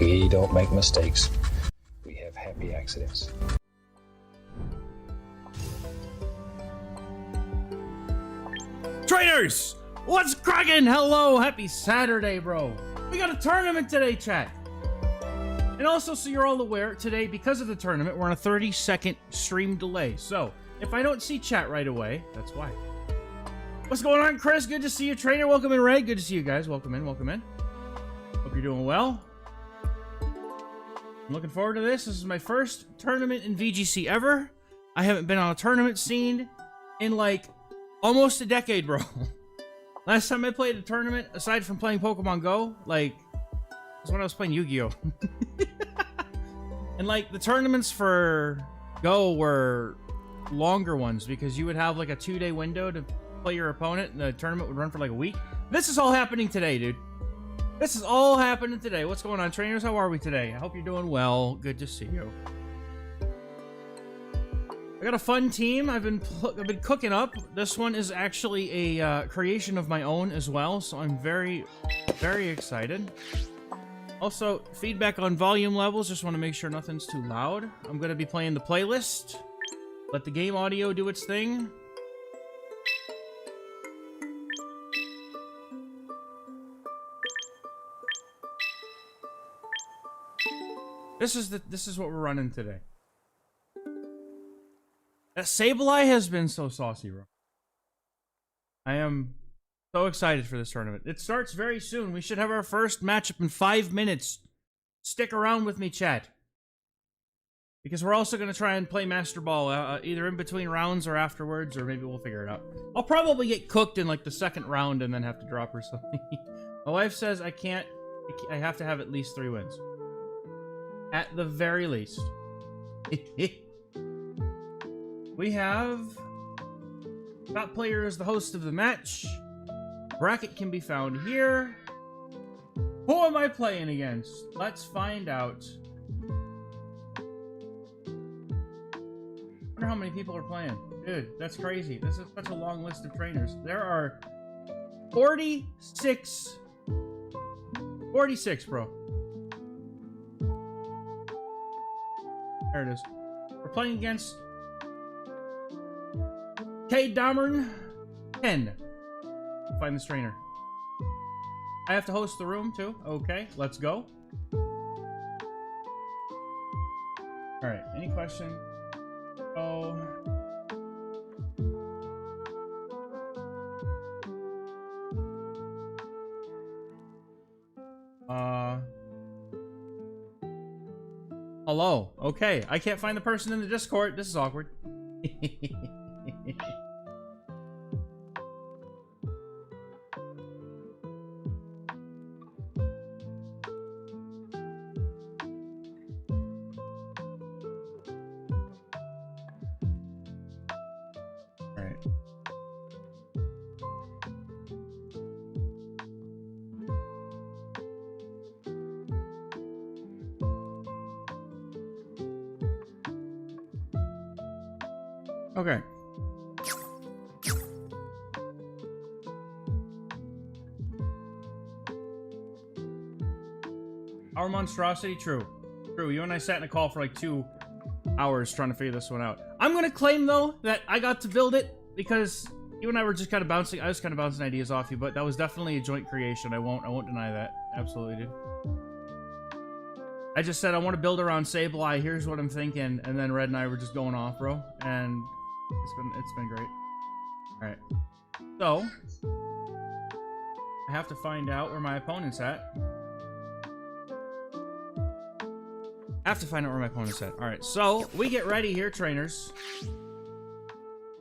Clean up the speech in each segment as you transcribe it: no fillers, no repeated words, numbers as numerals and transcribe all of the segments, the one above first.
We don't make mistakes. We have happy accidents. Trainers! What's cracking? Hello, happy Saturday, bro. We got a tournament today, chat. And also, so you're all aware, today, because of the tournament, we're on a 30-second stream delay. So, if I don't see chat right away, that's why. What's going on, Chris? Good to see you, Trainer. Welcome in, Ray. Good to see you guys. Welcome in, welcome in. Hope you're doing well. I'm looking forward to this. This is my first tournament in VGC ever. I haven't been on a tournament scene in, like, almost a decade, bro. Last time I played a tournament, aside from playing Pokemon Go, like, was when I was playing Yu-Gi-Oh! And, like, the tournaments for Go were longer ones because you would have, like, a 2-day window to play your opponent, and the tournament would run for, like, a week. This is all happening today, dude. This is all happening today. What's going on, trainers? How are we today? I hope you're doing well. Good to see you. I got a fun team. I've been cooking up. This one is actually a creation of my own as well, so I'm very, very excited. Also, feedback on volume levels. Just want to make sure nothing's too loud. I'm going to be playing the playlist. Let the game audio do its thing. This is what we're running today. That Sableye has been so saucy, bro. I am so excited for this tournament. It starts very soon. We should have our first matchup in 5 minutes. Stick around with me, chat. Because we're also going to try and play Master Ball either in between rounds or afterwards, or maybe we'll figure it out. I'll probably get cooked in like the second round and then have to drop or something. My wife says I can't. I have to have at least 3 wins. At the very least. We have... Top player is the host of the match. Bracket can be found here. Who am I playing against? Let's find out. I wonder how many people are playing. Dude, that's crazy. This is such a long list of trainers. There are 46. 46, bro. There it is. We're playing against K. Dammern 10. Find this trainer. I have to host the room too. Okay, let's go. Alright, any question? Oh. Hello. Okay, I can't find the person in the Discord. This is awkward. Okay. Our monstrosity? True. True. You and I sat in a call for like 2 hours trying to figure this one out. I'm gonna claim, though, that I got to build it because you and I were just kind of bouncing. I was kind of bouncing ideas off you, but that was definitely a joint creation. I won't deny that. Absolutely, dude. I just said I want to build around Sableye. Here's what I'm thinking, and then Red and I were just going off, bro, and it's been great. All right. So I have to find out where my opponent's at. All right, so we get ready here, trainers.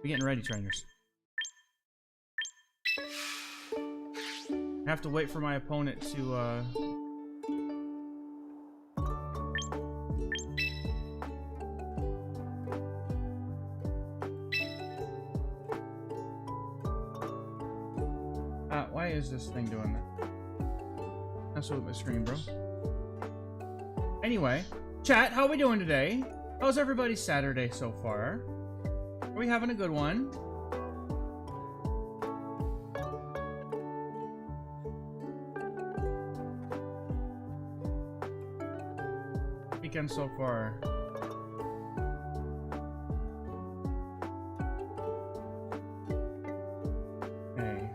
We're getting ready, trainers. I have to wait for my opponent to, why is this thing doing that? That's with my screen, bro. Anyway. Chat, how are we doing today? How's everybody's Saturday so far? Are we having a good one? Weekend so far. Okay.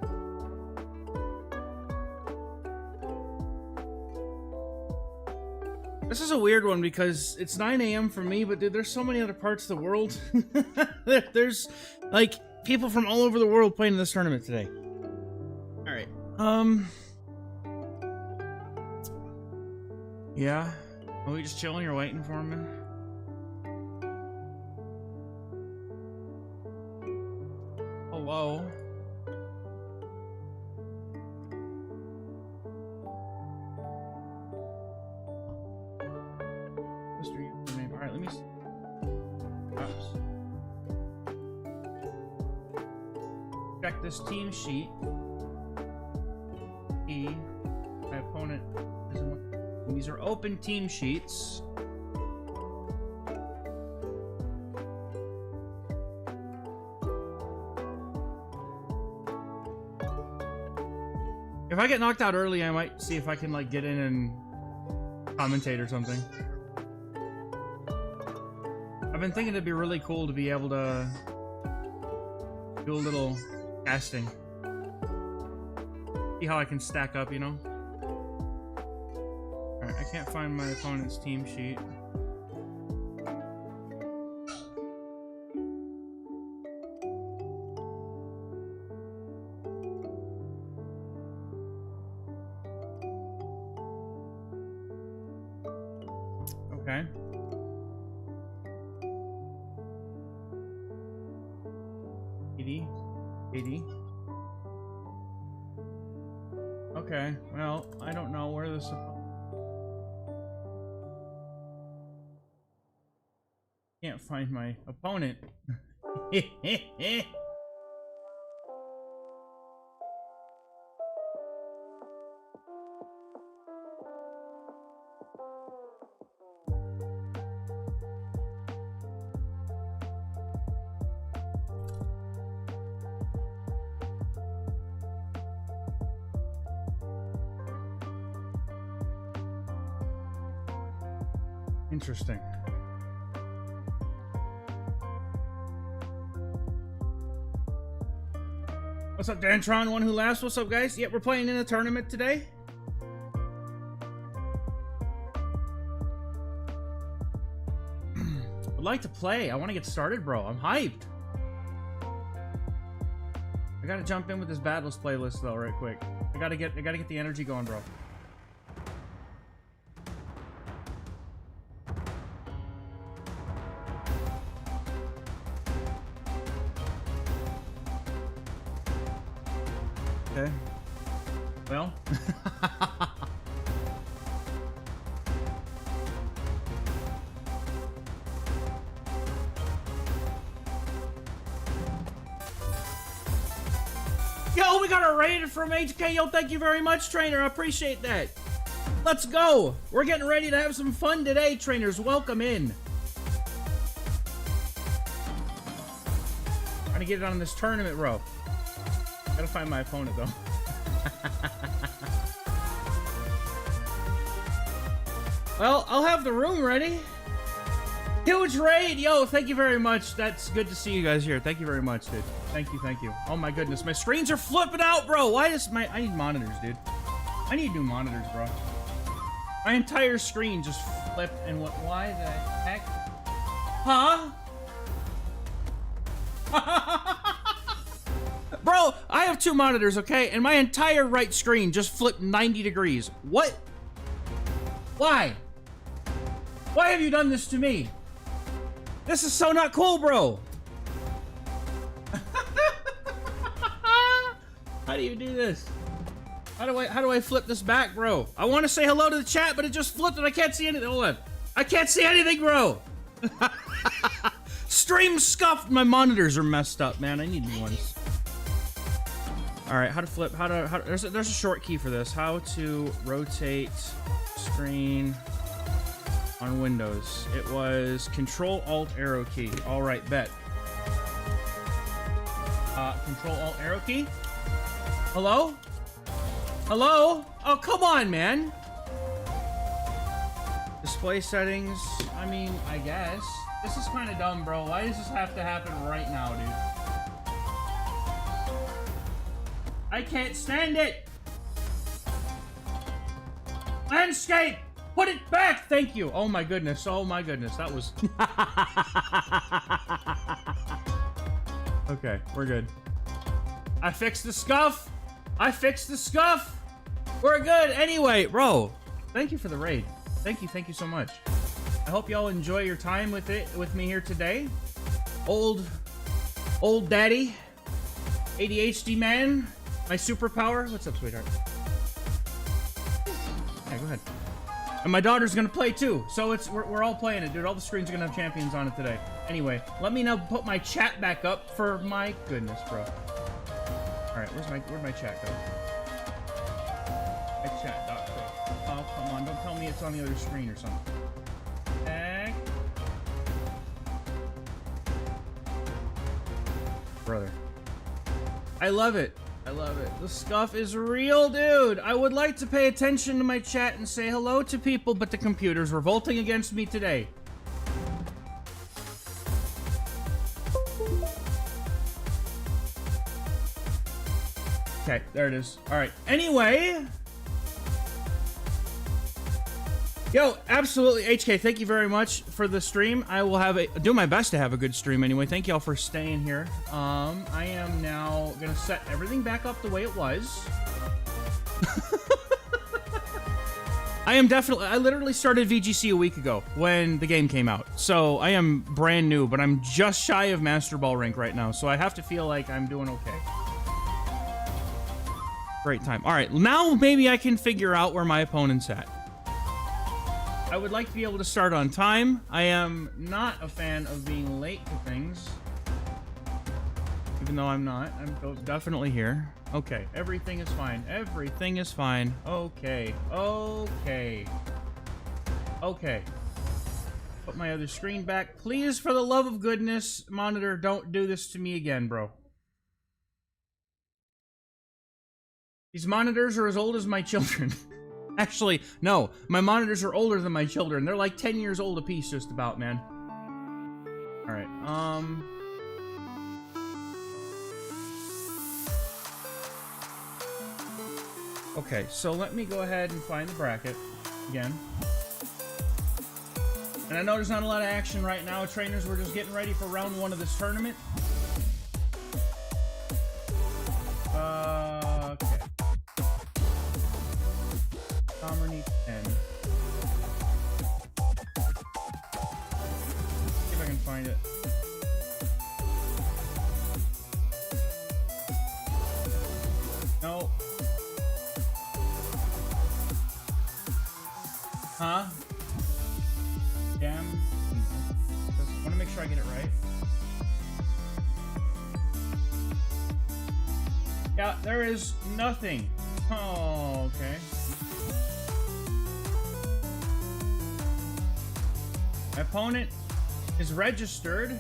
This is a weird one because it's 9 a.m. for me, but dude, there's so many other parts of the world. There's like people from all over the world playing in this tournament today. All right. Yeah. Are we just chilling? You're waiting for me? Hello. Alright, let me see. Oops. Check this team sheet. My opponent is these are open team sheets. If I get knocked out early, I might see if I can like get in and commentate or something. I've been thinking it'd be really cool to be able to do a little casting. See how I can stack up, you know? Alright, I can't find my opponent's team sheet. Okay. AD. Okay, well, I don't know where this... Can't find my opponent. Interesting. What's up, Dantron? One who laughs. What's up, guys? Yep, we're playing in a tournament today. I'd like to play. I want to get started, bro. I'm hyped. I gotta jump in with this battles playlist though, right quick. I gotta get the energy going, bro. Okay. Well. Yo, we got a raid from HK. Yo, thank you very much, trainer. I appreciate that. Let's go. We're getting ready to have some fun today, trainers. Welcome in. to get it on this tournament row. Gotta find my opponent, though. Well, I'll have the room ready. Huge raid! Yo, thank you very much. That's good to see you guys here. Thank you very much, dude. Thank you, thank you. Oh my goodness, my screens are flipping out, bro. Why does my... I need monitors, dude. I need new monitors, bro. My entire screen just flipped and what? Why the heck? Huh? Bro, I have 2 monitors, okay? And my entire right screen just flipped 90 degrees. What? Why? Why have you done this to me? This is so not cool, bro. How do you do this? How do I flip this back, bro? I want to say hello to the chat, but it just flipped and I can't see anything. Hold on. I can't see anything, bro. Stream scuffed. My monitors are messed up, man. I need new ones. All right, how to flip? There's a short key for this. How to rotate screen on Windows. It was Control Alt Arrow key. All right, bet. Control Alt Arrow key. Hello? Hello? Oh, come on, man. Display settings. I mean, I guess. This is kind of dumb, bro. Why does this have to happen right now, dude? I can't stand it. Landscape. Put it back! Thank you! Oh my goodness, oh my goodness, that was... Okay, we're good. I fixed the scuff! I fixed the scuff! We're good! Anyway, bro, thank you for the raid. Thank you so much. I hope y'all enjoy your time with me here today. Old daddy. ADHD man. My superpower. What's up, sweetheart? Yeah, go ahead. And my daughter's gonna play too, so we're all playing it, dude. All the screens are gonna have champions on it today. Anyway, let me now put my chat back up for my goodness, bro. All right, where'd my chat go? My chat.pro. Oh, come on, don't tell me it's on the other screen or something. Heck. Brother. I love it. I love it. The scuff is real, dude. I would like to pay attention to my chat and say hello to people, but the computer's revolting against me today. Okay, there it is. All right. Anyway. Yo, absolutely. HK, thank you very much for the stream. I will do my best to have a good stream anyway. Thank y'all for staying here. I am now gonna set everything back up the way it was. I literally started VGC a week ago when the game came out. So I am brand new, but I'm just shy of Master Ball rank right now. So I have to feel like I'm doing okay. Great time. All right, now maybe I can figure out where my opponent's at. I would like to be able to start on time. I am not a fan of being late to things. Even though I'm not. I'm definitely here. Okay, everything is fine. Everything is fine. Okay. Okay. Okay. Put my other screen back. Please, for the love of goodness, monitor, don't do this to me again, bro. These monitors are as old as my children. Actually, no. My monitors are older than my children. They're like 10 years old apiece, just about, man. Alright, Okay, so let me go ahead and find the bracket again. And I know there's not a lot of action right now. Trainers, we're just getting ready for round 1 of this tournament. Okay. Bomber needs 10. See if I can find it. No. Huh? Damn. I want to make sure I get it right. Yeah, there is nothing. Oh, okay. My opponent is registered.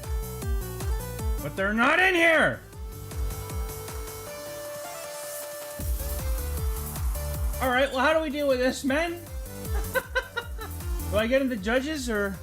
But they're not in here! Alright, well, how do we deal with this, men? Do I get into judges, or...?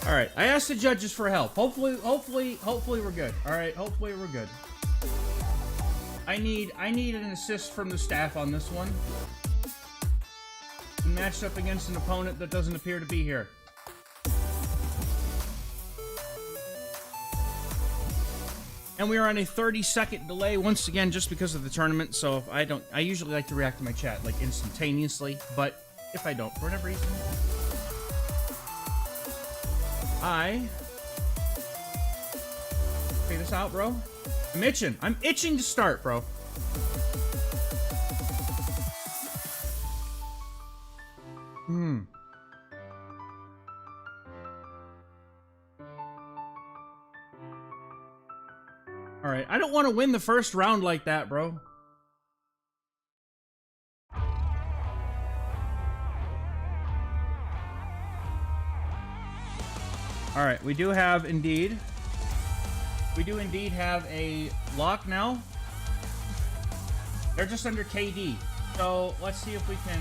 All right, I asked the judges for help. Hopefully we're good. All right, hopefully we're good. I need an assist from the staff on this one. Matched up against an opponent that doesn't appear to be here. And we are on a 30-second delay once again, just because of the tournament. So I usually like to react to my chat like instantaneously, but if I don't, for whatever reason. Figure this out, bro. I'm itching. I'm itching to start, bro. Alright, I don't want to win the first round like that, bro. Alright, we do indeed have a lock now. They're just under KD. So, let's see if we can...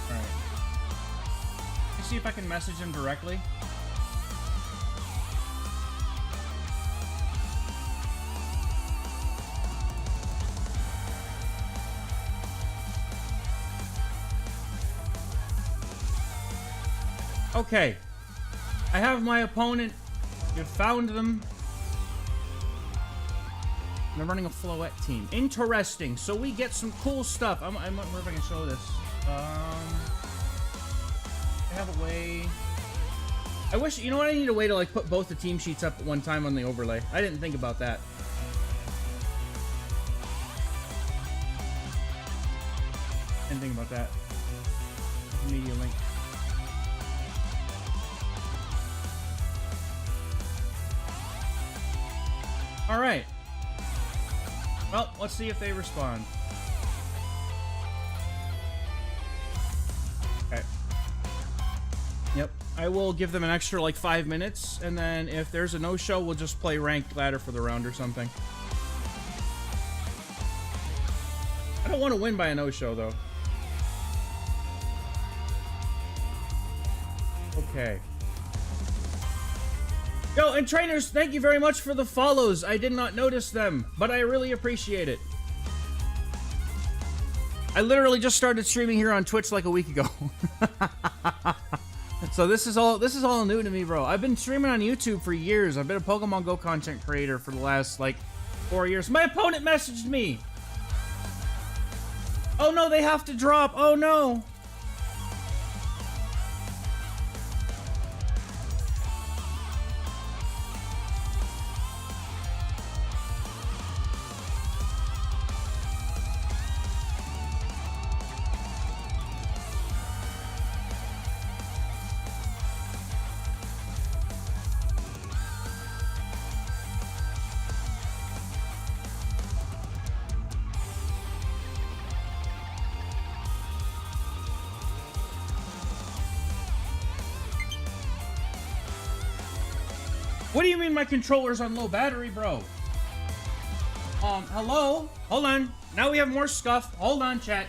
Alright. Let's see if I can message him directly. Okay, I have my opponent. You've found them. They're running a Floette team. Interesting. So we get some cool stuff. I wonder if I can show this. I have a way. I wish, you know what? I need a way to like put both the team sheets up at one time on the overlay. I didn't think about that. Didn't think about that. Media link. All right. Well, let's see if they respond. Okay. Yep. I will give them an extra like 5 minutes, and then if there's a no-show, we'll just play ranked ladder for the round or something. I don't want to win by a no-show though. Okay. Yo, and trainers, thank you very much for the follows. I did not notice them, but I really appreciate it. I literally just started streaming here on Twitch like a week ago. So this is all new to me, bro. I've been streaming on YouTube for years. I've been a Pokemon Go content creator for the last like 4 years. My opponent messaged me. Oh no, they have to drop. Oh no. What do you mean my controller's on low battery, bro? Hello? Hold on. Now we have more scuff. Hold on, chat.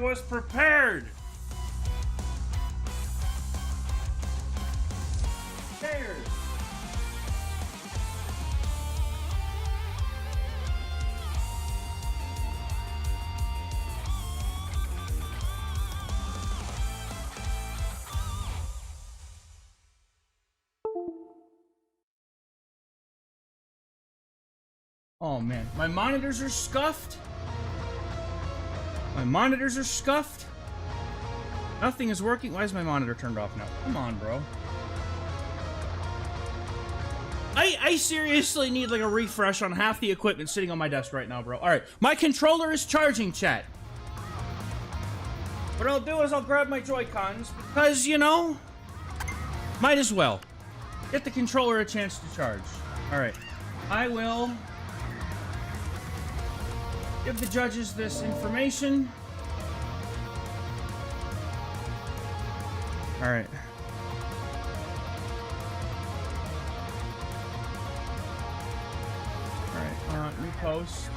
Was prepared. Scared. Oh man, my monitors are scuffed. My monitors are scuffed. Nothing is working. Why is my monitor turned off now? Come on, bro. I seriously need like a refresh on half the equipment sitting on my desk right now, bro. All right, my controller is charging, chat. What I'll do is I'll grab my Joy-Cons because, you know, might as well get the controller a chance to charge. All right, I will give the judges this information. All right. All right, new post.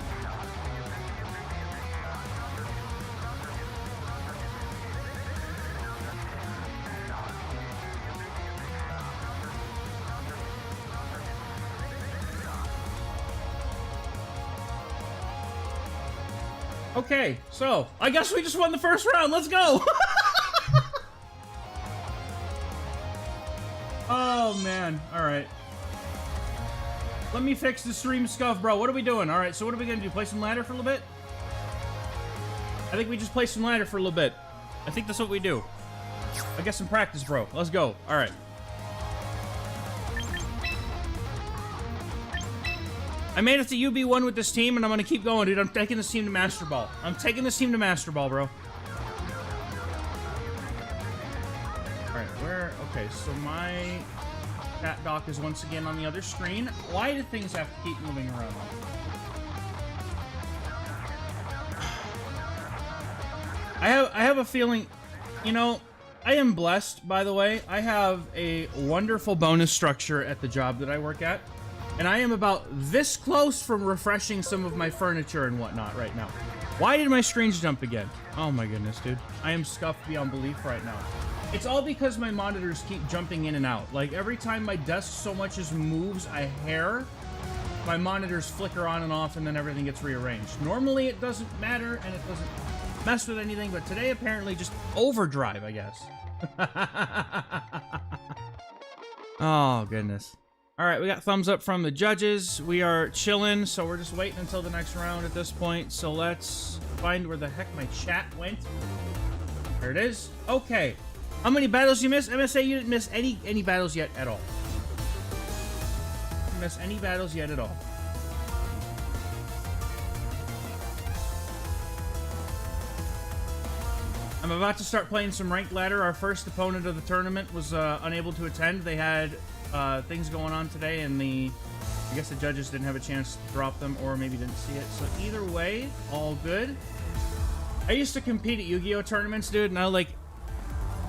Okay, so I guess we just won the first round. Let's go. Oh man, all right. Let me fix the stream scuff, bro. What are we doing? All right, so what are we gonna do? Play some ladder for a little bit? I think we just play some ladder for a little bit. I think that's what we do. I get some practice, bro. Let's go. All right. I made it to UB1 with this team, and I'm gonna keep going, dude. I'm taking this team to Master Ball. I'm taking this team to Master Ball, bro. All right, where? Okay, so my chat dock is once again on the other screen. Why do things have to keep moving around? I have a feeling, you know, I am blessed, by the way. I have a wonderful bonus structure at the job that I work at. And I am about this close from refreshing some of my furniture and whatnot right now. Why did my screens jump again? Oh my goodness, dude. I am scuffed beyond belief right now. It's all because my monitors keep jumping in and out. Like, every time my desk so much as moves a hair, my monitors flicker on and off and then everything gets rearranged. Normally it doesn't matter and it doesn't mess with anything, but today apparently just overdrive, I guess. Oh, goodness. All right, we got thumbs up from the judges. We are chilling, so we're just waiting until the next round at this point. So let's find where the heck my chat went. There it is. Okay. How many battles you missed? MSA, you didn't miss any battles yet at all. You didn't miss any battles yet at all. I'm about to start playing some ranked ladder. Our first opponent of the tournament was unable to attend. They had things going on today, and I guess the judges didn't have a chance to drop them, or maybe didn't see it. So either way, all good. I used to compete at Yu-Gi-Oh tournaments, dude, and like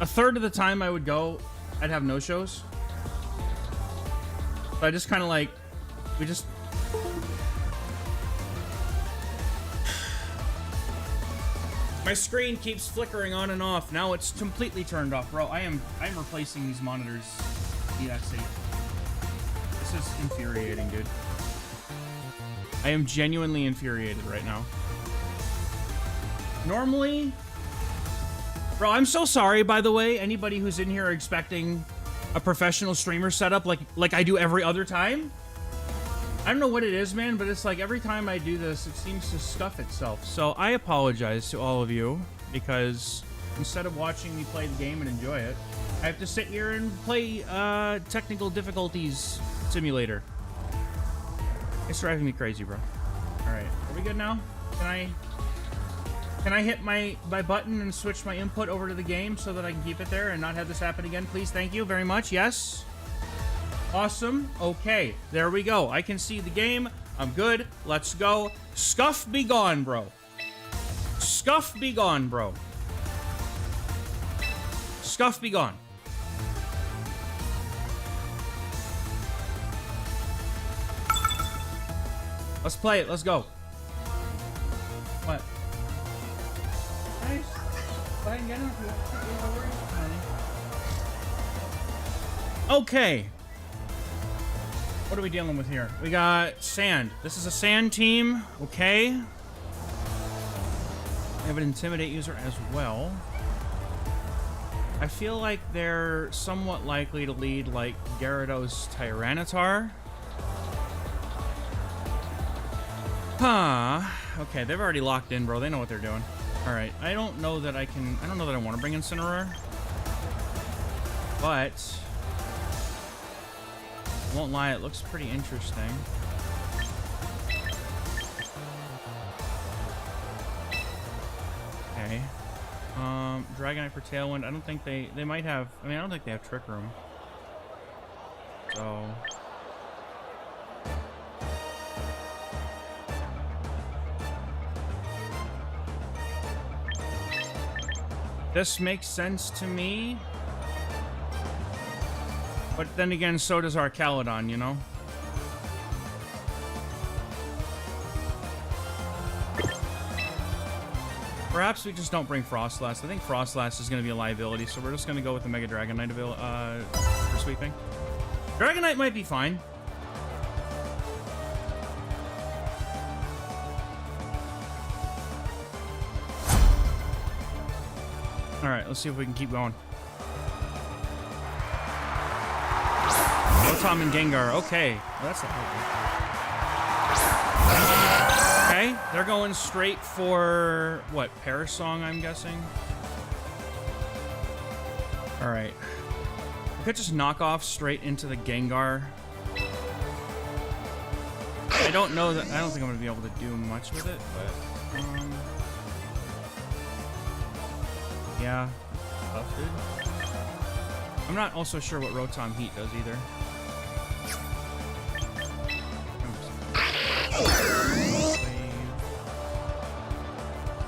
a third of the time I would go, I'd have no shows. So I just kind of like, my screen keeps flickering on and off. Now it's completely turned off, bro. I'm replacing these monitors. EXE. This is infuriating, dude. I am genuinely infuriated right now. Normally, bro, I'm so sorry, by the way, anybody who's in here expecting a professional streamer setup like I do every other time. I don't know what it is, man, but it's like every time I do this, it seems to scuff itself. So I apologize to all of you, because instead of watching me play the game and enjoy it, I have to sit here and play technical difficulties simulator. It's driving me crazy, bro. All right, are we good now? Can I hit my button and switch my input over to the game so that I can keep it there and not have this happen again, please? Thank you very much. Yes. Awesome. Okay, there we go. I can see the game. I'm good. Let's go. Scuff be gone, bro. Scuff be gone, bro. Scuff be gone. Let's play it. Let's go. What? Nice. Go ahead and get him. Okay. What are we dealing with here? We got sand. This is a sand team. Okay. We have an intimidate user as well. I feel like they're somewhat likely to lead like Gyarados Tyranitar. Huh. Okay, they've already locked in, bro. They know what they're doing. All right. I don't know that I don't know that I want to bring Incineroar. But won't lie, it looks pretty interesting. Okay. Dragonite for Tailwind. I don't think they might have. I mean, I don't think they have Trick Room. So. This makes sense to me. But then again, so does our Caledon, you know? Perhaps we just don't bring Frostlass. I think Frostlass is going to be a liability, so we're just going to go with the Mega Dragonite for sweeping. Dragonite might be fine. Alright, let's see if we can keep going. Rotom and Gengar. Okay. Well, that's not good. Okay, they're going straight for, what, Parasong, I'm guessing? Alright. We could just knock off straight into the Gengar. I don't know that, I don't think I'm going to be able to do much with it, but... yeah. Tough, dude. I'm not also sure what Rotom Heat does either.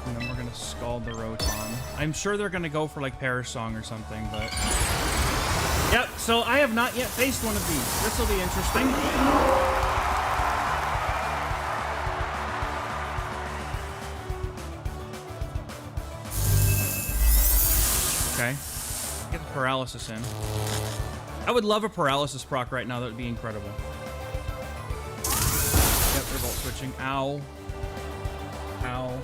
And then we're gonna scald the Rotom. I'm sure they're gonna go for like Parasong or something, but... Yep, so I have not yet faced one of these. This will be interesting. Okay. Get the paralysis in. I would love a paralysis proc right now. That would be incredible. Yep, they're bolt switching. Ow. Ow.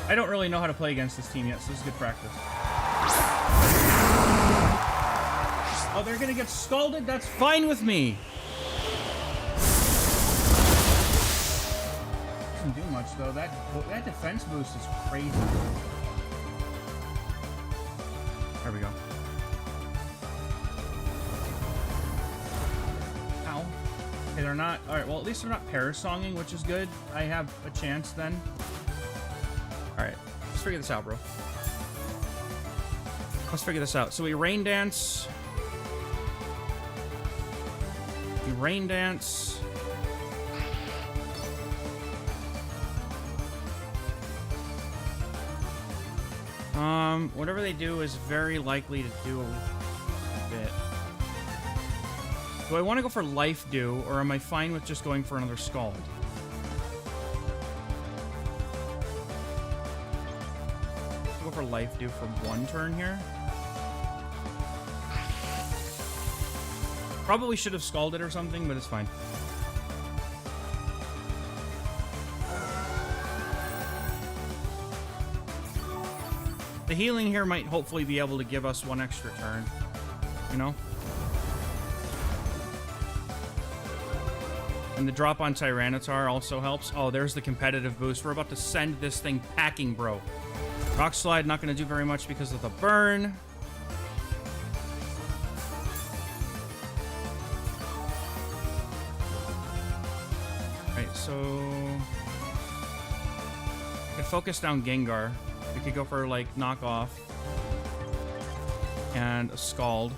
I don't really know how to play against this team yet, so this is good practice. Oh, they're gonna get scalded? That's fine with me. Doesn't do much though. That defense boost is crazy. There we go. Ow. Okay, they're not. All right. Well, at least they're not parasonging, which is good. I have a chance then. All right. Let's figure this out, bro. Let's figure this out. So we Rain Dance. We Rain Dance. Whatever they do is very likely to do a bit. Do I want to go for Life Dew, or am I fine with just going for another Scald? I'll go for Life Dew for one turn here. Probably should have Scalded or something, but it's fine. The healing here might hopefully be able to give us one extra turn, you know? And the drop on Tyranitar also helps. Oh, there's the competitive boost. We're about to send this thing packing, bro. Rock Slide, not going to do very much because of the burn. Alright, so... I could focus down Gengar. We could go for, like, knockoff. And a Scald.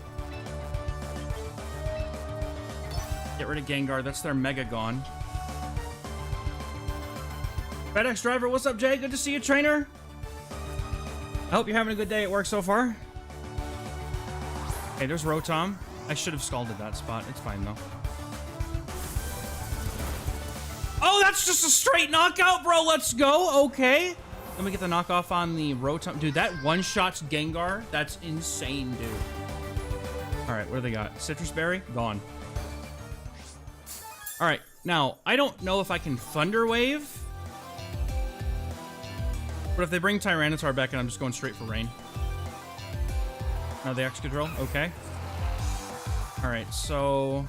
Get rid of Gengar. That's their Mega gone. FedEx driver, what's up, Jay? Good to see you, trainer. I hope you're having a good day at work so far. Okay, there's Rotom. I should have Scalded that spot. It's fine, though. Oh, that's just a straight knockout, bro. Let's go. Okay. Let me get the knockoff on the Rotom. Dude, that one-shots Gengar. That's insane, dude. All right, what do they got? Citrus Berry? Gone. All right, now, I don't know if I can Thunder Wave. But if they bring Tyranitar back in, I'm just going straight for Rain. No, the Excadrill. Okay. All right, so...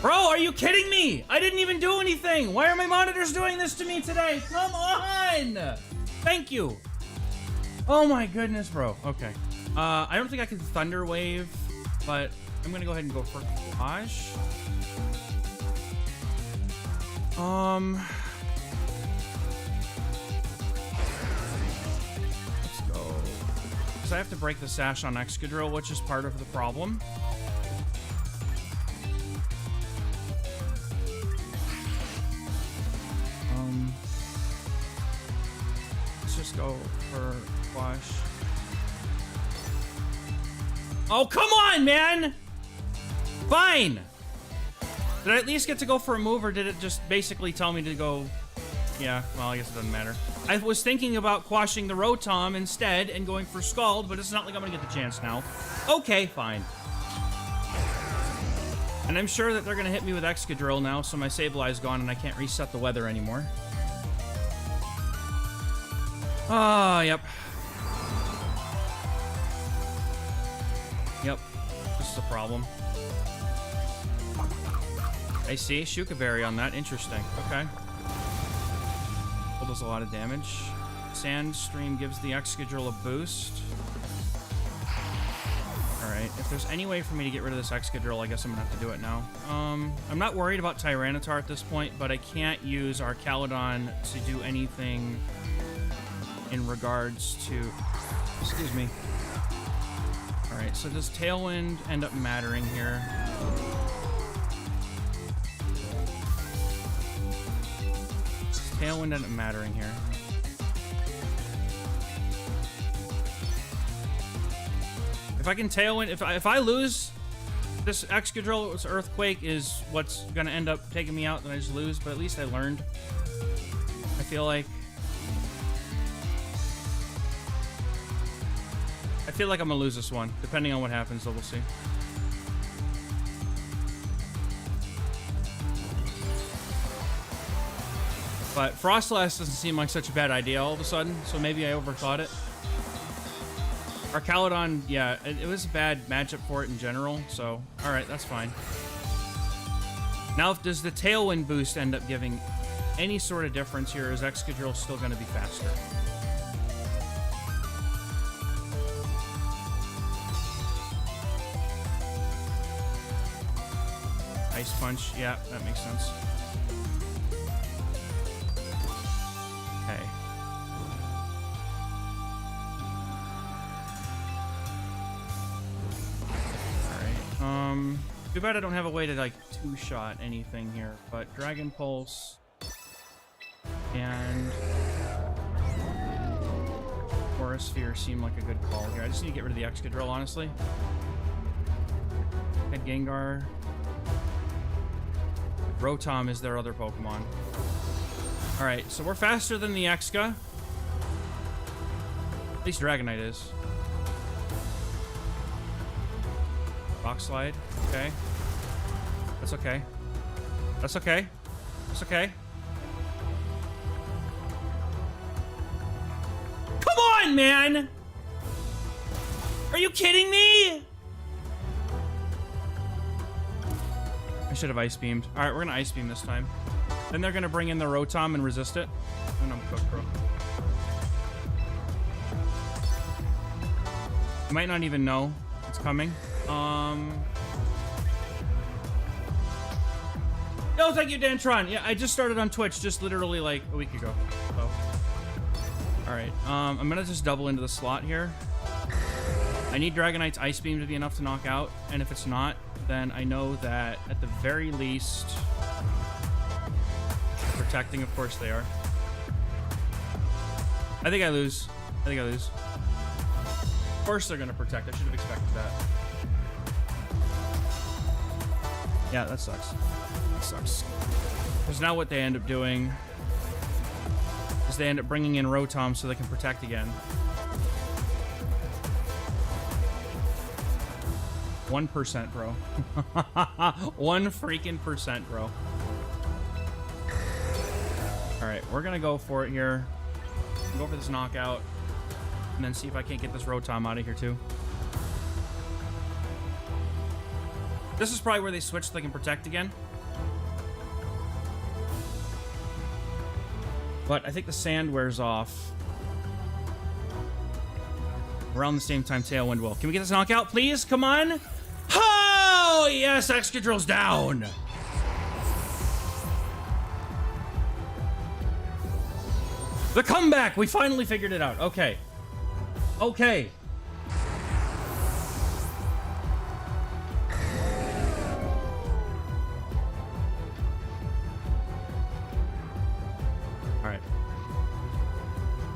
Bro, are you kidding me? I didn't even do anything. Why are my monitors doing this to me today? Come on. Thank you. Oh my goodness, bro. Okay. I don't think I can Thunder Wave, but I'm gonna go ahead and go for Quash. Let's go. Because I have to break the Sash on Excadrill, which is part of the problem. Let's just go for Quash. Oh, come on, man! Fine! Did I at least get to go for a move, or did it just basically tell me to go... Yeah, well, I guess it doesn't matter. I was thinking about quashing the Rotom instead and going for Scald, but it's not like I'm gonna get the chance now. Okay, fine. And I'm sure that they're gonna hit me with Excadrill now, so my Sableye's gone and I can't reset the weather anymore. Ah, yep. Yep, this is a problem. I see, Shuka Berry on that, interesting, okay. Well, does a lot of damage. Sandstream gives the Excadrill a boost. Alright, if there's any way for me to get rid of this Excadrill, I guess I'm gonna have to do it now. I'm not worried about Tyranitar at this point, but I can't use our Caledon to do anything in regards to... Excuse me. Alright, so does Tailwind end up mattering here? Does Tailwind end up mattering here? If I can Tailwind... If I lose this Excadrill, this Earthquake is what's gonna end up taking me out, then I just lose, but at least I learned. I feel like... I feel like I'm gonna lose this one. Depending on what happens, though, we'll see. But Frostlass doesn't seem like such a bad idea all of a sudden, so maybe I overthought it. Our Caledon, yeah, it was a bad matchup for it in general, so alright, that's fine. Now, does the Tailwind boost end up giving any sort of difference here, or is Excadrill still gonna be faster? Ice Punch, yeah, that makes sense. Okay. Alright, too bad I don't have a way to, like, two-shot anything here, but Dragon Pulse and Aura Sphere seem like a good call here. I just need to get rid of the Excadrill, honestly. Head Gengar. Rotom is their other Pokemon. Alright, so we're faster than the Exca. At least Dragonite is. Rock Slide. Okay. That's okay. That's okay. That's okay. Come on, man! Are you kidding me? I should have Ice Beamed. Alright, we're gonna Ice Beam this time. Then they're gonna bring in the Rotom and resist it. And I'm cooked, bro. You might not even know it's coming. Yo, thank you, Dantron. Yeah, I just started on Twitch just literally like a week ago. So. Alright, I'm gonna just double into the slot here. I need Dragonite's Ice Beam to be enough to knock out, and if it's not, then I know that at the very least... Protecting, of course they are. I think I lose. I think I lose. Of course they're gonna protect. I should have expected that. Yeah, that sucks. That sucks. Because now what they end up doing is they end up bringing in Rotom so they can protect again. 1%, bro. 1 freaking percent, bro. Alright, we're gonna go for it here. Go for this knockout. And then see if I can't get this Rotom out of here too. This is probably where they switch so they can protect again. But I think the sand wears off around the same time Tailwind will. Can we get this knockout, please? Come on. Oh, yes, Excadrill's down. The comeback. We finally figured it out. Okay. Okay. Alright.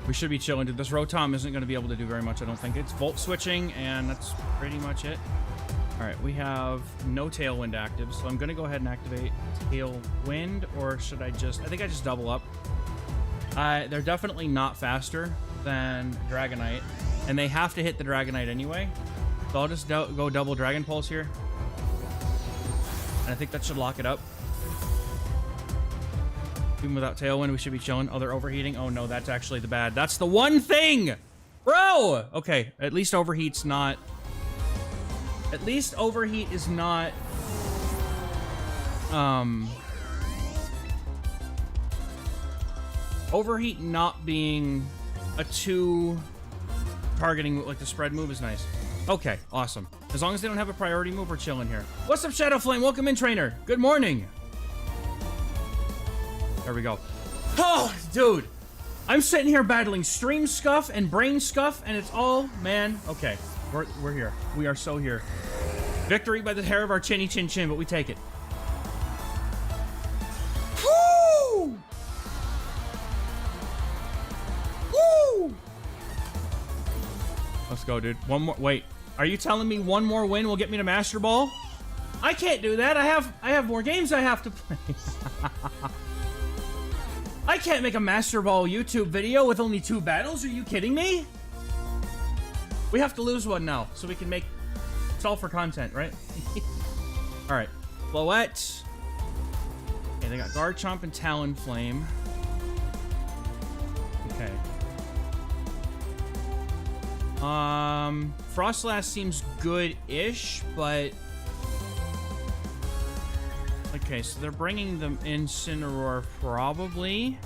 We should be chilling, dude. This Rotom isn't going to be able to do very much, I don't think. It's Volt switching, and that's pretty much it. Alright, we have no Tailwind active, so I'm going to go ahead and activate Tailwind, or should I just... I think I just double up. They're definitely not faster than Dragonite, and they have to hit the Dragonite anyway. So I'll just go double Dragon Pulse here. And I think that should lock it up. Even without Tailwind, we should be chilling. Oh, they're overheating. Oh, no, that's actually the bad. That's the one thing! Bro! Okay, at least Overheat's not... At least Overheat is not... Overheat not being a 2 targeting, like the spread move is nice. Okay, awesome. As long as they don't have a priority move, we're chilling here. What's up, Shadow Flame? Welcome in, trainer. Good morning. There we go. Oh, dude. I'm sitting here battling Stream Scuff and Brain Scuff, and it's all, man. Okay, we're here. We are so here. Victory by the hair of our chinny chin chin, but we take it. Woo! Woo! Let's go, dude. One more. Wait, are you telling me one more win will get me to Master Ball? I can't do that. I have more games I have to play. I can't make a Master Ball YouTube video with only 2 battles. Are you kidding me? We have to lose one now, so we can make... It's all for content, right? Alright. Floette. Okay, they got Garchomp and Talonflame. Okay. Frostlass seems good-ish, but... Okay, so they're bringing them Incineroar, probably.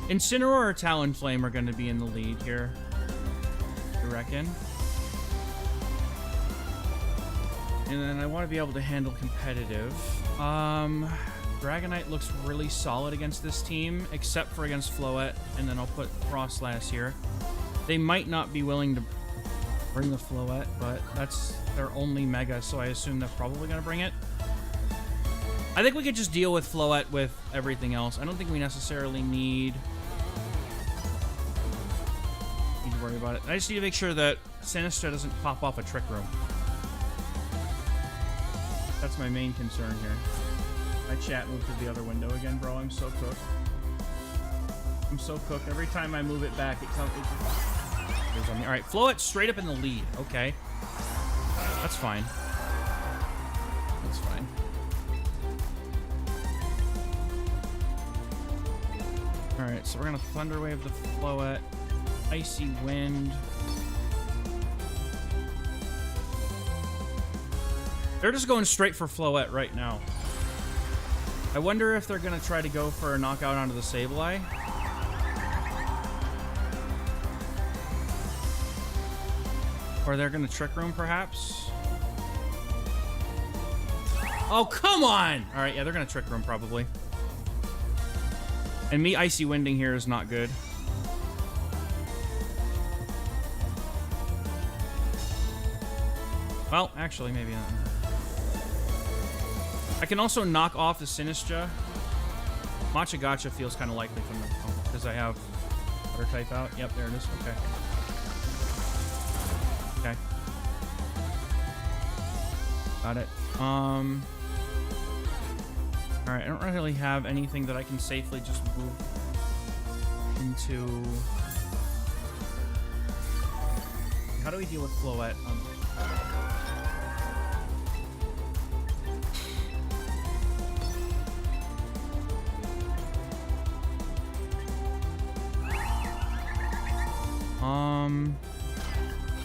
Incineroar or Talonflame are going to be in the lead here, I reckon. And then I want to be able to handle competitive. Dragonite looks really solid against this team, except for against Floette, and then I'll put Frostlass here. They might not be willing to bring the Floette, but that's their only Mega, so I assume they're probably going to bring it. I think we could just deal with Floette with everything else. I don't think we necessarily need to worry about it. I just need to make sure that Sinistra doesn't pop off a Trick Room. That's my main concern here. My chat moved to the other window again, bro. I'm so cooked. I'm so cooked. Every time I move it back, it comes on me. All right, Floette straight up in the lead. Okay, that's fine. That's fine. All right, so we're gonna Thunder Wave the Floette, Icy Wind. They're just going straight for Floette right now. I wonder if they're gonna try to go for a knockout onto the Sableye. Or they're gonna Trick Room, perhaps. Oh, come on! Alright, yeah, they're gonna Trick Room, probably. And me Icy Winding here is not good. Well, actually, maybe not. I can also knock off the Sinistra. Matcha Gotcha feels kind of likely from the... because I have Water type out. Yep, there it is. Okay. Okay. Got it. Alright, I don't really have anything that I can safely just move into... How do we deal with Floette?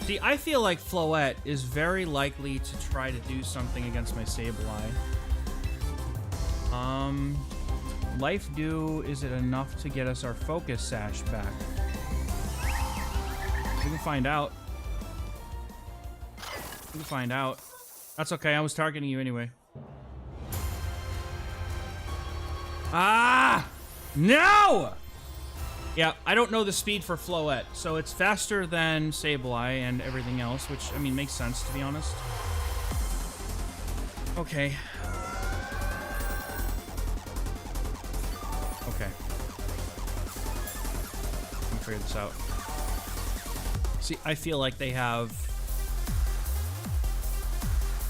See, I feel like Floette is very likely to try to do something against my Sableye. Life Dew, is it enough to get us our Focus Sash back? We can find out. We can find out. That's okay, I was targeting you anyway. Ah! No! Yeah, I don't know the speed for Floette, so it's faster than Sableye and everything else, which, I mean, makes sense, to be honest. Okay. Okay. Let me figure this out. See, I feel like they have...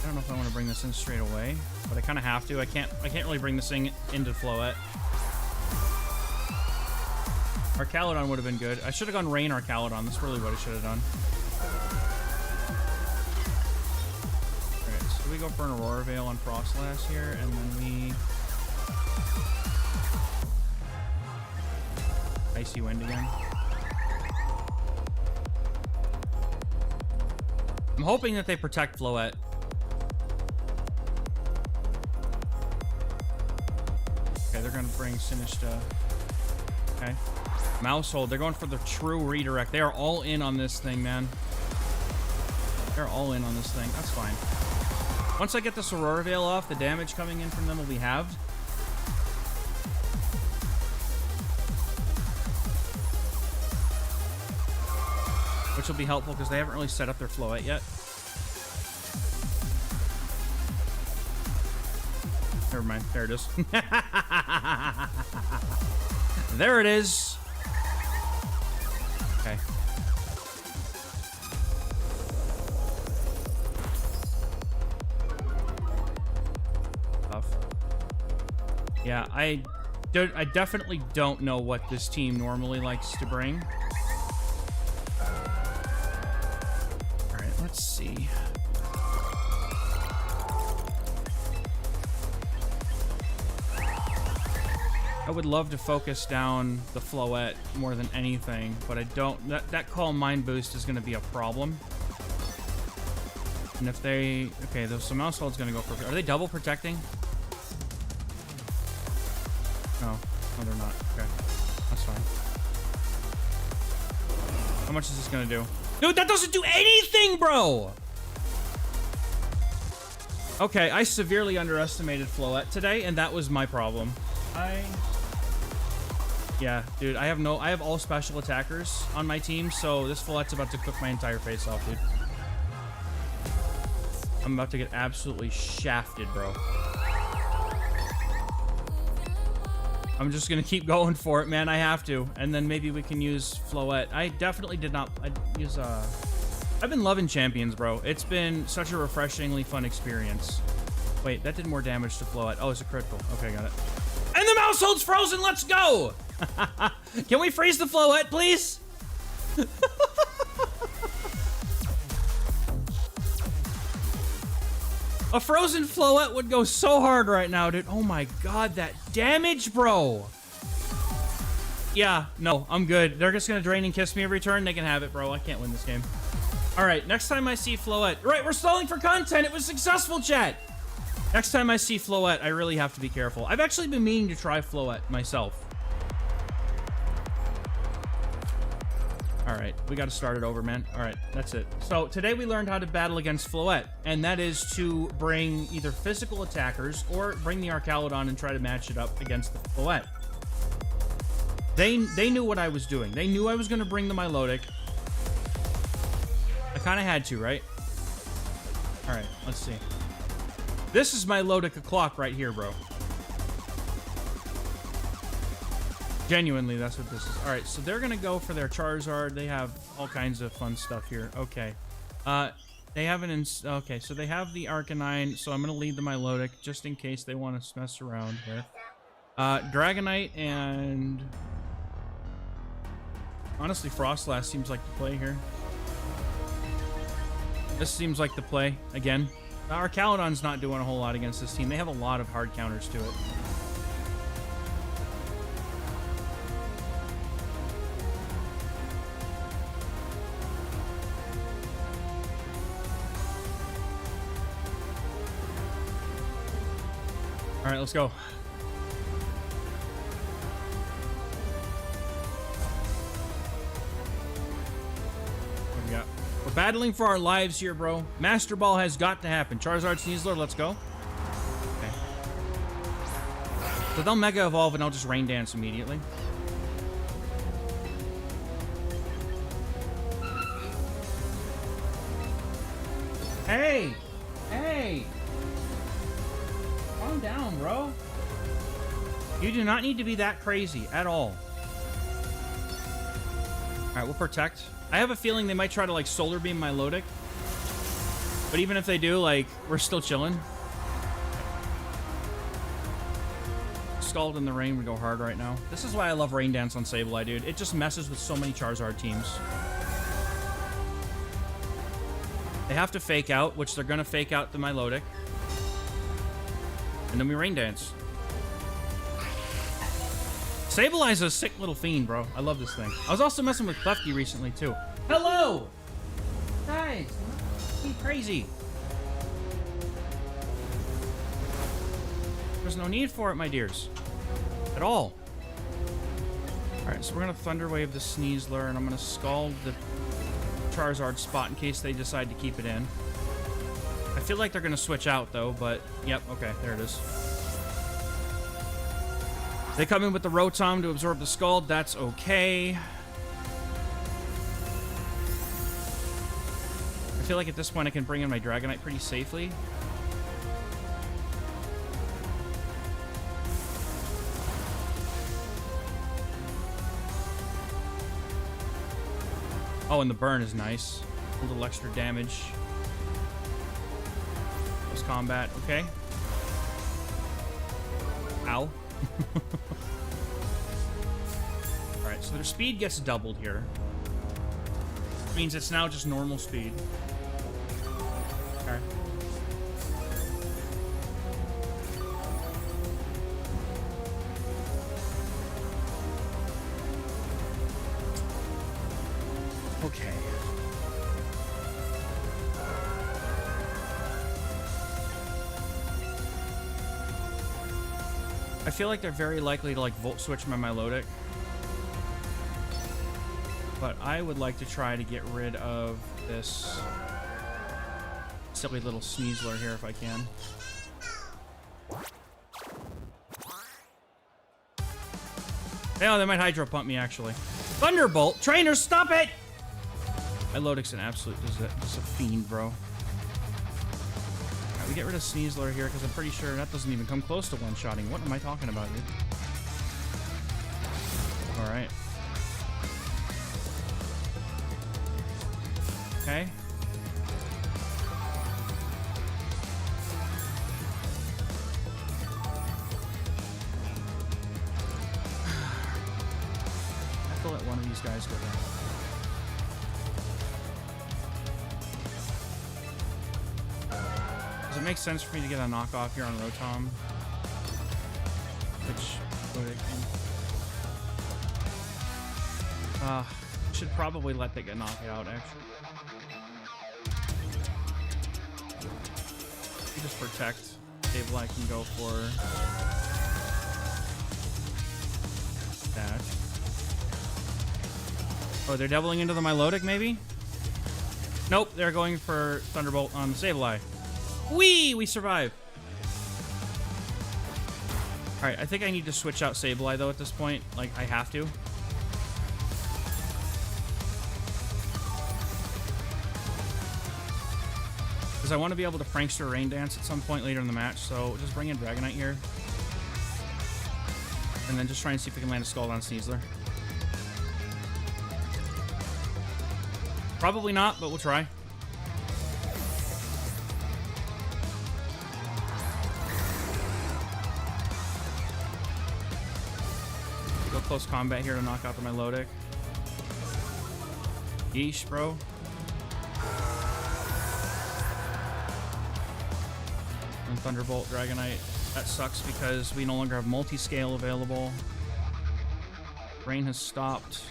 I don't know if I want to bring this in straight away, but I kind of have to. I can't really bring this thing into Floette. Arcaludon would have been good. I should have gone Rain Arcaludon. That's really what I should have done. Alright, so we go for an Aurora Veil on Frostlass here, and then we... Icy Wind again. I'm hoping that they protect Floette. Okay, they're gonna bring Sinistcha. Okay. Mousehold, they're going for the true redirect. They are all in on this thing, man. They're all in on this thing. That's fine. Once I get this Aurora Veil off, the damage coming in from them will be halved. Which will be helpful because they haven't really set up their Floette yet. Never mind. There it is. There it is. Okay. Tough. Yeah, I definitely don't know what this team normally likes to bring. All right, let's see. I would love to focus down the Floette more than anything, but I don't... That Calm Mind boost is going to be a problem. And if they... Okay, so Mousehold's going to go for... Are they double protecting? No. No, they're not. Okay. That's fine. How much is this going to do? Dude, that doesn't do anything, bro! Okay, I severely underestimated Floette today, and that was my problem. Yeah, dude, I have all special attackers on my team, so this Floette's about to cook my entire face off, dude. I'm about to get absolutely shafted, bro. I'm just gonna keep going for it, man. I have to. And then maybe we can use Floette. I definitely did not... I'd use, I've been loving Champions, bro. It's been such a refreshingly fun experience. Wait, that did more damage to Floette. Oh, it's a critical. Okay, got it. And the Mousehold's frozen! Let's go! Can we freeze the Floette, please? A frozen Floette would go so hard right now, dude. Oh my god, that damage, bro. Yeah, no, I'm good. They're just gonna Drain and Kiss me every turn. They can have it, bro. I can't win this game. All right, next time I see Floette... Right, we're stalling for content. It was successful, chat. Next time I see Floette, I really have to be careful. I've actually been meaning to try Floette myself. All right, we got to start it over, man. All right, that's it. So today we learned how to battle against Floette, and that is to bring either physical attackers or bring the Arcaludon and try to match it up against the Floette. They knew what I was doing. They knew I was going to bring the Milotic. I kind of had to, right? All right, let's see. This is my Milotic o'clock right here, bro. Genuinely, that's what this is. All right, so they're going to go for their Charizard. They have all kinds of fun stuff here. Okay. They have okay, so they have the Arcanine, so I'm going to lead the Milotic just in case they want to mess around here. Dragonite and... Honestly, Frostlass seems like the play here. This seems like the play, again. Arcaludon's not doing a whole lot against this team. They have a lot of hard counters to it. All right, let's go. What do we got? We're battling for our lives here, bro. Master Ball has got to happen. Charizard, Sneasler, let's go. Okay. So they'll Mega Evolve and I'll just Rain Dance immediately. Hey! Hey! Calm down, bro. You do not need to be that crazy at all. Alright, we'll protect. I have a feeling they might try to, like, Solar Beam my Lodic. But even if they do, like, we're still chilling. Scald in the Rain would go hard right now. This is why I love Rain Dance on Sableye, dude. It just messes with so many Charizard teams. They have to fake out, which they're going to fake out to my Lodic. And then we Rain Dance. Sableye's a sick little fiend, bro. I love this thing. I was also messing with Klefki recently, too. Hello! Guys, be crazy. There's no need for it, my dears. At all. Alright, so we're going to Thunder Wave the Sneasler, and I'm going to Scald the Charizard spot in case they decide to keep it in. I feel like they're going to switch out, though, but... Yep, okay, there it is. They come in with the Rotom to absorb the Scald. That's okay. I feel like at this point I can bring in my Dragonite pretty safely. Oh, and the burn is nice. A little extra damage. Close combat, okay. Ow. Alright, so their speed gets doubled here. Which means it's now just normal speed. Okay. Okay. I feel like they're very likely to, like, Volt Switch my Milotic. But I would like to try to get rid of this silly little Sneasler here if I can. Yeah, they might Hydro Pump me, actually. Thunderbolt! Trainer, stop it! My Lodic's an absolute... just a fiend, bro. Alright, we get rid of Sneasler here, because I'm pretty sure that doesn't even come close to one-shotting. What am I talking about, dude? Alright. Okay. I have to let one of these guys go down. Does it make sense for me to get a knockoff here on Rotom? Which would it should probably let that get knocked out, actually. Just protect. Sableye can go for that. Oh, they're doubling into the Milotic, maybe? Nope, they're going for Thunderbolt on the Sableye. Whee! We survive. Alright, I think I need to switch out Sableye, though, at this point. Like, I have to. Because I want to be able to Prankster Rain Dance at some point later in the match, so just bring in Dragonite here. And then just try and see if we can land a Scald on Sneasler. Probably not, but we'll try. Go close combat here to knock out the Milotic. Yeesh, bro. And Thunderbolt, Dragonite. That sucks because we no longer have multi-scale available. Rain has stopped.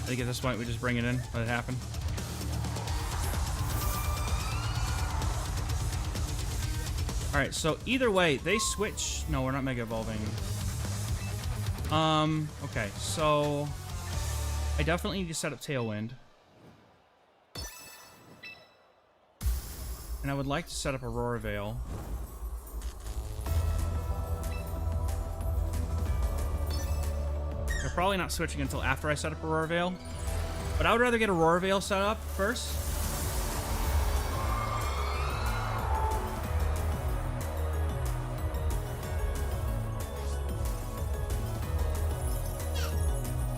I think at this point we just bring it in, let it happen. Alright, so either way, they switch... No, we're not Mega Evolving. Okay, so... I definitely need to set up Tailwind. And I would like to set up Aurora Veil. They're probably not switching until after I set up Aurora Veil. But I would rather get Aurora Veil set up first.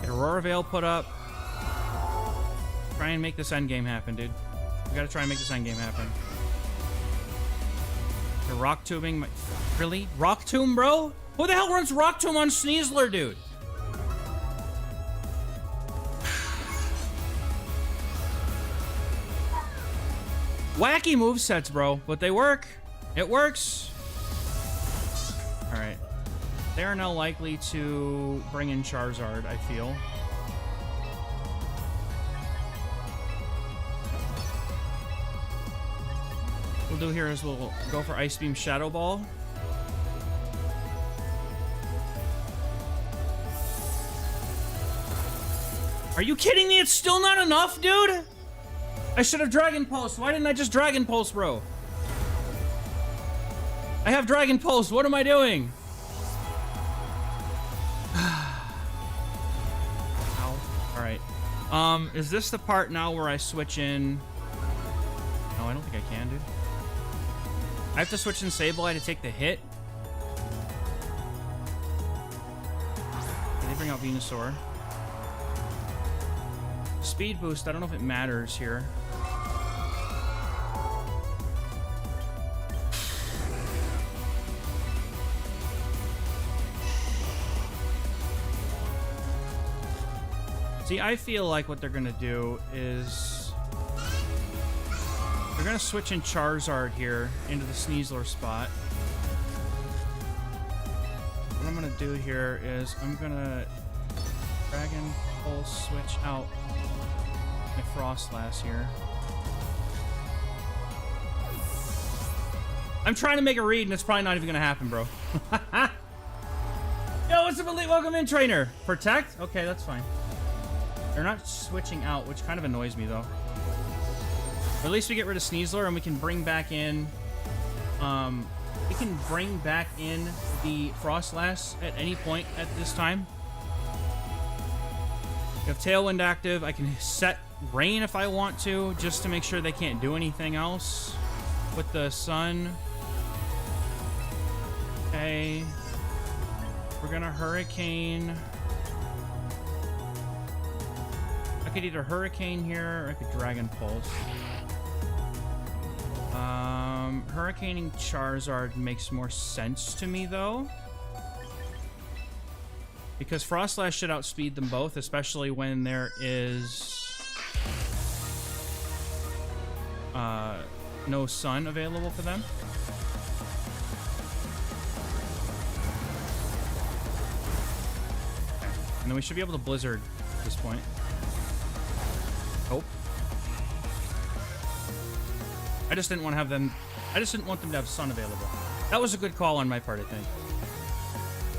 Aurora Veil put up. Try and make this endgame happen, dude. We gotta try and make this endgame happen. The Rock Tubing. Really? Rock Tomb, bro? Who the hell runs Rock Tomb on Sneasler, dude? Wacky movesets, bro. But they work. It works. Alright. They are now likely to bring in Charizard, I feel. What we'll do here is we'll go for Ice Beam Shadow Ball. Are you kidding me? It's still not enough, dude? I should have Dragon Pulse. Why didn't I just Dragon Pulse, bro? I have Dragon Pulse. What am I doing? Is this the part now where I switch in? No, I don't think I can, dude. I have to switch in Sableye to take the hit. Can they bring out Venusaur? Speed boost, I don't know if it matters here. See, I feel like what they're gonna do is they're gonna switch in Charizard here into the Sneasler spot. What I'm gonna do here is I'm gonna Dragon Pulse switch out my Frostlass here. I'm trying to make a read and it's probably not even gonna happen, bro. Yo, what's up, Elite? Welcome in, trainer. Protect? Okay, that's fine. They're not switching out, which kind of annoys me, though. But at least we get rid of Sneasler, and we can bring back in... we can bring back in the Frostlass at any point at this time. We have Tailwind active. I can set Rain if I want to, just to make sure they can't do anything else. With the Sun. Okay. We're gonna Hurricane... I could either Hurricane here, or I could Dragon Pulse. Hurricaning Charizard makes more sense to me, though. Because Frostlass should outspeed them both, especially when there is... no Sun available for them. And then we should be able to Blizzard at this point. Hope. I just didn't want to have them... I just didn't want them to have Sun available. That was a good call on my part, I think.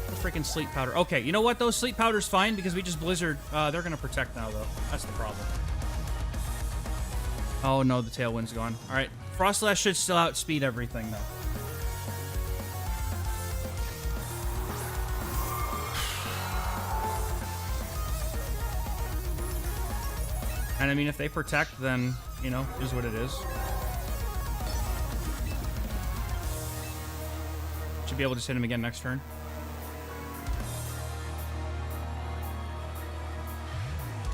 The freaking Sleep Powder. Okay, you know what, though? Sleep Powder's fine, because we just Blizzard... they're going to protect now, though. That's the problem. Oh, no, the Tailwind's gone. Alright, Frostlass should still outspeed everything, though. And I mean, if they protect, then, you know, is what it is. Should be able to just hit him again next turn.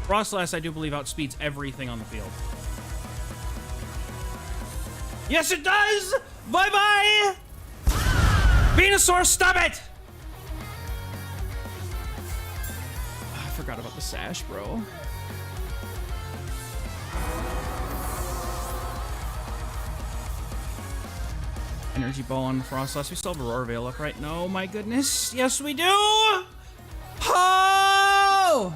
Frostlass, I do believe, outspeeds everything on the field. Yes, it does! Bye-bye! Venusaur, stop it! I forgot about the sash, bro. Energy Ball on Frostlass. We still have Aurora Veil up, right? No, my goodness. Yes, we do! Oh!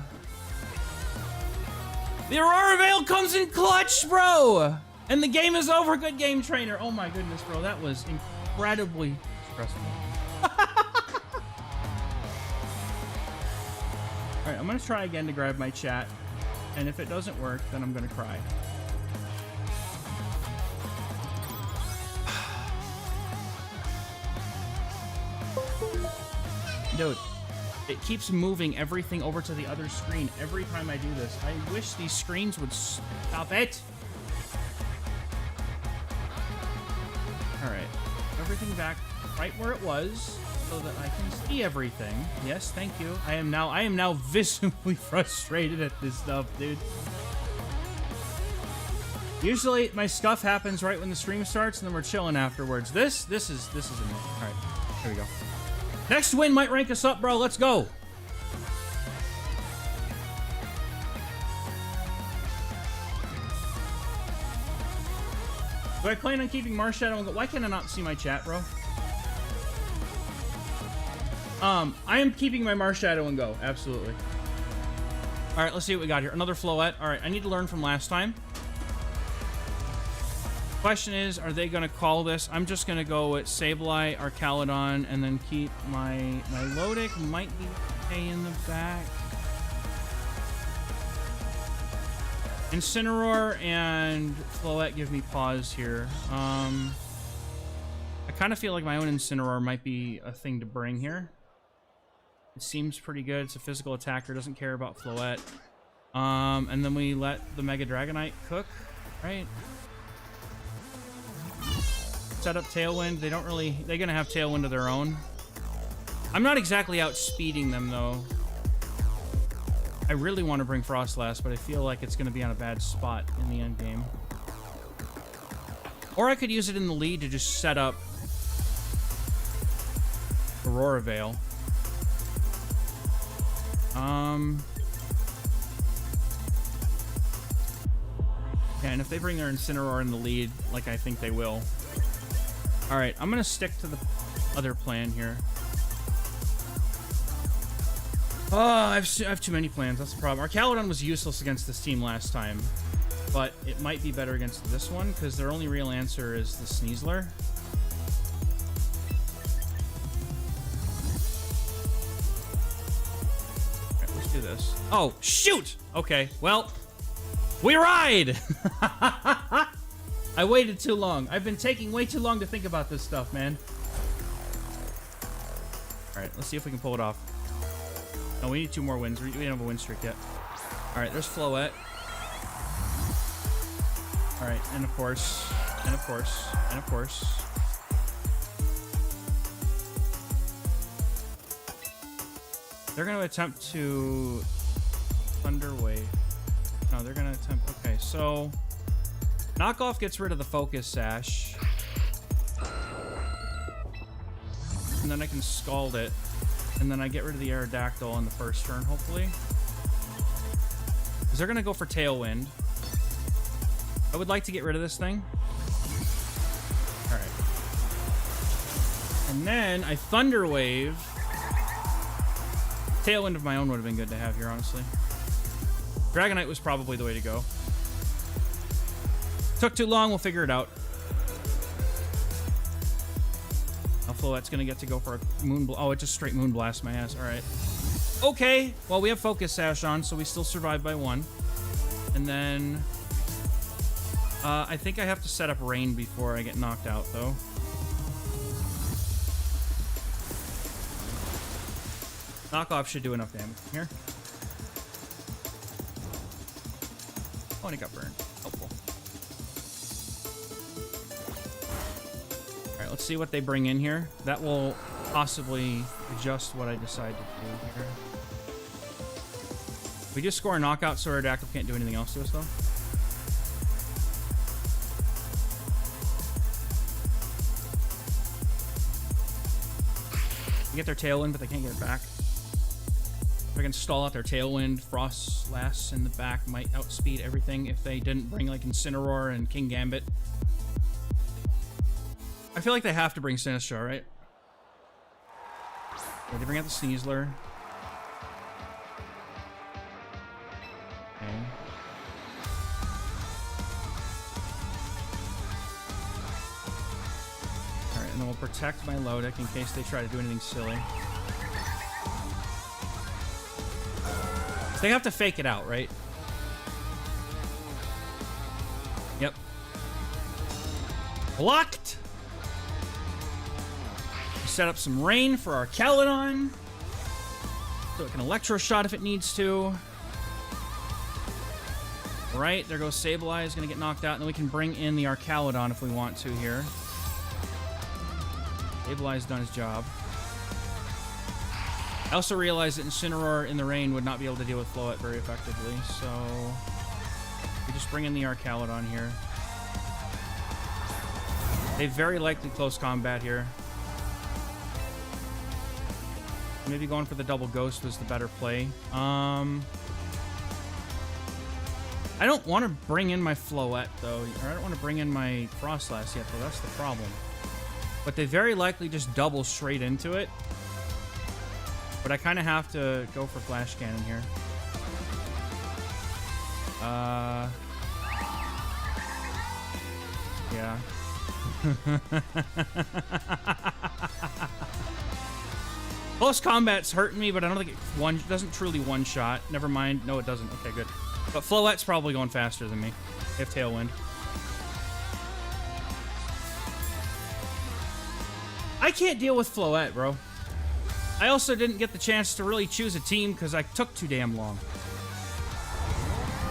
The Aurora Veil comes in clutch, bro! And the game is over. Good game, trainer. Oh my goodness, bro. That was incredibly stressful. Alright, I'm gonna try again to grab my chat. And if it doesn't work, then I'm gonna cry. Dude, it keeps moving everything over to the other screen every time I do this. I wish these screens would stop it. Alright, everything back right where it was so that I can see everything. Yes, thank you. I am now visibly frustrated at this stuff, dude. Usually my stuff happens right when the stream starts and then we're chilling afterwards. This is amazing. Alright, here we go. Next win might rank us up, bro. Let's go. Do I plan on keeping Marshadow and go? Why can I not see my chat, bro? I am keeping my Marshadow and go. Absolutely. All right, let's see what we got here. Another Floette. All right, I need to learn from last time. Question is, are they going to call this? I'm just going to go with Sableye, Arcaludon, and then keep my Lodic. Might be okay in the back. Incineroar and Floette give me pause here. I kind of feel like my own Incineroar might be a thing to bring here. It seems pretty good. It's a physical attacker, doesn't care about Floette. And then we let the Mega Dragonite cook, right? Set up Tailwind. They don't really... They're going to have Tailwind of their own. I'm not exactly outspeeding them, though. I really want to bring Frostlass, but I feel like it's going to be on a bad spot in the end game. Or I could use it in the lead to just set up Aurora Veil. Yeah, and if they bring their Incineroar in the lead, like I think they will. Alright, I'm going to stick to the other plan here. Oh, I have too many plans. That's the problem. Arcaludon was useless against this team last time, but it might be better against this one because their only real answer is the Sneasler. Alright, let's do this. Oh, shoot! Okay, well, we ride! I waited too long. I've been taking way too long to think about this stuff, man. Alright, let's see if we can pull it off. No, we need 2 more wins. We don't have a win streak yet. Alright, there's Floette. Alright, and of course, and of course, and of course. They're going to attempt to Thunder Wave. No, they're going to attempt... Okay, so... Knockoff gets rid of the Focus Sash. And then I can Scald it. And then I get rid of the Aerodactyl on the first turn, hopefully. Because they're going to go for Tailwind. I would like to get rid of this thing. Alright. And then I Thunder Wave. Tailwind of my own would have been good to have here, honestly. Dragonite was probably the way to go. Took too long, we'll figure it out. Floette's gonna get to go for a Moon... Oh, it just straight Moon Blast my ass. Alright. Okay. Well, we have Focus Sash on, so we still survive by 1. And then... I think I have to set up Rain before I get knocked out, though. Knockoff should do enough damage here. Oh, and it got burned. Helpful. Alright, let's see what they bring in here. That will possibly adjust what I decide to do here. We just score a knockout, so our Aerodactyl can't do anything else to us, though. They get their Tailwind, but they can't get it back. If I can stall out their Tailwind, Frostlass in the back might outspeed everything if they didn't bring, like, Incineroar and King Gambit. I feel like they have to bring Sinistcha, right? Okay, they bring out the Sneasler. Okay. and then we'll protect my Lodic in case they try to do anything silly. So they have to fake it out, right? Yep. Blocked! Set up some rain for our Calydon. So it can Electro Shot if it needs to. Right, there goes Sableye, is going to get knocked out, and then we can bring in the Arcaludon if we want to here. Sableye's done his job. I also realized that Incineroar in the rain would not be able to deal with Floette very effectively, so we just bring in the Arcaludon here. They very likely close combat here. Maybe going for the double ghost was the better play. I don't want to bring in my Floette, though. Or I don't want to bring in my Frostlass yet, though. That's the problem. But they very likely just double straight into it. But I kind of have to go for Flash Cannon here. Yeah. Close combat's hurting me, but I don't think it doesn't truly one-shot. Never mind. No, it doesn't. Okay, good. But Floette's probably going faster than me. They have Tailwind. I can't deal with Floette, bro. I also didn't get the chance to really choose a team because I took too damn long.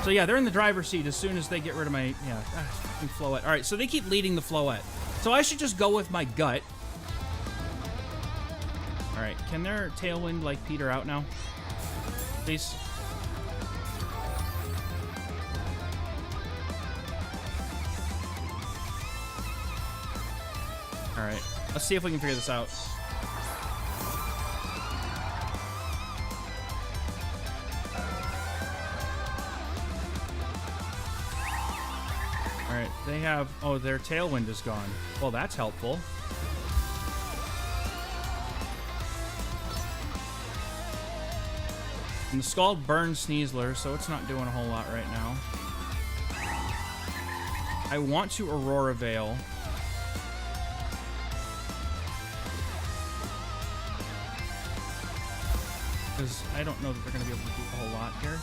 So yeah, they're in the driver's seat as soon as they get rid of my... Yeah, fucking Floette. Alright, so they keep leading the Floette. So I should just go with my gut. Alright, can their Tailwind, like, peter out now? Please? Alright, let's see if we can figure this out. Alright, they have... Oh, their Tailwind is gone. Well, that's helpful. And the Scald burns Sneasler, so it's not doing a whole lot right now. I want to Aurora Veil. Because I don't know that they're going to be able to do a whole lot here.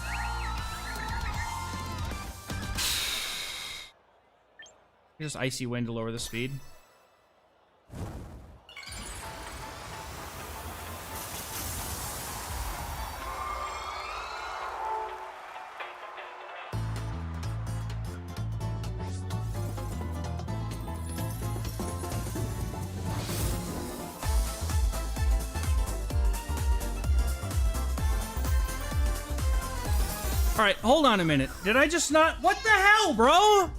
Just Icy Wind to lower the speed. Alright, hold on a minute. Did I just not... What the hell, bro?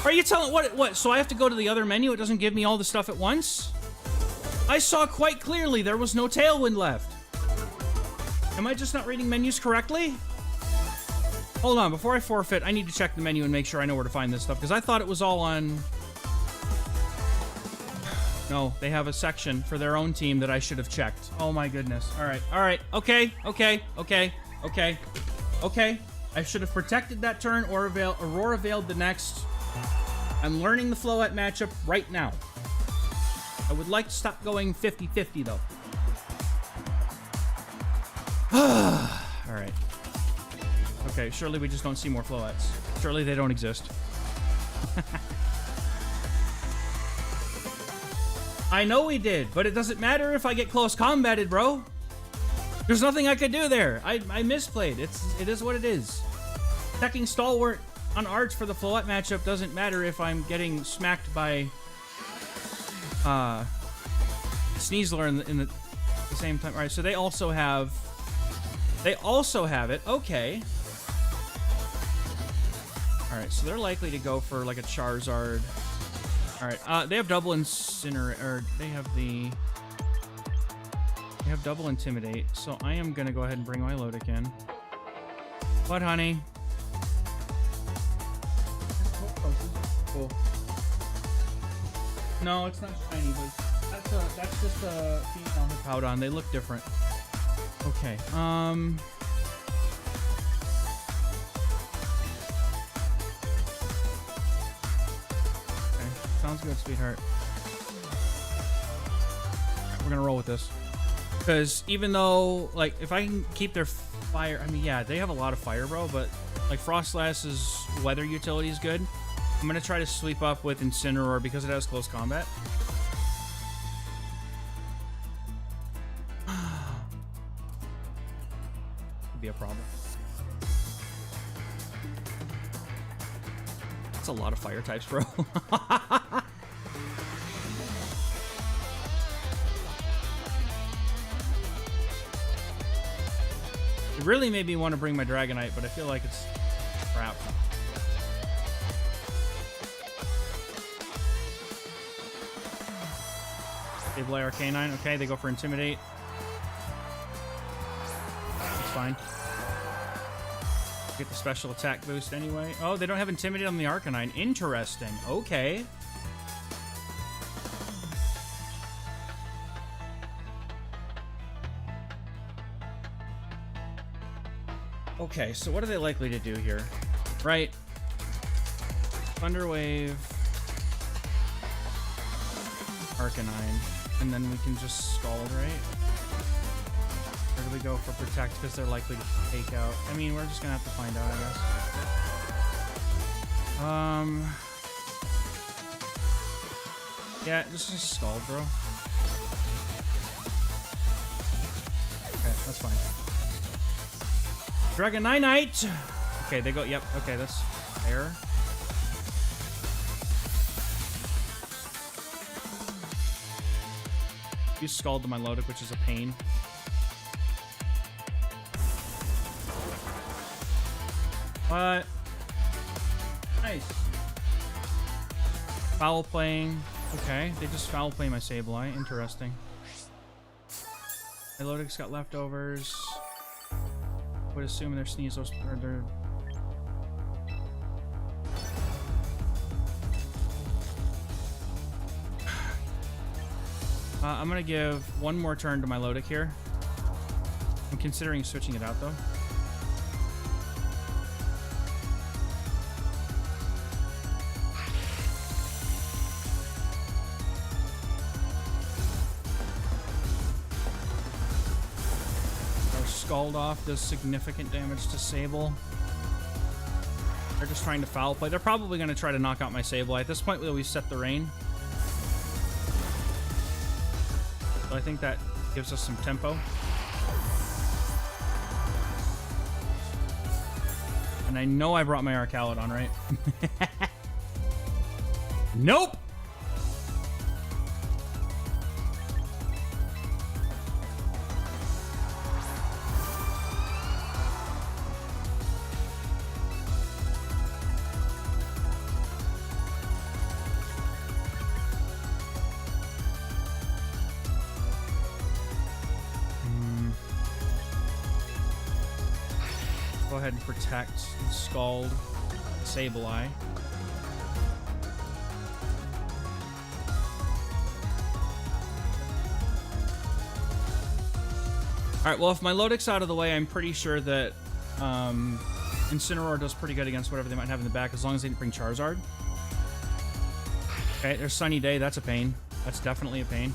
Are you telling... What? So I have to go to the other menu? It doesn't give me all the stuff at once? I saw quite clearly there was no Tailwind left. Am I just not reading menus correctly? Hold on, before I forfeit, I need to check the menu and make sure I know where to find this stuff, because I thought it was all on... No, they have a section for their own team that I should have checked. Oh my goodness. Alright, okay. I should have protected that turn or Aurora Veiled the next. I'm learning the Floette matchup right now. I would like to stop going 50-50 though. Alright. Okay, surely we just don't see more Floettes. Surely they don't exist. I know we did, but it doesn't matter if I get close combated, bro. There's nothing I could do there. I misplayed. It is what it is. Checking Stalwart on Arch for the Floette matchup doesn't matter if I'm getting smacked by Sneasler in the same time. All right, so they also have it. Okay. All right, so they're likely to go for like a Charizard. All right, they have double Incineroar, or they have double Intimidate, so I am gonna go ahead and bring my Lodic in. What, honey? Cool. No, it's not shiny, but that's just a female Hippowdon. They look different. Okay, Sounds good, sweetheart. Right, we're gonna roll with this. Because even though, like, if I can keep their fire... I mean, yeah, they have a lot of fire, bro, but, like, Frostlass's weather utility is good. I'm gonna try to sweep up with Incineroar because it has close combat. Could be a problem. That's a lot of fire types, bro. It really made me want to bring my Dragonite, but I feel like it's crap. They play Arcanine. Okay, they go for Intimidate. That's fine. Get the special attack boost anyway. Oh, they don't have Intimidate on the Arcanine. Interesting. Okay. Okay, so what are they likely to do here? Right. Thunder Wave. Arcanine. And then we can just Scald, right? Or do we go for Protect because they're likely to take out? I mean, we're just gonna have to find out, I guess. Yeah, just Scald, bro. Okay, that's fine. Dragonite! Okay, they go, yep, okay, that's fair. You Scald to my Lodic, which is a pain. What? Nice. Foul playing. Okay, they just foul play my Sableye. Interesting. My Lodic's got leftovers. Would assume their Sneasel or their... I'm gonna give one more turn to my Lodic here. I'm considering switching it out though. Scald off does significant damage to Sable. They're just trying to foul play. They're probably going to try to knock out my Sableye. At this point, we set the rain. So I think that gives us some tempo. And I know I brought my Arcalodon, right? Nope! Go ahead and Protect and Scald Sableye. Alright, well, if my Lodic's out of the way, I'm pretty sure that Incineroar does pretty good against whatever they might have in the back, as long as they didn't bring Charizard. Okay, there's Sunny Day. That's a pain. That's definitely a pain.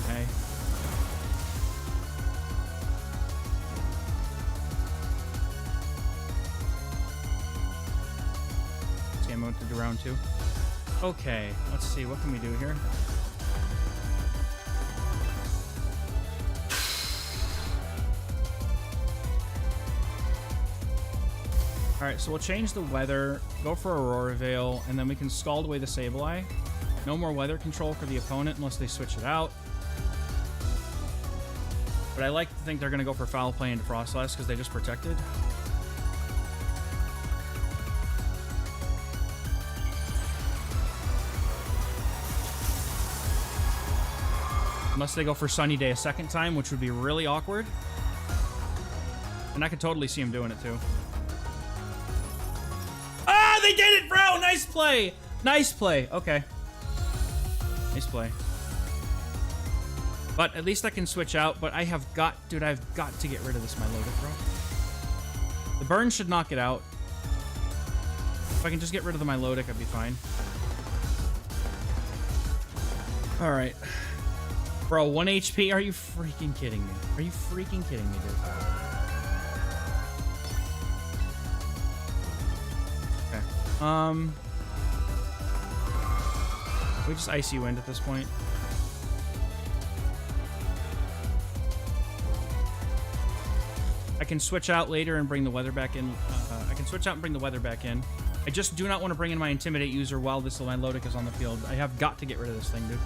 Okay. See, I'm going to do round 2. Okay, let's see. What can we do here? Alright, so we'll change the weather, go for Aurora Veil, and then we can Scald away the Sableye. No more weather control for the opponent unless they switch it out. But I like to think they're going to go for Foul Play into Frostlass because they just protected. Unless they go for Sunny Day a second time, which would be really awkward. And I could totally see him doing it too. Ah, they did it, bro! Nice play! Nice play. Okay. Nice play. But at least I can switch out, but I have got... Dude, I've got to get rid of this Milotic, bro. The burn should knock it out. If I can just get rid of the Milotic, I'd be fine. Alright. Bro, 1 HP? Are you freaking kidding me? Are you freaking kidding me, dude? Okay. We just Icy Wind at this point. I can switch out later and bring the weather back in. I can switch out and bring the weather back in. I just do not want to bring in my Intimidate user while this Milotic is on the field. I have got to get rid of this thing, dude.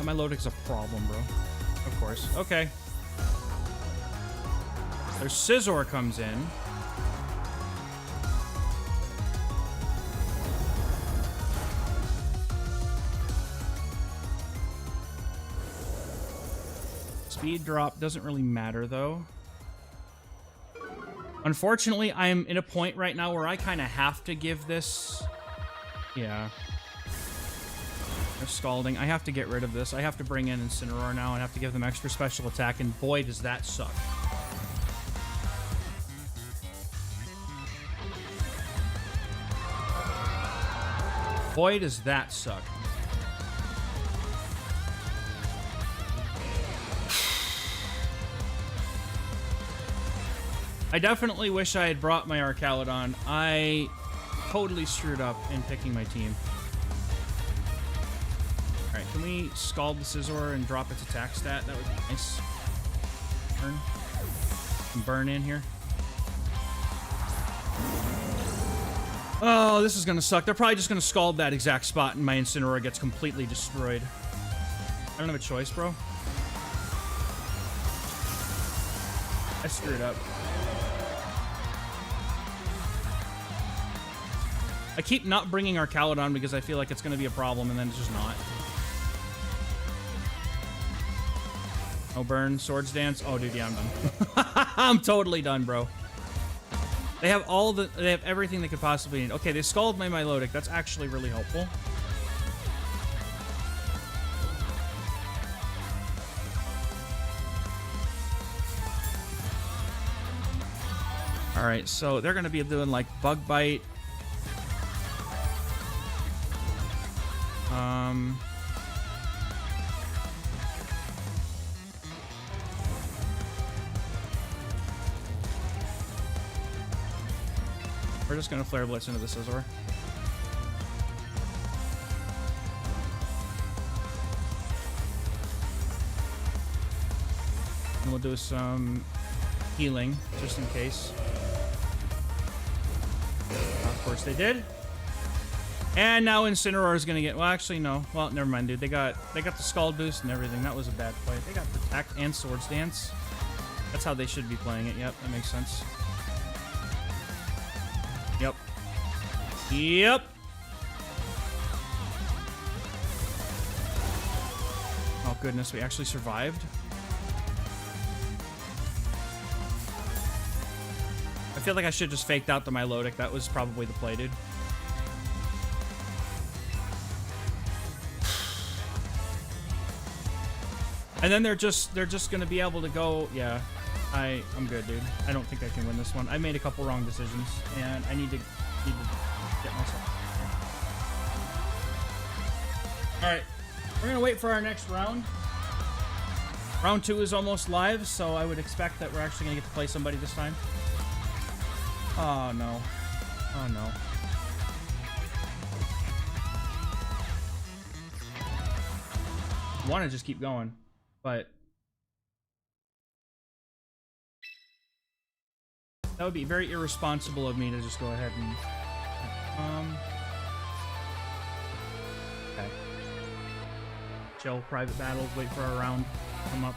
Milodic's a problem, bro. Of course. Okay. There's Scizor comes in. Speed drop doesn't really matter, though. Unfortunately, I am in a point right now where I kind of have to give this... Yeah. They're scalding. I have to get rid of this. I have to bring in Incineroar now and have to give them extra special attack, and boy, does that suck. Boy, does that suck. I definitely wish I had brought my Arcaludon. I totally screwed up in picking my team. Alright, can we Scald the Scizor and drop its attack stat? That would be nice. Burn. Burn in here. Oh, this is gonna suck. They're probably just gonna Scald that exact spot and my Incineroar gets completely destroyed. I don't have a choice, bro. I screwed up. I keep not bringing Arcaludon because I feel like it's gonna be a problem, and then it's just not. Oh, burn, Swords Dance. Oh, dude, yeah, I'm done. I'm totally done, bro. They have they have everything they could possibly need. Okay, they Scald my Milotic. That's actually really helpful. All right, so they're gonna be doing like Bug Bite. We're just gonna Flare Blitz into the Scizor. And we'll do some healing, just in case. Of course they did. And now Incineroar is gonna get... Well, actually, no. Well, never mind, dude. They got the Scald boost and everything. That was a bad play. They got Protect and Swords Dance. That's how they should be playing it. Yep, that makes sense. Yep. Yep. Oh, goodness. We actually survived. I feel like I should just faked out the Milotic. That was probably the play, dude. And then they're just gonna be able to go, yeah. I'm good, dude. I don't think I can win this one. I made a couple wrong decisions, and I need to get myself. All right, we're gonna wait for our next round. Round 2 is almost live, so I would expect that we're actually gonna get to play somebody this time. Oh no! Oh no! I want to just keep going, but. That would be very irresponsible of me to just go ahead and... Okay. Chill, private battles, wait for our round to come up.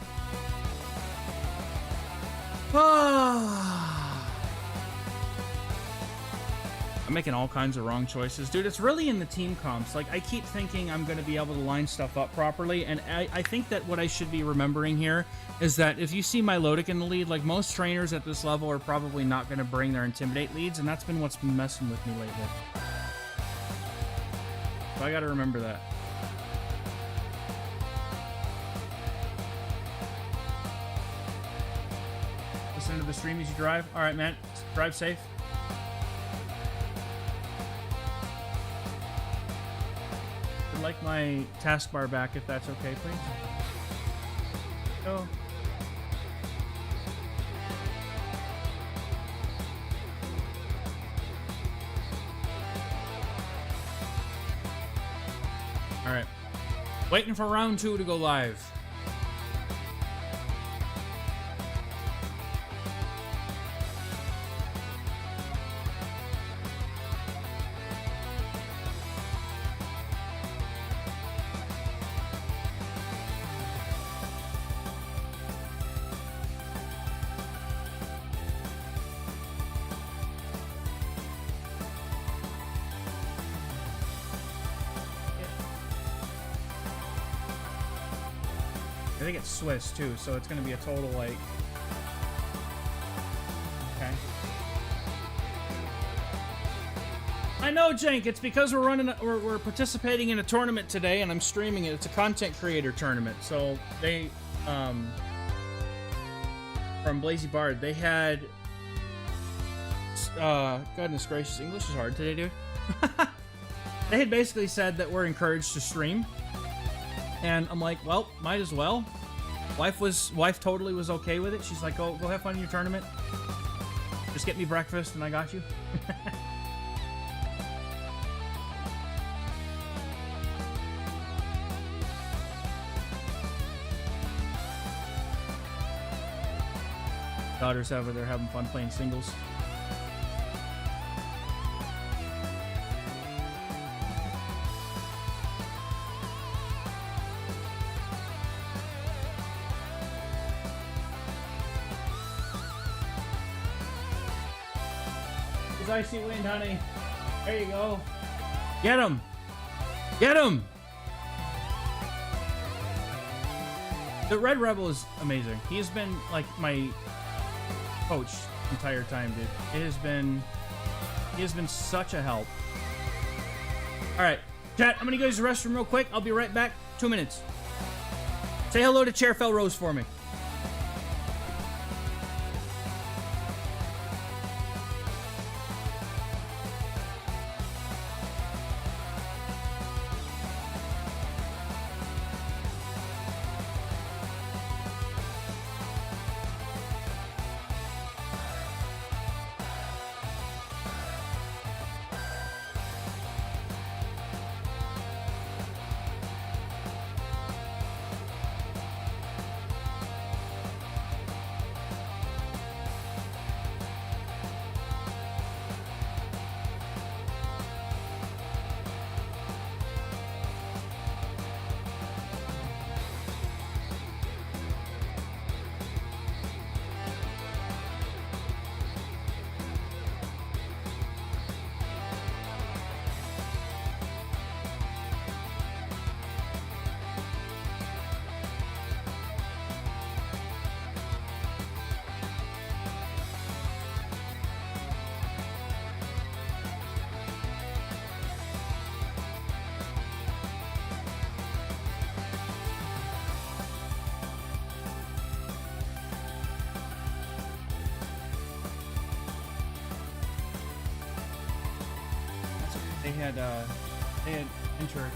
I'm making all kinds of wrong choices. Dude, it's really in the team comps. Like, I keep thinking I'm going to be able to line stuff up properly, and I think that what I should be remembering here is that if you see Milotic in the lead, like, most trainers at this level are probably not going to bring their Intimidate leads, and that's been what's been messing with me lately. So I gotta remember that. Listen to the stream as you drive. All right, man. Drive safe. I'd like my taskbar back if that's okay, please. Go. All right. Waiting for round 2 to go live. I think it's Swiss too, so it's going to be a total like. Okay. I know, Jank. It's because we're participating in a tournament today, and I'm streaming it. It's a content creator tournament. So they, from BlazyBard, they had. Goodness gracious, English is hard today, dude. They had basically said that we're encouraged to stream. And I'm like, well, might as well. Wife totally was okay with it. She's like, go have fun in your tournament. Just get me breakfast and I got you. Daughters over there having fun playing singles. Icy wind, honey. There you go. Get him. Get him. The Red Rebel is amazing. He has been like my coach the entire time, dude. He has been such a help. All right, chat. I'm gonna go use the restroom real quick. I'll be right back. 2 minutes. Say hello to XehrFelrose for me. They had entered.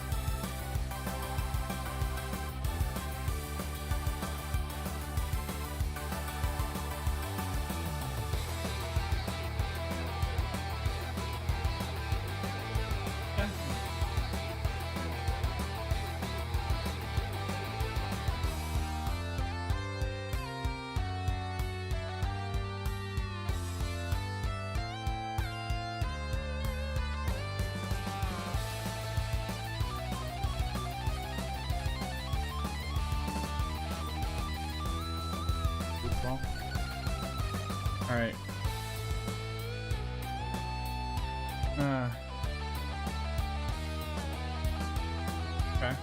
All right. Okay.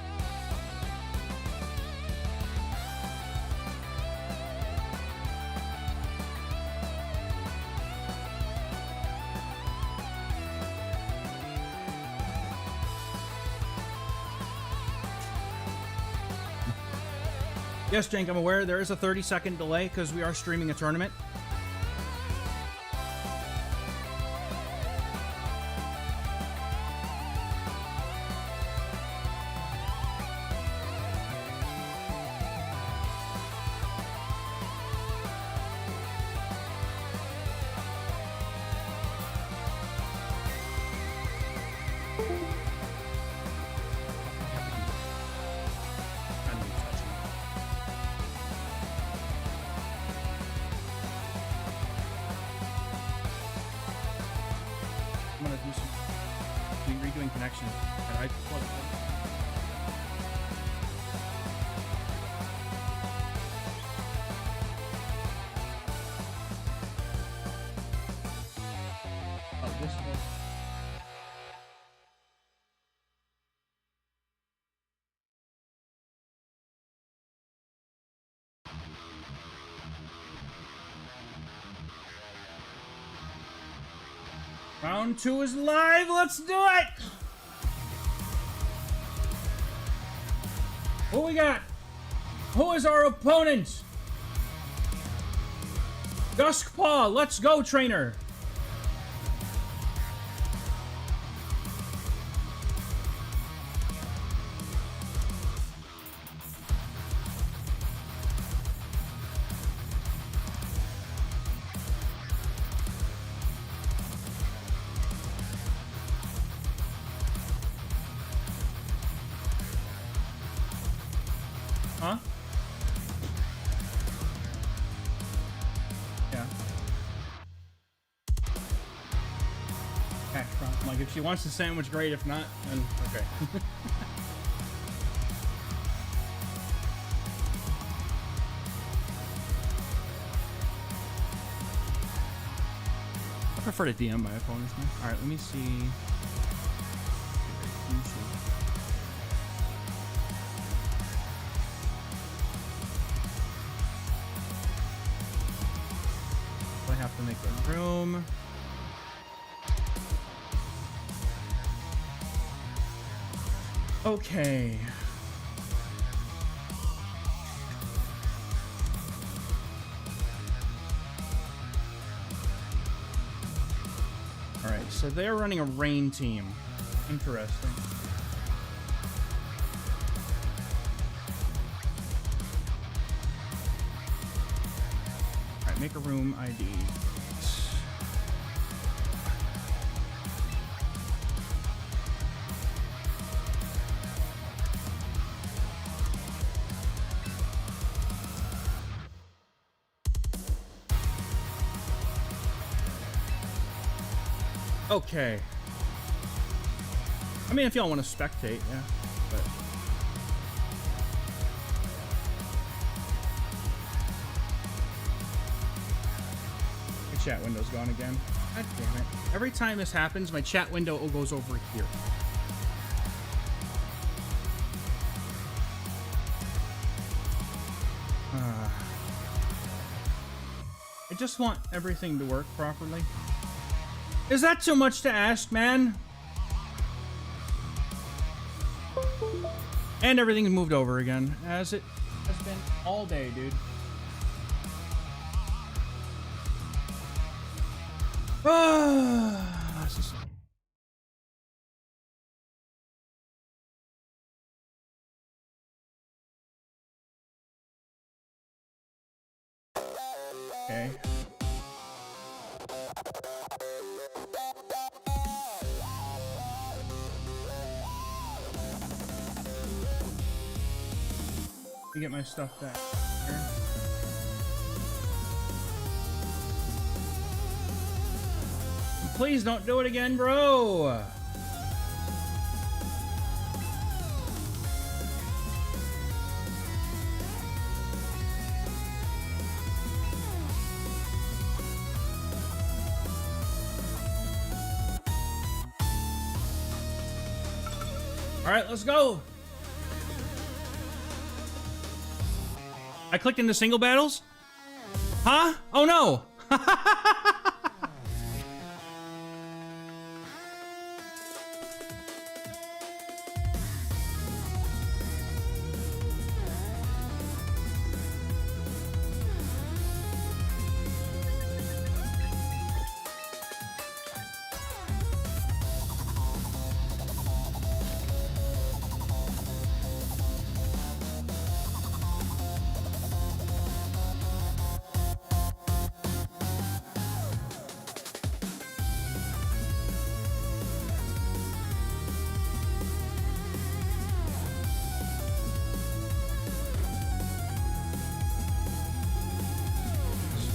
Yes, Jank, I'm aware there is a 30-second delay because we are streaming a tournament. Redoing connection. Oh, this one. Round 2 is live. Let's do it. Who we got? Who is our opponent? Duskpaw. Let's go, trainer. Huh? Yeah. Cash prompt. Like, if she wants the sandwich, great. If not, then okay. I prefer to DM my opponents now. Alright, let me see. I have to make a room. Okay. Alright, so they're running a rain team. Interesting. Alright, make a room ID. Okay. I mean, if y'all want to spectate, yeah. But my chat window's gone again. God damn it. Every time this happens, my chat window goes over here. I just want everything to work properly. Is that too much to ask, man? And everything's moved over again, as it has been all day, dude. Okay. Let me get my stuff back here. Please don't do it again, bro. All right, let's go. I clicked into single battles? Huh? Oh no!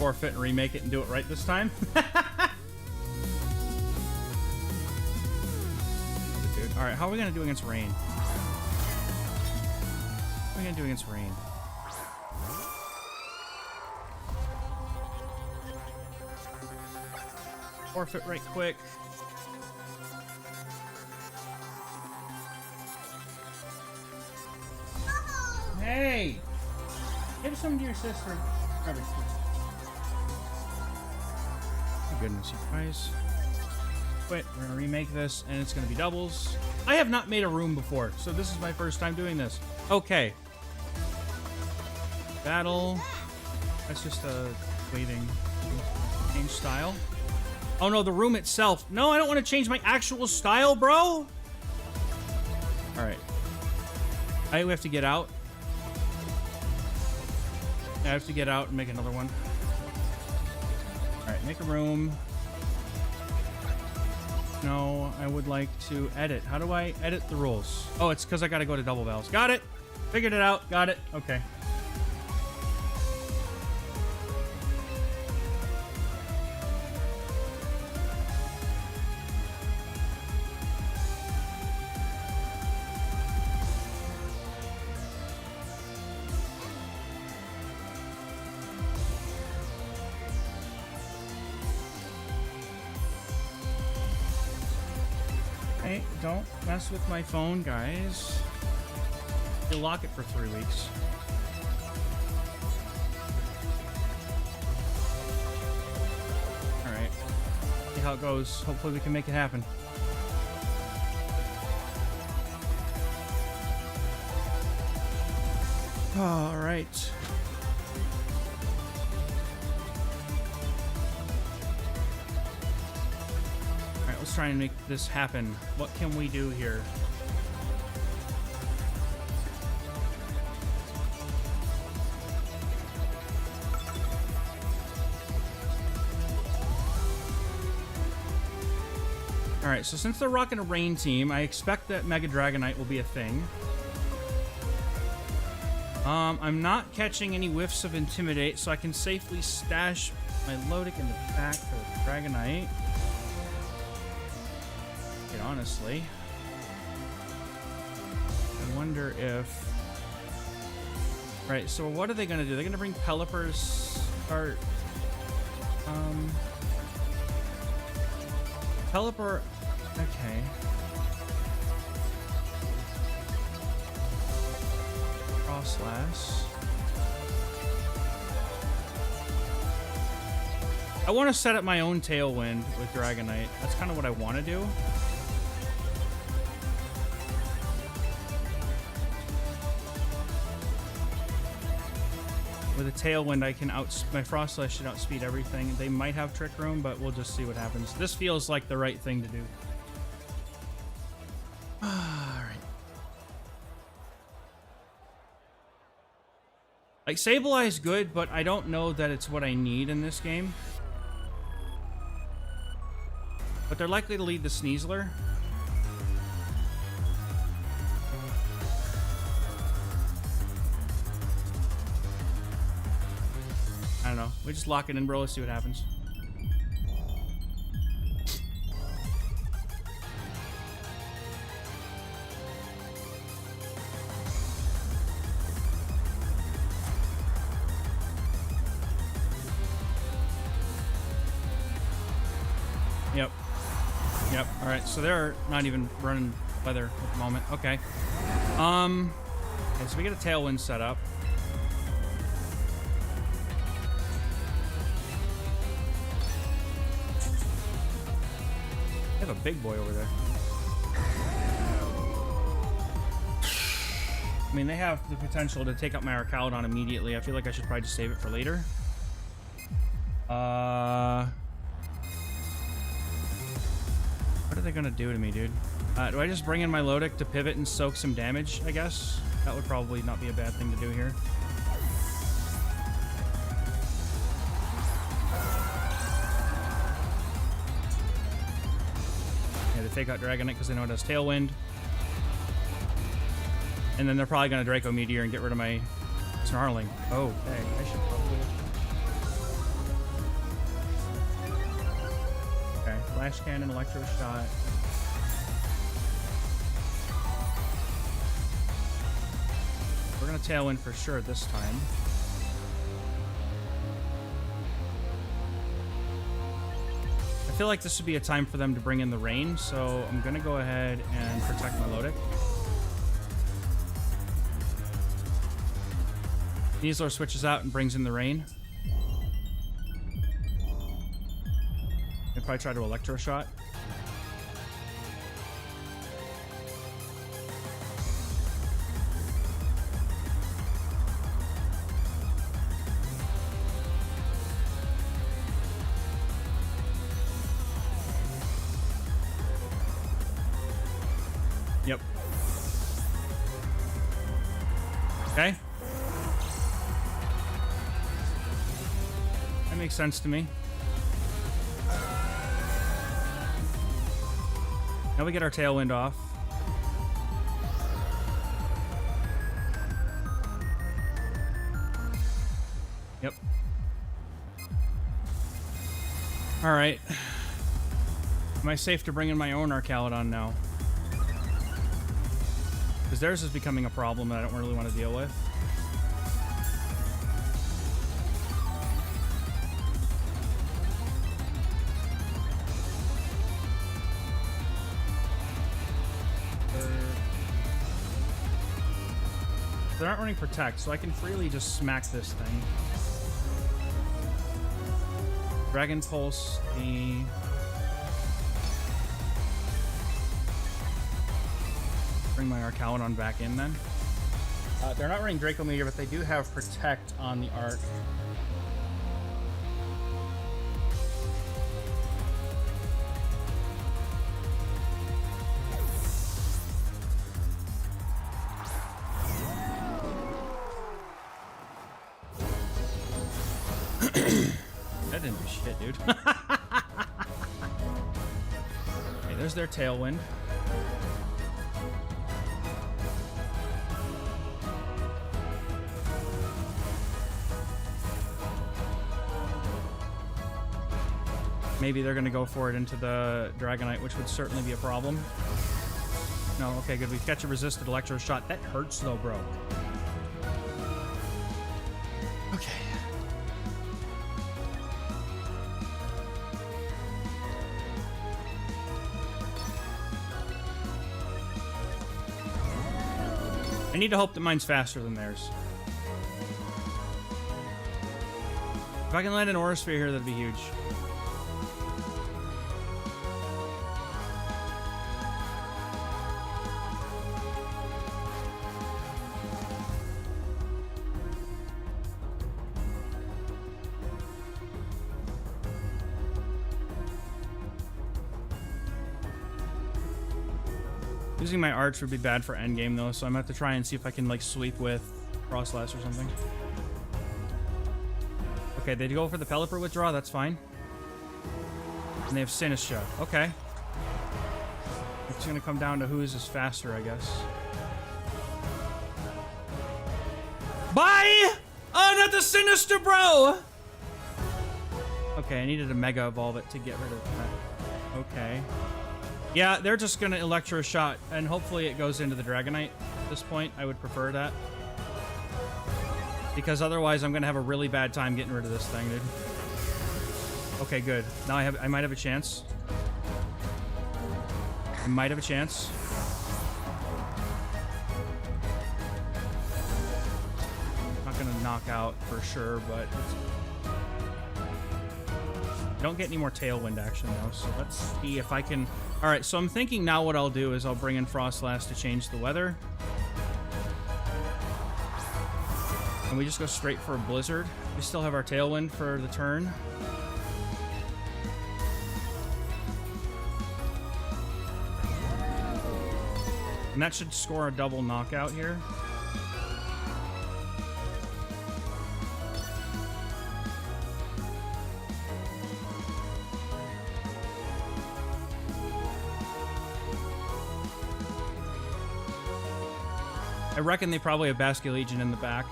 forfeit and remake it and do it right this time. All right, how are we gonna do against rain? What are we gonna do against rain? Forfeit right quick. Hey! Give some to your sister. Oh goodness, you guys. Wait, we're gonna remake this, and it's gonna be doubles. I have not made a room before, so this is my first time doing this. Okay. Battle. That's just a waiting. Change style. Oh no, the room itself. No, I don't want to change my actual style, bro. Alright. We have to get out. I have to get out and make another one. Alright, make a room. No, I would like to edit. How do I edit the rules? Oh, it's because I gotta go to double bells. Got it! Figured it out. Got it. Okay. Hey, don't mess with my phone, guys. You'll lock it for 3 weeks. Alright. See how it goes. Hopefully we can make it happen. Alright. Let's try and make this happen. What can we do here? Alright, so since they're rocking a rain team, I expect that Mega Dragonite will be a thing. I'm not catching any whiffs of Intimidate, so I can safely stash my Lodic in the back for the Dragonite. Honestly, I wonder if... Right, so what are they going to do? They're going to bring Pelipper's start... Pelipper... Okay. Crosslash. I want to set up my own Tailwind with Dragonite. That's kind of what I want to do. With a Tailwind, I can my Frostlash should outspeed everything. They might have Trick Room, but we'll just see what happens. This feels like the right thing to do. Alright. Like, Sableye is good, but I don't know that it's what I need in this game. But they're likely to lead the Sneasler. I don't know. We just lock it in, bro. Let's see what happens. Yep. Yep. All right. So they're not even running weather at the moment. Okay. Okay, so we get a Tailwind set up. They have a big boy over there. I mean, they have the potential to take out my Arcaludon immediately. I feel like I should probably just save it for later. What are they gonna do to me, dude? Do I just bring in my Lodic to pivot and soak some damage, I guess? That would probably not be a bad thing to do here. Yeah, they take out Dragonite because they know it has Tailwind. And then they're probably gonna Draco Meteor and get rid of my Snarling. Oh, dang. I should probably... Flash Cannon, Electro Shot. We're gonna Tailwind for sure this time. I feel like this would be a time for them to bring in the rain, so I'm gonna go ahead and protect my Lodic. Niantic switches out and brings in the rain. I'll probably try to Electro Shot. Yep. Okay. That makes sense to me. Now we get our Tailwind off. Yep. Alright. Am I safe to bring in my own Archaludon now? Because theirs is becoming a problem that I don't really want to deal with. They're not running Protect, so I can freely just smack this thing. Dragon Pulse the... Bring my Archaludon back in then. They're not running Draco Meteor, but they do have Protect on the Arc. That didn't do shit, dude. Okay, there's their Tailwind. Maybe they're going to go for it into the Dragonite, which would certainly be a problem. No, okay, good. We catch a resisted Electro Shot. That hurts, though, bro. Okay. I need to hope that mine's faster than theirs. If I can land an Aura Sphere here, that'd be huge. Using my Arch would be bad for endgame though, so I'm gonna have to try and see if I can like sweep with Frostlass or something. Okay, they go for the Pelipper withdraw, that's fine. And they have Sinistcha. Okay. It's gonna come down to who is faster, I guess. Bye! Oh, not the Sinister, bro! Okay, I needed a Mega Evolve it to get rid of that. Okay. Yeah, they're just gonna Electro Shot, and hopefully it goes into the Dragonite at this point. I would prefer that. Because otherwise I'm gonna have a really bad time getting rid of this thing, dude. Okay, good. Now I might have a chance. I might have a chance. Not gonna knock out for sure, but it's... Don't get any more Tailwind action though, so let's see if I can... Alright, so I'm thinking now what I'll do is I'll bring in Frostlass to change the weather. And we just go straight for a Blizzard. We still have our Tailwind for the turn. And that should score a double knockout here. I reckon they probably have Basculegion in the back.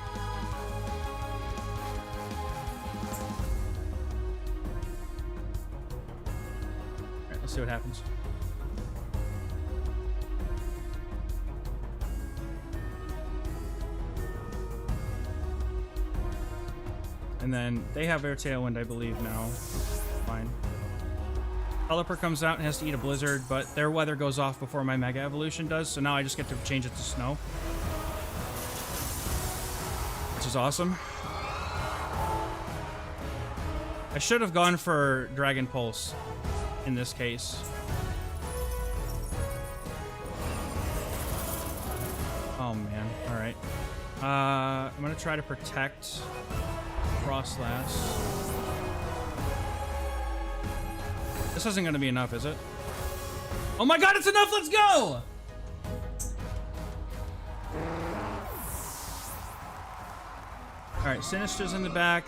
Alright, See what happens. And then they have their Tailwind, I believe, now. Fine. Pelipper comes out and has to eat a Blizzard, but their weather goes off before my Mega Evolution does, so now I just get to change it to Snow. Which is awesome. I should have gone for Dragon Pulse in this case. Oh man, alright. I'm gonna try to protect Frostlass. This isn't gonna be enough, is it? Oh my god, it's enough! Let's go! Alright, Sinistra's in the back.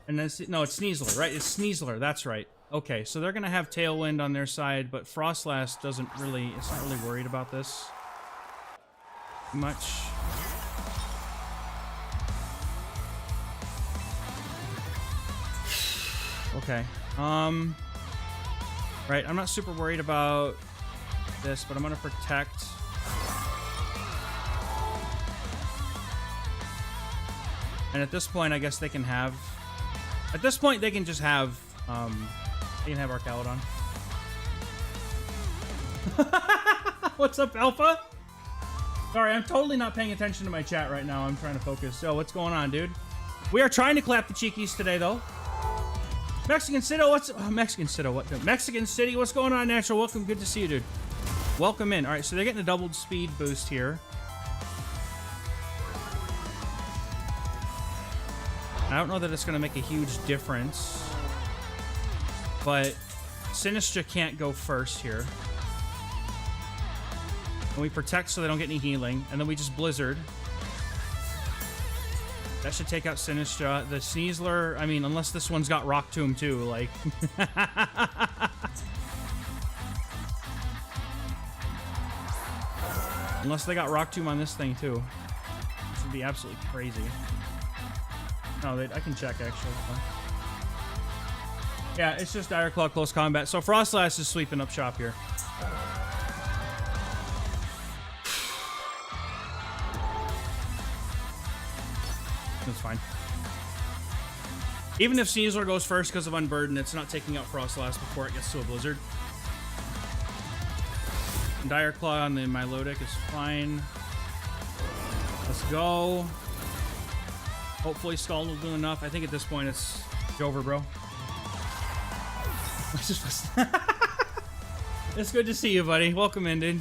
And then, no, it's Sneasler, right? It's Sneasler, that's right. Okay, so they're gonna have Tailwind on their side, but Frostlass doesn't really, it's not really worried about this much. Okay. Right, I'm not super worried about this, but I'm gonna protect. And at this point, I guess they can have. At this point, they can just have. They can have Arcalodon. What's up, Alpha? Sorry, I'm totally not paying attention to my chat right now. I'm trying to focus. So, what's going on, dude? We are trying to clap the cheekies today, though. Mexican City, Mexican City, what's going on, Natural? Welcome, good to see you, dude. Welcome in. All right, so they're getting a doubled speed boost here. I don't know that it's going to make a huge difference, but Sinistra can't go first here. And we protect so they don't get any healing, and then we just Blizzard. That should take out Sinistra. The Sneasler, I mean, unless this one's got Rock Tomb too, like. Unless they got Rock Tomb on this thing too. Which would be absolutely crazy. No, I can check actually. Yeah, it's just Dire Claw close combat. So Frostlass is sweeping up shop here. That's fine. Even if Sneasler goes first because of Unburden, it's not taking out Frostlass before it gets to a Blizzard. And Dire Claw on the Milotic is fine. Let's go. Hopefully Scald will do enough. I think at this point it's over, bro. It's good to see you, buddy. Welcome in, dude.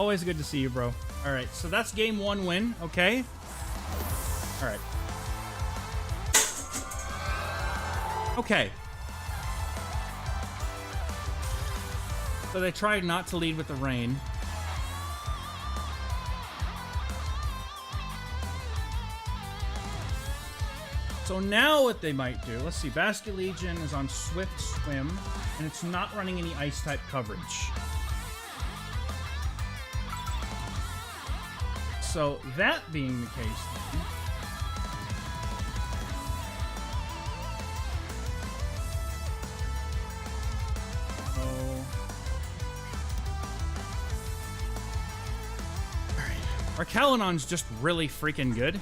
Always good to see you, bro. All right, so that's game 1 win, okay? All right. Okay. So they tried not to lead with the rain. So now what they might do, let's see, Basket Legion is on Swift Swim, and it's not running any Ice-type coverage. So that being the case, then, Arcalonon's just really freaking good.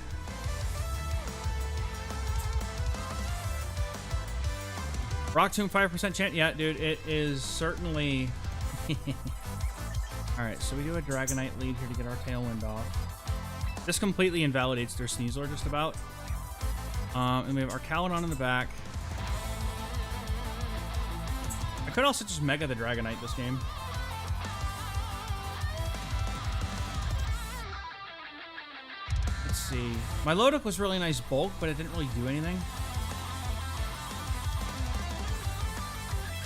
Rock Tomb 5% chance. Yeah, dude, it is certainly. Alright, so we do a Dragonite lead here to get our Tailwind off. This completely invalidates their Sneasler just about. And we have Arcalodon in the back. I could also just Mega the Dragonite this game. Let's see. My Milotic was really nice bulk, but it didn't really do anything.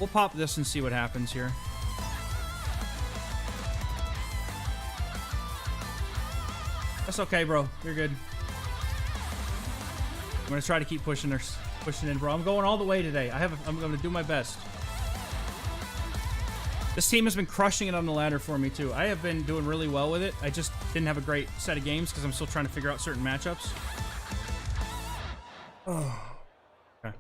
We'll pop this and see what happens here. That's okay, bro. You're good. I'm gonna try to keep pushing in, bro. I'm going all the way today. I'm gonna do my best. This team has been crushing it on the ladder for me too. I have been doing really well with it. I just didn't have a great set of games because I'm still trying to figure out certain matchups. Oh. Okay.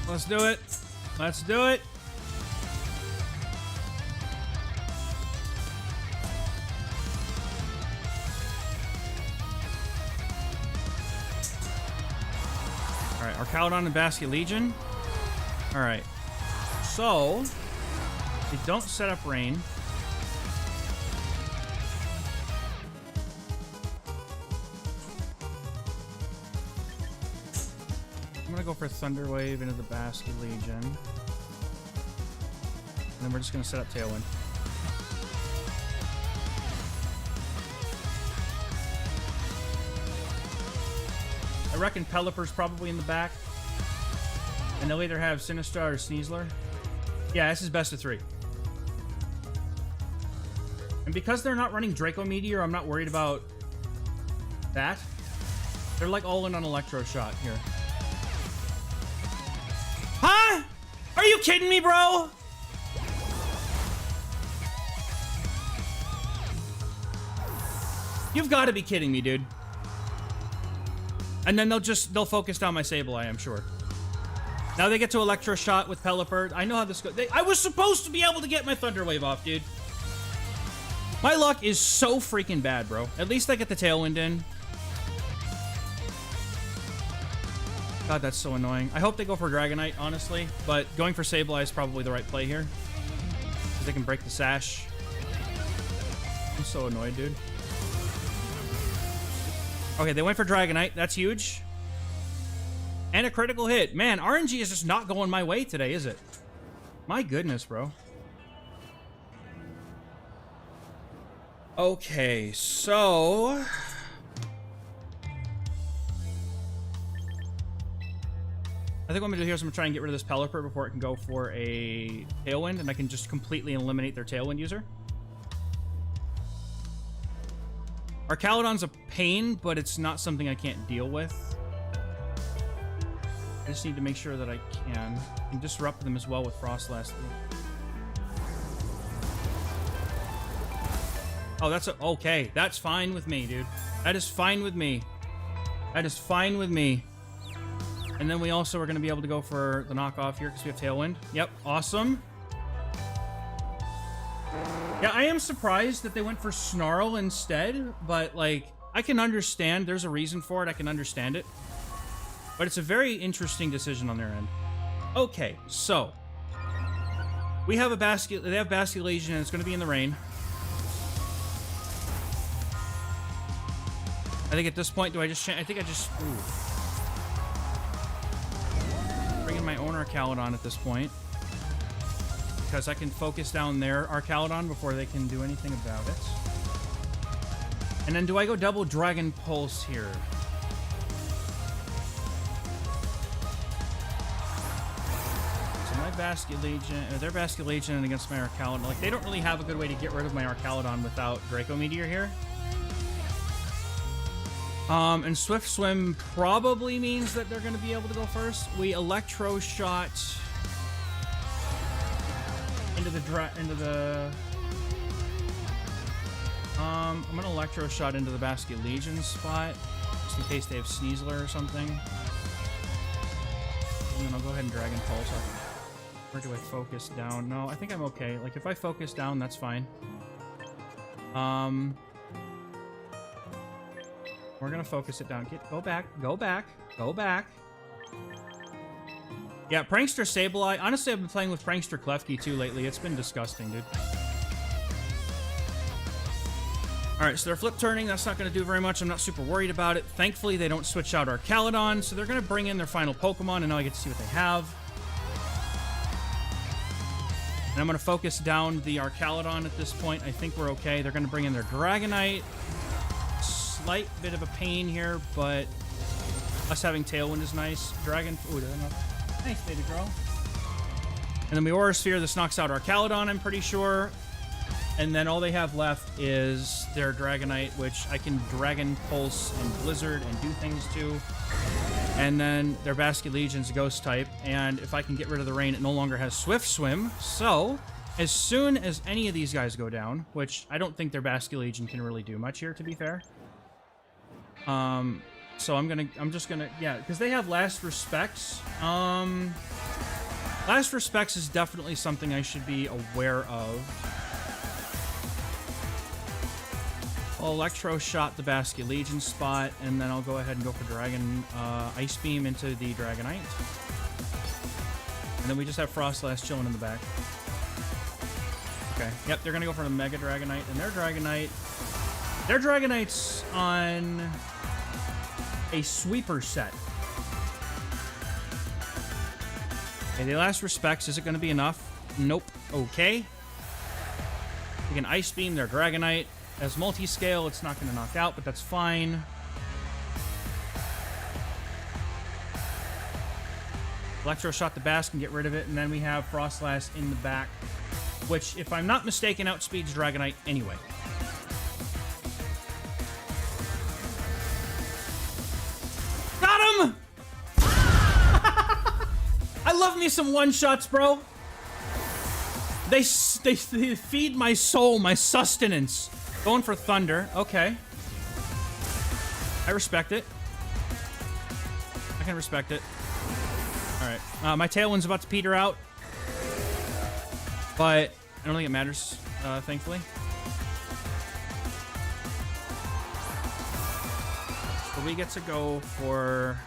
Let's do it. Let's do it. Alright, Arcaludon and Basket Legion. Alright. So, they don't set up rain. I'm gonna go for Thunder Wave into the Basket Legion. And then we're just gonna set up Tailwind. I reckon Pelipper's probably in the back. And they'll either have Sinistra or Sneasler. Yeah, this is best of 3. And because they're not running Draco Meteor, I'm not worried about that. They're like all in on Electro Shot here. Huh? Are you kidding me, bro? You've got to be kidding me, dude. And then they'll focus down my Sableye, I'm sure. Now they get to Electro Shot with Pelipper. I know how this goes. I was supposed to be able to get my Thunder Wave off, dude. My luck is so freaking bad, bro. At least I get the Tailwind in. God, that's so annoying. I hope they go for Dragonite, honestly. But going for Sableye is probably the right play here. Because they can break the Sash. I'm so annoyed, dude. Okay, they went for Dragonite. That's huge. And a critical hit. Man, RNG is just not going my way today, is it? My goodness, bro. Okay, so... I think what I'm going to do here is I'm going to try and get rid of this Pelipper before it can go for a Tailwind, and I can just completely eliminate their Tailwind user. Arcaludon's a pain, but it's not something I can't deal with. I just need to make sure that I can disrupt them as well with Frostlass. Oh, that's okay. That's fine with me, dude. That is fine with me. That is fine with me. And then we also are going to be able to go for the knockoff here because we have Tailwind. Yep, awesome. Yeah, I am surprised that they went for Snarl instead, but, like, I can understand. There's a reason for it. I can understand it. But it's a very interesting decision on their end. Okay, so. We have a Basket... They have Basket Legion, and it's going to be in the rain. I think at this point, do I just... I think I just... Ooh. Bring in my own Arcaludon at this point. Because I can focus down their Arcaludon before they can do anything about it. And then do I go double Dragon Pulse here? So my Basket Legion, or their Basket Legion against my Arcaludon. Like, they don't really have a good way to get rid of my Arcaludon without Draco Meteor here. And Swift Swim probably means that they're going to be able to go first. We Electro Shot into the I'm gonna Electro Shot into the Basket Legion spot, just in case they have Sneasler or something. And then I'll go ahead and Dragon Pulse. Or do I focus down? No, I think I'm okay. Like, if I focus down, that's fine. We're gonna focus it down. Go back. Yeah, Prankster Sableye. Honestly, I've been playing with Prankster Klefki too lately. It's been disgusting, dude. Alright, so they're flip turning. That's not going to do very much. I'm not super worried about it. Thankfully, they don't switch out Arcaludon, so they're going to bring in their final Pokemon, and now I get to see what they have. And I'm going to focus down the Arcaludon at this point. I think we're okay. They're going to bring in their Dragonite. Slight bit of a pain here, but us having Tailwind is nice. Dragon... Ooh, did I not... Nice, baby girl. And then we Aura Sphere. This knocks out Arcaludon, I'm pretty sure. And then all they have left is their Dragonite, which I can Dragon Pulse and Blizzard and do things to. And then their Basket Legion's Ghost type. And if I can get rid of the rain, it no longer has Swift Swim. So, as soon as any of these guys go down, which I don't think their Basket Legion can really do much here, to be fair. So I'm just gonna, yeah, because they have Last Respects. Last Respects is definitely something I should be aware of. I'll Electro Shot the Basket Legion spot, and then I'll go ahead and go for Dragon Ice Beam into the Dragonite. And then we just have Frostlass chilling in the back. Okay, yep, they're gonna go for the Mega Dragonite, and their Dragonite's on a sweeper set. Okay, the Last Respects, is it gonna be enough? Nope. Okay. We can Ice Beam their Dragonite. As multi-scale, it's not gonna knock out, but that's fine. Electro Shot the Basque and get rid of it, and then we have Frostlass in the back, which, if I'm not mistaken, outspeeds Dragonite anyway. Got him! I love me some one-shots, bro. They feed my soul, my sustenance. Going for Thunder. Okay. I respect it. I can respect it. Alright. My Tailwind's about to peter out. But I don't think it matters, thankfully. So we get to go for...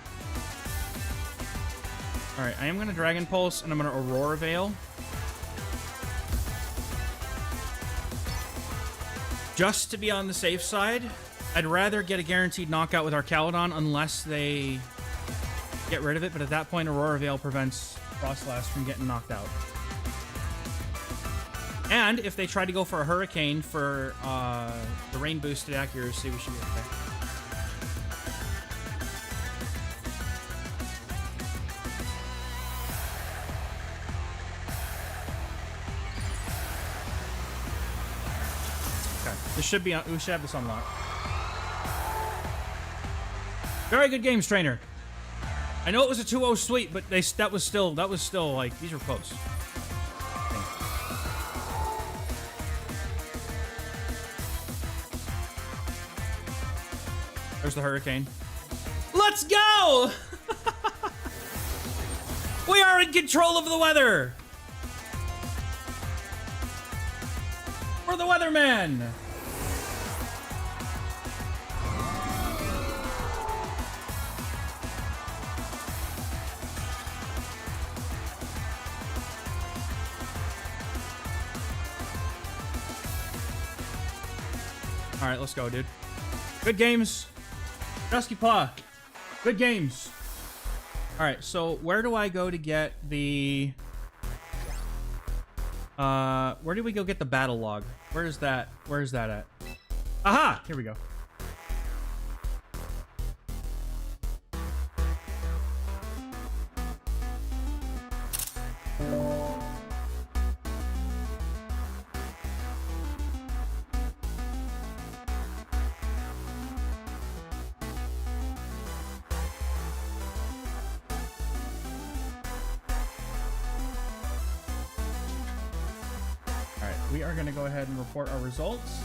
Alright, I am going to Dragon Pulse, and I'm going to Aurora Veil. Just to be on the safe side, I'd rather get a guaranteed knockout with our Caledon unless they get rid of it, but at that point, Aurora Veil prevents Frostlass from getting knocked out. And if they try to go for a Hurricane for the rain-boosted accuracy, we should be okay. This should be, we should have this unlocked. Very good games, trainer. I know it was a 2-0 sweep, but that was still like, these were close. There's the Hurricane. Let's go! We are in control of the weather! We're the weatherman! Alright, let's go, dude. Good games. Dusky Paw. Good games. Alright, so where do I go to get the... where do we go get the battle log? Where is that at? Aha! Here we go. We are going to go ahead and report our results.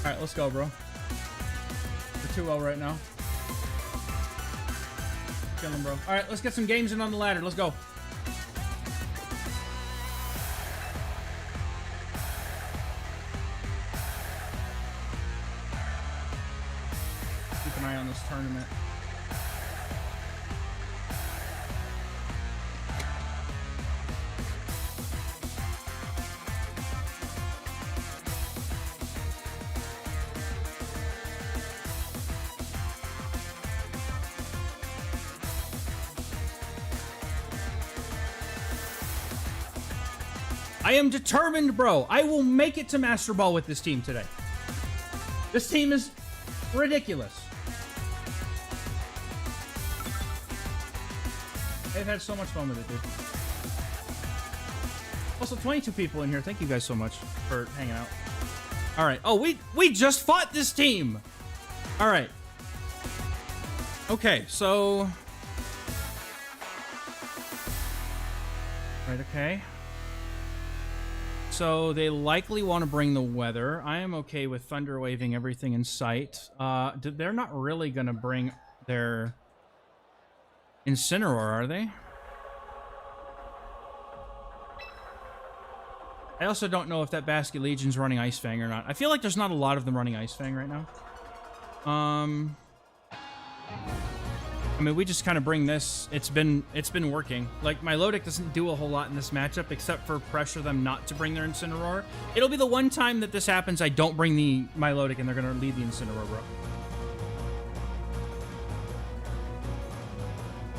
Alright, let's go, bro. We're 2-0 right now. Kill him, bro. Alright, let's get some games in on the ladder. Let's go. Keep an eye on this tournament. I am determined, bro. I will make it to Master Ball with this team today. This team is ridiculous. I've had so much fun with it, dude. Also, 22 people in here. Thank you guys so much for hanging out. All right. Oh, we just fought this team. All right. Okay, so... Right, okay. So they likely want to bring the weather. I am okay with thunder waving everything in sight. They're not really going to bring their Incineroar, are they? I also don't know if that Basket Legion's running Ice Fang or not. I feel like there's not a lot of them running Ice Fang right now. I mean, we just kind of bring this. It's been working. Like, my Milotic doesn't do a whole lot in this matchup except for pressure them not to bring their Incineroar. It'll be the one time that this happens, I don't bring the Milotic and they're going to lead the Incineroar, bro.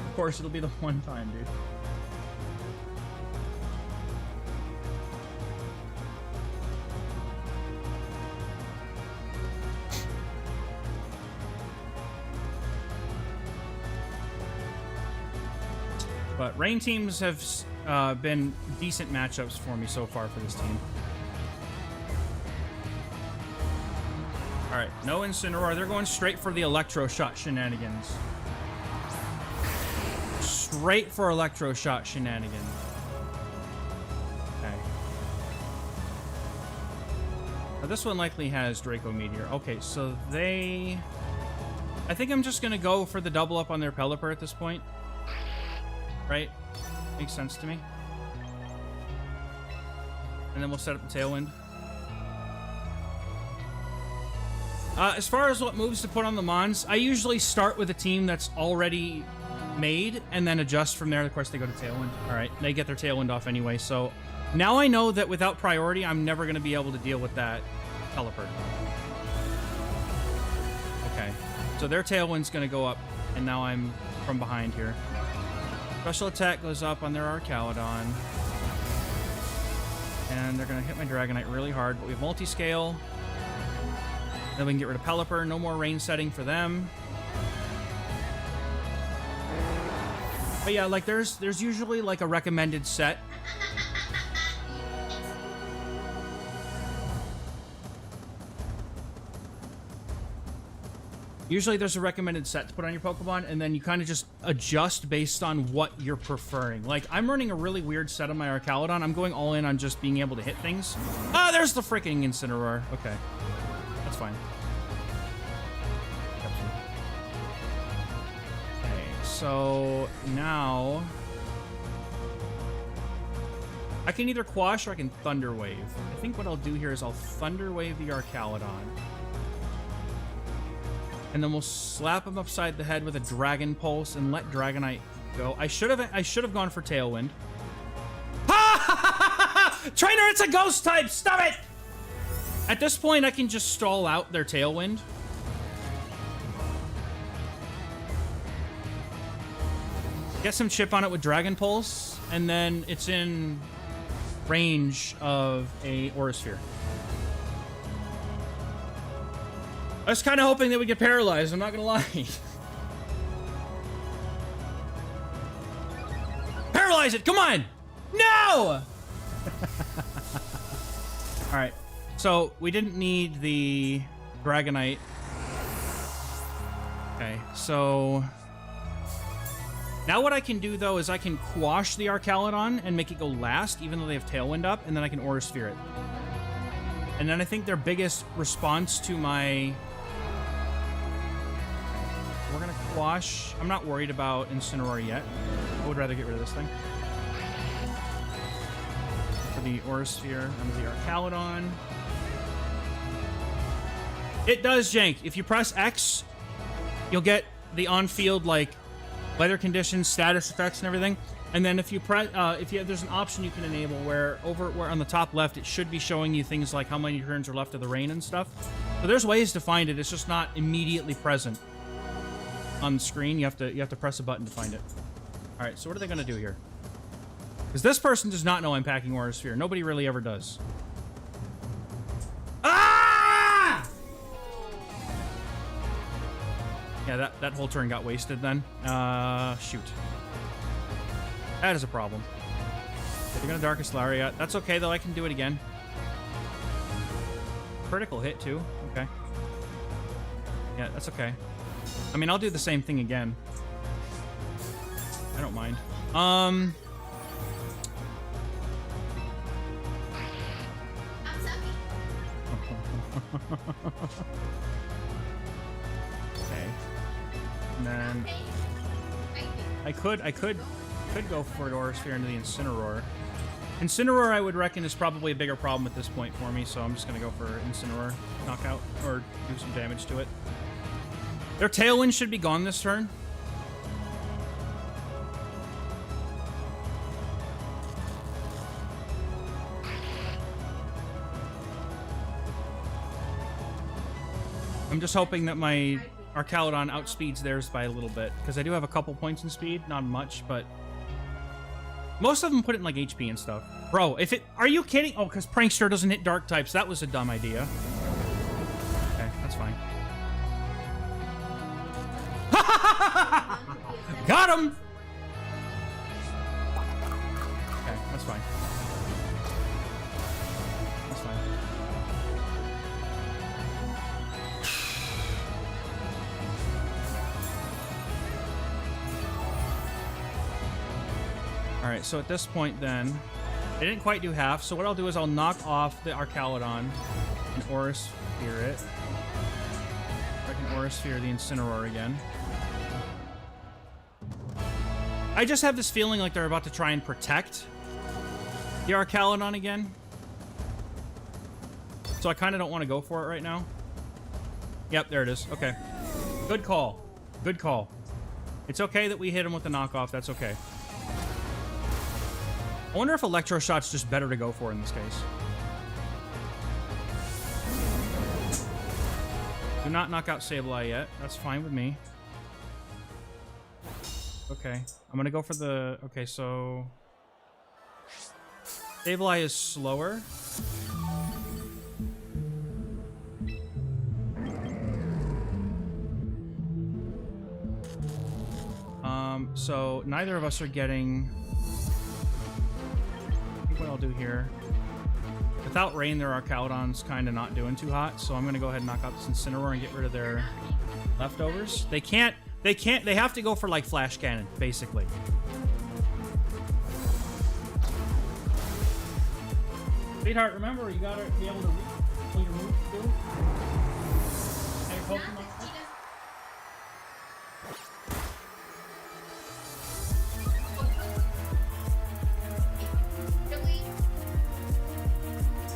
Of course, it'll be the one time, dude. But rain teams have been decent matchups for me so far for this team. All right, no Incineroar. They're going straight for the Electro Shot shenanigans. Straight for Electro Shot shenanigans. Okay. Now this one likely has Draco Meteor. Okay, so they... I think I'm just going to go for the double up on their Pelipper at this point. Right? Makes sense to me. And then we'll set up the Tailwind. As far as what moves to put on the Mons, I usually start with a team that's already made and then adjust from there. Of course, they go to Tailwind. Alright, they get their Tailwind off anyway, so now I know that without priority, I'm never going to be able to deal with that Pelipper. Okay, so their Tailwind's going to go up, and now I'm from behind here. Special attack goes up on their Arcaludon. And they're going to hit my Dragonite really hard, but we have multi-scale. Then we can get rid of Pelipper. No more rain setting for them. But yeah, like there's usually like a recommended set. Usually there's a recommended set to put on your Pokemon, and then you kind of just adjust based on what you're preferring. Like, I'm running a really weird set on my Arcaludon. I'm going all in on just being able to hit things. Ah, there's the freaking Incineroar. Okay. That's fine. Okay, so now... I can either Quash or I can Thunder Wave. I think what I'll do here is I'll Thunder Wave the Arcaludon. And then we'll slap him upside the head with a Dragon Pulse and let Dragonite go. I should have gone for Tailwind. Trainer, it's a ghost type! Stop it! At this point, I can just stall out their Tailwind. Get some chip on it with Dragon Pulse, and then it's in range of a Aura Sphere. I was kind of hoping that we get paralyzed, I'm not gonna lie. Paralyze it, come on! No! Alright, so we didn't need the Dragonite. Okay, so... Now what I can do, though, is I can Quash the Arcaludon and make it go last, even though they have Tailwind up, and then I can Aura Sphere it. And then I think their biggest response to my... We're gonna Quash. I'm not worried about Incineroar yet. I would rather get rid of this thing. For the Aura Sphere and the Arcaludon. It does jank. If you press X, you'll get the on-field, like, weather conditions, status effects, and everything. And then if you press, there's an option you can enable where on the top left, it should be showing you things like how many turns are left of the rain and stuff. So there's ways to find it. It's just not immediately present on the screen. You have to press a button to find it. All right, so what are they going to do here? Because this person does not know I'm packing Aura Sphere. Nobody really ever does. Ah! Yeah, that whole turn got wasted then. Shoot. That is a problem. They're gonna Darkest Lariat. That's okay, though. I can do it again. Critical hit, too. Okay. Yeah, that's okay. I mean, I'll do the same thing again. I don't mind. Okay. And then I could go for Aura Sphere into the Incineroar. Incineroar, I would reckon, is probably a bigger problem at this point for me, so I'm just gonna go for Incineroar knockout or do some damage to it. Their Tailwind should be gone this turn. I'm just hoping that my Archaludon outspeeds theirs by a little bit, because I do have a couple points in speed, not much, but most of them put it in like HP and stuff. Bro, if it... Are you kidding? Oh, because Prankster doesn't hit dark types. That was a dumb idea. Okay, that's fine. Got him! Okay, that's fine. That's fine. Alright, so at this point then, they didn't quite do half, so what I'll do is I'll knock off the Archaludon and Aura Sphere it. I can Aura Sphere the Incineroar again. I just have this feeling like they're about to try and protect the Archaludon again. So I kind of don't want to go for it right now. Yep, there it is. Okay. Good call. Good call. It's okay that we hit him with the knockoff. That's okay. I wonder if Electro Shot's just better to go for in this case. Do not knock out Sableye yet. That's fine with me. Okay. I'm gonna go for the... Okay, so... Sableye is slower. So neither of us are getting... What I'll do here, without rain, their Archaludon's kind of not doing too hot, so I'm gonna go ahead and knock out this Incineroar and get rid of their leftovers. They have to go for like Flash Cannon, basically. Sweetheart, remember, you gotta be able to pull your moves too. And your Pokemon.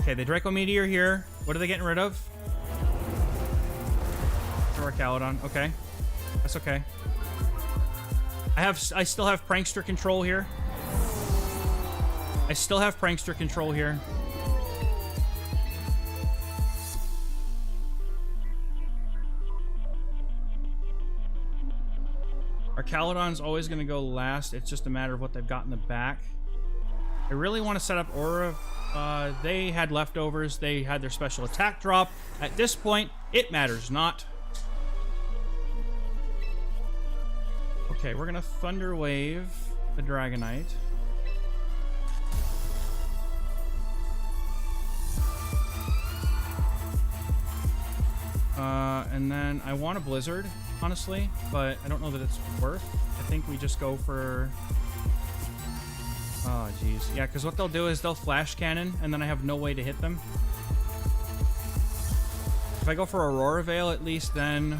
Okay, the Draco Meteor here. What are they getting rid of? Archaludon. Okay. That's okay. I still have Prankster control here. I still have Prankster control here. Archaludon's always going to go last. It's just a matter of what they've got in the back. I really want to set up Aura. They had leftovers. They had their special attack drop. At this point, it matters not. Okay, we're going to Thunder Wave the Dragonite. And then I want a Blizzard, honestly, but I don't know that it's worth. I think we just go for... Oh, jeez. Yeah, because what they'll do is they'll Flash Cannon, and then I have no way to hit them. If I go for Aurora Veil, at least, then...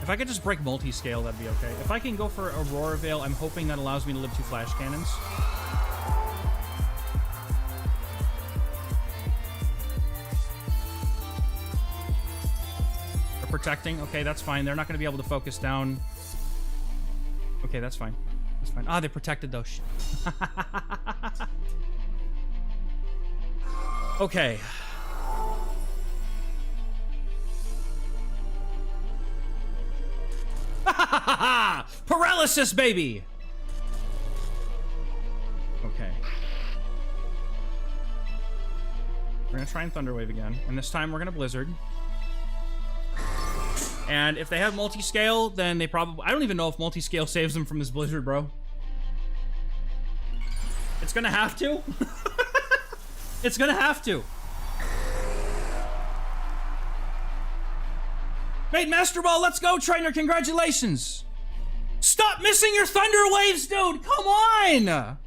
If I could just break Multiscale, that'd be okay. If I can go for Aurora Veil, I'm hoping that allows me to live 2 Flash Cannons. They're protecting. Okay, that's fine. They're not going to be able to focus down... Okay, that's fine. That's fine. Ah, they protected though. Okay. Paralysis, baby! Okay. We're gonna try and Thunder Wave again. And this time we're gonna Blizzard. And if they have multi-scale, then they probably... I don't even know if multi-scale saves them from this blizzard, bro. It's gonna have to. It's gonna have to. Made Master Ball, let's go, trainer. Congratulations. Stop missing your Thunder Waves, dude. Come on.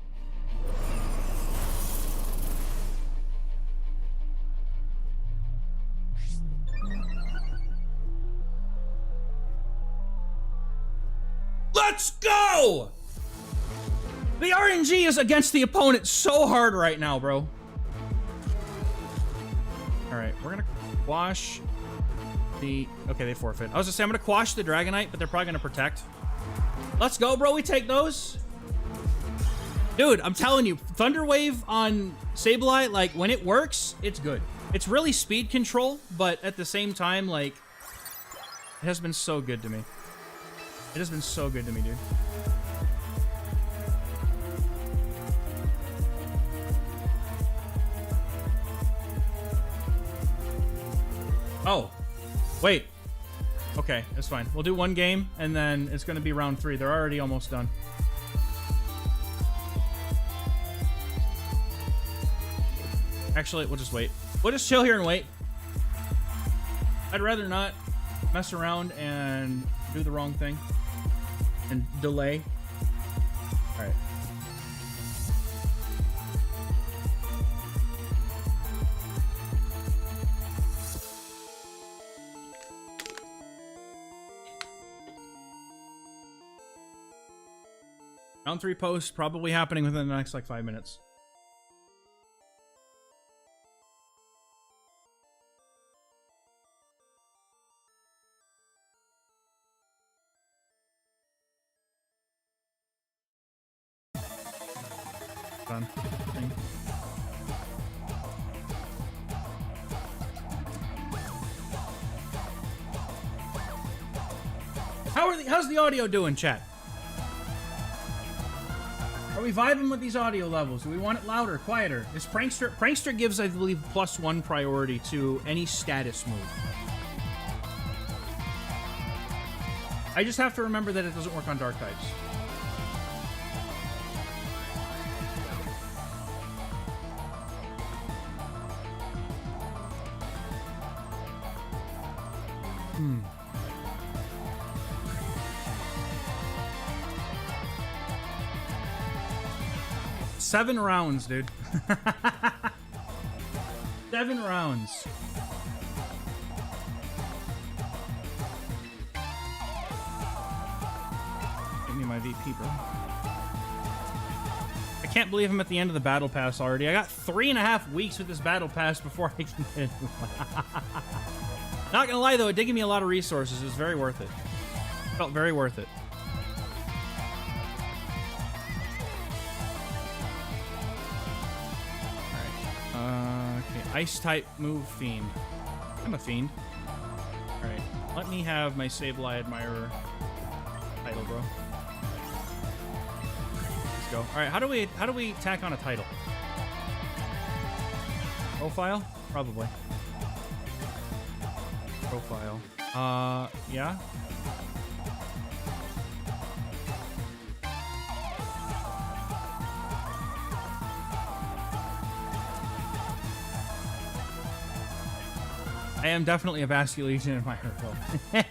Let's go. The RNG is against the opponent so hard right now, bro. All right, we're gonna quash the... Okay, they forfeit. I was gonna say I'm gonna quash the Dragonite, but they're probably gonna protect. Let's go, bro. We take those. Dude, I'm telling you, Thunder Wave on Sableye, like, when it works, it's good. It's really speed control, but at the same time, like, it has been so good to me. It has been so good to me, dude. Oh, wait. Okay, that's fine. We'll do one game, and then it's going to be round 3. They're already almost done. Actually, we'll just wait. We'll just chill here and wait. I'd rather not mess around and do the wrong thing and delay. All right. Round 3 post probably happening within the next like 5 minutes. Done. How's the audio doing, chat? Are we vibing with these audio levels? Do we want it louder, quieter? Is Prankster... Prankster gives, I believe, +1 priority to any status move. I just have to remember that it doesn't work on dark types. Hmm. 7 rounds, dude. 7 rounds. Give me my VP, bro. I can't believe I'm at the end of the battle pass already. I got 3.5 weeks with this battle pass before I can get it. Not gonna lie though, it did give me a lot of resources. It was very worth it. Felt very worth it. Ice type move fiend. I'm a fiend. Alright. Let me have my Sableye Admirer title, bro. Let's go. Alright, how do we tack on a title? Profile? Probably. Profile. Yeah. I am definitely a Basculegion admirer, though. I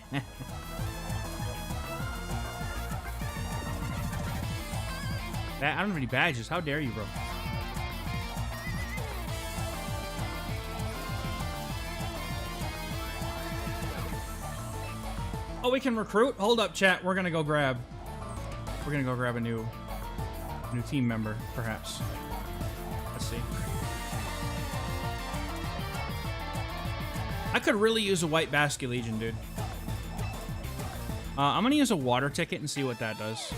don't have any badges. How dare you, bro? Oh, we can recruit? Hold up, chat. We're gonna go grab a new team member, perhaps. Let's see. I could really use a white Basculegion, dude. I'm gonna use a water ticket and see what that does.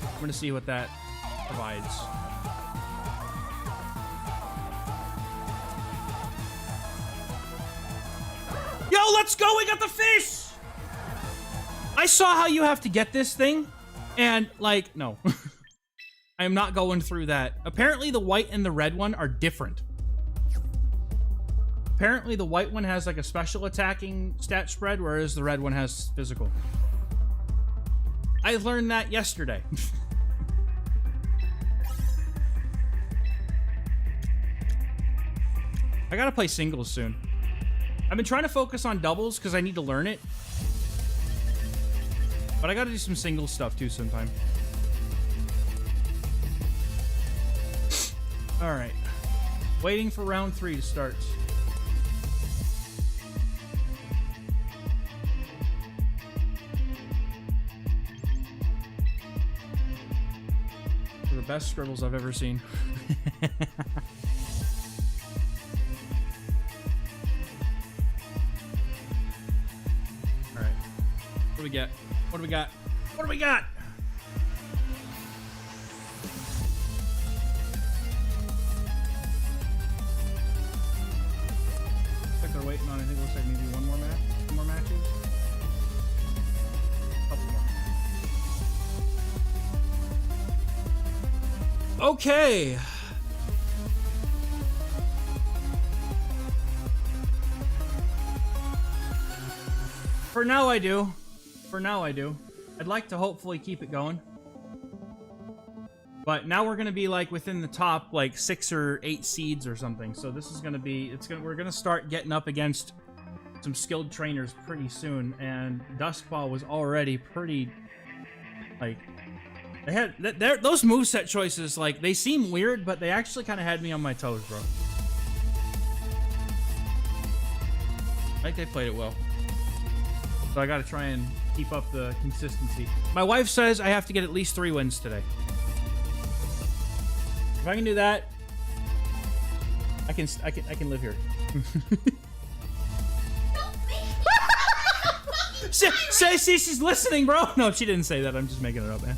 I'm gonna see what that provides. Yo, let's go! We got the fish! I saw how you have to get this thing, and, like, no. I am not going through that. Apparently, the white and the red one are different. Apparently the white one has like a special attacking stat spread, whereas the red one has physical. I learned that yesterday. I gotta play singles soon. I've been trying to focus on doubles because I need to learn it. But I gotta do some singles stuff too sometime. Alright. Waiting for round 3 to start. They're the best scribbles I've ever seen. Alright. What do we get? What do we got? What do we got? They're waiting on, I think it looks like maybe one more match, 2 more matches. Couple more. Okay. For now I do. For now I do. I'd like to hopefully keep it going. But now we're gonna be like within the top like 6 or 8 seeds or something. So this is gonna be we're gonna start getting up against some skilled trainers pretty soon. And Duskfall was already pretty like they had those moveset choices, like they seem weird, but they actually kind of had me on my toes, bro. I think they played it well. So I gotta try and keep up the consistency. My wife says I have to get at least 3 wins today. If I can do that, I can live here. See, she's listening, bro. No, she didn't say that. I'm just making it up, man.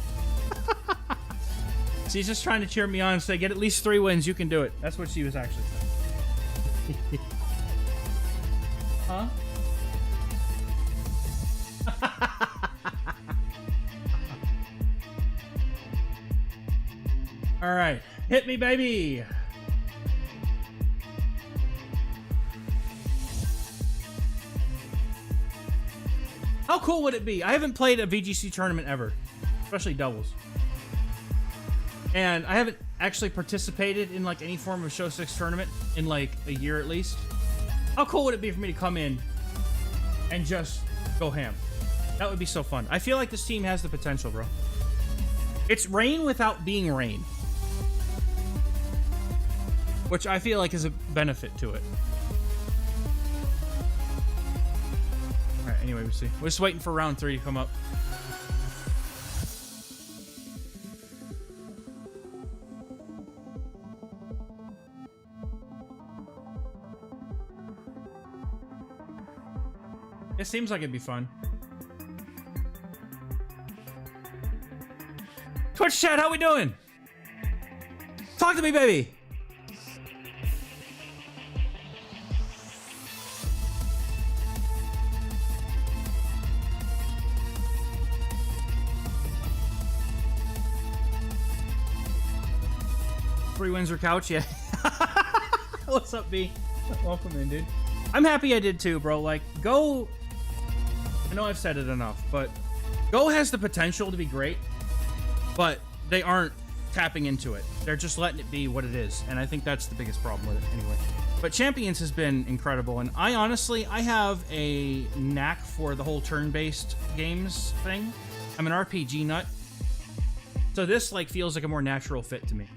She's just trying to cheer me on and say, get at least 3 wins. You can do it. That's what she was actually saying. Huh? All right. Hit me, baby. How cool would it be? I haven't played a VGC tournament ever, especially doubles. And I haven't actually participated in like any form of Show 6 tournament in like a year at least. How cool would it be for me to come in and just go ham? That would be so fun. I feel like this team has the potential, bro. It's rain without being rain, which I feel like is a benefit to it. All right, anyway, we see. We're just waiting for round 3 to come up. It seems like it'd be fun. Twitch chat, how we doing? Talk to me, baby. Free Windsor couch, yeah. What's up, B? Welcome in, dude. I'm happy I did too, bro. Like, Go... I know I've said it enough, but Go has the potential to be great, but they aren't tapping into it. They're just letting it be what it is, and I think that's the biggest problem with it anyway. But Champions has been incredible, and I honestly have a knack for the whole turn-based games thing. I'm an RPG nut, so this like feels like a more natural fit to me.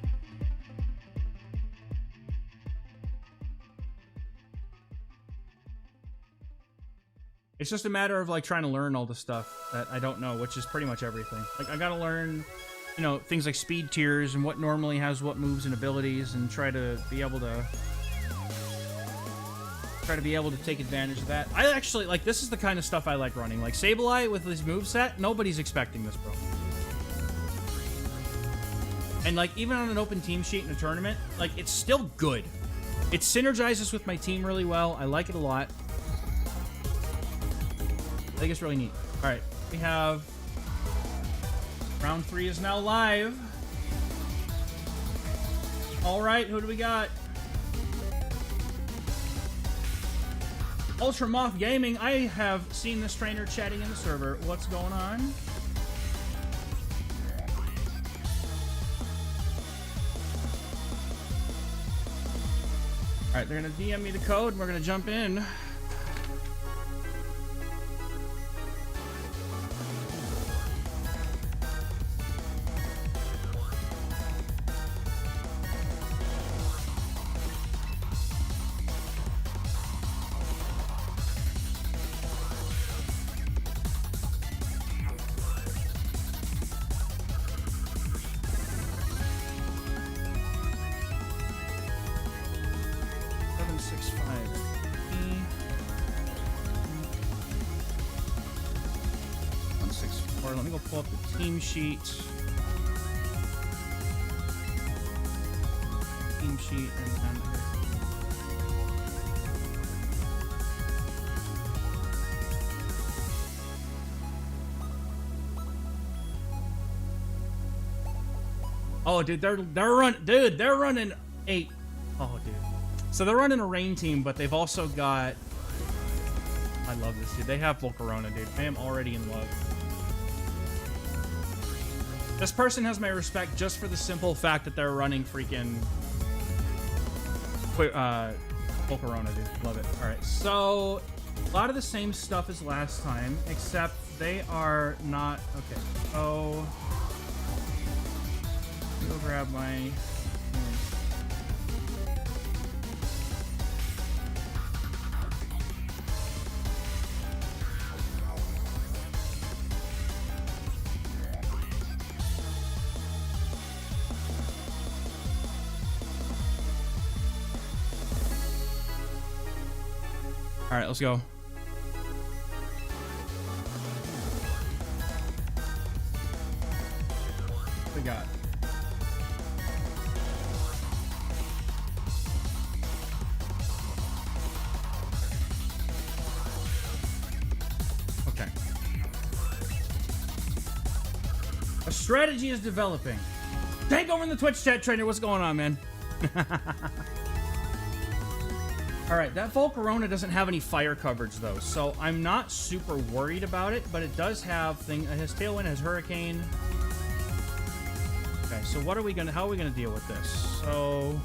It's just a matter of like trying to learn all the stuff that I don't know, which is pretty much everything. Like I gotta learn, you know, things like speed tiers and what normally has what moves and abilities, and try to be able to take advantage of that. I actually like, this is the kind of stuff I like running. Like Sableye with his moveset, nobody's expecting this, bro. And like even on an open team sheet in a tournament, like it's still good. It synergizes with my team really well. I like it a lot. I think it's really neat. All right, we have round 3 is now live. All right, who do we got? Ultra Moth Gaming, I have seen this trainer chatting in the server. What's going on? Alright, they're gonna DM me the code and we're gonna jump in. Let me go pull up the team sheet. Team sheet and then oh, dude, they're running 8. Oh, dude. So they're running a rain team, but they've also got. I love this, dude. They have Volcarona, dude. I am already in love. This person has my respect just for the simple fact that they're running freaking Volcarona, dude. Love it. All right, so a lot of the same stuff as last time, except they are not. Okay, so go grab my. All right, let's go. What we got? Okay. A strategy is developing. Take over in the Twitch chat, trainer. What's going on, man? Alright, that Volcarona doesn't have any fire coverage, though, so I'm not super worried about it, but it does have it has Tailwind, it has Hurricane. Okay, so how are we gonna deal with this? So...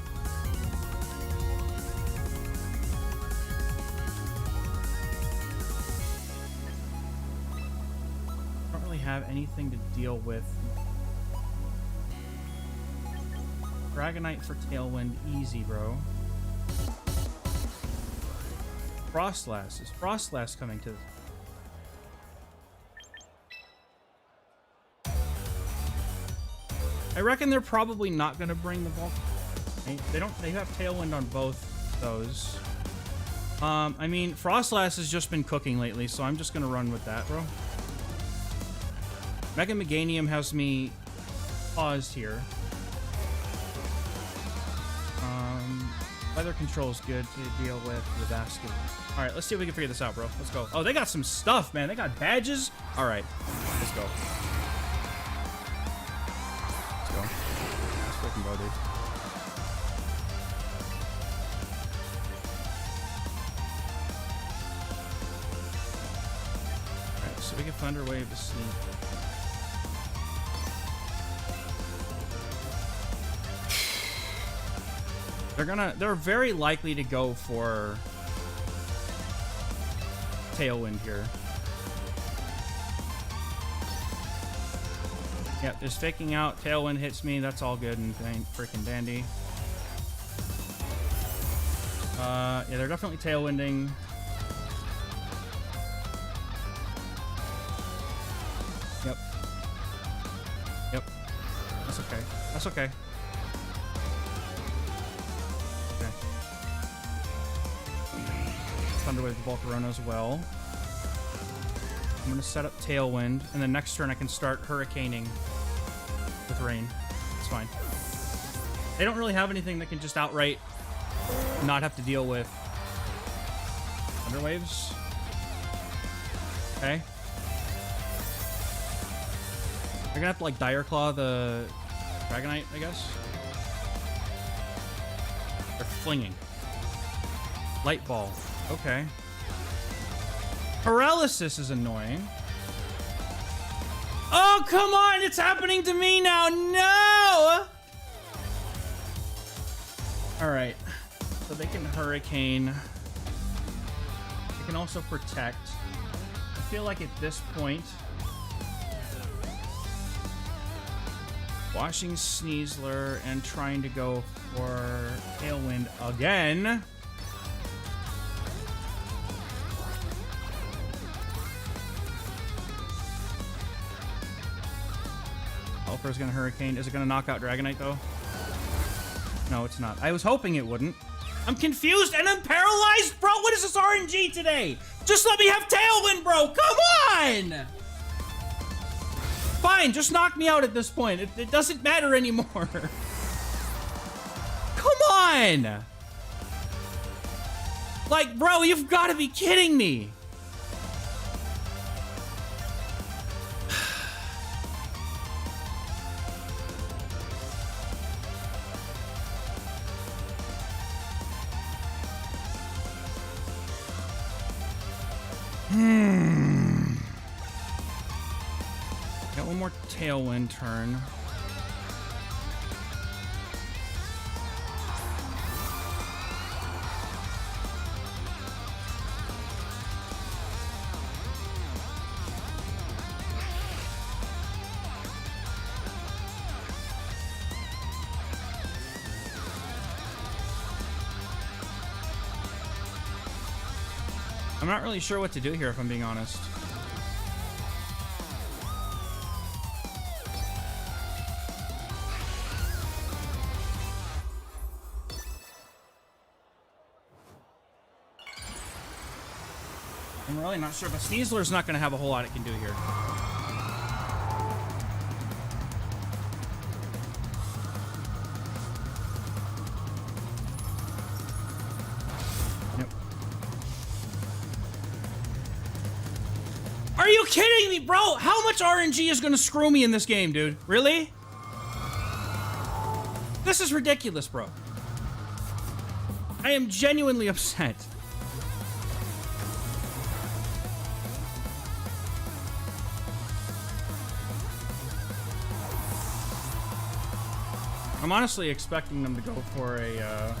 I don't really have anything to deal with. Dragonite for Tailwind, easy, bro. Frostlass. Is Frostlass coming to this? I reckon they're probably not going to bring the Volk. They have Tailwind on both those. I mean, Frostlass has just been cooking lately, so I'm just going to run with that, bro. Mega Meganium has me paused here. Weather control is good to deal with the basket. All right, let's see if we can figure this out, bro. Let's go. Oh, they got some stuff, man. They got badges. All right, let's go. Let's go. Let's fucking go, dude. All right, so we can Thunder Wave to sleep. They're very likely to go for Tailwind here. Yep, just faking out. Tailwind hits me. That's all good and freaking dandy. Yeah, they're definitely Tailwinding. Yep. Yep. That's okay. That's okay. Thunderwave the Volcarona as well. I'm going to set up Tailwind, and then next turn I can start Hurricaning with Rain. It's fine. They don't really have anything that can just outright not have to deal with Thunderwaves. Okay. They're going to have to, like, Dire Claw the Dragonite, I guess. They're flinging. Light Ball. Okay. Paralysis is annoying. Oh, come on! It's happening to me now! No! Alright. So they can Hurricane. They can also Protect. I feel like at this point... Washing Sneasler and trying to go for Tailwind again. Pelipper's gonna Hurricane. Is it gonna knock out Dragonite though? No, it's not. I was hoping it wouldn't. I'm confused and I'm paralyzed, bro. What is this RNG today? Just let me have Tailwind, bro. Come on! Fine, just knock me out at this point. It doesn't matter anymore. Come on! Like, bro, you've got to be kidding me. Got one more Tailwind turn. I'm not really sure what to do here, if I'm being honest. I'm really not sure, but Sneasler's not going to have a whole lot it can do here. Nope. Are you kidding me, bro? How much RNG is going to screw me in this game, dude? Really? This is ridiculous, bro. I am genuinely upset. I'm honestly expecting them to go for a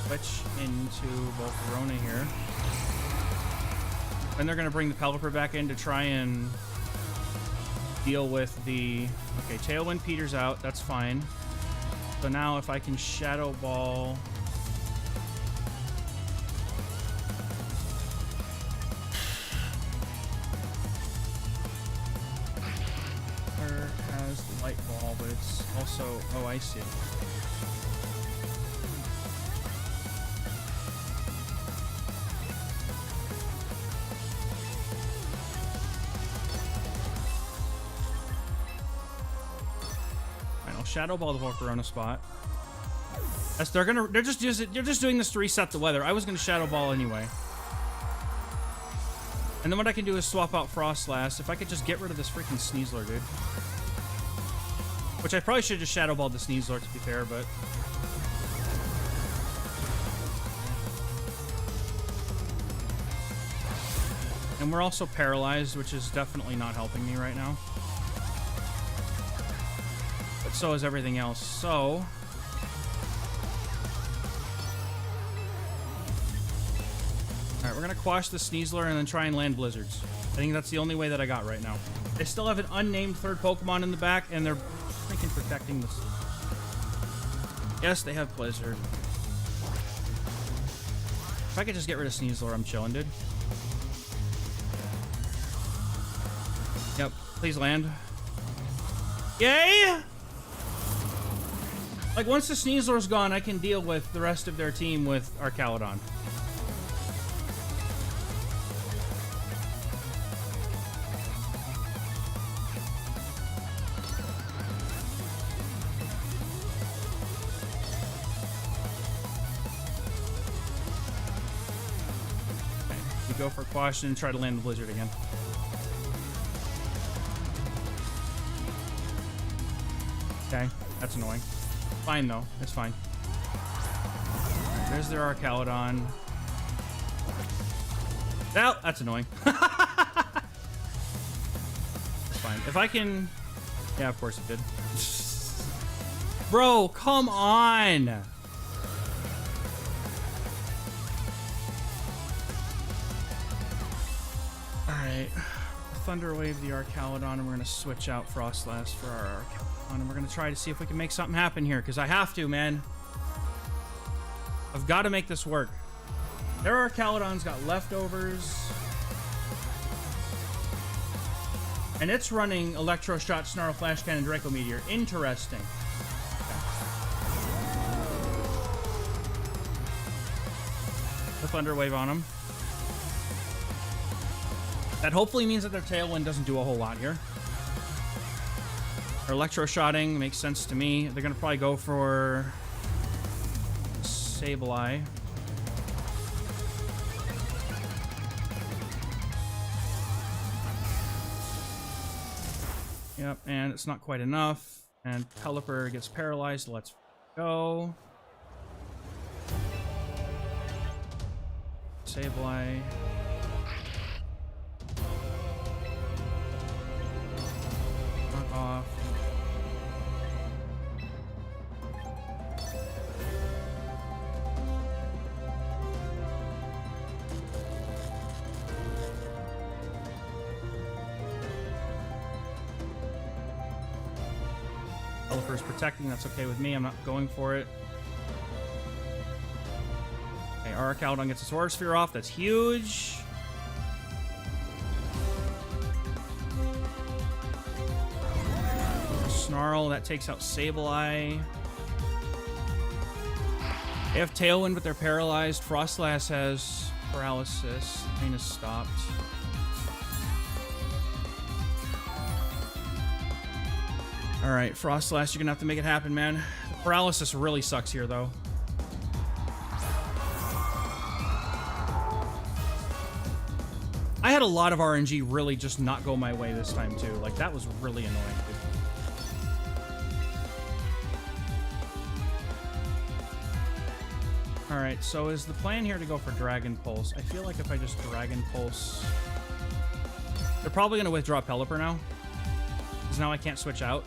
switch into Volcarona here. And they're going to bring the Pelipper back in to try and deal with the... Okay, Tailwind peters out. That's fine. So now if I can Shadow Ball... has the Light Ball, but it's also... Oh, I see. Shadow Ball the Volcarona spot. As they're just doing this to reset the weather. I was gonna Shadow Ball anyway. And then what I can do is swap out Frostlass. If I could just get rid of this freaking Sneasler, dude. Which I probably should have just Shadow Balled the Sneasler, to be fair, but... And we're also paralyzed, which is definitely not helping me right now. But so is everything else. So... Alright, we're gonna quash the Sneasler and then try and land Blizzards. I think that's the only way that I got right now. They still have an unnamed third Pokemon in the back, and they're freaking protecting this. Yes, they have Blizzard. If I could just get rid of Sneasler, I'm chilling, dude. Yep, please land. Yay! Like, once the Sneasler's gone, I can deal with the rest of their team with Arcaludon. Go for Quash and try to land the Blizzard again. Okay, that's annoying. Fine though, it's fine. There's their Arcaludon. Oh, that's annoying. That's fine. If I can... Yeah, of course it did. Bro, come on! Alright. Thunder Wave the Arcaludon, and we're gonna switch out Frostlass for our Arcaludon, and we're gonna try to see if we can make something happen here, because I have to, man. I've got to make this work. Their Arcaludon's got leftovers. And it's running Electro Shot, Snarl, Flash Cannon, Draco Meteor. Interesting. The Thunder Wave on them. That hopefully means that their Tailwind doesn't do a whole lot here. Their Electro Shotting makes sense to me. They're going to probably go for Sableye. Yep, and it's not quite enough. And Pelipper gets paralyzed. Let's go. Sableye. Knock off. Pelipper's protecting, that's okay with me. I'm not going for it. Okay, Arcaludon gets his Aura Sphere off. That's huge. Snarl, that takes out Sableye. They have Tailwind, but they're paralyzed. Frostlass has paralysis. Pain is stopped. Alright, Frostlass, you're gonna have to make it happen, man. The paralysis really sucks here, though. I had a lot of RNG really just not go my way this time, too. Like, that was really annoying, dude. Alright, so is the plan here to go for Dragon Pulse? I feel like if I just Dragon Pulse... They're probably gonna withdraw Pelipper now. Because now I can't switch out.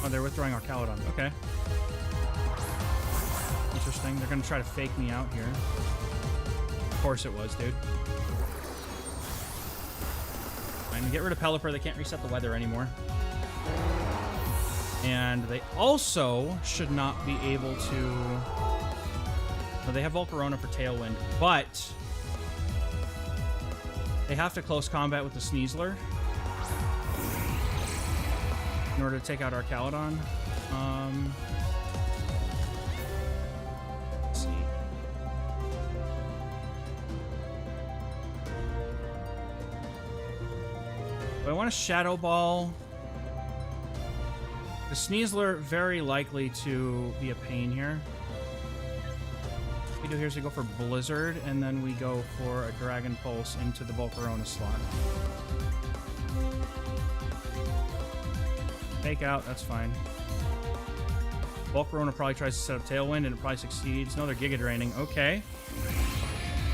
Oh, they're withdrawing Arcaludon. Okay. Interesting. They're going to try to fake me out here. Of course it was, dude. Fine, get rid of Pelipper. They can't reset the weather anymore. And they also should not be able to... Well, they have Volcarona for Tailwind, but... They have to close combat with the Sneasler in order to take out Arcaludon. Let's see. Do I want a Shadow Ball? The Sneasler very likely to be a pain here. What we do here is we go for Blizzard, and then we go for a Dragon Pulse into the Volcarona slot. Take out, that's fine. Volcarona probably tries to set up Tailwind, and it probably succeeds. No, they're Giga Draining. Okay.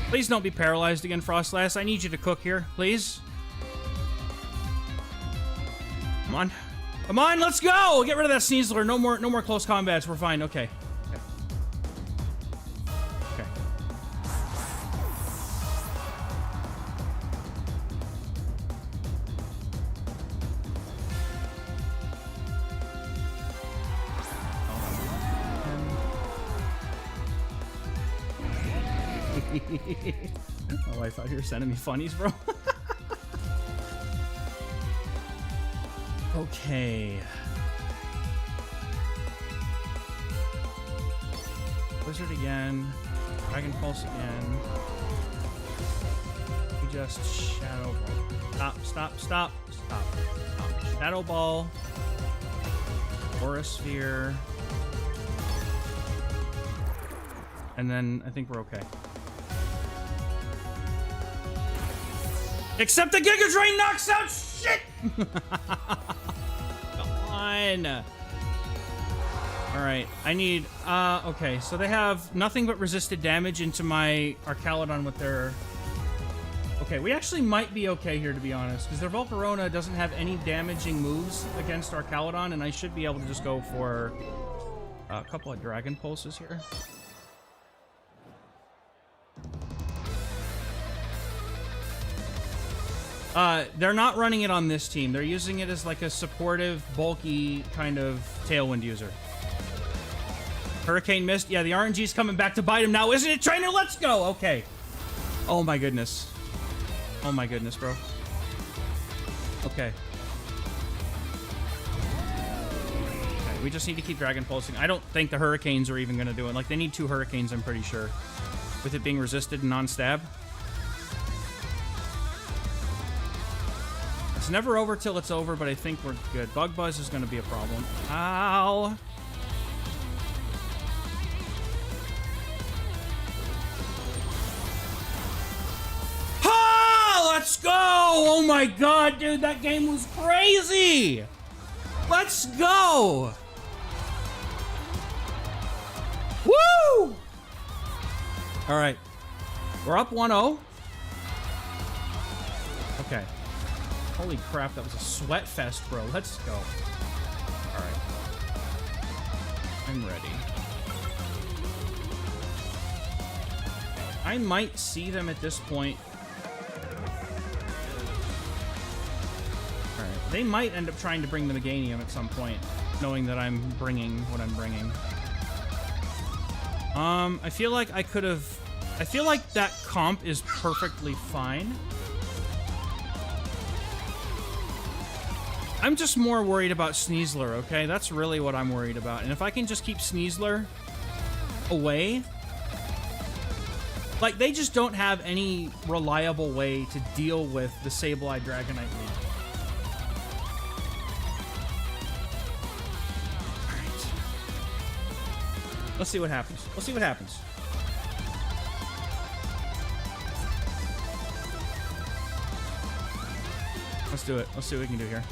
Please don't be paralyzed again, Frostlass. I need you to cook here, please. Come on. Come on, let's go! Get rid of that Sneasler. No more close combats. We're fine. Okay. Okay. Okay. My wife out here sending me funnies, bro. Okay. Blizzard again. Dragon Pulse again. We just Shadow Ball. Stop. Shadow Ball. Aura Sphere. And then I think we're okay. Except the Giga Drain knocks out shit! Come on. Alright, I need... okay, so they have nothing but resisted damage into my Archaludon with their... Okay, we actually might be okay here, to be honest, because their Volcarona doesn't have any damaging moves against Archaludon, and I should be able to just go for a couple of Dragon Pulses here. They're not running it on this team. They're using it as like a supportive, bulky kind of Tailwind user. Hurricane missed. Yeah, the RNG's coming back to bite him now, isn't it, trainer? Let's go! Okay. Oh my goodness. Oh my goodness, bro. Okay. Okay, we just need to keep Dragon Pulsing. I don't think the Hurricanes are even going to do it. Like, they need 2 Hurricanes, I'm pretty sure. With it being resisted and non-stab. It's never over till it's over, but I think we're good. Bug Buzz is going to be a problem. Ow! Ah! Let's go! Oh my god, dude, that game was crazy! Let's go! Woo! Alright. We're up 1-0. Okay. Holy crap, that was a sweat fest, bro. Let's go. Alright. I'm ready. I might see them at this point. Alright. They might end up trying to bring the Meganium at some point, knowing that I'm bringing what I'm bringing. I feel like I could have... I feel like that comp is perfectly fine. I'm just more worried about Sneasler, okay? That's really what I'm worried about. And if I can just keep Sneasler away... Like, they just don't have any reliable way to deal with the Sableye Dragonite League. Alright. Let's see what happens. Let's see what happens. Let's do it. Let's see what we can do here.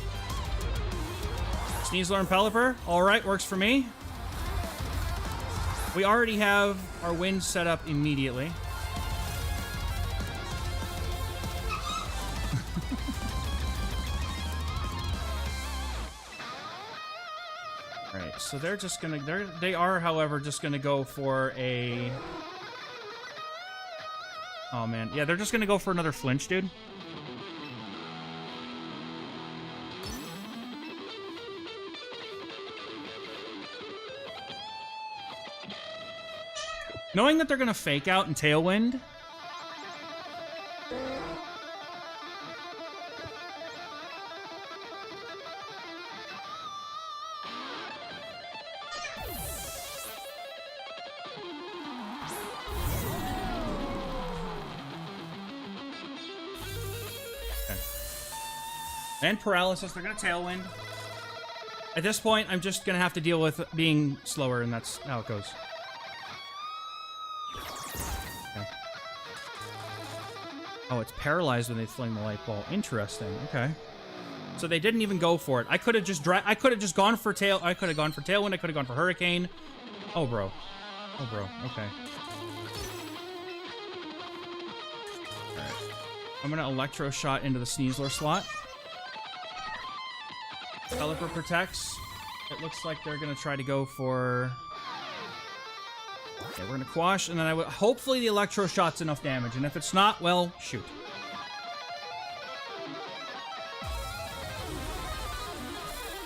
Sneasler and Pelipper. Alright, works for me. We already have our wind set up immediately. Alright, so they're just gonna... They are, however, just gonna go for a... Oh, man. Yeah, they're just gonna go for another flinch, dude. Knowing that they're going to fake out and Tailwind. Okay. And Paralysis, they're going to Tailwind. At this point, I'm just going to have to deal with being slower, and that's how it goes. Oh, it's paralyzed when they fling the light ball. Interesting. Okay. So they didn't even go for it. I could have just gone for tail. I could have gone for Tailwind. I could have gone for Hurricane. Oh, bro. Oh, bro. Okay. All right. I'm gonna Electro Shot into the Sneasler slot. Pelipper protects. It looks like they're gonna try to go for... Okay, we're gonna Quash, and then hopefully the Electro Shot's enough damage, and if it's not, well, shoot.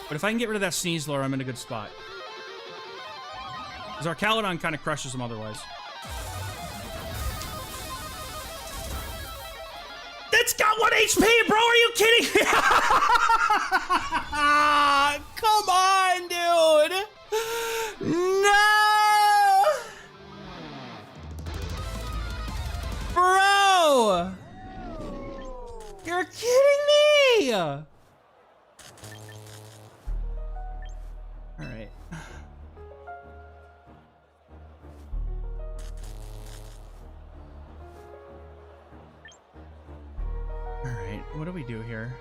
But if I can get rid of that Sneasler, I'm in a good spot. Because Archaludon kind of crushes him otherwise. It's got 1 HP, bro! Are you kidding me? Come on, dude! No! Bro! You're kidding me! Alright. Alright, what do we do here?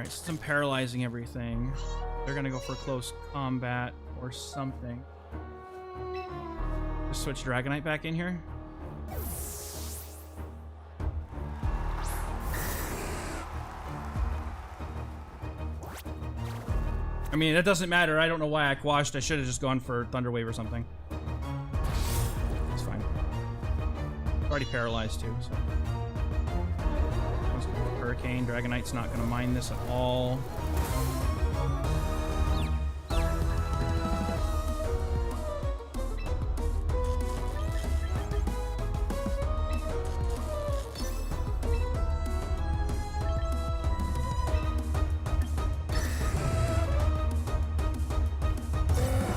Alright, since I'm paralyzing everything, they're gonna go for close combat or something. Just switch Dragonite back in here. I mean, it doesn't matter. I don't know why I quashed. I should have just gone for Thunder Wave or something. It's fine. Already paralyzed too, so. Hurricane. Dragonite's not going to mind this at all.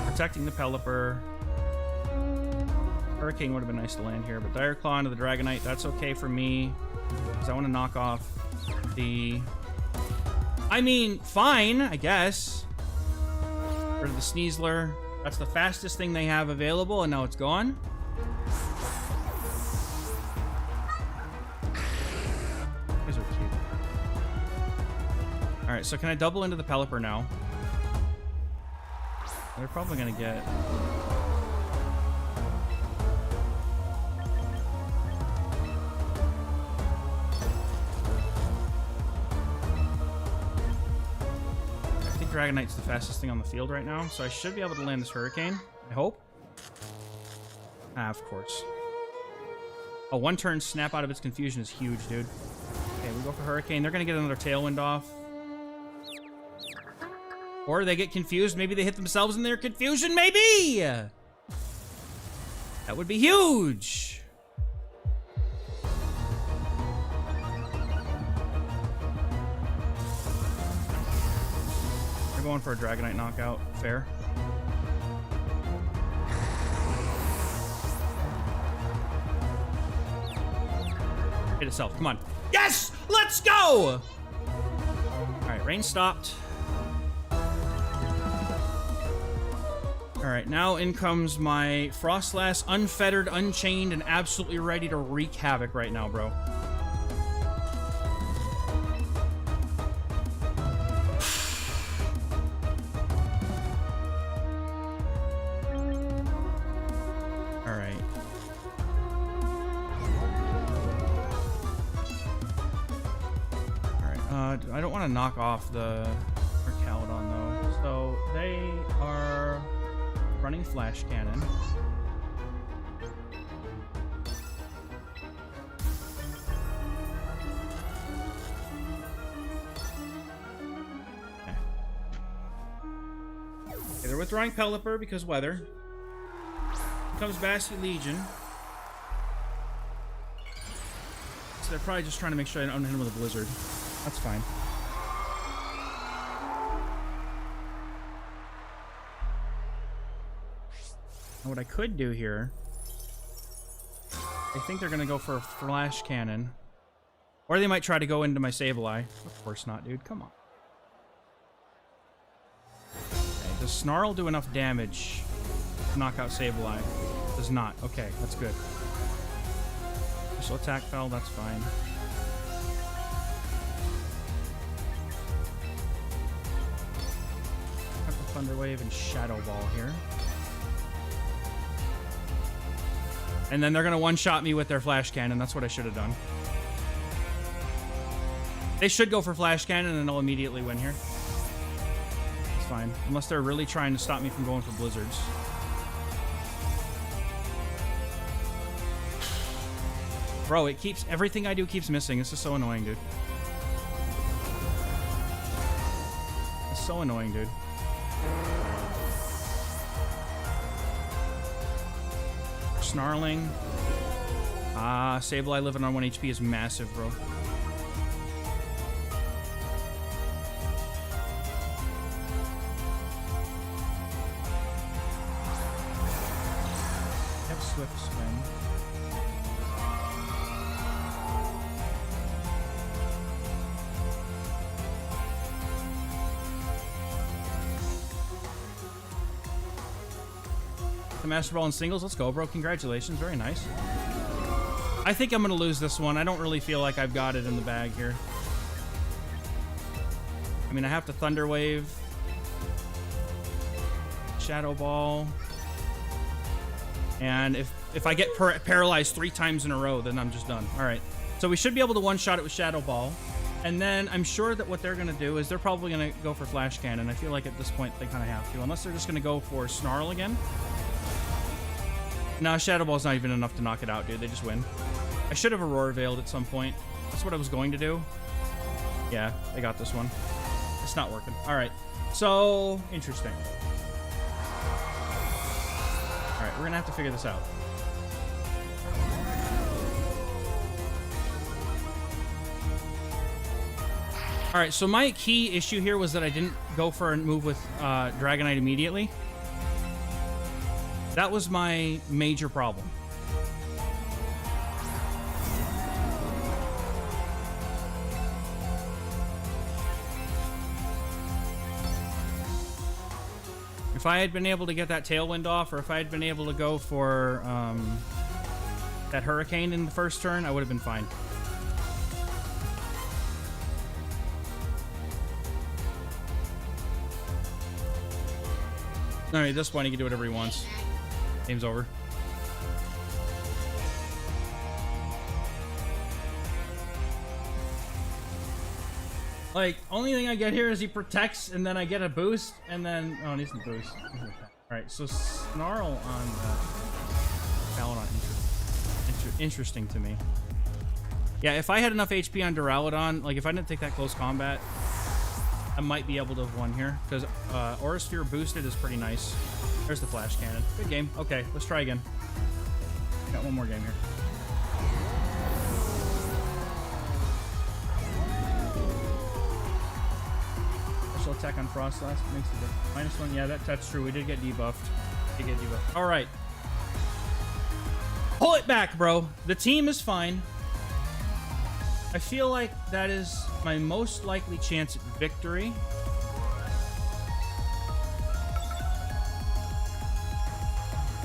Protecting the Pelipper. Hurricane would have been nice to land here, but Dire Claw into the Dragonite, that's okay for me. Because I want to knock off the... I mean, fine, I guess. Rid of the Sneasler. That's the fastest thing they have available, and now it's gone. These are cute. Alright, so can I double into the Pelipper now? They're probably gonna get... I think Dragonite's the fastest thing on the field right now, so I should be able to land this Hurricane. I hope. Ah, of course. A one-turn snap out of its confusion is huge, dude. Okay, we go for Hurricane. They're gonna get another Tailwind off. Or they get confused. Maybe they hit themselves in their confusion. Maybe! That would be huge. They're going for a Dragonite knockout. Fair. Hit itself. Come on. Yes! Let's go! Alright, rain stopped. Alright, now in comes my Frostlass, unfettered, unchained, and absolutely ready to wreak havoc right now, bro. Alright. Alright, I don't want to knock off the Arcaludon, though. So, they are... running Flash Cannon. Okay, they're withdrawing Pelipper because weather. Here comes Bastion Legion. So they're probably just trying to make sure I don't hit him with a Blizzard. That's fine. What I could do here, I think they're going to go for a Flash Cannon. Or they might try to go into my Sableye. Of course not, dude. Come on. Okay, does Snarl do enough damage to knock out Sableye? Does not. Okay, that's good. Special attack fell, that's fine. Got the Thunder Wave and Shadow Ball here. And then they're going to one-shot me with their Flash Cannon. That's what I should have done. They should go for Flash Cannon and I'll immediately win here. It's fine. Unless they're really trying to stop me from going for Blizzards. Bro, it keeps... everything I do keeps missing. This is so annoying, dude. It's so annoying, dude. Snarling. Sableye living on 1 HP is massive, bro. Have Swift Swim. The Master Ball in singles. Let's go, bro. Congratulations. Very nice. I think I'm going to lose this one. I don't really feel like I've got it in the bag here. I mean, I have to Thunder Wave, Shadow Ball, and if I get paralyzed 3 times in a row, then I'm just done. All right, so we should be able to one-shot it with Shadow Ball, and then I'm sure that what they're gonna do is they're probably gonna go for Flash Cannon. I feel like at this point they kind of have to, unless they're just gonna go for Snarl again. No, Shadow Ball's not even enough to knock it out, dude. They just win. I should have Aurora Veiled at some point. That's what I was going to do. Yeah, they got this one. It's not working. All right, so interesting. All right, we're gonna have to figure this out. All right, so my key issue here was that I didn't go for a move with Dragonite immediately. That was my major problem. If I had been able to get that Tailwind off, or if I had been able to go for that Hurricane in the first turn, I would have been fine. Alright, at this point he can do whatever he wants. Game's over. Like, only thing I get here is he protects, and then I get a boost, and then... Oh, it needs the boost. Alright, so Snarl on Duraludon. Interesting to me. Yeah, if I had enough HP on Duraludon, like, if I didn't take that close combat, I might be able to have won here, because Aura Sphere boosted is pretty nice. There's the Flash Cannon. Good game. Okay, let's try again. Got one more game here. Special attack on Frostlass makes it -1. Yeah, that's true. We did get debuffed. All right. Pull it back, bro. The team is fine. I feel like that is my most likely chance at victory.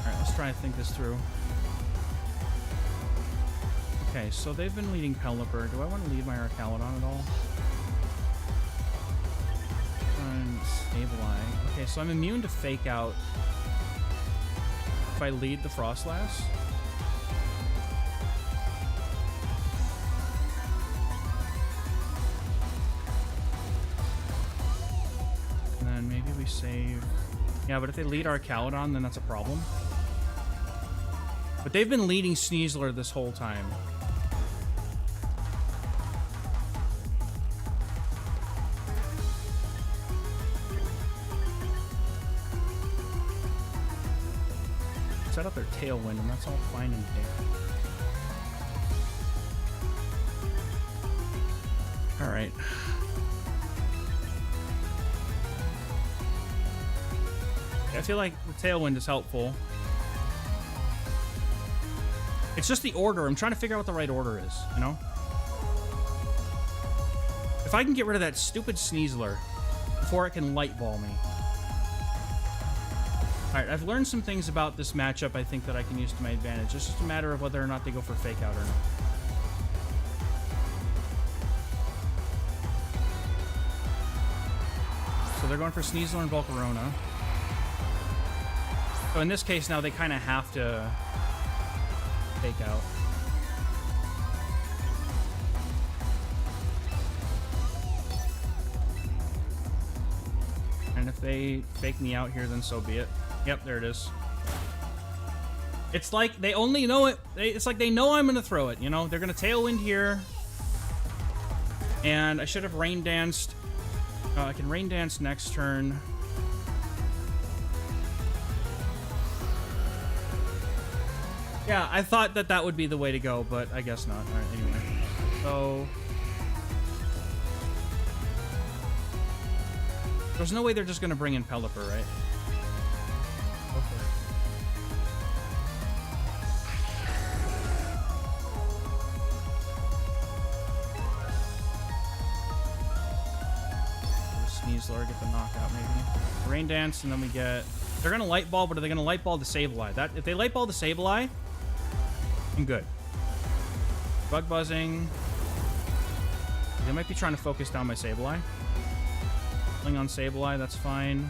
Alright, let's try and think this through. Okay, so they've been leading Pelipper. Do I want to lead my Archaludon at all? And Sableye. Okay, so I'm immune to Fake Out if I lead the Frostlass. Save. Yeah, but if they lead Archaludon, then that's a problem. But they've been leading Sneasler this whole time. Set up their Tailwind, and that's all fine and dandy. Alright. I feel like the Tailwind is helpful. It's just the order. I'm trying to figure out what the right order is, you know? If I can get rid of that stupid Sneasler before it can Light Ball me. Alright, I've learned some things about this matchup I think that I can use to my advantage. It's just a matter of whether or not they go for Fake Out or not. So they're going for Sneasler and Volcarona. So in this case now they kind of have to Fake Out. And if they fake me out here, then so be it. Yep, there it is. It's like they only know it. It's like they know I'm going to throw it, you know? They're going to Tailwind here. And I should have Rain Danced. I can Rain Dance next turn. Yeah, I thought that that would be the way to go, but I guess not. All right, anyway. So... there's no way they're just going to bring in Pelipper, right? Okay. Sneasler, get the knockout maybe. Rain Dance, and then we get... they're going to Light Ball, but are they going to Light Ball the Sableye? That, if they Light Ball the Sableye, I'm good. Bug Buzzing. They might be trying to focus down my Sableye. Gatling on Sableye, that's fine.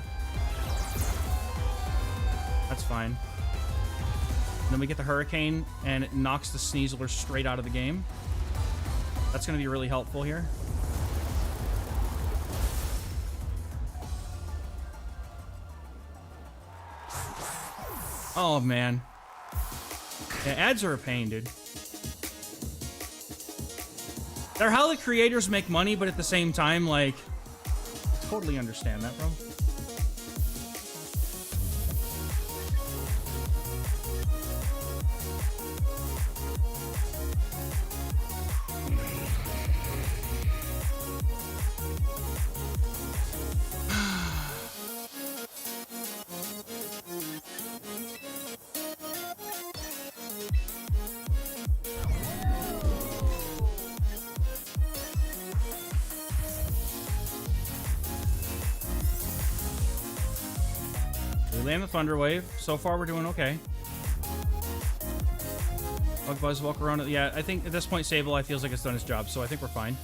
That's fine. Then we get the Hurricane, and it knocks the Sneasler straight out of the game. That's going to be really helpful here. Oh, man. Yeah, ads are a pain, dude. They're how the creators make money, but at the same time, like... I totally understand that, bro. Land the Thunder Wave. So far, we're doing okay. Bug Buzz, walk around it. Yeah, I think at this point, Sableye feels like it's done its job, so I think we're fine.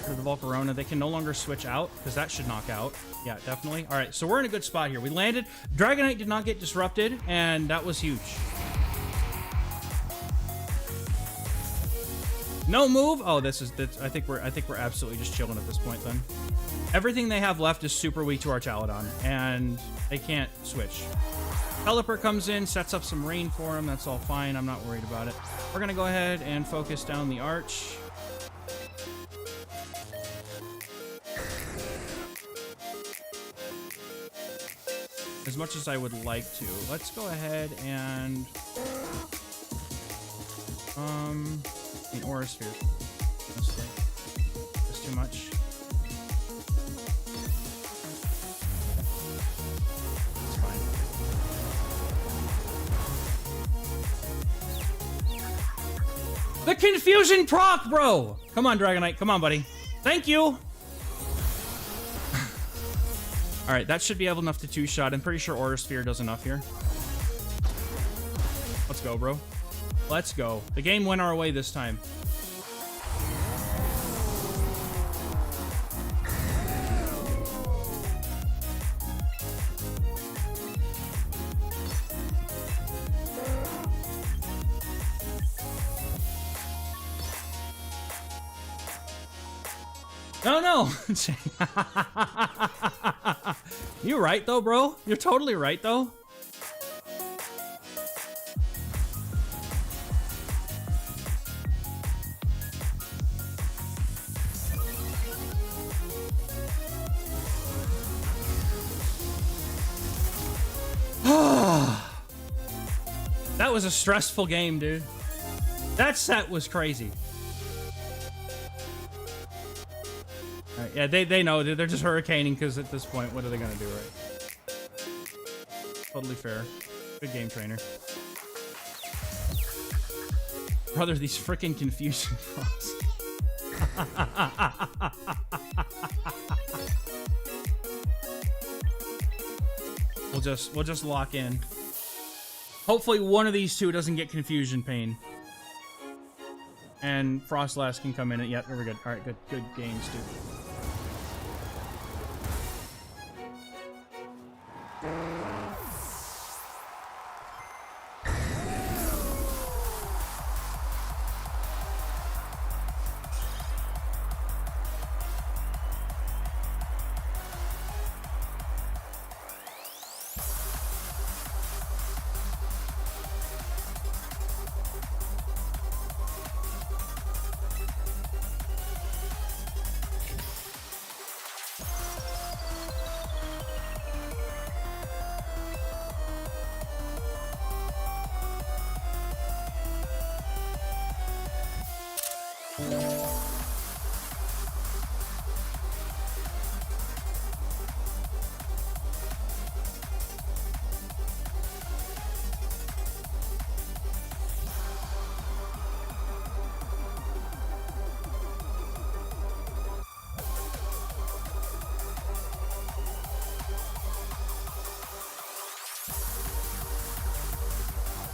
For the Volcarona, they can no longer switch out, because that should knock out. Yeah, definitely. All right, so we're in a good spot here. We landed. Dragonite did not get disrupted, and that was huge. No move. Oh, that's. I think we're absolutely just chilling at this point. Then, everything they have left is super weak to our Chaladon, and they can't switch. Pelipper comes in, sets up some rain for him. That's all fine. I'm not worried about it. We're gonna go ahead and focus down the arch. As much as I would like to, let's go ahead and Aura Sphere. Honestly, just too much. It's fine. The confusion proc, bro! Come on, Dragonite. Come on, buddy. Thank you! Alright, that should be able enough to two-shot. I'm pretty sure Aura Sphere does enough here. Let's go, bro. Let's go. The game went our way this time. No. You're right, though, bro. You're totally right, though. That was a stressful game, dude. That set was crazy. Right, yeah, they know, dude. They're just hurricaning because at this point, what are they gonna do, right? Totally fair. Good game trainer. Brother, these freaking confusion frogs. We'll just lock in. Hopefully one of these two doesn't get confusion pain. And Frostlass can come in. Yeah, we're good. Alright, good games, dude.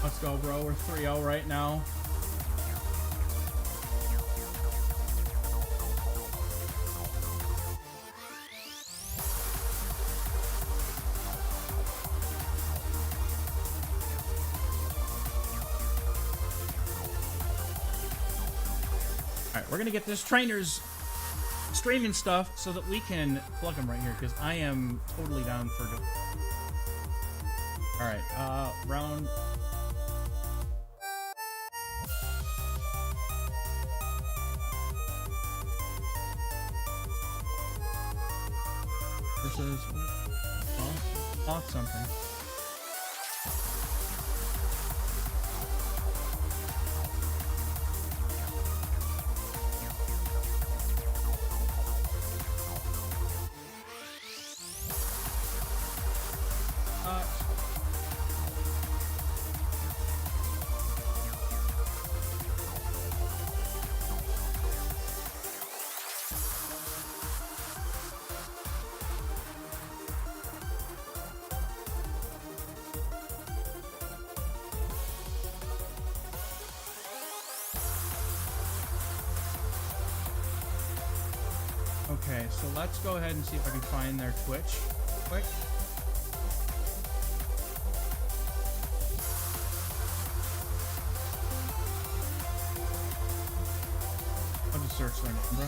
Let's go, bro. We're 3-0 right now. right, we're gonna get this trainer's streaming stuff so that we can plug him right here because I am totally down for. All right, round. Versus off something. Okay, so let's go ahead and see if I can find their Twitch quick. I'll just search their name, bro.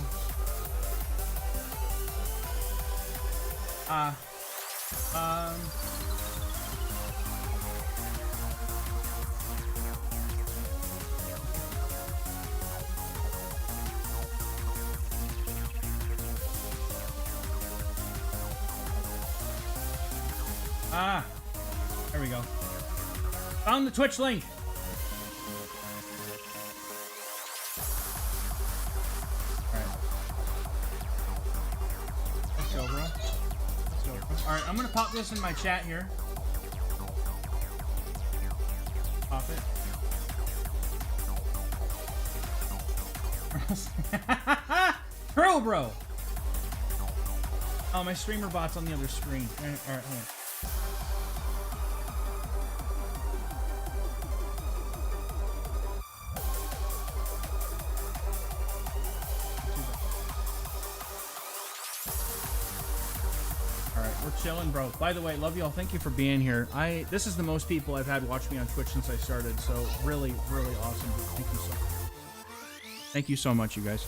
There we go. Found the Twitch link. Alright. Let's go, bro. Let's go, bro. Alright, I'm gonna pop this in my chat here. Pop it. True, bro. Oh, my streamer bot's on the other screen. Alright, hold on. Chilling, bro. By the way, love y'all. Thank you for being here. This is the most people I've had watch me on Twitch since I started, so really, really awesome. Thank you so much, you guys.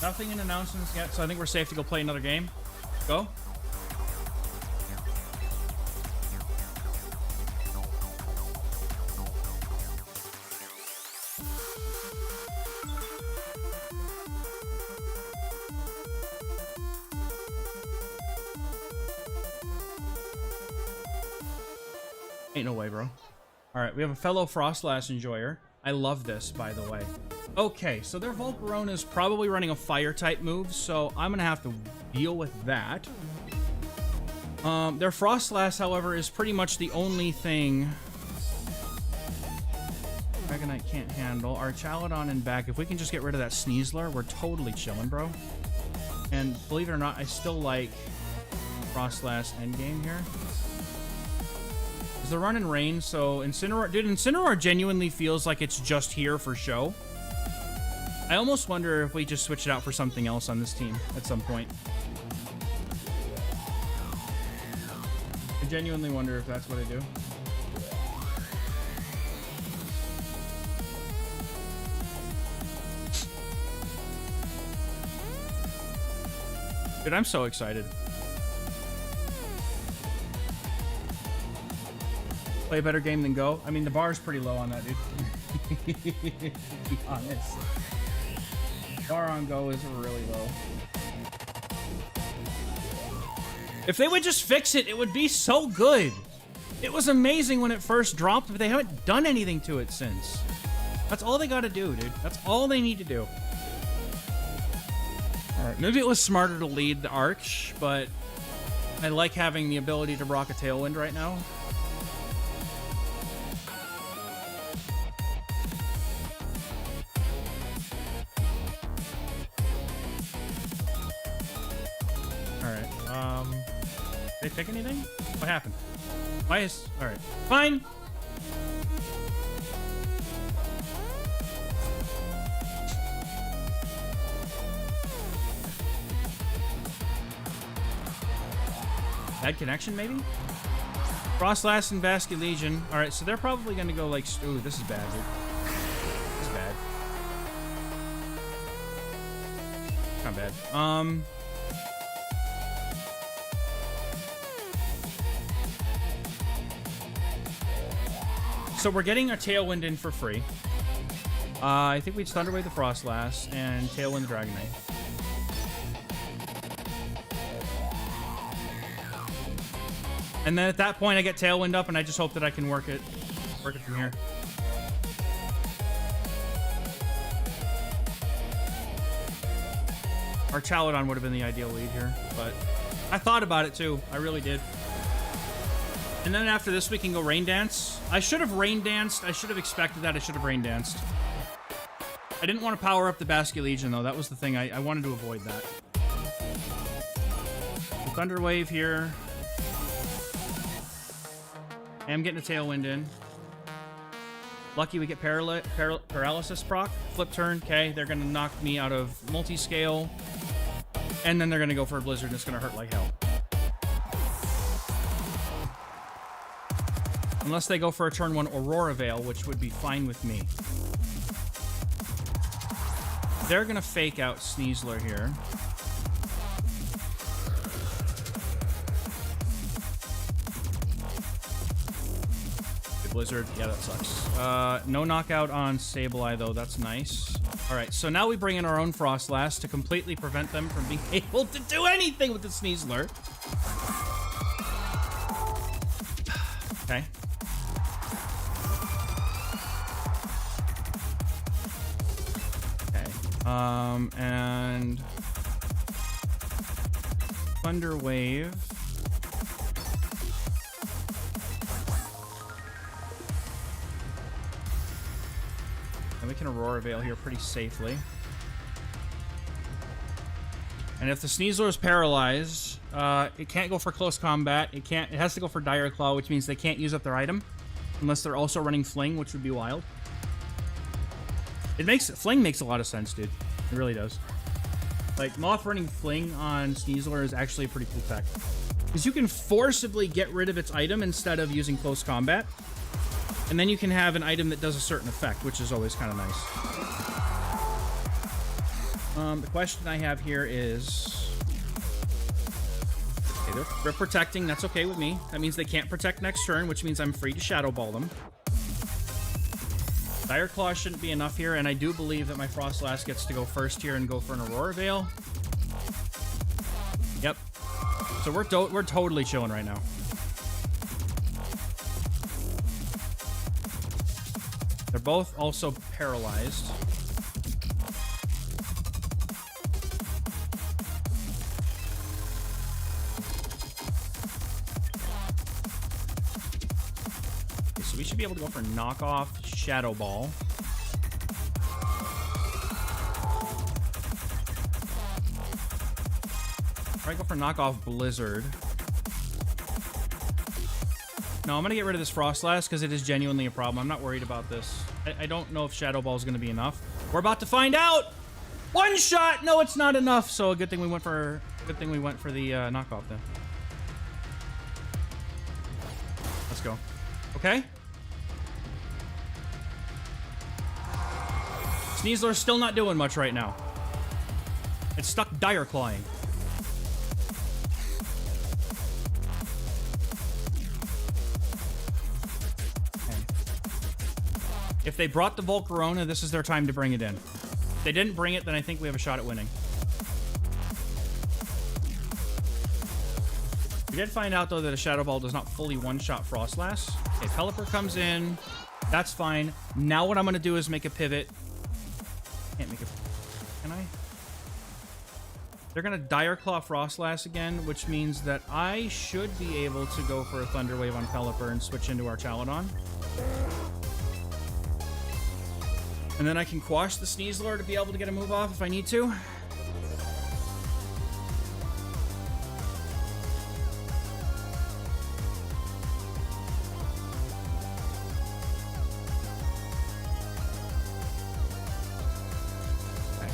Nothing in announcements yet, so I think we're safe to go play another game. Go. Ain't no way, bro. Alright, we have a fellow Frostlass enjoyer. I love this, by the way. Okay, so their Volcarona is probably running a fire-type move, so I'm gonna have to deal with that. Their Frostlass, however, is pretty much the only thing Dragonite can't handle. Our Chaladon in back. If we can just get rid of that Sneasler, we're totally chilling, bro. And believe it or not, I still like Frostlass endgame here. They're running rain, so Incineroar... Dude, Incineroar genuinely feels like it's just here for show. I almost wonder if we just switch it out for something else on this team at some point. I genuinely wonder if that's what I do. Dude, I'm so excited. Play a better game than Go. I mean, the bar is pretty low on that, dude. To be honest. Bar on Go is really low. If they would just fix it, it would be so good. It was amazing when it first dropped, but they haven't done anything to it since. That's all they gotta do, dude. That's all they need to do. Alright, maybe it was smarter to lead the Arch, but I like having the ability to rock a Tailwind right now. Did they pick anything? What happened? Why is... Alright. Fine! Bad connection, maybe? Frostlass and Basket Legion. Alright, so they're probably gonna go like... Ooh, this is bad, dude. This is bad. Not bad. So we're getting a Tailwind in for free. I think we'd Thunderwave the Frostlass and Tailwind the Dragonite. And then at that point, I get Tailwind up, and I just hope that I can work it from here. Our Chaladon would have been the ideal lead here, but I thought about it too. I really did. And then after this, we can go Rain Dance. I should have Rain Danced. I should have expected that. I should have Rain Danced. I didn't want to power up the Basket Legion, though. That was the thing. I wanted to avoid that. Thunder Wave here. I am getting a Tailwind in. Lucky we get Paralysis proc. Flip turn. Okay, they're going to knock me out of Multiscale. And then they're going to go for a Blizzard, and it's going to hurt like hell. Unless they go for a turn 1 Aurora Veil, which would be fine with me. They're going to fake out Sneasler here. Blizzard. Yeah, that sucks. No knockout on Sableye, though. That's nice. All right, so now we bring in our own Frostlass to completely prevent them from being able to do anything with the Sneasler. Okay. Okay. And Thunder Wave. And we can Aurora Veil here pretty safely. And if the Sneasler is paralyzed, it can't go for close combat. It has to go for Dire Claw, which means they can't use up their item. Unless they're also running Fling, which would be wild. Fling makes a lot of sense, dude. It really does. Like, Moth running Fling on Sneasler is actually a pretty cool tech. Because you can forcibly get rid of its item instead of using close combat. And then you can have an item that does a certain effect, which is always kind of nice. The question I have here is... Okay, they're protecting. That's okay with me. That means they can't protect next turn, which means I'm free to Shadow Ball them. Dire Claw shouldn't be enough here, and I do believe that my Frostlass gets to go first here and go for an Aurora Veil. Yep. So we're totally chilling right now. They're both also paralyzed. Okay, so we should be able to go for knockoff Shadow Ball. Alright, go for knockoff Blizzard. No, I'm going to get rid of this Frostlass because it is genuinely a problem. I'm not worried about this. I don't know if Shadow Ball is going to be enough. We're about to find out! One shot! No, it's not enough. So a good thing we went for the knockoff then. Let's go. Okay. Sneasler's still not doing much right now. It's stuck Dire Clawing. If they brought the Volcarona, this is their time to bring it in. If they didn't bring it, then I think we have a shot at winning. We did find out, though, that a Shadow Ball does not fully one-shot Frostlass. Okay, Pelipper comes in. That's fine. Now what I'm going to do is make a pivot. Can't make a... Can I? They're going to Dire Claw Frostlass again, which means that I should be able to go for a Thunder Wave on Pelipper and switch into our Chaladon. And then I can quash the Sneasler to be able to get a move off if I need to. Okay.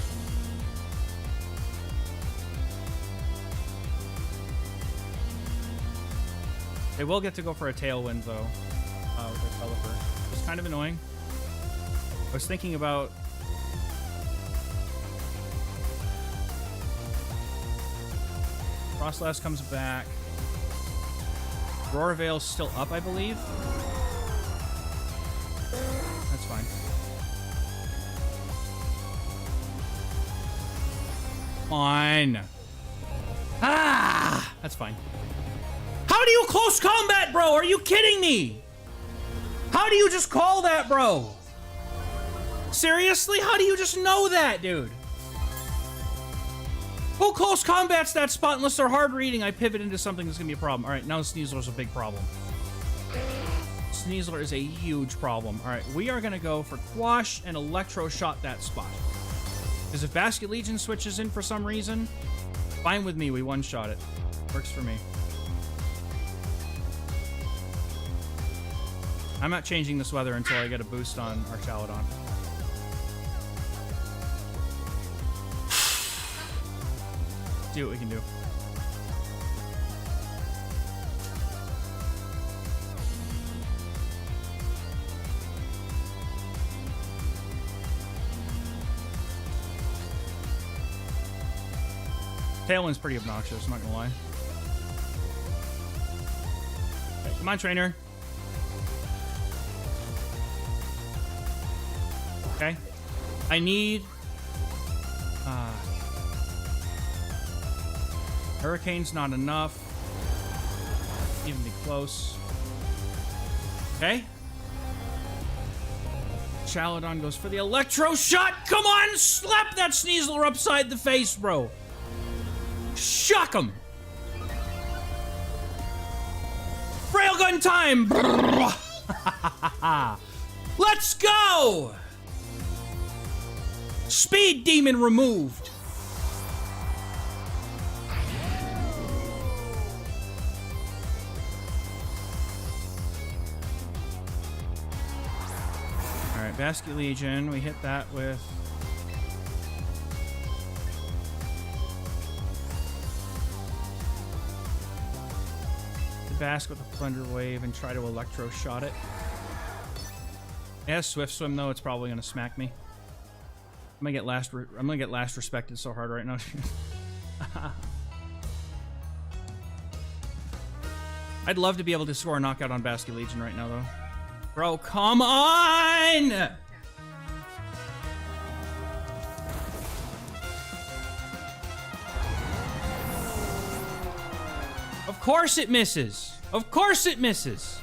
They will get to go for a Tailwind, though, with their Pelipper. It's kind of annoying. I was thinking about... Frostlass comes back. Roar Veil's still up, I believe. That's fine. On. Ah! That's fine. How do you close combat, bro? Are you kidding me? How do you just call that, bro? Seriously? How do you just know that, dude? Who close combats that spot unless they're hard reading? I pivot into something that's gonna be a problem. All right, now Sneasler's a big problem. Sneasler is a huge problem. All right, we are gonna go for Quash and Electro Shot that spot. Because if Basket Legion switches in for some reason, fine with me, we one-shot it. Works for me. I'm not changing this weather until I get a boost on our Chaladon. See what we can do. Tailwind's pretty obnoxious, I'm not gonna lie. Okay, come on, trainer. Okay. I need... Hurricane's not enough. Even be close. Okay. Chaladon goes for the Electro Shot. Come on, slap that Sneasler upside the face, bro. Shock him. Railgun time. Let's go. Speed Demon removed. Basket Legion, we hit that with... the Bask with a Thunder Wave and try to Electro Shot it. Yeah, Swift Swim though, it's probably gonna smack me. I'm gonna get last respected so hard right now. I'd love to be able to score a knockout on Basket Legion right now though. Bro, come on! Of course it misses. Of course it misses.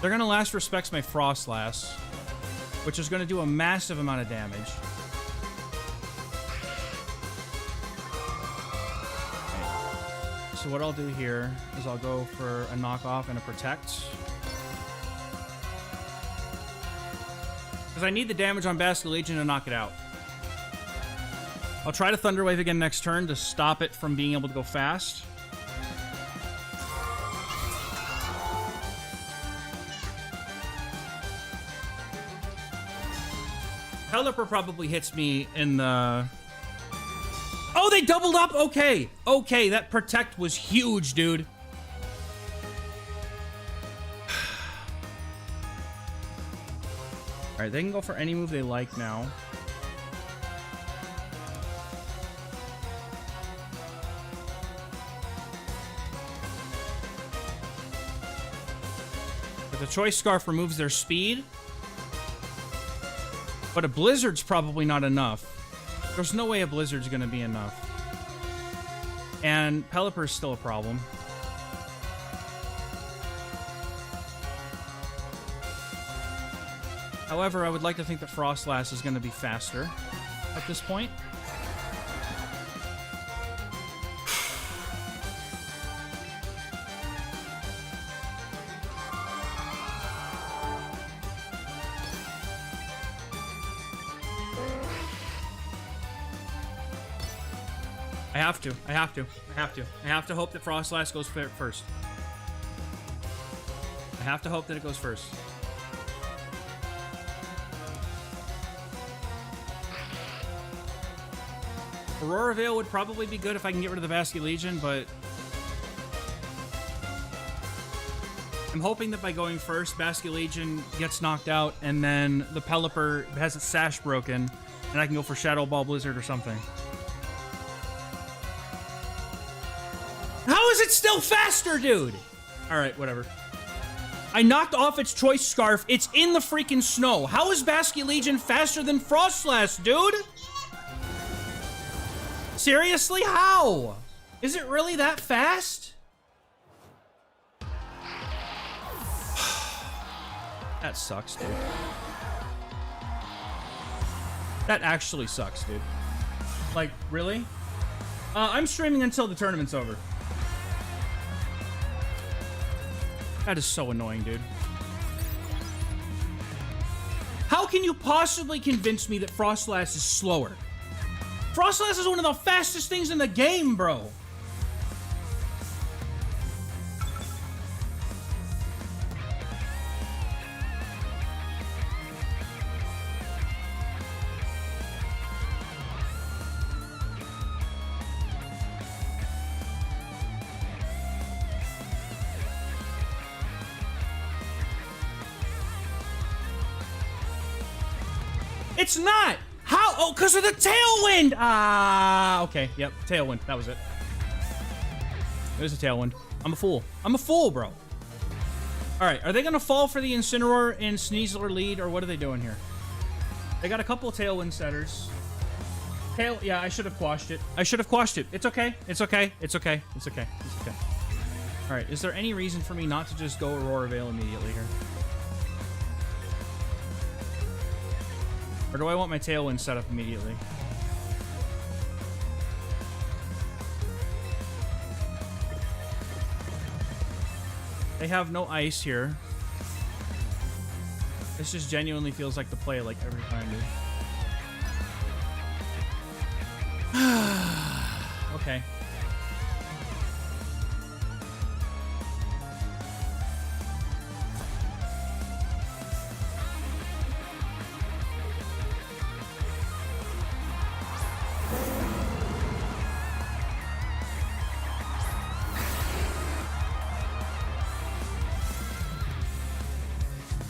They're gonna last respects my Frostlass, which is gonna do a massive amount of damage. Okay. So what I'll do here is I'll go for a knockoff and a protect. Because I need the damage on Basket Legion to knock it out. I'll try to Thunder Wave again next turn to stop it from being able to go fast. Pelipper probably hits me in the... Oh, they doubled up? Okay. Okay, that protect was huge, dude. Alright, they can go for any move they like now. But the Choice Scarf removes their speed. But a Blizzard's probably not enough. There's no way a Blizzard's gonna be enough. And Pelipper's still a problem. However, I would like to think that Frostlass is gonna be faster at this point. I have to hope that Frostlass goes first. I have to hope that it goes first. Aurora Veil would probably be good if I can get rid of the Basculegion, but I'm hoping that by going first, Basculegion gets knocked out, and then the Pelipper has its sash broken, and I can go for Shadow Ball Blizzard or something. How is it still faster, dude? Alright, whatever. I knocked off its Choice Scarf. It's in the freaking snow. How is Basculegion faster than Frostlass, dude? Seriously? How? Is it really that fast? That sucks, dude. That actually sucks, dude. Like, really? I'm streaming until the tournament's over. That is so annoying, dude. How can you possibly convince me that Frostlass is slower? Frostlass is one of the fastest things in the game, bro. It's not! How? Oh, because of the Tailwind! Ah, okay. Yep, Tailwind. That was it. It was a Tailwind. I'm a fool. I'm a fool, bro. Alright, are they going to fall for the Incineroar and Sneasler lead, or what are they doing here? They got a couple of Tailwind setters. Yeah, I should have quashed it. I should have quashed it. It's okay. It's okay. It's okay. It's okay. It's okay. Alright, is there any reason for me not to just go Aurora Veil immediately here? Or do I want my Tailwind set up immediately? They have no ice here. This just genuinely feels like the play like every time, dude. Okay.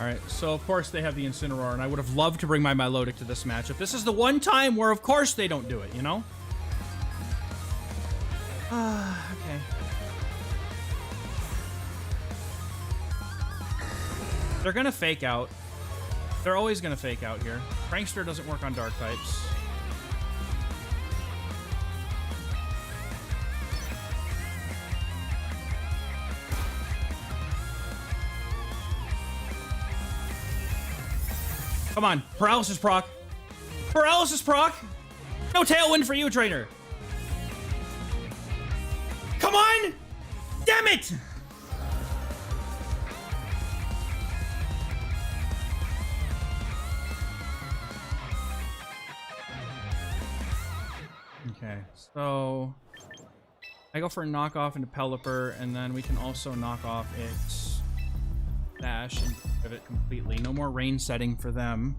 Alright, so of course they have the Incineroar, and I would have loved to bring my Milotic to this matchup. This is the one time where of course they don't do it, you know? Okay. They're gonna fake out. They're always gonna fake out here. Prankster doesn't work on dark types. Come on, Paralysis proc. Paralysis proc! No Tailwind for you, trainer. Come on! Damn it! Okay, so I go for a knockoff into Pelipper, and then we can also knock off its dash and of it completely. No more rain setting for them.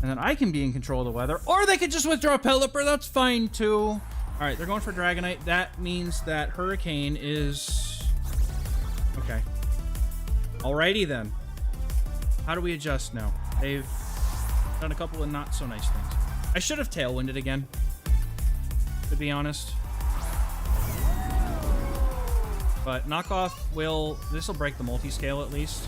And then I can be in control of the weather. Or they could just withdraw Pelipper. That's fine, too. Alright, they're going for Dragonite. That means that Hurricane is... Okay. Alrighty, then. How do we adjust now? They've done a couple of not-so-nice things. I should have Tailwinded again, to be honest. But knockoff will... This will break the multi-scale, at least.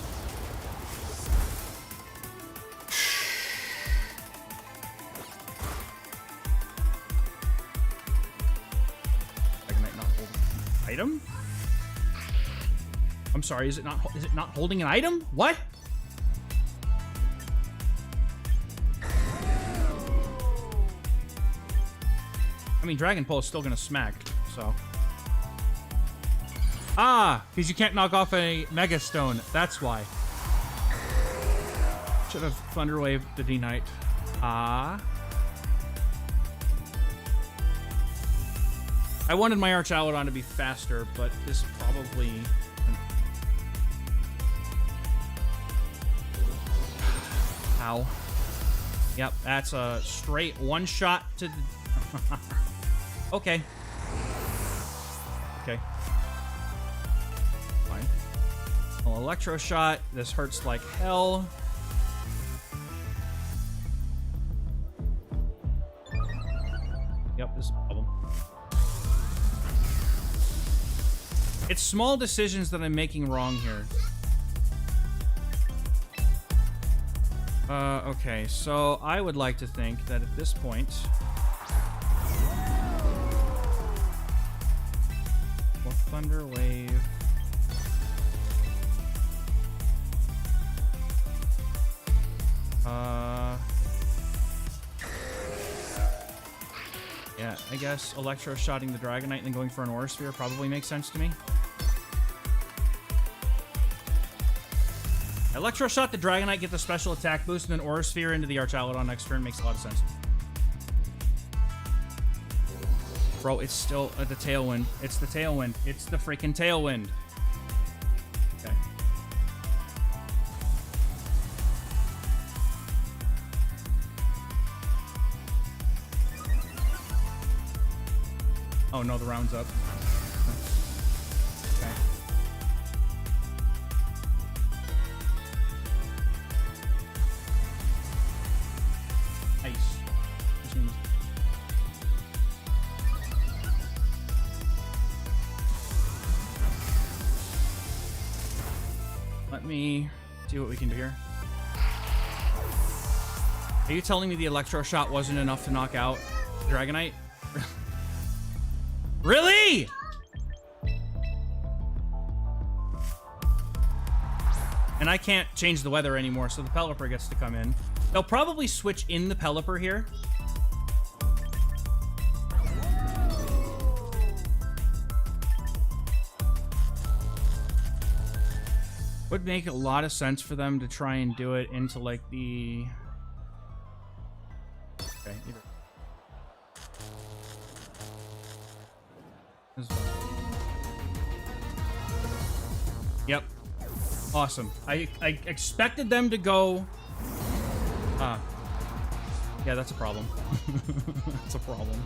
Item? I'm sorry, is it not holding an item? What? I mean, Dragon Pulse is still gonna smack, so. Ah, because you can't knock off a Mega Stone. That's why. Should have Thunder Wave the D-Knight. Ah. I wanted my Archaludon to be faster, but this probably... Ow. Yep, that's a straight one shot to the... Okay. Okay. Fine. Well, Electro Shot. This hurts like hell. Yep, this is a problem. It's small decisions that I'm making wrong here. Okay, so I would like to think that at this point... Well, Thunder Wave... Yeah, I guess Electro-shotting the Dragonite and then going for an Aura Sphere probably makes sense to me. Electro-shot the Dragonite, get the special attack boost, and then Aura Sphere into the Archaludon next turn makes a lot of sense. Bro, it's still the Tailwind. It's the Tailwind. It's the freaking Tailwind. Okay. Oh no, the round's up. Okay. Ice. Let me see what we can do here. Are you telling me the Electro Shot wasn't enough to knock out Dragonite? Really? And I can't change the weather anymore, so the Pelipper gets to come in. They'll probably switch in the Pelipper here. Would make a lot of sense for them to try and do it into like the... Okay, either. Yep. Awesome. I expected them to go... Yeah, that's a problem. That's a problem.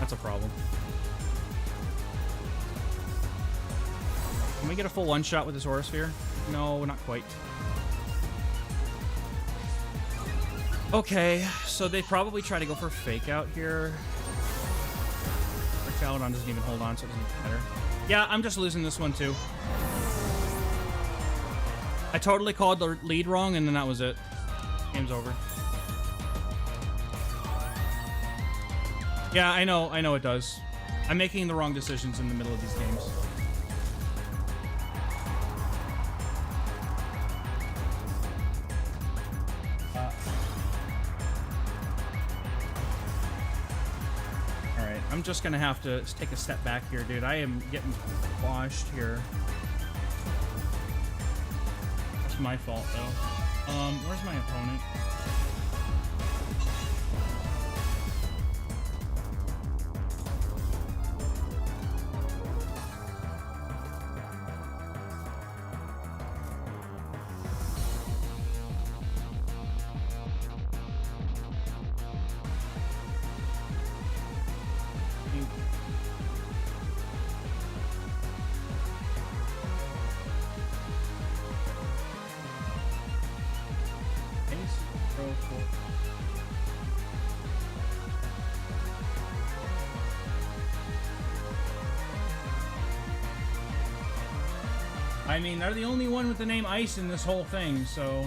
That's a problem. Can we get a full one-shot with this Aura Sphere? No, not quite. Okay, so they probably try to go for Fake Out here. Archaludon doesn't even hold on, so it doesn't matter. Yeah, I'm just losing this one too. I totally called the lead wrong, and then that was it. Game's over. Yeah, I know it does. I'm making the wrong decisions in the middle of these games. Alright, I'm just gonna have to take a step back here, dude. I am getting washed here. That's my fault, though. Where's my opponent? I mean, they're the only one with the name Ice in this whole thing, so...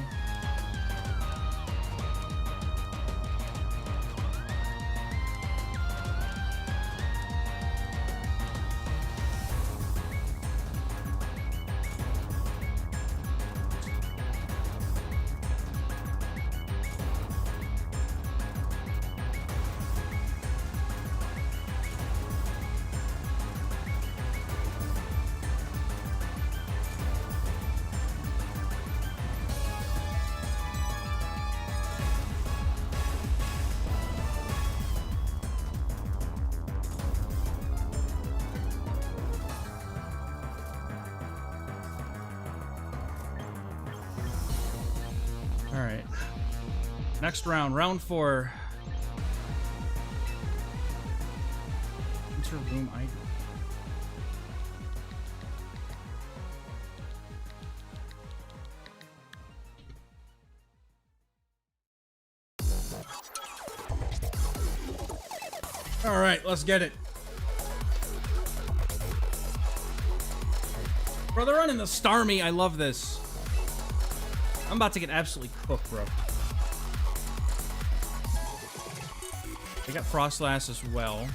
right. Next round, round 4. Enter room ID. All right, let's get it. Bro, they're running the Starmie. I love this. I'm about to get absolutely cooked, bro. They got Frostlass as well.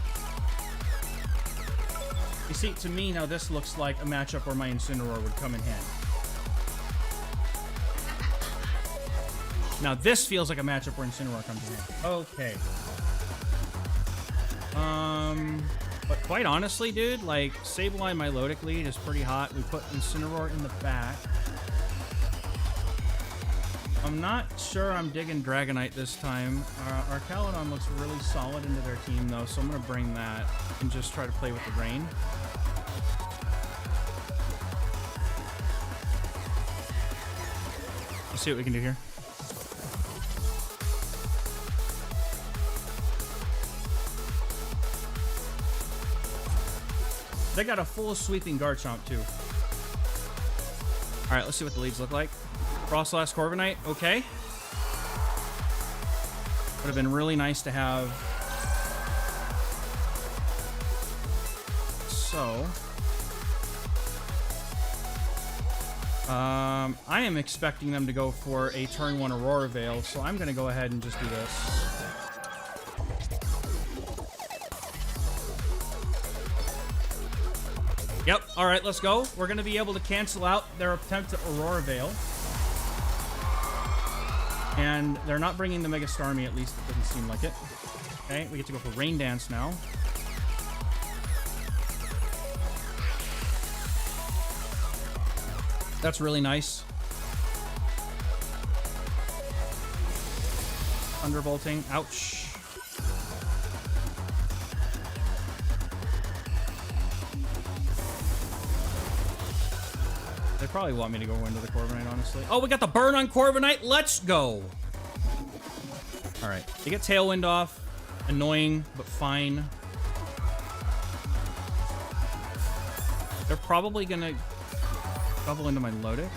You see, to me, now this looks like a matchup where my Incineroar would come in handy. Now this feels like a matchup where Incineroar comes in handy. Okay. But quite honestly, dude, like, Sableye Milotic lead is pretty hot. We put Incineroar in the back. I'm not sure I'm digging Dragonite this time. Our Calodon looks really solid into their team, though, so I'm going to bring that and just try to play with the rain. Let's see what we can do here. They got a full sweeping Garchomp, too. Alright, let's see what the leads look like. Frostlass Corviknight, okay. Would have been really nice to have. So. I am expecting them to go for a turn 1 Aurora Veil, so I'm going to go ahead and just do this. Yep, alright, let's go. We're going to be able to cancel out their attempt at Aurora Veil. And they're not bringing the Mega Starmie, at least it doesn't seem like it. Okay, we get to go for Rain Dance now. That's really nice. Thunderbolting, ouch. They probably want me to go into the Corviknight, honestly. Oh, we got the burn on Corviknight. Let's go. All right. They get Tailwind off. Annoying, but fine. They're probably going to bubble into my Milotic.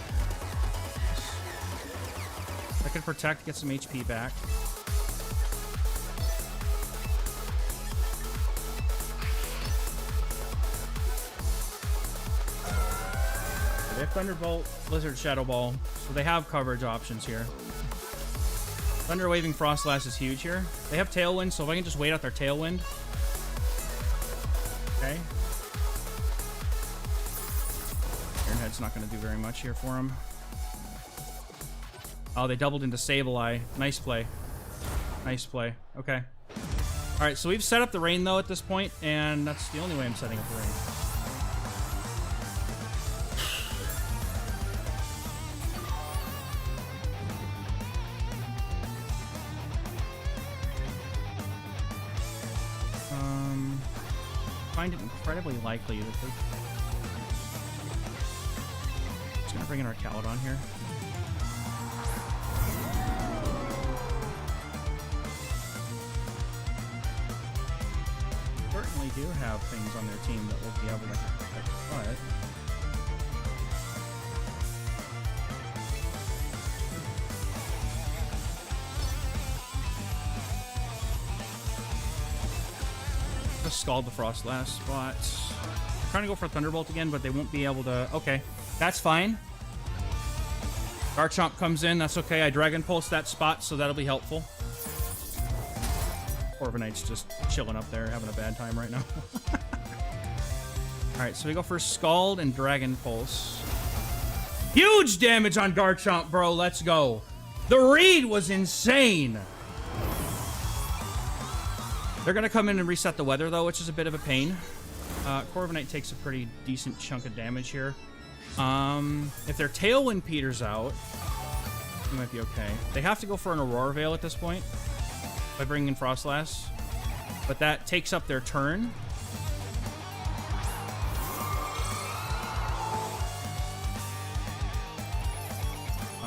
I could protect, get some HP back. They have Thunderbolt, Blizzard, Shadow Ball, so they have coverage options here. Thunder Waving Frostlass is huge here. They have Tailwind, so if I can just wait out their Tailwind. Okay. Ironhead's not going to do very much here for him. Oh, they doubled into Sableye. Nice play. Nice play. Okay. Alright, so we've set up the rain, though, at this point, and that's the only way I'm setting up the rain. I find it incredibly likely that they're just gonna bring in our Calodon here. Certainly do have things on their team that will be able to protect Floette. Scald the Frostlass spot. I'm trying to go for Thunderbolt again, but they won't be able to. Okay, that's fine. Garchomp comes in. That's okay. I Dragon Pulse that spot, so that'll be helpful. Corviknight's just chilling up there, having a bad time right now. Alright, so we go for Scald and Dragon Pulse. Huge damage on Garchomp, bro. Let's go. The read was insane. They're going to come in and reset the weather, though, which is a bit of a pain. Corviknight takes a pretty decent chunk of damage here. If their Tailwind peters out, it might be okay. They have to go for an Aurora Veil at this point by bringing in Frostlass. But that takes up their turn.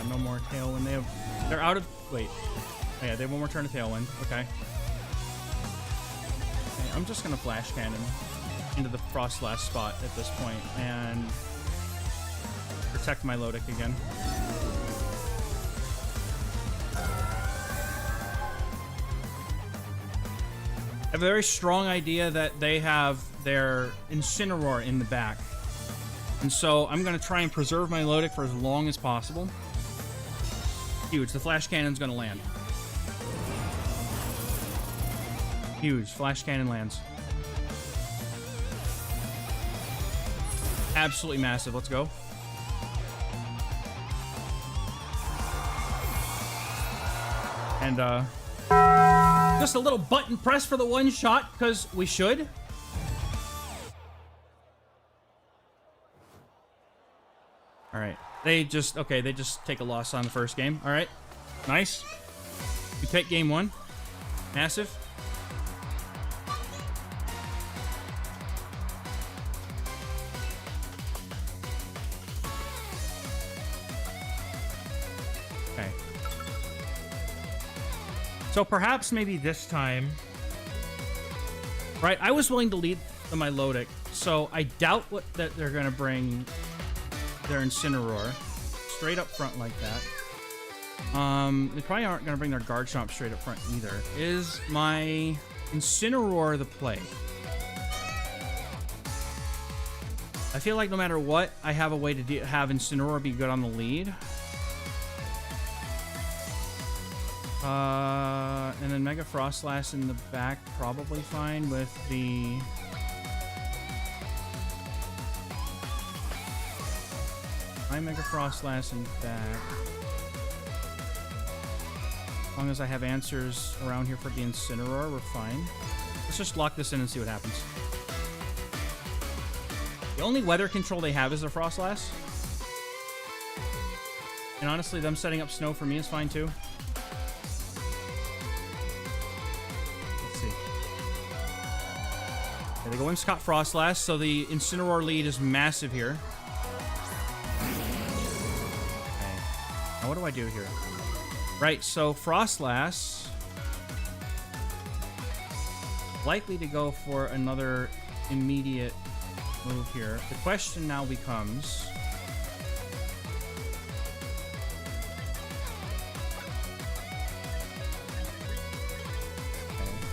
No more Tailwind. They're out of... Wait. Oh, yeah, they have one more turn of Tailwind. Okay. I'm just going to Flash Cannon into the Frostlass spot at this point and protect my Lodic again. I have a very strong idea that they have their Incineroar in the back. And so I'm going to try and preserve my Lodic for as long as possible. Huge. The Flash Cannon's going to land. Huge. Flash Cannon lands. Absolutely massive. Let's go. And, just a little button press for the one shot, because we should. Alright. They just take a loss on the first game. Alright. Nice. We take game one. Massive. Okay. So perhaps maybe this time... Right, I was willing to lead the Milotic, so I doubt that they're going to bring their Incineroar straight up front like that. They probably aren't going to bring their Garchomp straight up front either. Is my Incineroar the play? I feel like no matter what, I have a way to have Incineroar be good on the lead. And then Mega Frostlass in the back, probably fine with the... My Mega Frostlass in back. As long as I have answers around here for the Incineroar, we're fine. Let's just lock this in and see what happens. The only weather control they have is their Frostlass. And honestly, them setting up snow for me is fine too. They go Whimsicott Frostlass, so the Incineroar lead is massive here. Okay. Now what do I do here? Right, so Frostlass likely to go for another immediate move here. The question now becomes...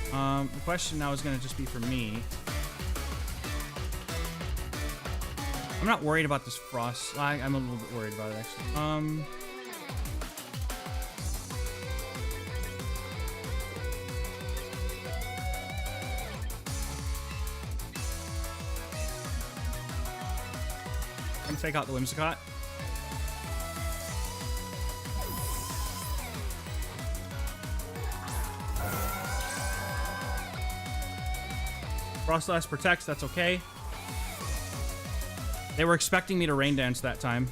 Okay. The question now is going to just be for me. I'm not worried about this Frost. I'm a little bit worried about it, actually. I'm gonna fake out the Whimsicott. Frostlass protects, that's okay. They were expecting me to Rain Dance that time.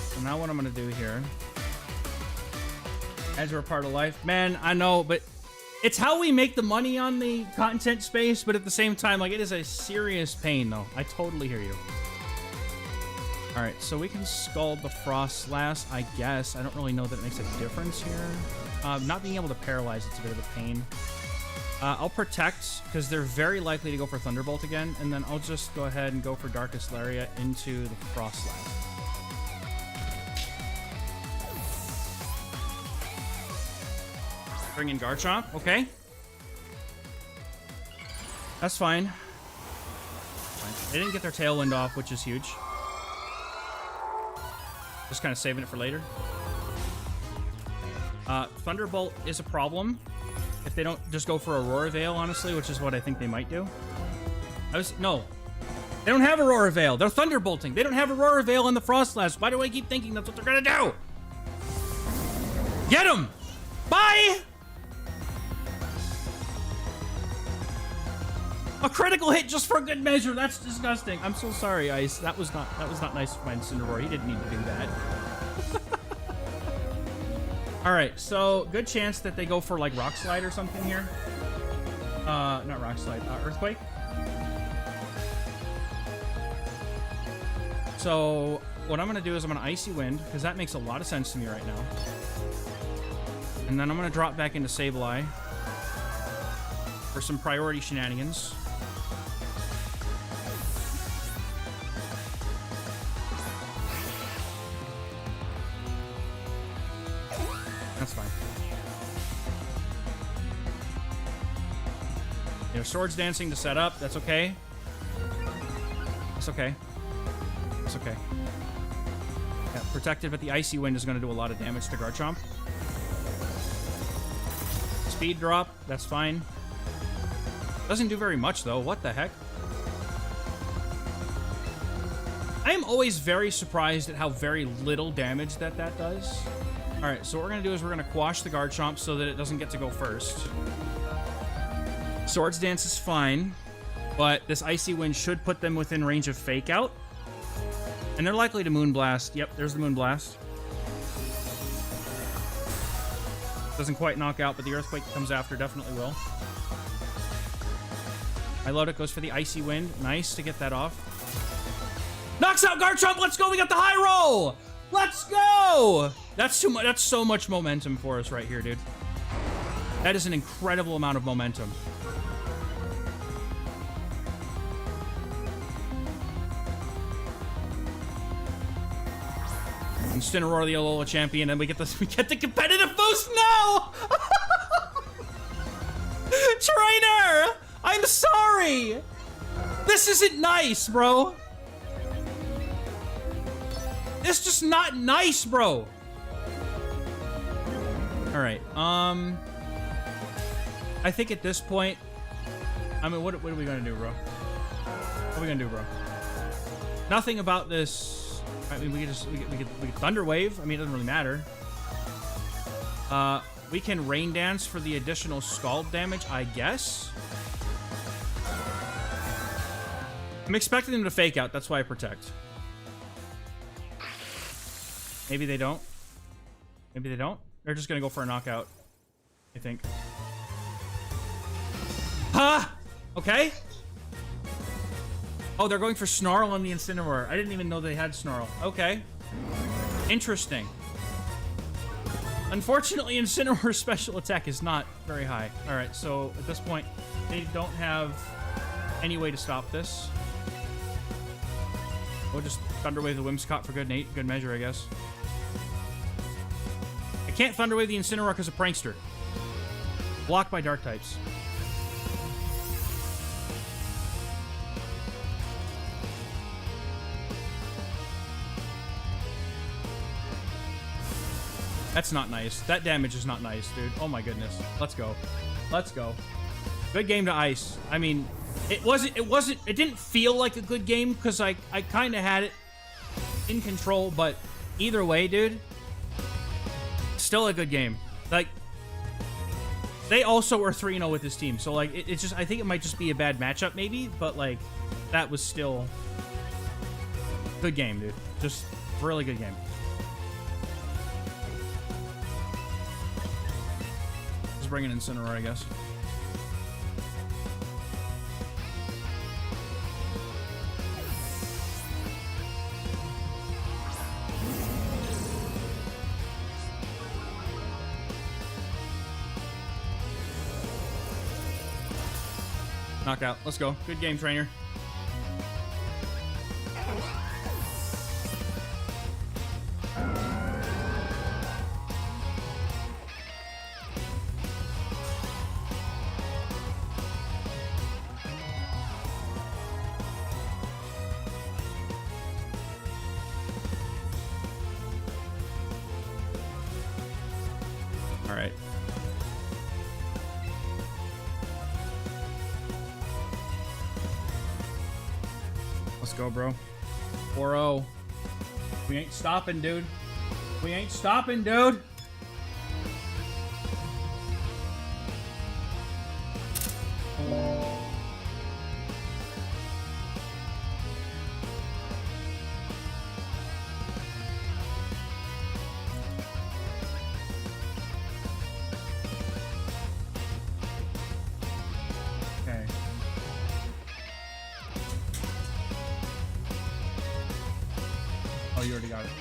So now what I'm going to do here... As we're part of life. Man, I know, but... It's how we make the money on the content space, but at the same time, like, it is a serious pain, though. I totally hear you. Alright, so we can Scald the Frostlass, I guess. I don't really know that it makes a difference here. Not being able to paralyze, it's a bit of a pain. I'll Protect, because they're very likely to go for Thunderbolt again, and then I'll just go ahead and go for Darkest Lariat into the Frostlass. Bring in Garchomp, okay. That's fine. They didn't get their Tailwind off, which is huge. Just kind of saving it for later. Thunderbolt is a problem if they don't just go for Aurora Veil, honestly, which is what I think they might do. No. They don't have Aurora Veil. They're Thunderbolting. They don't have Aurora Veil on the Frostlass. Why do I keep thinking that's what they're gonna do? Get him! Bye! A critical hit just for good measure. That's disgusting. I'm so sorry, Ice. That was not nice of my Incineroar. He didn't need to do that. All right, so good chance that they go for like Rock Slide or something here. Not Rock Slide, Earthquake. So what I'm going to do is I'm going to Icy Wind, because that makes a lot of sense to me right now. And then I'm going to drop back into Sableye for some priority shenanigans. That's fine. You know, Swords Dancing to set up. That's okay. That's okay. That's okay. Yeah, Protected, but the Icy Wind is going to do a lot of damage to Garchomp. Speed drop. That's fine. Doesn't do very much, though. What the heck? I am always very surprised at how very little damage that does. Alright, so what we're going to do is we're going to quash the Garchomp so that it doesn't get to go first. Swords Dance is fine, but this Icy Wind should put them within range of Fake Out. And they're likely to Moonblast. Yep, there's the Moonblast. Doesn't quite knock out, but the Earthquake that comes after definitely will. Milotic goes for the Icy Wind. Nice to get that off. Knocks out Garchomp! Let's go! We got the high roll! Let's go! That's too much. That's so much momentum for us right here, dude. That is an incredible amount of momentum. Incineroar, the Alola champion, and we get the competitive boost. No! Trainer! I'm sorry! This isn't nice, bro. It's just not nice, bro. Alright, I think at this point, I mean, what are we gonna do, bro? What are we gonna do, bro? Nothing about this. I mean, we could Thunder Wave. I mean, it doesn't really matter. We can Rain Dance for the additional Scald damage, I guess. I'm expecting them to Fake Out. That's why I Protect. Maybe they don't. Maybe they don't. They're just gonna go for a knockout, I think. Huh? Okay. Oh, they're going for Snarl on the Incineroar. I didn't even know they had Snarl. Okay. Interesting. Unfortunately, Incineroar's special attack is not very high. Alright, so at this point, they don't have any way to stop this. We'll just Thunder Wave the Whimsicott for good measure, I guess. I can't Thunder Wave the Incineroar because of Prankster. Blocked by Dark types. That's not nice. That damage is not nice, dude. Oh my goodness. Let's go. Let's go. Good game to Ice. I mean, it didn't feel like a good game because I kind of had it in control, but either way, dude, still a good game. Like, they also were 3-0 with this team, so like, it's just, I think it might just be a bad matchup maybe, but like, that was still good game, dude. Just really good game. Bring in Incineroar, I guess. Knockout. Let's go. Good game, trainer. Alright. Let's go, bro. 4-0. We ain't stopping, dude. We ain't stopping, dude. you already got it.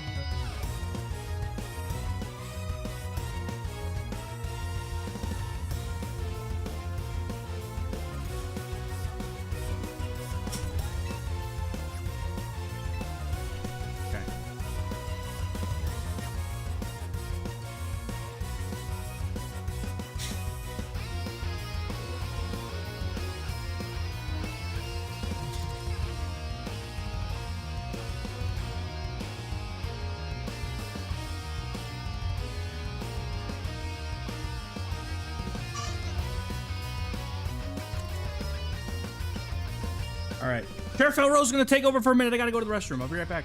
All right. XehrFelrose is going to take over for a minute. I got to go to the restroom. I'll be right back.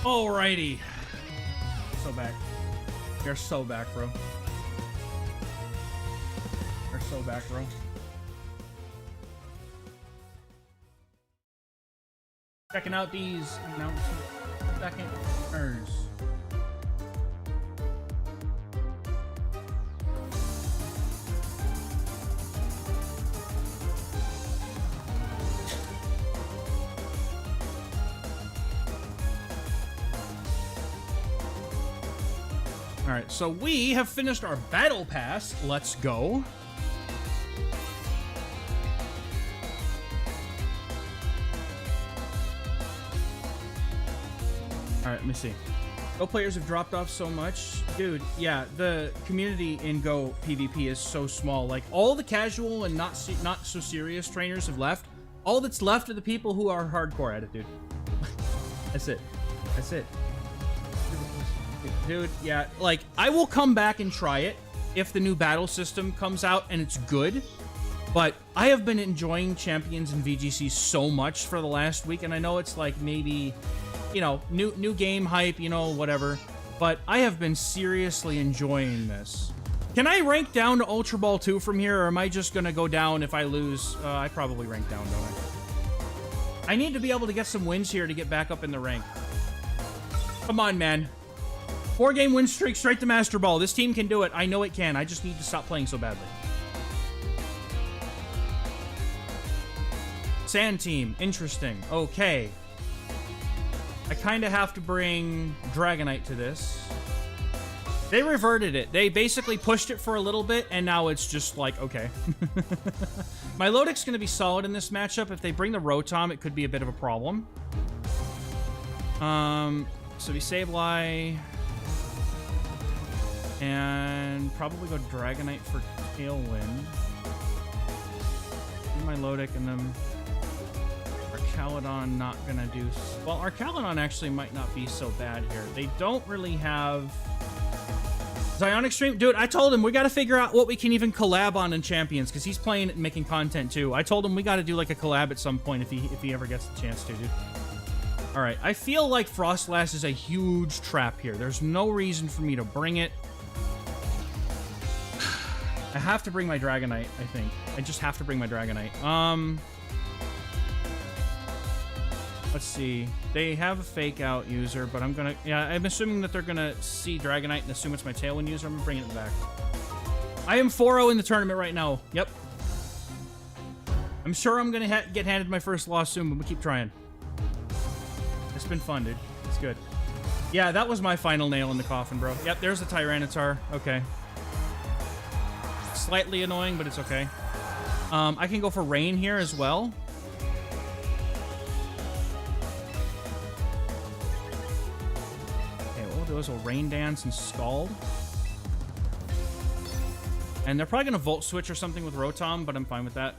Alrighty. So back. You're so back, bro. You're so back, bro. Checking out these announcement seconders. Alright, so we have finished our battle pass. Let's go. Alright, let me see. Go players have dropped off so much. Dude, yeah, the community in Go PvP is so small. Like, all the casual and not so serious trainers have left. All that's left are the people who are hardcore at it, dude. That's it. That's it. Dude, yeah, like, I will come back and try it if the new battle system comes out and it's good. But I have been enjoying Champions and VGC so much for the last week, and I know it's like maybe, you know, new game hype, you know, whatever. But I have been seriously enjoying this. Can I rank down to Ultra Ball 2 from here, or am I just gonna go down if I lose? I probably rank down, don't I? I need to be able to get some wins here to get back up in the rank. Come on, man. 4-game win streak straight to Master Ball. This team can do it. I know it can. I just need to stop playing so badly. Sand team. Interesting. Okay. I kind of have to bring Dragonite to this. They reverted it. They basically pushed it for a little bit, and now it's just like, okay. My Lodic's going to be solid in this matchup. If they bring the Rotom, it could be a bit of a problem. So we Sableye. And probably go Dragonite for Tailwind. Do my Lodic, and then Archaludon not gonna do... Well, Archaludon actually might not be so bad here. They don't really have... Zionic Stream? Dude, I told him we gotta figure out what we can even collab on in Champions, because he's playing and making content too. I told him we gotta do like a collab at some point if he ever gets the chance to, dude. All right, I feel like Frostlass is a huge trap here. There's no reason for me to bring it. I have to bring my Dragonite, I think. I just have to bring my Dragonite. Let's see. They have a fake out user, but I'm gonna... Yeah, I'm assuming that they're gonna see Dragonite and assume it's my Tailwind user. I'm gonna bring it back. I am 4-0 in the tournament right now. Yep. I'm sure I'm gonna get handed my first loss soon, but we'll keep trying. It's been fun, dude. It's good. Yeah, that was my final nail in the coffin, bro. Yep, there's the Tyranitar. Okay. Slightly annoying, but it's okay. I can go for Rain here as well. Okay, what we'll do is we'll Rain Dance and Scald. And they're probably going to Volt Switch or something with Rotom, but I'm fine with that.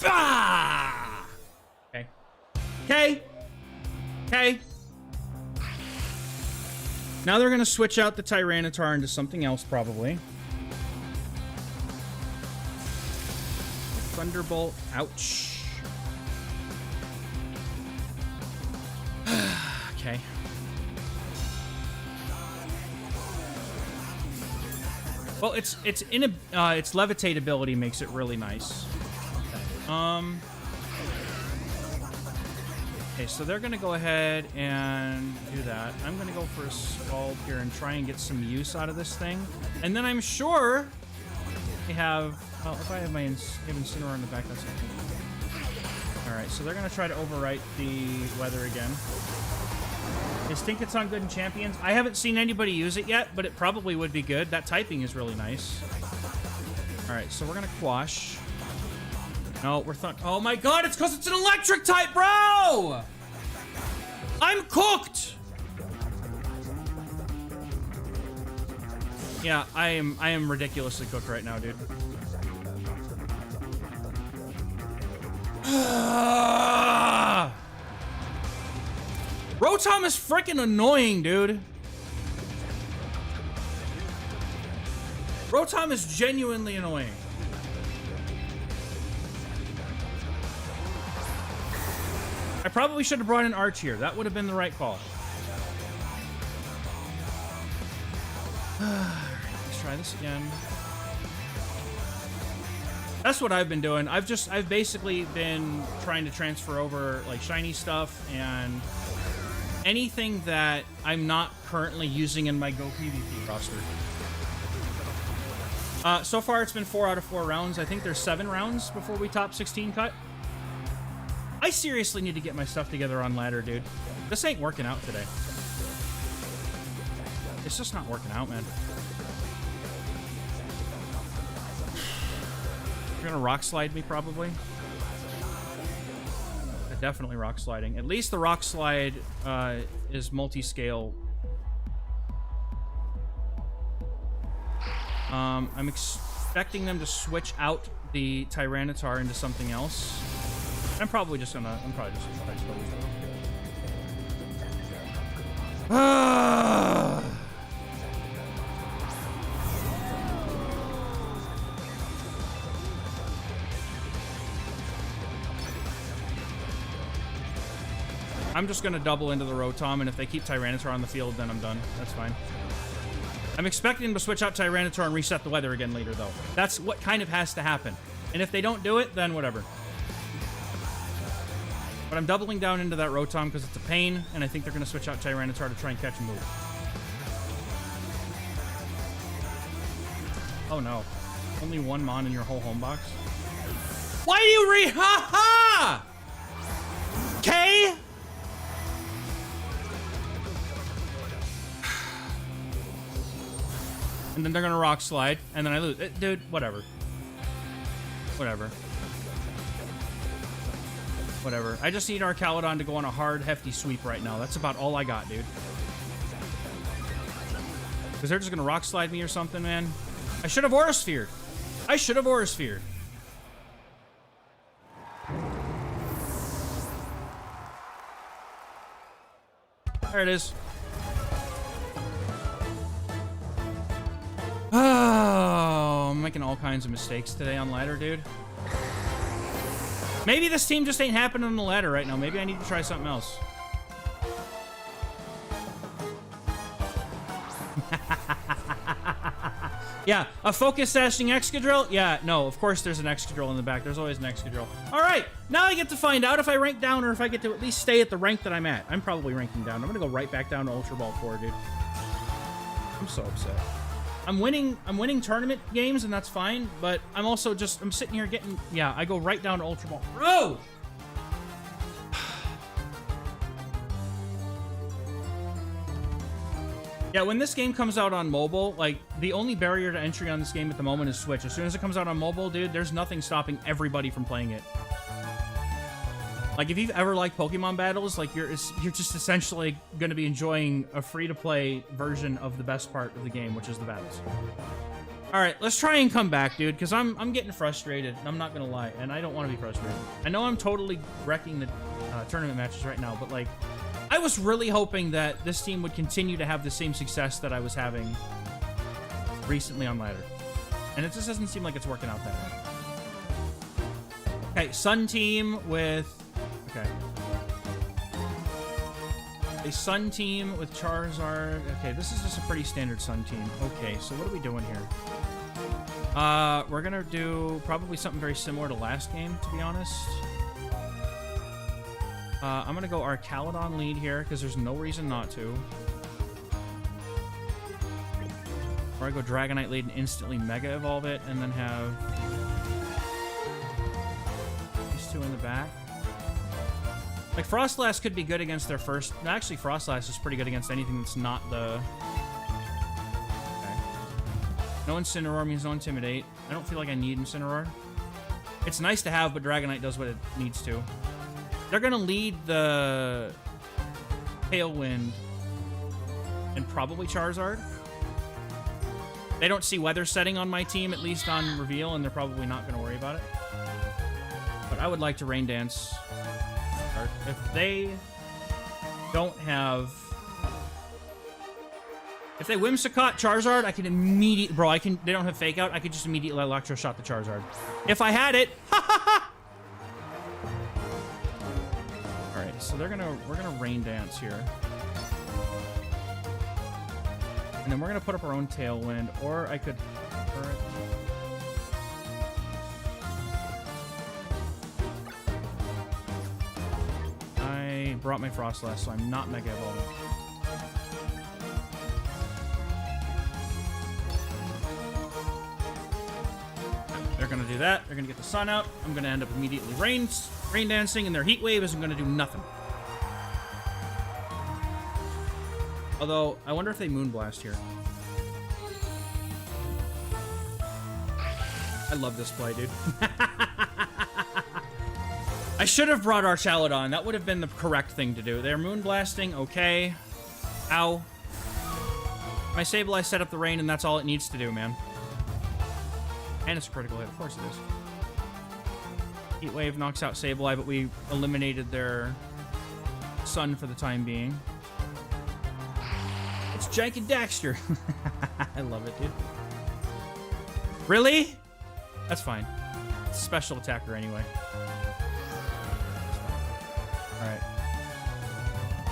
Ah! Okay. Okay. Okay. Now they're going to switch out the Tyranitar into something else, probably. Thunderbolt. Ouch. Okay. Well, its Levitate ability makes it really nice. Okay, so they're gonna go ahead and do that. I'm gonna go for a Scald here and try and get some use out of this thing. And then I'm sure they have... Well, if I have my Incineroar in the back, that's okay. Alright, so they're gonna try to overwrite the weather again. Is Tinkaton good in Champions? I haven't seen anybody use it yet, but it probably would be good. That typing is really nice. Alright, so we're gonna Quash. No, we're oh my god, it's because it's an electric type, bro! I'm cooked! Yeah, I am ridiculously cooked right now, dude. Rotom is freaking annoying, dude. Rotom is genuinely annoying. I probably should have brought in Arch here. That would have been the right call. Let's try this again. That's what I've been doing. I've basically been trying to transfer over like shiny stuff and anything that I'm not currently using in my Go PvP roster. So far it's been 4 out of 4 rounds. I think there's 7 rounds before we top 16 cut. I seriously need to get my stuff together on ladder, dude. This ain't working out today. It's just not working out, man. You're gonna Rock Slide me, probably? Definitely Rock Sliding. At least the Rock Slide is multi-scale. I'm expecting them to switch out the Tyranitar into something else. I'm probably just gonna try to I'm just gonna double into the Rotom, and if they keep Tyranitar on the field, then I'm done. That's fine. I'm expecting them to switch out Tyranitar and reset the weather again later, though. That's what kind of has to happen. And if they don't do it, then whatever. But I'm doubling down into that Rotom because it's a pain, and I think they're going to switch out Tyranitar to try and catch a move. Oh no. Only 1 Mon in your whole home box? Why do you ha-ha! Okay? And then they're going to Rock Slide, and then I lose. Dude, whatever. Whatever. Whatever. I just need our Caledon to go on a hard, hefty sweep right now. That's about all I got, dude. Because they're just going to Rock Slide me or something, man. I should have Aura Sphered. I should have Aura Sphered. There it is. Oh, I'm making all kinds of mistakes today on ladder, dude. Maybe this team just ain't happening on the ladder right now. Maybe I need to try something else. Yeah, a focus sashing Excadrill? Yeah, no, of course there's an Excadrill in the back. There's always an Excadrill. All right, now I get to find out if I rank down or if I get to at least stay at the rank that I'm at. I'm probably ranking down. I'm gonna go right back down to Ultra Ball 4, dude. I'm so upset. I'm winning tournament games and that's fine, but I'm also just, I'm sitting here getting, yeah, I go right down to Ultra Ball. Bro! Yeah, when this game comes out on mobile, like, the only barrier to entry on this game at the moment is Switch. As soon as it comes out on mobile, dude, there's nothing stopping everybody from playing it. Like, if you've ever liked Pokemon battles, like, you're just essentially going to be enjoying a free-to-play version of the best part of the game, which is the battles. All right, let's try and come back, dude, because I'm getting frustrated. I'm not going to lie, and I don't want to be frustrated. I know I'm totally wrecking the tournament matches right now, but, like, I was really hoping that this team would continue to have the same success that I was having recently on ladder. And it just doesn't seem like it's working out that way. Okay, Sun team with... Okay. A Sun team with Charizard. Okay, this is just a pretty standard Sun team. Okay, so what are we doing here? We're gonna do probably something very similar to last game, to be honest. I'm gonna go Arcaludon lead here, because there's no reason not to. Or I go Dragonite lead and instantly Mega Evolve it, and then have these two in the back. Like, Frostlass could be good against their first... Actually, Frostlass is pretty good against anything that's not the... Okay. No Incineroar means no Intimidate. I don't feel like I need Incineroar. It's nice to have, but Dragonite does what it needs to. They're going to lead the Tailwind and probably Charizard. They don't see weather setting on my team, at least on reveal, and they're probably not going to worry about it. But I would like to Rain Dance. If they don't have... If they Whimsicott Charizard, I can immediately... Bro, they don't have Fake Out. I could just immediately Electro Shot the Charizard. If I had it... Ha ha ha! Alright, so we're gonna Rain Dance here. And then we're gonna put up our own Tailwind, or I could... I brought my Frostlass, so I'm not Mega Evolving. They're gonna do that. They're gonna get the sun out. I'm gonna end up immediately rain dancing, and their Heat Wave isn't gonna do nothing. Although, I wonder if they Moonblast here. I love this play, dude. I should have brought Archaludon. That would have been the correct thing to do. They're Moonblasting, okay. Ow. My Sableye set up the rain, and that's all it needs to do, man. And it's a critical hit. Of course it is. Heat Wave knocks out Sableye, but we eliminated their sun for the time being. It's Jank and Daxter. I love it, dude. Really? That's fine. It's a special attacker anyway. Alright.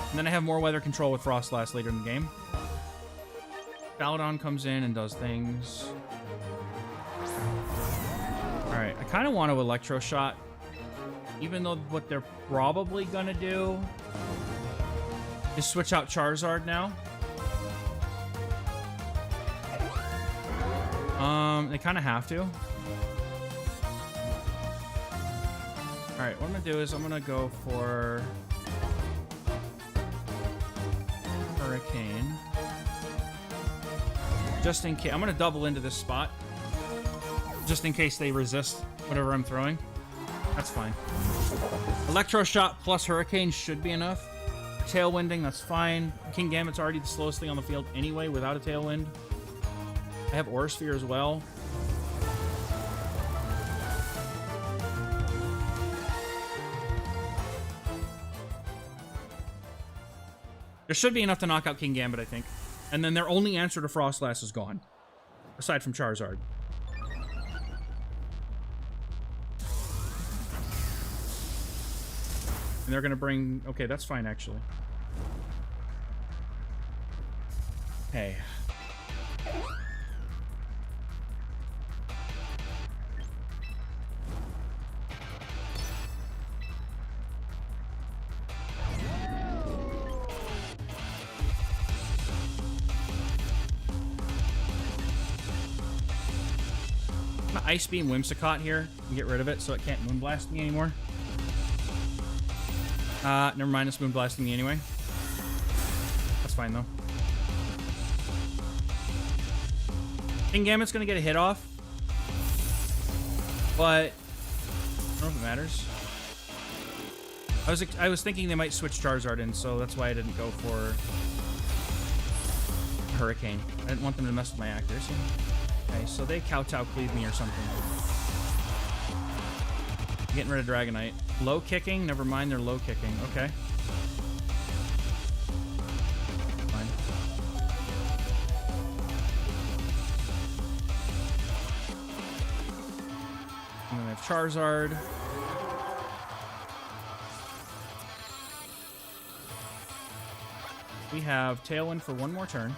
And then I have more weather control with Frostlass later in the game. Baladon comes in and does things. Alright, I kind of want to Electro Shot. Even though what they're probably going to do is switch out Charizard now. They kind of have to. Alright, what I'm going to do is I'm going to go for Hurricane. Just in case. I'm going to double into this spot. Just in case they resist whatever I'm throwing. That's fine. Electro Shot plus Hurricane should be enough. Tailwinding, that's fine. King Gambit's already the slowest thing on the field anyway without a Tailwind. I have Aura Sphere as well. There should be enough to knock out King Gambit, I think. And then their only answer to Frostlass is gone. Aside from Charizard. And they're gonna bring... Okay, that's fine, actually. Hey. Ice Beam Whimsicott here and get rid of it so it can't Moonblast me anymore. Never mind, it's Moonblasting me anyway. That's fine though. King Gambit's gonna get a hit off, but I don't know if it matters. I was thinking they might switch Charizard in, so that's why I didn't go for Hurricane. I didn't want them to mess with my accuracy. Okay, so they kowtow cleave me or something. Getting rid of Dragonite. Low kicking? Never mind, they're low kicking. Okay. Fine. And then we have Charizard. We have Tailwind for one more turn.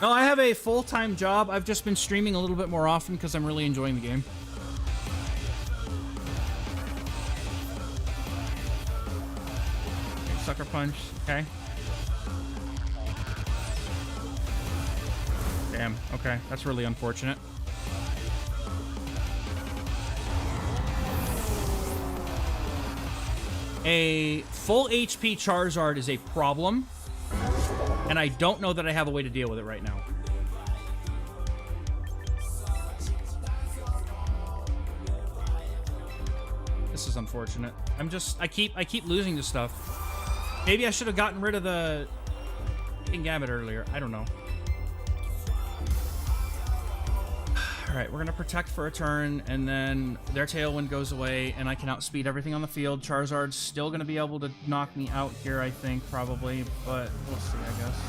No, I have a full-time job. I've just been streaming a little bit more often because I'm really enjoying the game. Okay, Sucker Punch. Okay. Damn. Okay, that's really unfortunate. A full HP Charizard is a problem. And I don't know that I have a way to deal with it right now. This is unfortunate. I keep losing to stuff. Maybe I should have gotten rid of the King Gambit earlier. I don't know. Alright, we're gonna protect for a turn, and then their Tailwind goes away, and I can outspeed everything on the field. Charizard's still gonna be able to knock me out here, I think, probably, but we'll see, I guess.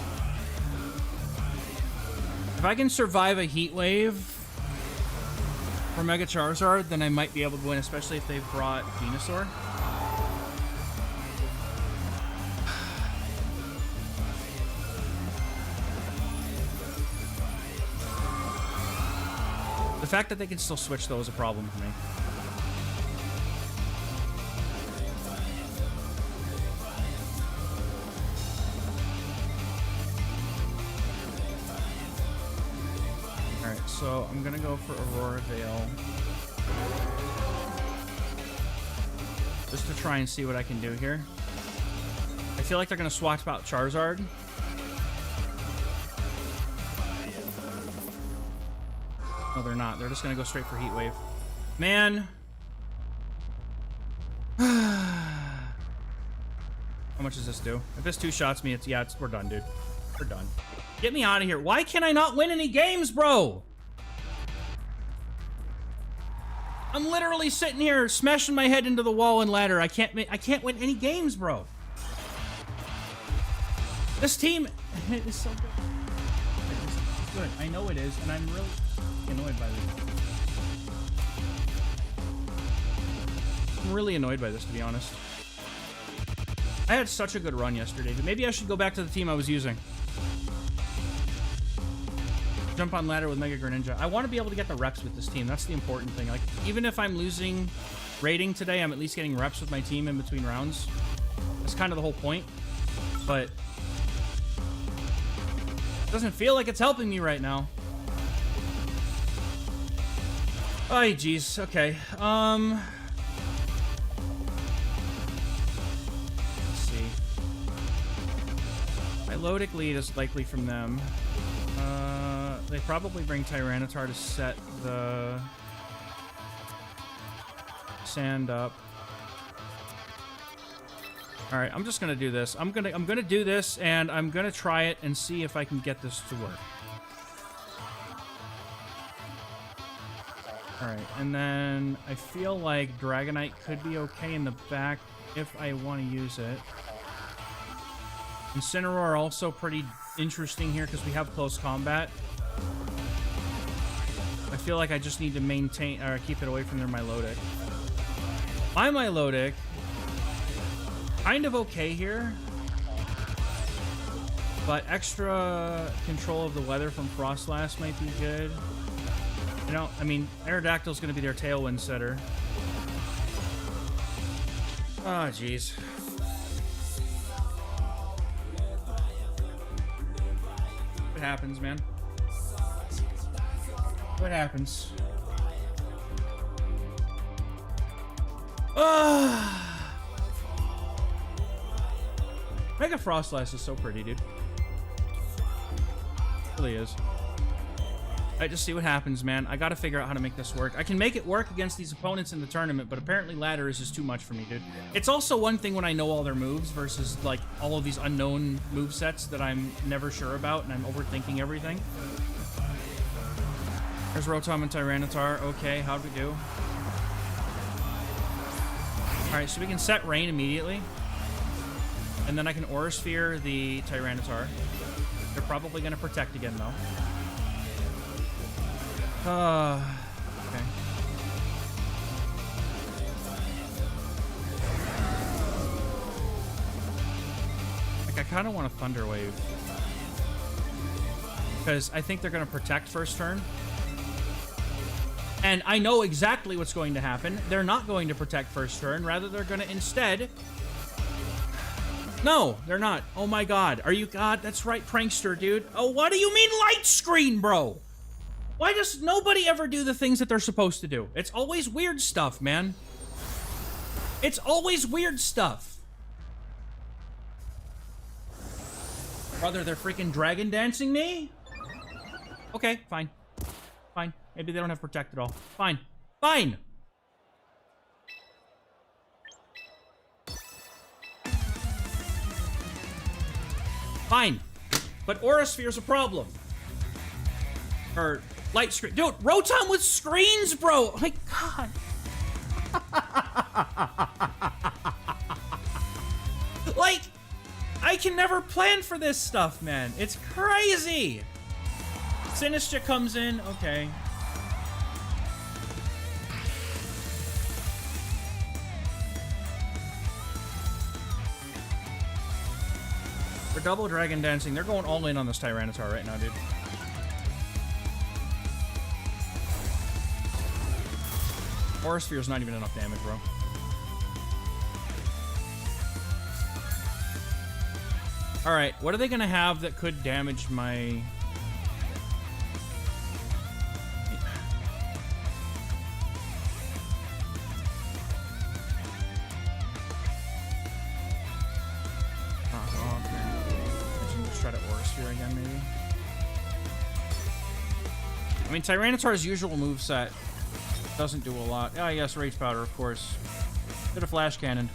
If I can survive a Heat Wave for Mega Charizard, then I might be able to win, especially if they've brought Venusaur. The fact that they can still switch, though, is a problem for me. Alright, so I'm gonna go for Aurora Veil. Just to try and see what I can do here. I feel like they're gonna swap out Charizard. No, they're not. They're just gonna go straight for Heat Wave. Man. How much does this do? If this two-shots me, we're done, dude. We're done. Get me out of here. Why can I not win any games, bro? I'm literally sitting here smashing my head into the wall and ladder. I can't win any games, bro. This team is so good. It's good. I know it is, and I'm really annoyed by this. I'm really annoyed by this, to be honest. I had such a good run yesterday, but maybe I should go back to the team I was using. Jump on ladder with Mega Greninja. I want to be able to get the reps with this team. That's the important thing. Like, even if I'm losing rating today, I'm at least getting reps with my team in between rounds. That's kind of the whole point. But it doesn't feel like it's helping me right now. Oh, jeez. Okay. Let's see. My Lodic lead is likely from them. They probably bring Tyranitar to set the sand up. All right, I'm just gonna do this. I'm gonna do this, and I'm gonna try it and see if I can get this to work. Alright, and then I feel like Dragonite could be okay in the back if I want to use it. Incineroar also pretty interesting here because we have close combat. I feel like I just need to maintain or keep it away from their Milotic. My Milotic, kind of okay here, but extra control of the weather from Frostlass might be good. You know, I mean, Aerodactyl's going to be their Tailwind setter. Oh, jeez. What happens, man? What happens? Mega Frostlass is so pretty, dude. It really is. Alright, just see what happens, man. I gotta figure out how to make this work. I can make it work against these opponents in the tournament, but apparently ladder is just too much for me, dude. It's also one thing when I know all their moves versus, like, all of these unknown movesets that I'm never sure about and I'm overthinking everything. There's Rotom and Tyranitar. Okay, how'd we do? Alright, so we can set Rain immediately. And then I can Aura Sphere the Tyranitar. They're probably going to protect again, though. Okay. Like, I kind of want a Thunder Wave. Because I think they're going to protect first turn. And I know exactly what's going to happen. They're not going to protect first turn. Rather, they're going to instead... No, they're not. Oh my god. Are you... God, that's right, prankster, dude. Oh, what do you mean light screen, bro? Why does nobody ever do the things that they're supposed to do? It's always weird stuff, man. It's always weird stuff. Brother, they're freaking dragon dancing me? Okay, fine. Fine. Maybe they don't have protect at all. Fine. Fine! Fine. But Aura Sphere's a problem. Or light screen. Dude, Rotom with screens, bro! Oh my god. Like, I can never plan for this stuff, man. It's crazy. Sinistra comes in. Okay. For double dragon dancing, they're going all in on this Tyranitar right now, dude. Aura Sphere's not even enough damage, bro. Alright, what are they gonna have that could damage my... again, maybe. I mean, Tyranitar's usual moveset doesn't do a lot. Yeah, yes, Rage Powder, of course. Could have Flash Cannon.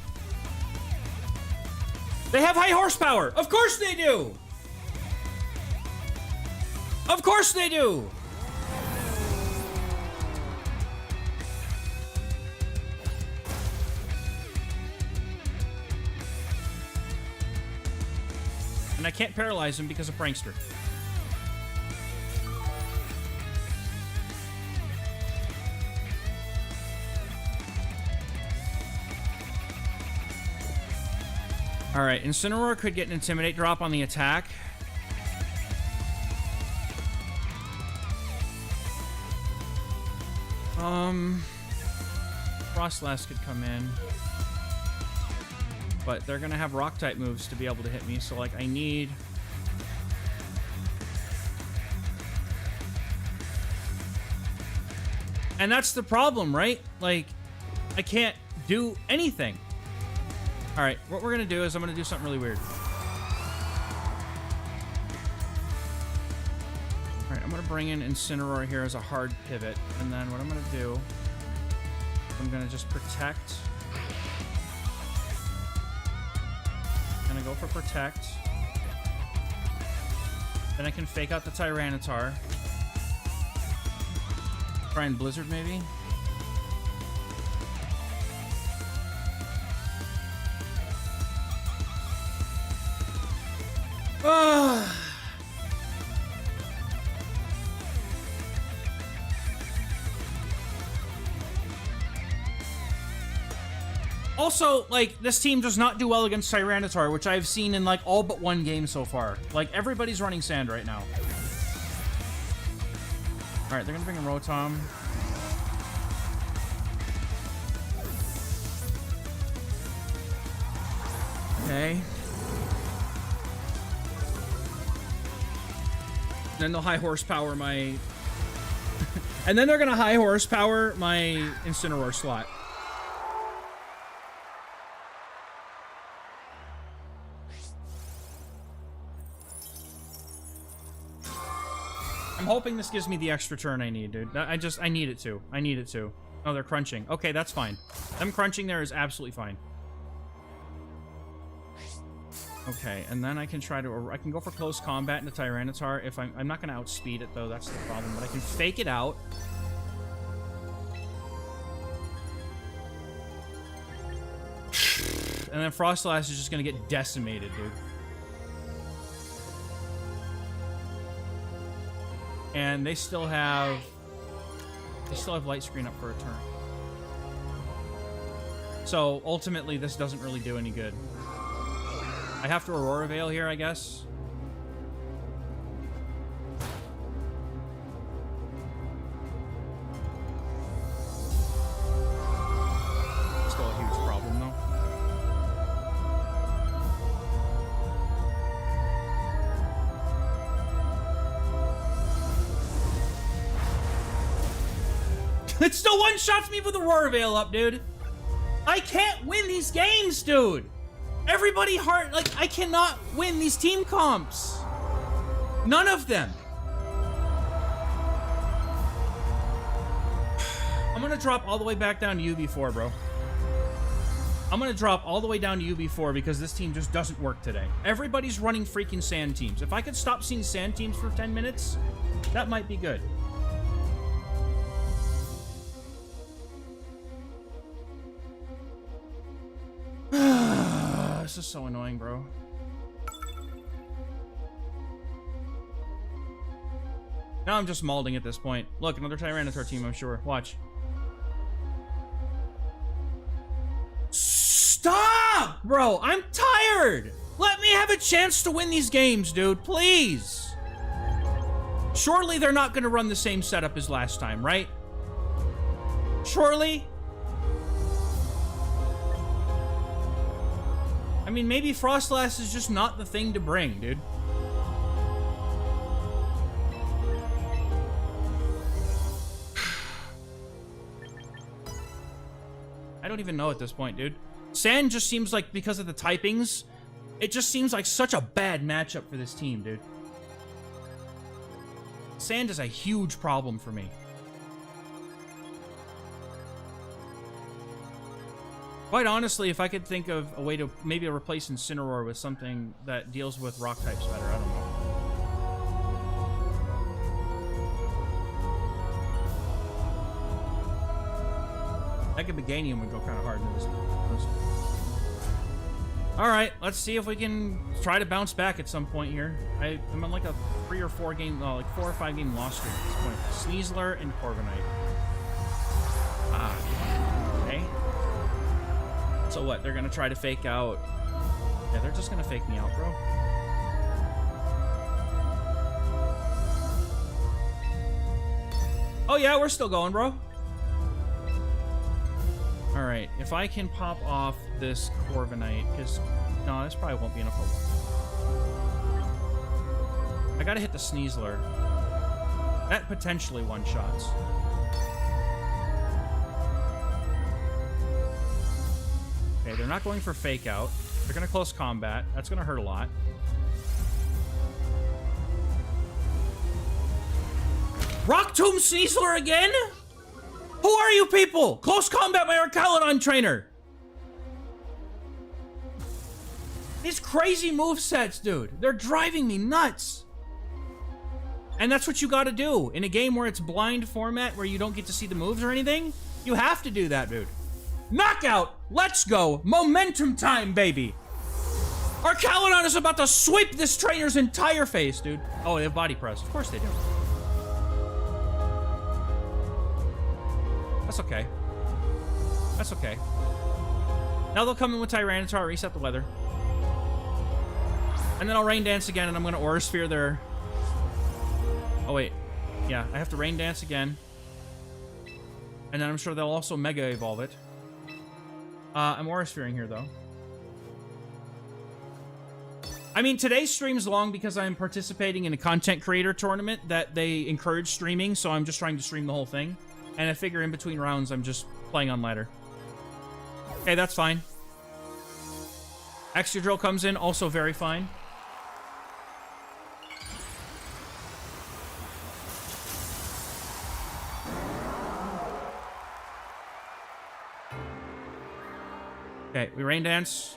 They have high horsepower! Of course they do! Of course they do! And I can't paralyze him because of Prankster. Alright, Incineroar could get an Intimidate drop on the attack. Frostlass could come in. But they're gonna have Rock-type moves to be able to hit me, so, like, I need... And that's the problem, right? Like, I can't do anything. Alright, what we're gonna do is I'm gonna do something really weird. Alright, I'm gonna bring in Incineroar here as a hard pivot, and then what I'm gonna do... I'm gonna just protect... Gonna go for protect. Then I can fake out the Tyranitar. Try and Blizzard, maybe? Also, like, this team does not do well against Tyranitar, which I've seen in, like, all but one game so far. Like, everybody's running Sand right now. Alright, they're gonna bring in Rotom. Okay. Then they'll high horsepower my... and then they're gonna high horsepower my Incineroar slot. I'm hoping this gives me the extra turn I need, dude. I need it to. I need it to. Oh, they're crunching. Okay, that's fine. Them crunching there is absolutely fine. Okay, and then I can try to... I can go for close combat into Tyranitar. If I'm not going to outspeed it, though. That's the problem. But I can fake it out. And then Frostlass is just going to get decimated, dude. And they still have... They still have Light Screen up for a turn. So, ultimately, this doesn't really do any good. I have to Aurora Veil here, I guess. Still a huge problem, though. It still one-shots me with Aurora Veil up, dude. I can't win these games, dude. Everybody hard, like, I cannot win these team comps. None of them. I'm gonna drop all the way back down to UB4, bro. I'm gonna drop all the way down to UB4 because this team just doesn't work today. Everybody's running freaking sand teams. If I could stop seeing sand teams for 10 minutes, that might be good. This is so annoying, bro. Now I'm just malding at this point. Look, another Tyranitar team, I'm sure. Watch. Stop! Bro, I'm tired! Let me have a chance to win these games, dude. Please! Surely they're not gonna run the same setup as last time, right? Surely? I mean, maybe Frostlass is just not the thing to bring, dude. I don't even know at this point, dude. Sand just seems like, because of the typings, it just seems like such a bad matchup for this team, dude. Sand is a huge problem for me. Quite honestly, if I could think of a way to maybe replace Incineroar with something that deals with rock types better, I don't know. Meganium would go kind of hard into this. Alright, let's see if we can try to bounce back at some point here. I'm on like a 3 or 4 game, like 4 or 5 game loss streak at this point. Sneasler and Corviknight. Okay. So what? They're gonna try to fake out. Yeah, they're just gonna fake me out, bro. Oh yeah, we're still going, bro. Alright, if I can pop off this Corviknight, because... No, this probably won't be enough for one. I gotta hit the Sneasler. That potentially one-shots. Okay, they're not going for fake out. They're gonna close combat. That's gonna hurt a lot. Rock Tomb Sneasler again? Who are you people? Close combat my Archaludon trainer. These crazy movesets, dude. They're driving me nuts. And that's what you gotta do. In a game where it's blind format, where you don't get to see the moves or anything, you have to do that, dude. Knockout! Let's go! Momentum time, baby! Our Calydon is about to sweep this trainer's entire face, dude. Oh, they have body press. Of course they do. That's okay. That's okay. Now they'll come in with Tyranitar, reset the weather. And then I'll Rain Dance again, and I'm gonna Aura Sphere their... Oh, wait. Yeah, I have to Rain Dance again. And then I'm sure they'll also Mega Evolve it. I'm Aura Sphering here, though. I mean, today's stream's long because I'm participating in a content creator tournament that they encourage streaming, so I'm just trying to stream the whole thing. And I figure in between rounds, I'm just playing on ladder. Okay, that's fine. Extra Drill comes in, also very fine. Okay, we Rain Dance.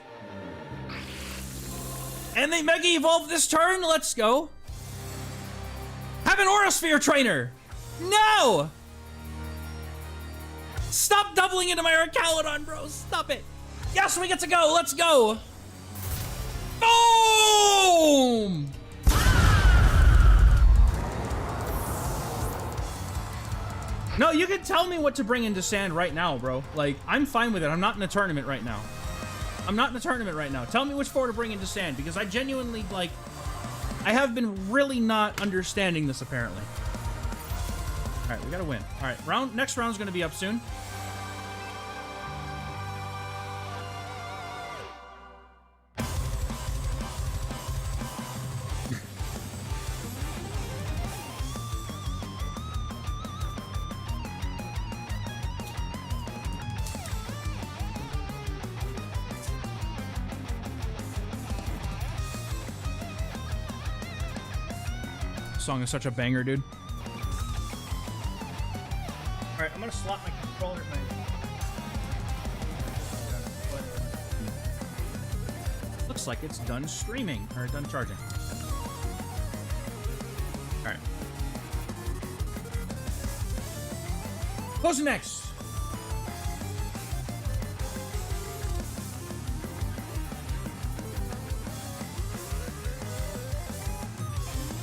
And they Mega Evolve this turn. Let's go. Have an Aura Sphere trainer. No! Stop doubling into my Arcalodon, bro. Stop it. Yes, we get to go. Let's go. Boom! No, you can tell me what to bring into sand right now, bro. Like, I'm fine with it. I'm not in a tournament right now. I'm not in a tournament right now. Tell me which four to bring into sand, because I genuinely, like, I have been really not understanding this, apparently. All right, we gotta win. All right, next round's gonna be up soon. Song is such a banger, dude. Alright, I'm gonna slot my controller. Looks like it's done streaming, or done charging. Alright. Who's next?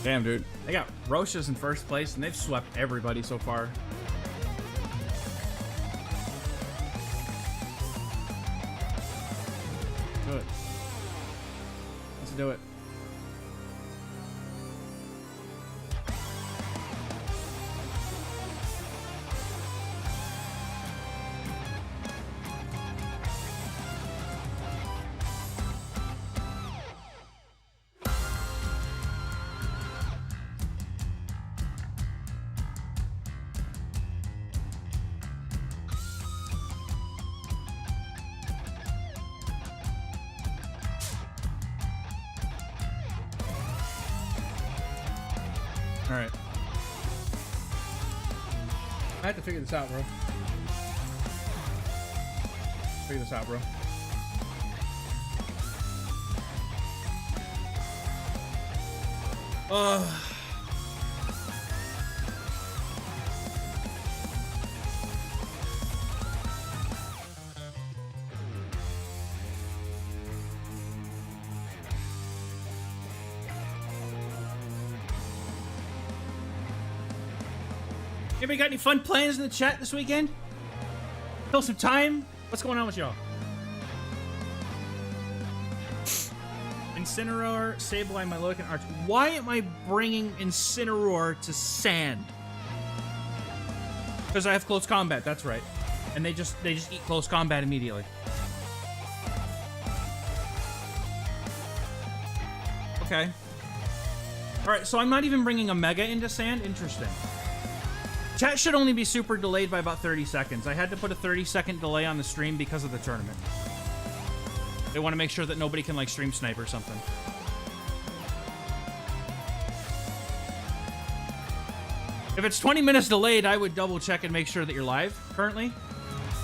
Damn, dude. They got Roche's in first place, and they've swept everybody so far. Do it. Let's do it. Alright. I have to figure this out, bro. Figure this out, bro. Anybody got any fun plans in the chat this weekend? Kill some time? What's going on with y'all? Incineroar, Sableye, Milotic, and Arch. Why am I bringing Incineroar to sand? Because I have close combat, that's right. And they just eat close combat immediately. Okay. Alright, so I'm not even bringing a Mega into sand? Interesting. Chat should only be super delayed by about 30 seconds. I had to put a 30-second delay on the stream because of the tournament. They want to make sure that nobody can, like, stream snipe or something. If it's 20 minutes delayed, I would double check and make sure that you're live currently.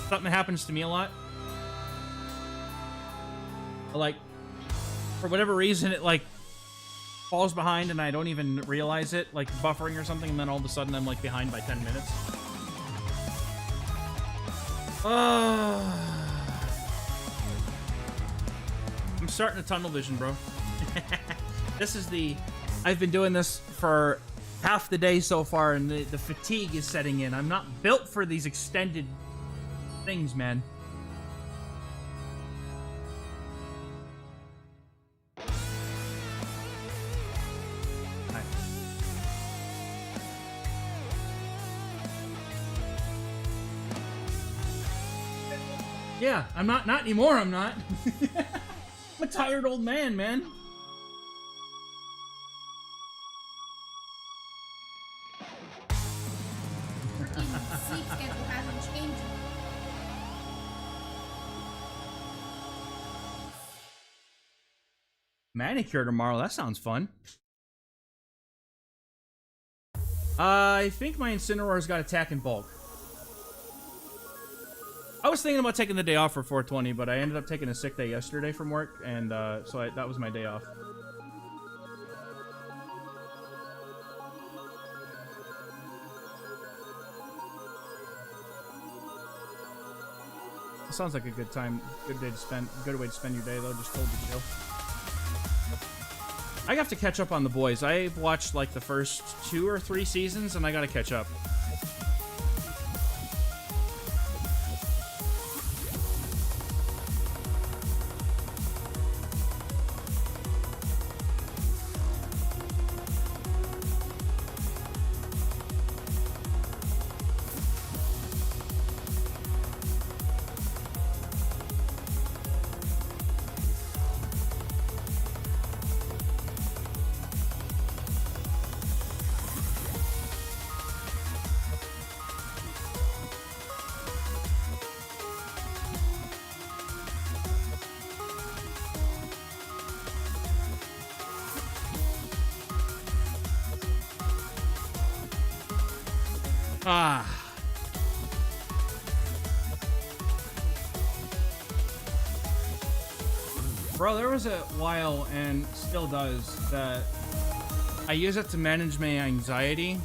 Something that happens to me a lot. Like, for whatever reason, it, like, falls behind and I don't even realize it, like buffering or something, and then all of a sudden I'm like behind by 10 minutes. I'm starting to tunnel vision, bro. This is the... I've been doing this for half the day so far, and the fatigue is setting in. I'm not built for these extended things, man. Yeah, I'm not anymore, I'm not. I'm a tired old man, man. Sleep schedule hasn't changed. Manicure tomorrow, that sounds fun. I think my Incineroar's got attack in bulk. I was thinking about taking the day off for 420, but I ended up taking a sick day yesterday from work, and so that was my day off. It sounds like a good time, good day to spend, good way to spend your day though. Just hold the chill. I have to catch up on the boys. I watched like the first 2 or 3 seasons, and I gotta catch up. Ah. Bro, there was a while, and still does, that I use it to manage my anxiety.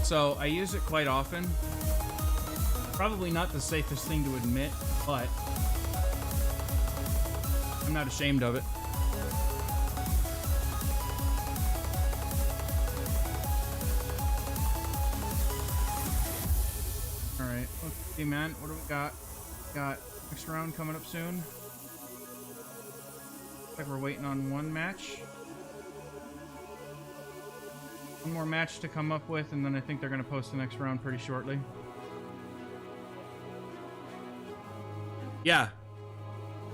So I use it quite often. Probably not the safest thing to admit, but I'm not ashamed of it. Alright, let's see, man. What do we got? Got next round coming up soon. Looks like we're waiting on one match. One more match to come up with, and then I think they're going to post the next round pretty shortly. Yeah,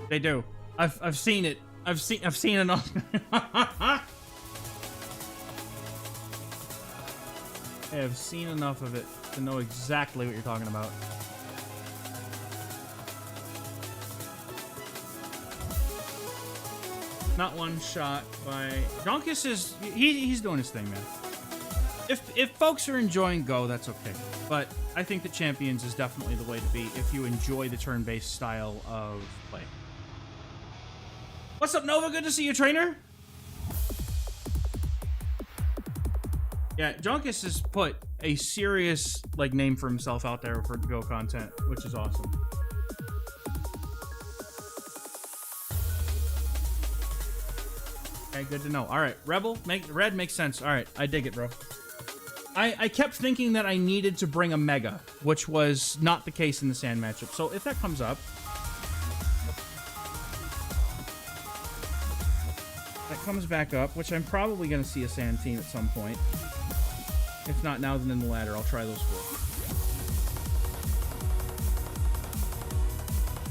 they do. I've seen it. I've seen enough. I have seen enough of it to know exactly what you're talking about. Not one shot by Donkus is he's doing his thing, man. If folks are enjoying Go, that's okay. But I think that Champions is definitely the way to be if you enjoy the turn-based style of play. What's up, Nova? Good to see you, trainer. Yeah, Jonkus has put a serious like name for himself out there for Go content, which is awesome. Okay, good to know. All right, Rebel, red makes sense. All right, I dig it, bro. I kept thinking that I needed to bring a Mega, which was not the case in the Sand matchup. So if that comes up, that comes back up, which I'm probably going to see a Sand team at some point. If not now, then in the ladder, I'll try those four.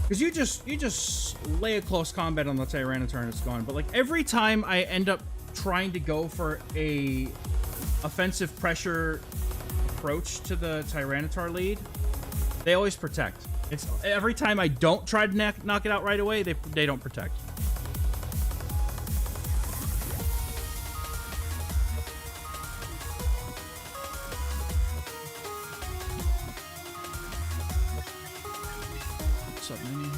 Because you just lay a close combat on the Tyranitar and it's gone. But like every time I end up trying to go for a offensive pressure approach to the Tyranitar lead, they always protect. It's every time I don't try to knock it out right away, they don't protect. What's up, Mini here?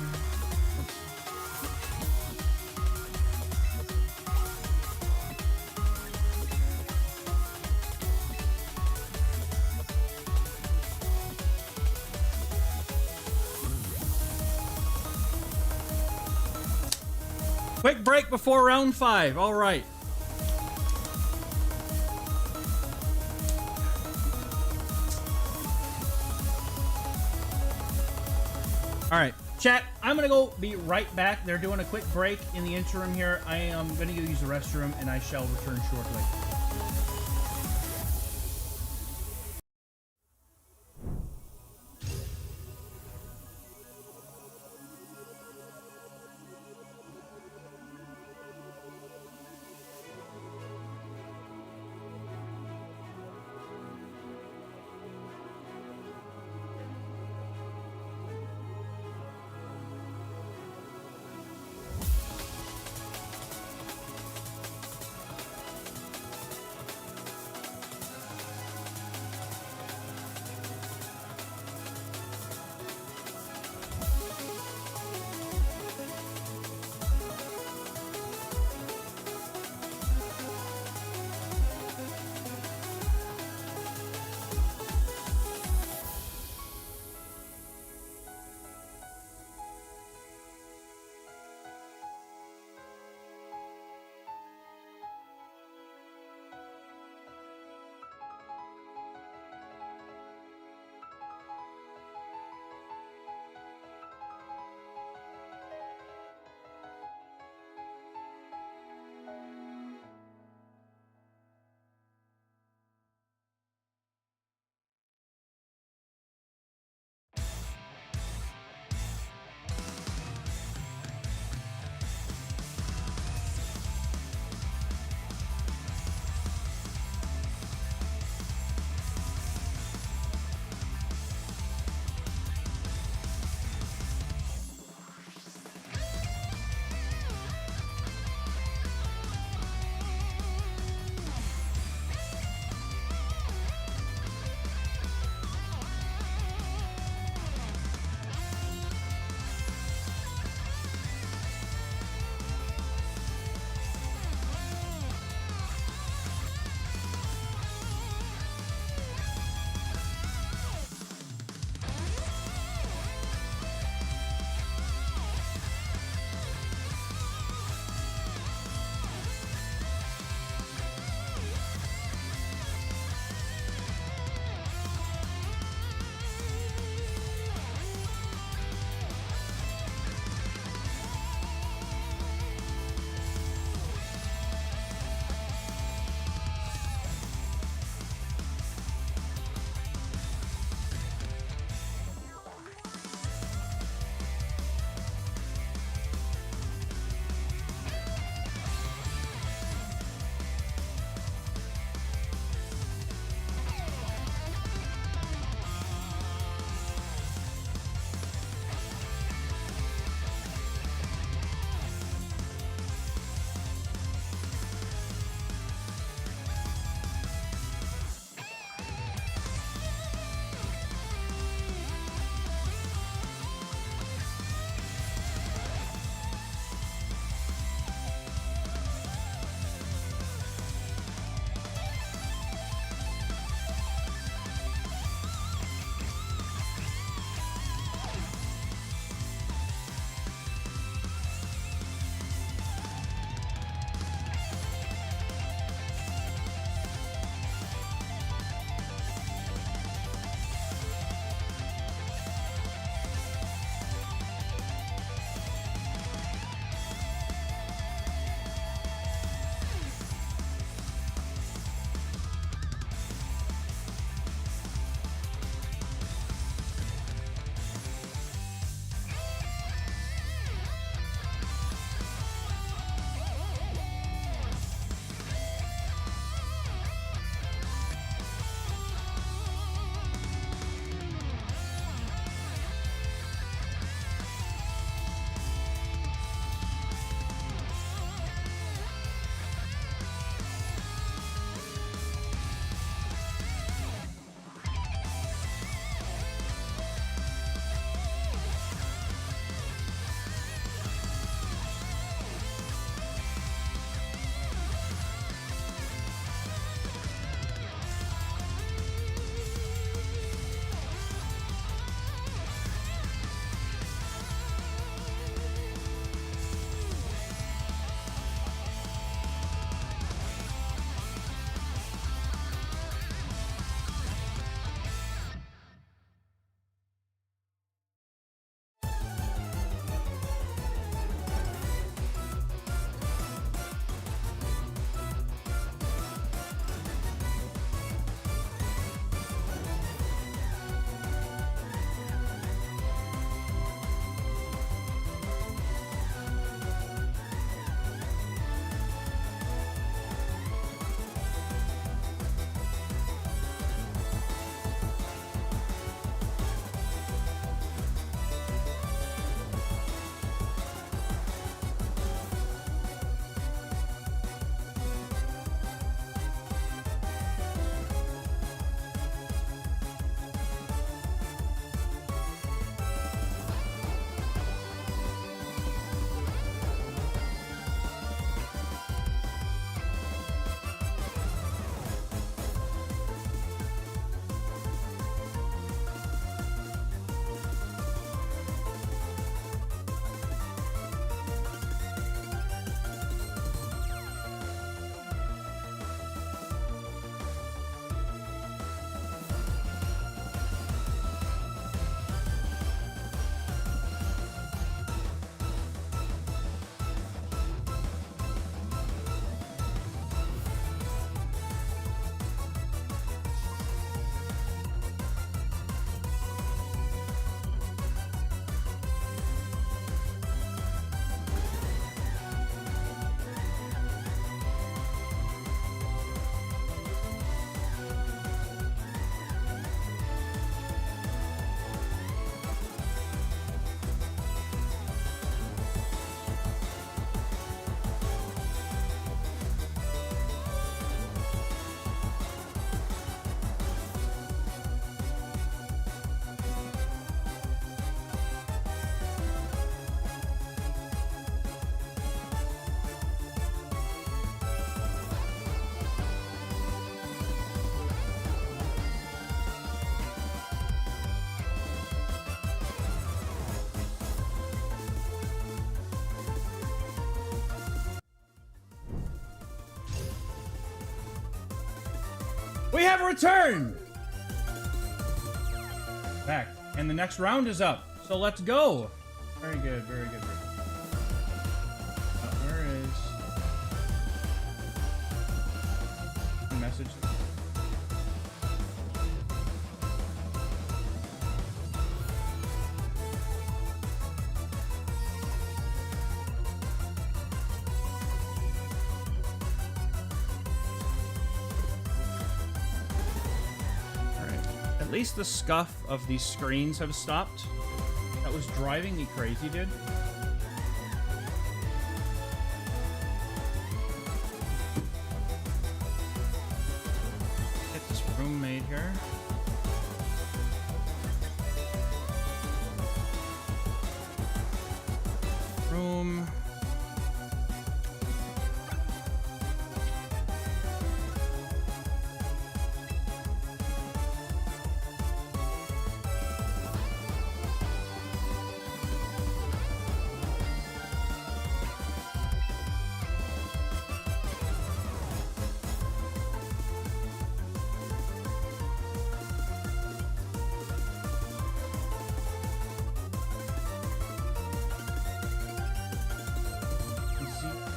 Quick break before round 5. All right. All right, chat, I'm going to go be right back. They're doing a quick break in the interim here. I am going to go use the restroom, and I shall return shortly. We have returned! Back. And the next round is up. So let's go. Very good, very good, very good. Where is the message? At least the scuff of these screens have stopped. That was driving me crazy, dude. Get this room made here. Room.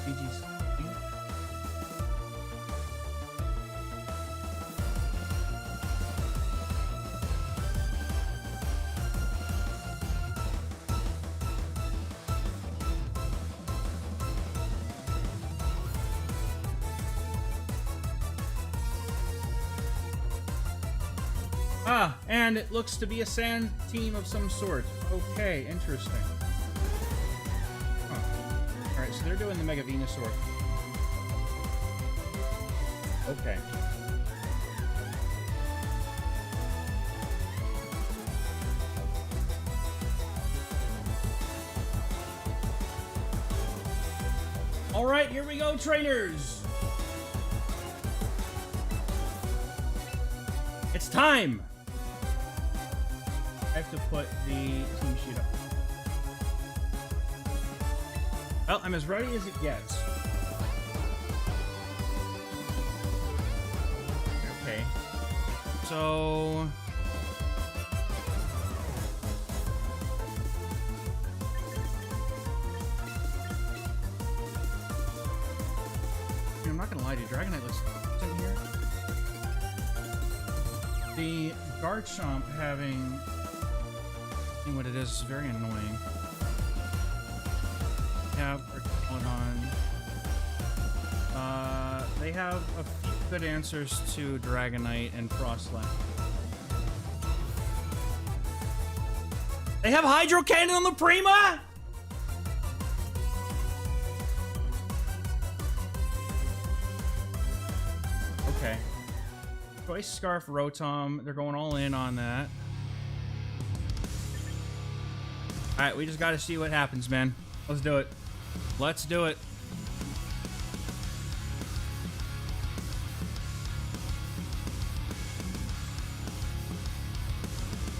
VGC. Ah, and it looks to be a sand team of some sort. Okay, interesting. Huh. Alright, so they're doing the Mega Venusaur. Okay. Alright, here we go, trainers! It's time! I have to put the team sheet up. Well, I'm as ready as it gets. Okay. So... I'm not gonna lie to you, Dragonite looks in here. The Garchomp having what it is very annoying. Yeah, we're going on. They have a few good answers to Dragonite and Frostlass. They have Hydro Cannon on the Prima? Okay. Choice Scarf Rotom. They're going all in on that. Alright, we just gotta see what happens, man. Let's do it. Let's do it.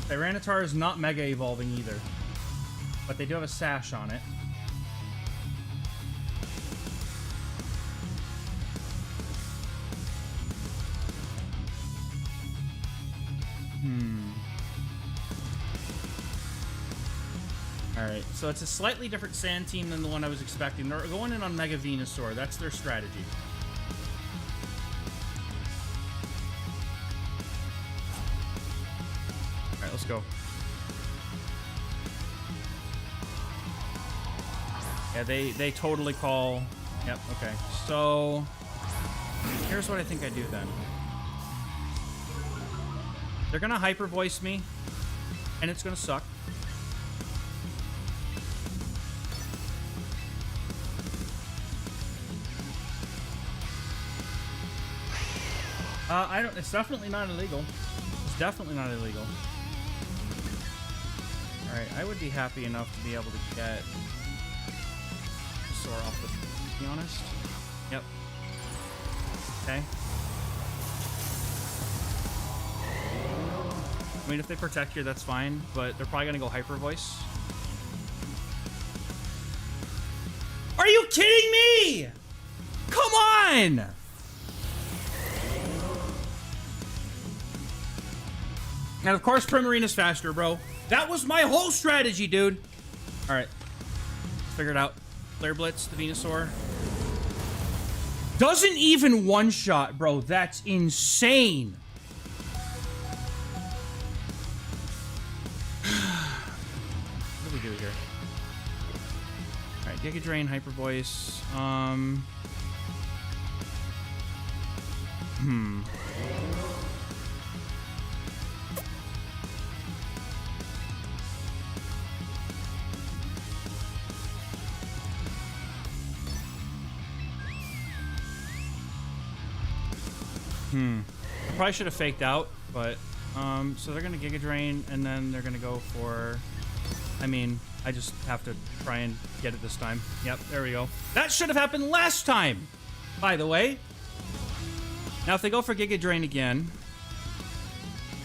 Tyranitar is not Mega Evolving either. But they do have a Sash on it. Alright, so it's a slightly different sand team than the one I was expecting. They're going in on Mega Venusaur. That's their strategy. Alright, let's go. Yeah, they totally call... Yep, okay. So... here's what I think I do then. They're gonna Hyper Voice me, and it's gonna suck. I don't. It's definitely not illegal. It's definitely not illegal. All right, I would be happy enough to be able to get Sora off the. To be honest. Yep. Okay. I mean, if they protect here, that's fine. But they're probably gonna go Hyper Voice. Are you kidding me? Come on! And of course, Primarina's faster, bro. That was my whole strategy, dude. All right. Figure it out. Flare Blitz, the Venusaur. Doesn't even one-shot, bro. That's insane. What do we do here? All right, Giga Drain, Hyper Voice. I probably should have faked out, but so they're gonna Giga Drain and then they're gonna go for, I mean, I just have to try and get it this time. Yep, there we go. That should have happened last time, by the way. Now if they go for Giga Drain again,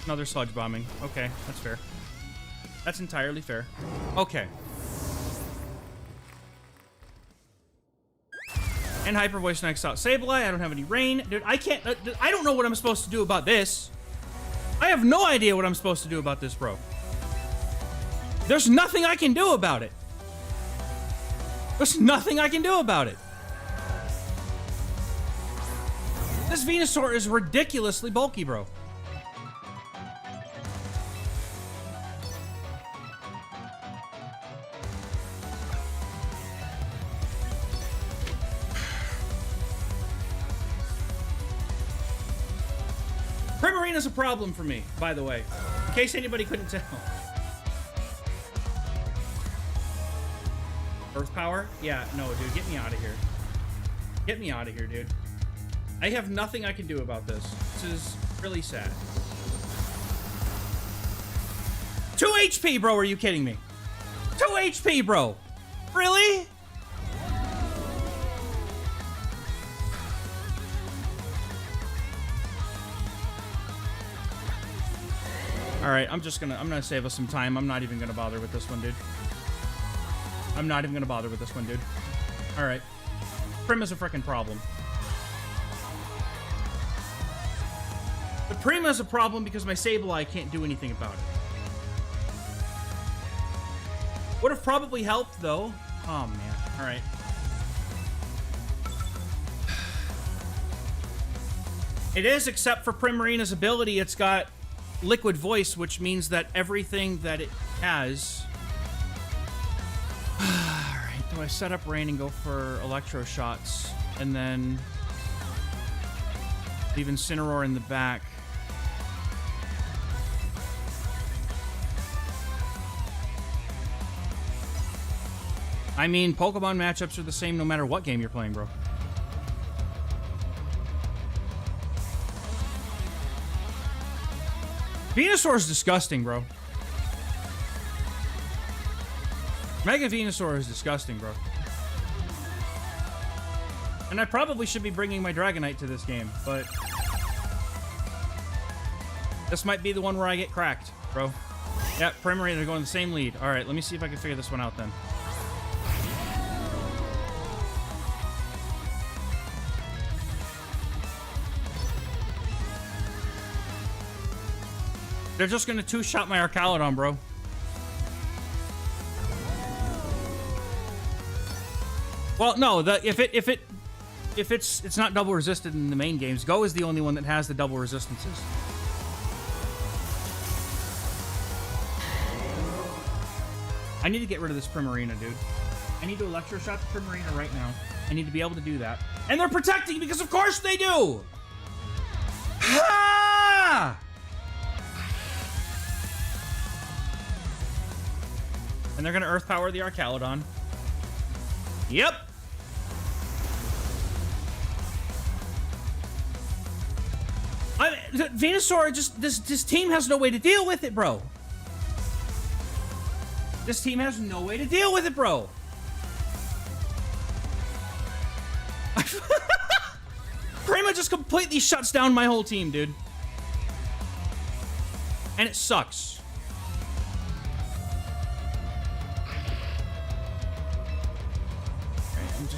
another Sludge Bombing. Okay, that's fair. That's entirely fair. Okay. And Hyper Voice next out. Sableye, I don't have any rain. Dude, I can't... I don't know what I'm supposed to do about this. I have no idea what I'm supposed to do about this, bro. There's nothing I can do about it. There's nothing I can do about it. This Venusaur is ridiculously bulky, bro. Primarina's a problem for me, by the way. In case anybody couldn't tell. Earth Power? Yeah, no, dude, get me out of here. Get me out of here, dude. I have nothing I can do about this. This is really sad. 2 HP, bro, are you kidding me? 2 HP, bro. Really? All right, I'm gonna save us some time. I'm not even gonna bother with this one, dude. I'm not even gonna bother with this one, dude. All right. Prim is a freaking problem. But Prima is a problem because my Sableye can't do anything about it. Would have probably helped, though. Oh, man. All right. It is, except for Primarina's ability, it's got Liquid Voice, which means that everything that it has... Alright, do I set up Rain and go for Electro Shots? And then... leave Incineroar in the back. I mean, Pokemon matchups are the same no matter what game you're playing, bro. Venusaur is disgusting, bro. Mega Venusaur is disgusting, bro. And I probably should be bringing my Dragonite to this game, but... this might be the one where I get cracked, bro. Yep, Primarina, they're going the same lead. Alright, let me see if I can figure this one out then. They're just gonna two-shot my Arcalodon, bro. Well, no, if it's not double resisted in the main games, Go is the only one that has the double resistances. I need to get rid of this Primarina, dude. I need to Electroshot the Primarina right now. I need to be able to do that. And they're protecting because of course they do! Ha! And they're gonna Earth Power the Arcalodon. Yep. Venusaur just this team has no way to deal with it, bro. This team has no way to deal with it, bro. Prima just completely shuts down my whole team, dude. And it sucks.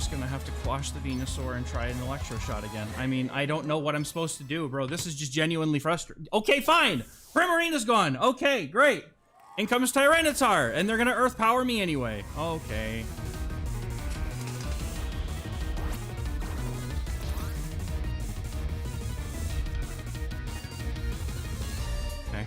Gonna have to quash the Venusaur and try an Electro Shot again. I mean, I don't know what I'm supposed to do, bro. This is just genuinely frustrating. Okay, fine. Primarina's gone. Okay, great. In comes Tyranitar, and they're gonna Earth Power me anyway. Okay. Okay.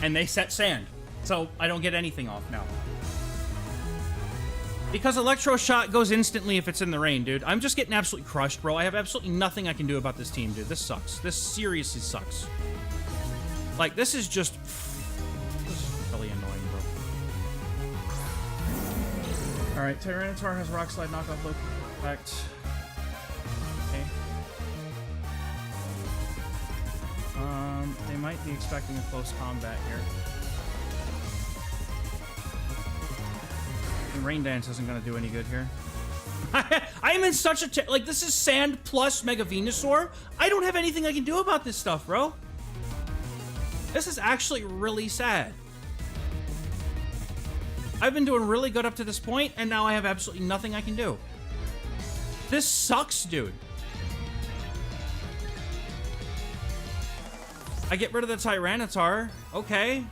And they set sand, so I don't get anything off now. Because Electro Shot goes instantly if it's in the rain, dude. I'm just getting absolutely crushed, bro. I have absolutely nothing I can do about this team, dude. This sucks. This seriously sucks. Like, this is just... This is really annoying, bro. Alright, Tyranitar has Rock Slide, Knockoff, Low Effect. Okay. They might be expecting a close combat here. Rain Dance isn't gonna do any good here. I'm in such a like, this is Sand plus Mega Venusaur. I don't have anything I can do about this stuff, bro. This is actually really sad. I've been doing really good up to this point, and now I have absolutely nothing I can do. This sucks, dude. I get rid of the Tyranitar. Okay.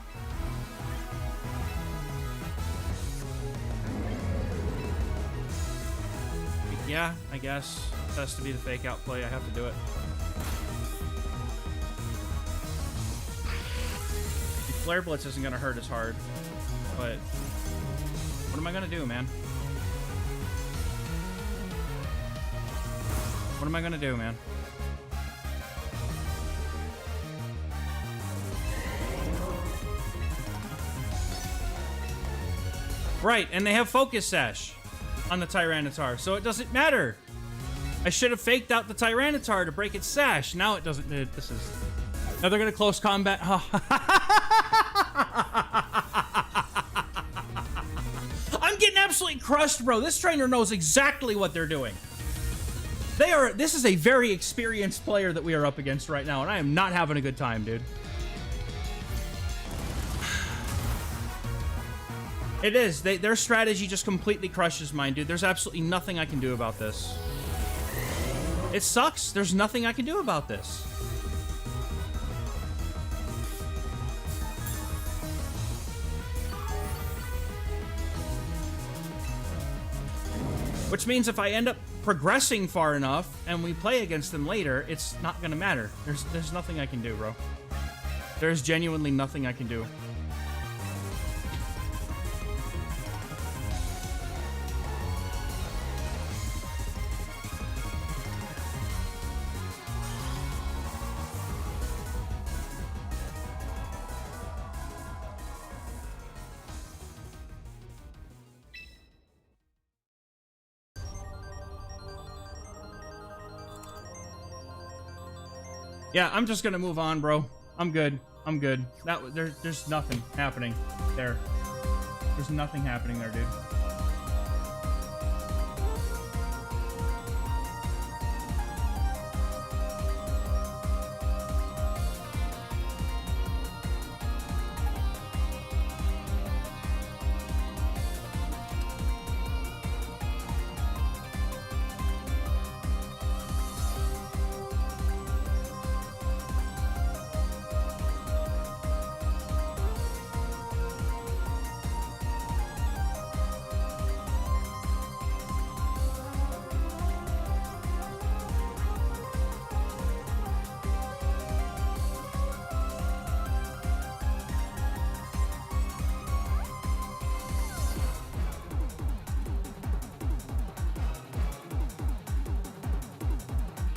Yeah, I guess. It has to be the fake out play. I have to do it. The Flare Blitz isn't going to hurt as hard. But what am I going to do, man? What am I going to do, man? Right, and they have Focus Sash on the Tyranitar, so it doesn't matter. I should have faked out the Tyranitar to break its sash. Now it doesn't. This is. Now they're gonna close combat. I'm getting absolutely crushed, bro. This trainer knows exactly what they're doing. They are. This is a very experienced player that we are up against right now, and I am not having a good time, dude. It is. Their strategy just completely crushes mine, dude. There's absolutely nothing I can do about this. It sucks. There's nothing I can do about this. Which means if I end up progressing far enough and we play against them later, it's not gonna matter. There's nothing I can do, bro. There's genuinely nothing I can do. Yeah, I'm just gonna move on, bro. I'm good. I'm good. There's nothing happening there. There's nothing happening there, dude.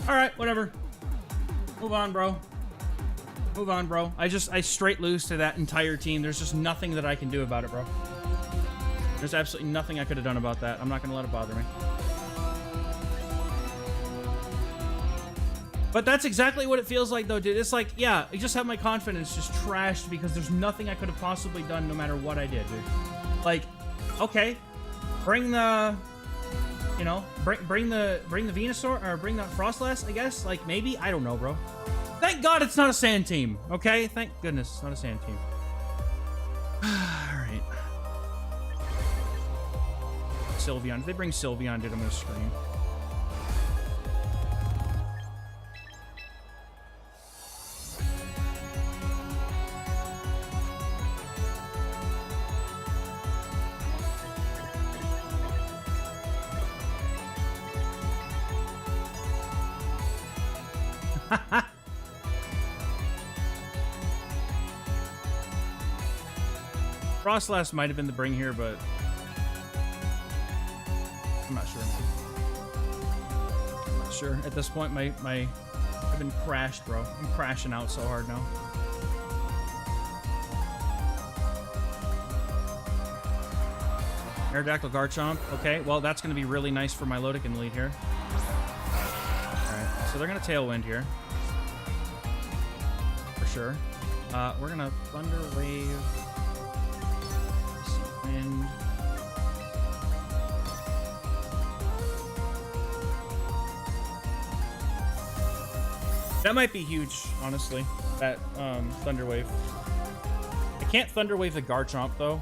Alright, whatever. Move on, bro. Move on, bro. I straight lose to that entire team. There's just nothing that I can do about it, bro. There's absolutely nothing I could have done about that. I'm not gonna let it bother me. But that's exactly what it feels like, though, dude. It's like, yeah, I just have my confidence just trashed because there's nothing I could have possibly done no matter what I did, dude. Like, okay, bring the... You know, bring the Venusaur, or bring the Frostlass, I guess. Like, maybe? I don't know, bro. Thank God it's not a sand team, okay? Thank goodness it's not a sand team. Alright. Sylveon. If they bring Sylveon, dude, I'm gonna scream. Frostlass might have been the bring here, but I'm not sure. I'm not sure. At this point, I've been crashed, bro. I'm crashing out so hard now. Aerodactyl Garchomp. Okay, well, that's going to be really nice for my Milotic in the lead here. Alright, so they're going to Tailwind here. For sure. We're going to Thunder Wave. Wind. That might be huge, honestly. That Thunder Wave. I can't Thunder Wave the Garchomp, though.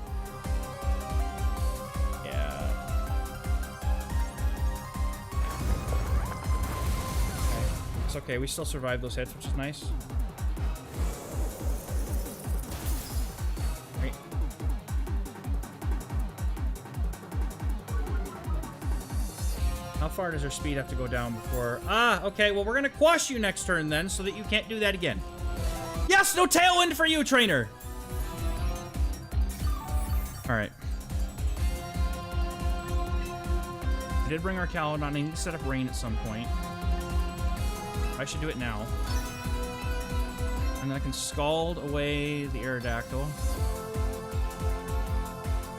It's okay, we still survived those hits, which is nice. Great. How far does her speed have to go down before... Ah, okay, well, we're gonna quash you next turn then, so that you can't do that again. Yes, no Tailwind for you, trainer! Alright. We did bring our Calodon. I need to set up rain at some point. I should do it now. And then I can Scald away the Aerodactyl.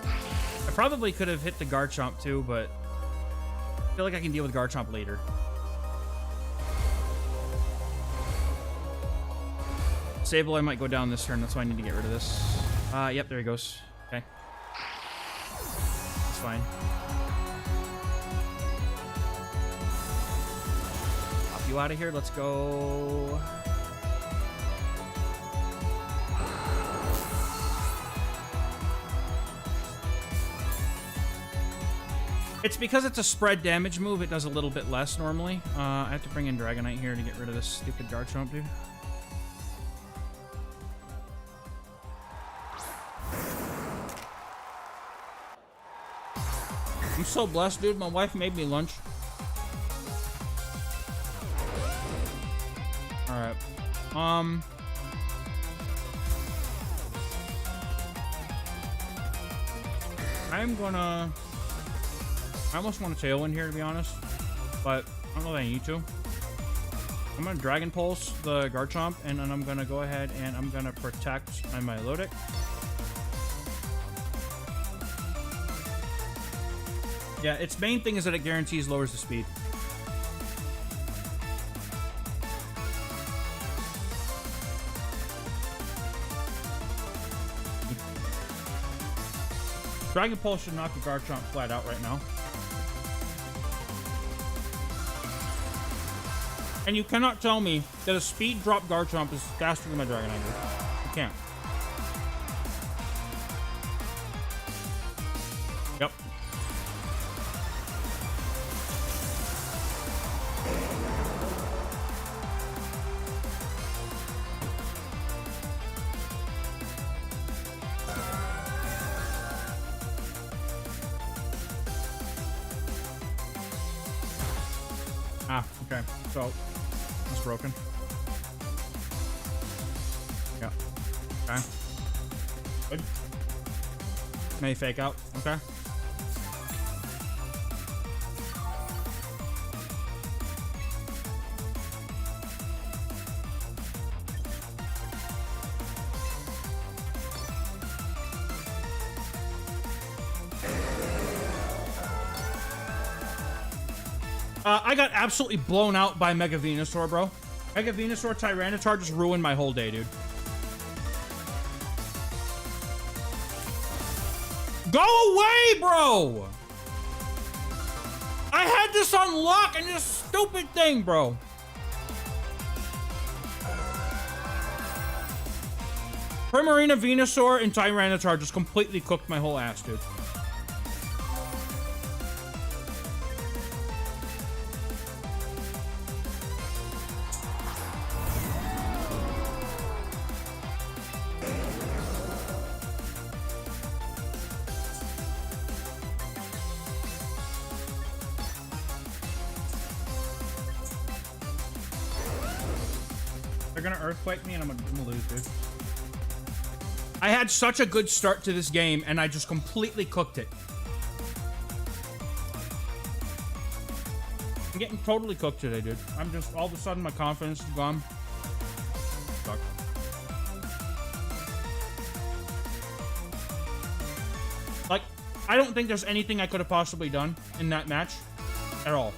I probably could have hit the Garchomp too, but I feel like I can deal with Garchomp later. Sableye might go down this turn, that's why I need to get rid of this. Yep, there he goes. Okay. It's fine. You out of here. Let's go. It's because it's a spread damage move. It does a little bit less normally. I have to bring in Dragonite here to get rid of this stupid Garchomp, dude. I'm so blessed, dude. My wife made me lunch. Alright. I'm gonna... I almost want to Tailwind here, to be honest. But I don't know that I need to. I'm gonna Dragon Pulse the Garchomp, and then I'm gonna go ahead and I'm gonna protect my Milotic. Yeah, its main thing is that it guarantees lowers the speed. Dragon Pulse should knock the Garchomp flat out right now. And you cannot tell me that a speed drop Garchomp is faster than my Dragonite. You can't. Yep. Ah, okay. So, it's broken. Yeah. Okay. Good. May fake out. Okay. I got absolutely blown out by Mega Venusaur, bro. Mega Venusaur Tyranitar just ruined my whole day, dude. Go away, bro! I had this on lock and this stupid thing, bro. Primarina Venusaur and Tyranitar just completely cooked my whole ass, dude. They're gonna earthquake me and I'm gonna lose, dude. I had such a good start to this game and I just completely cooked it. I'm getting totally cooked today, dude. I'm just, all of a sudden, my confidence is gone. Fuck. Like, I don't think there's anything I could have possibly done in that match at all.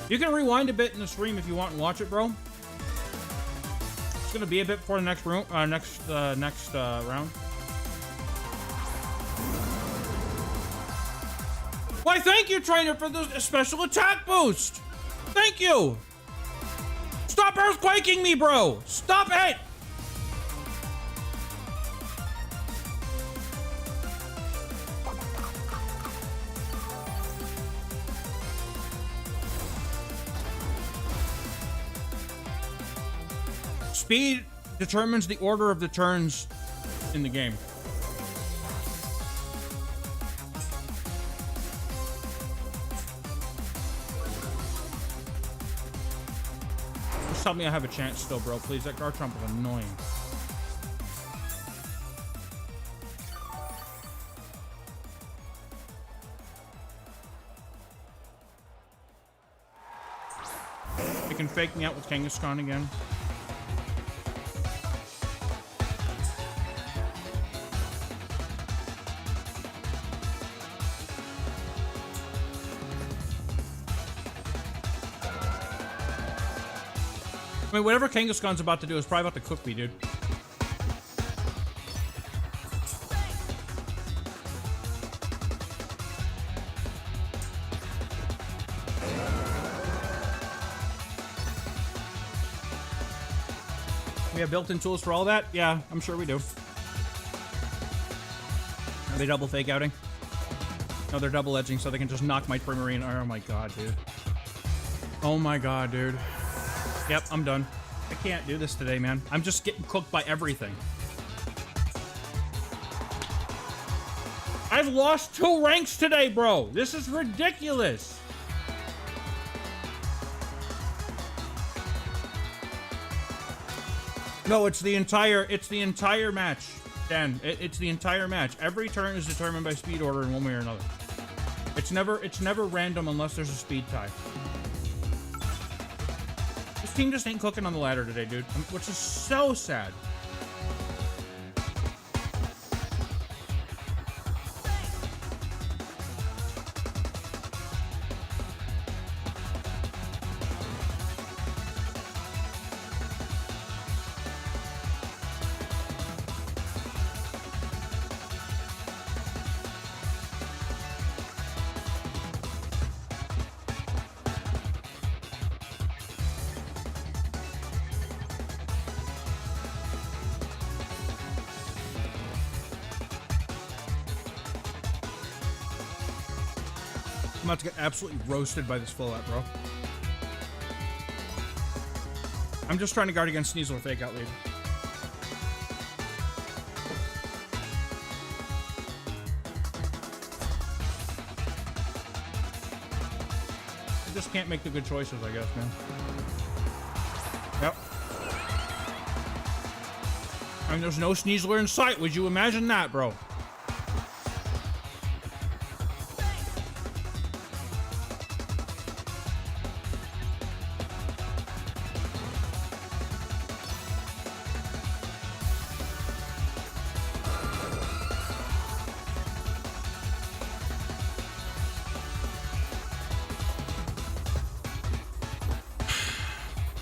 You can rewind a bit in the stream if you want and watch it, bro. It's gonna be a bit before the next room, next round. Why, thank you, trainer, for the special attack boost. Thank you. Stop earthquaking me, bro. Stop it. Speed determines the order of the turns in the game. Just tell me I have a chance still, bro. Please, that Garchomp is annoying. You can fake me out with Kangaskhan again. I mean, whatever Kangaskhan's about to do is probably about to cook me, dude. We have built-in tools for all that? Yeah, I'm sure we do. Are they double fake outing? No, they're double edging so they can just knock my Primarine. Oh my god, dude. Oh my god, dude. Yep, I'm done. I can't do this today, man. I'm just getting cooked by everything. I've lost 2 ranks today, bro. This is ridiculous. No, it's the entire match, Dan. It's the entire match. Every turn is determined by speed order in one way or another. It's never random unless there's a speed tie. Team just ain't cooking on the ladder today, dude, which is so sad. I'm about to get absolutely roasted by this Floette, bro. I'm just trying to guard against Sneasel or fake out lead. I just can't make the good choices, I guess, man. Yep. I mean, there's no Sneasler in sight. Would you imagine that, bro?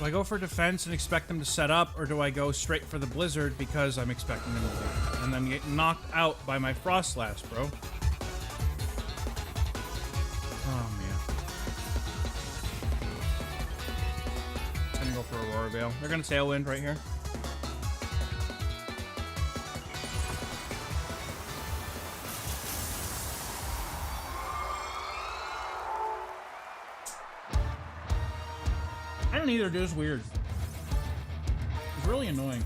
Do I go for defense and expect them to set up, or do I go straight for the blizzard because I'm expecting them to and then get knocked out by my Frostlass, bro? Oh, man. I'm gonna go for Aurora Veil. They're gonna Tailwind right here. Either, dude, is weird. It's really annoying.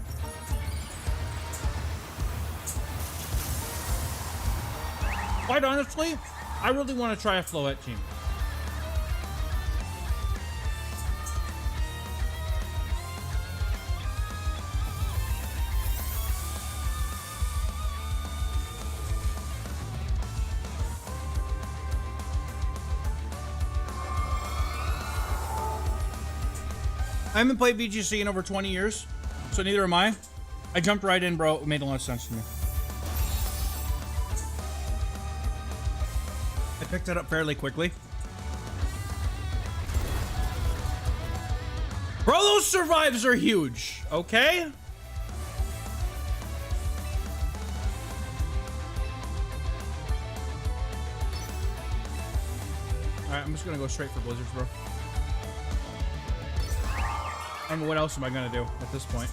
Quite honestly, I really want to try a Floette team. I haven't played VGC in over 20 years, so neither am I. I jumped right in, bro. It made a lot of sense to me. I picked it up fairly quickly. Bro, those survives are huge, okay? Alright, I'm just gonna go straight for blizzards, bro. I mean, what else am I gonna do at this point?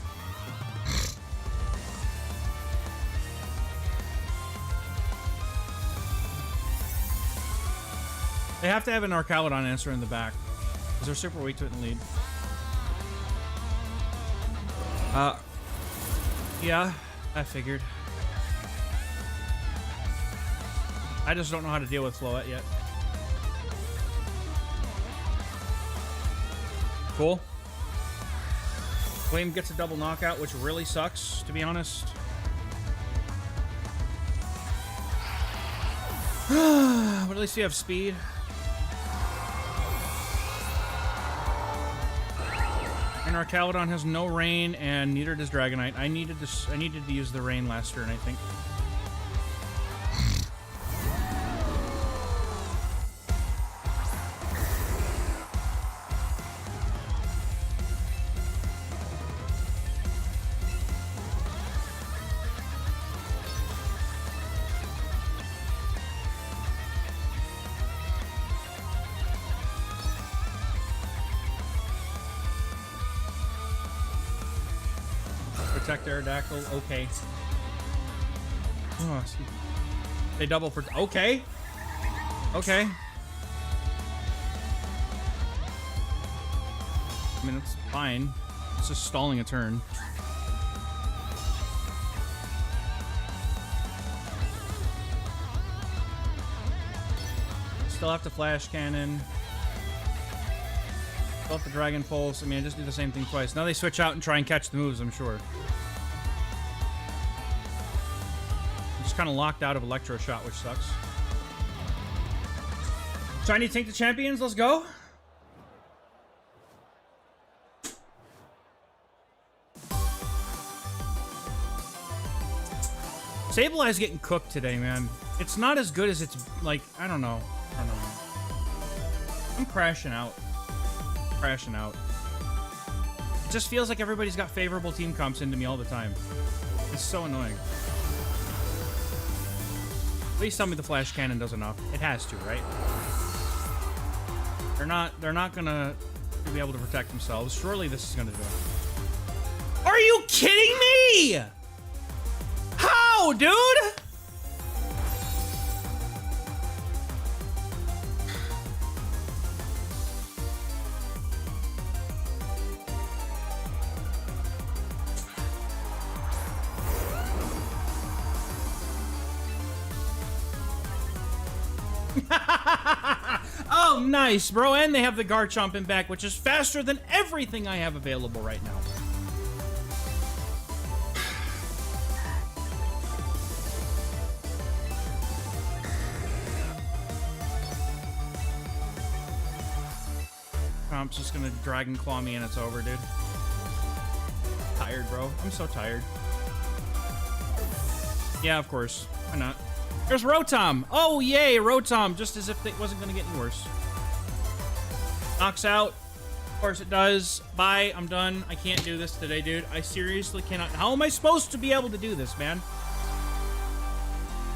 They have to have an Arcalodon answer in the back, because they're super weak to it in the lead. Yeah, I figured. I just don't know how to deal with Floette yet. Cool. Flame gets a double knockout, which really sucks, to be honest. But at least you have speed. And Arcalodon has no rain, and neither does Dragonite. I needed to use the rain last turn, I think. Protect Aerodactyl, okay. Oh, they double for okay. Okay. I mean, it's fine. It's just stalling a turn. Still have to flash cannon. Still have the Dragon Pulse. I mean, I just do the same thing twice. Now they switch out and try and catch the moves, I'm sure. Kind of locked out of Electro Shot, which sucks. Shiny Tank the Champions, let's go. Sableye getting cooked today, man. It's not as good as it's like, I don't know. I'm crashing out. Crashing out. It just feels like everybody's got favorable team comps into me all the time. It's so annoying. Please tell me the flash cannon does enough. It has to, right? They're not gonna be able to protect themselves. Surely this is gonna do it. Are you kidding me? How, dude? Oh, nice, bro. And they have the Garchomp in back, which is faster than everything I have available right now. Chomp's just gonna Dragon Claw me and it's over, dude. Tired, bro. I'm so tired. Yeah, of course. Why not? There's Rotom. Oh, yay, Rotom. Just as if it wasn't going to get any worse. Knocks out. Of course it does. Bye. I'm done. I can't do this today, dude. I seriously cannot. How am I supposed to be able to do this, man?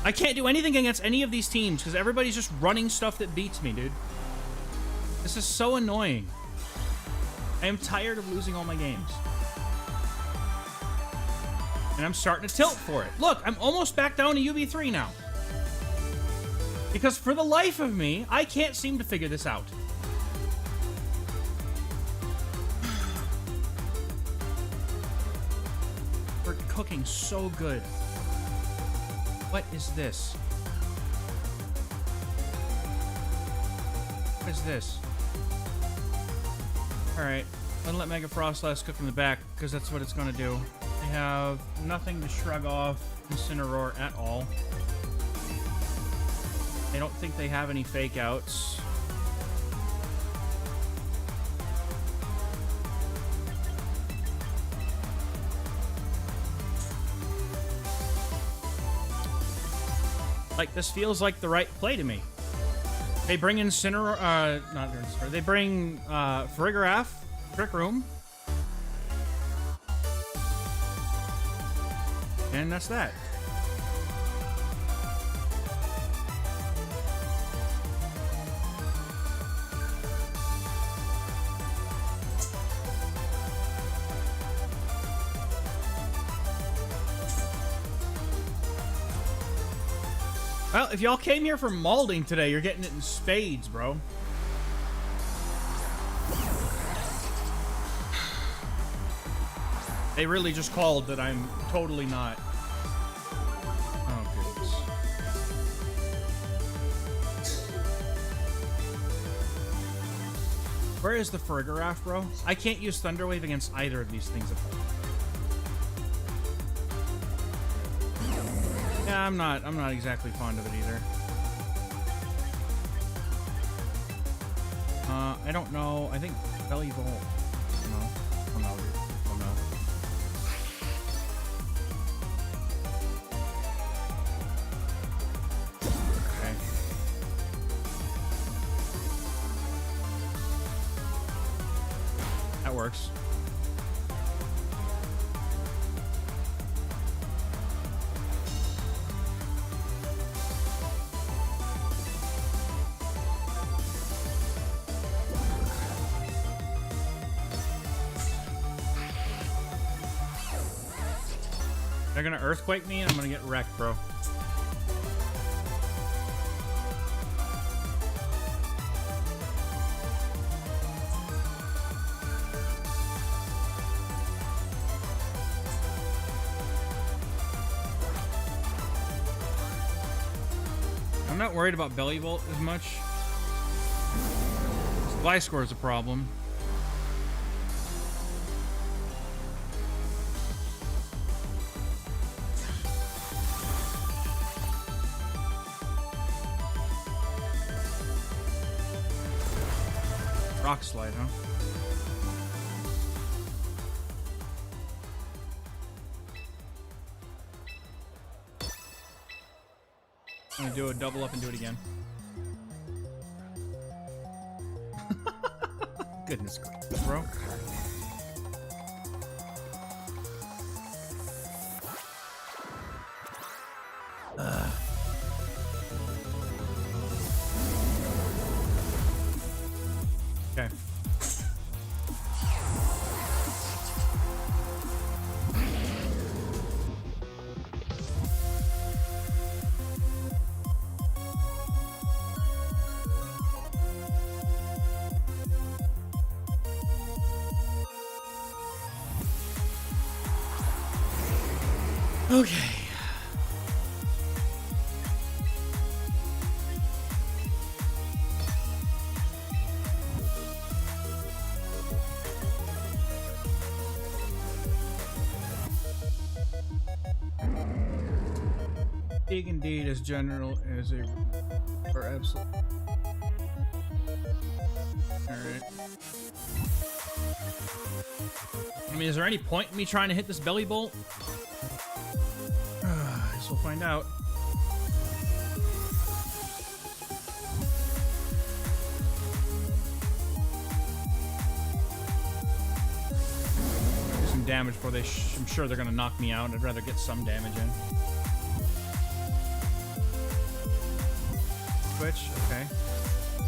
I can't do anything against any of these teams because everybody's just running stuff that beats me, dude. This is so annoying. I am tired of losing all my games. And I'm starting to tilt for it. Look, I'm almost back down to UB3 now. Because for the life of me, I can't seem to figure this out. We're cooking so good. What is this? What is this? Alright, I'm gonna let Mega Frostlass cook in the back, because that's what it's gonna do. I have nothing to shrug off Incineroar at all. I don't think they have any fake outs. Like, this feels like the right play to me. They bring Incineroar, not Incineroar, they bring, Farigiraf, Trick Room. And that's that. Well, if y'all came here for molding today, you're getting it in spades, bro. They really just called that I'm totally not. Oh, goodness. Where is the Farigiraf, bro? I can't use Thunder Wave against either of these things at all. Yeah, I'm not exactly fond of it either. I don't know. I think Belly Bolt. No. Oh no. Oh no. Okay. That works. They're gonna Earthquake me and I'm gonna get wrecked, bro. I'm not worried about Belly Bolt as much. Gliscor is a problem. Rock Slide, huh? I'm gonna do a double up and do it again. Goodness gracious, bro. Okay. Okay. Big indeed as general as a or absolute. Alright. I mean, is there any point in me trying to hit this Belly Bolt? I guess we'll find out. Do some damage before they I'm sure they're gonna knock me out. I'd rather get some damage in. Switch, okay.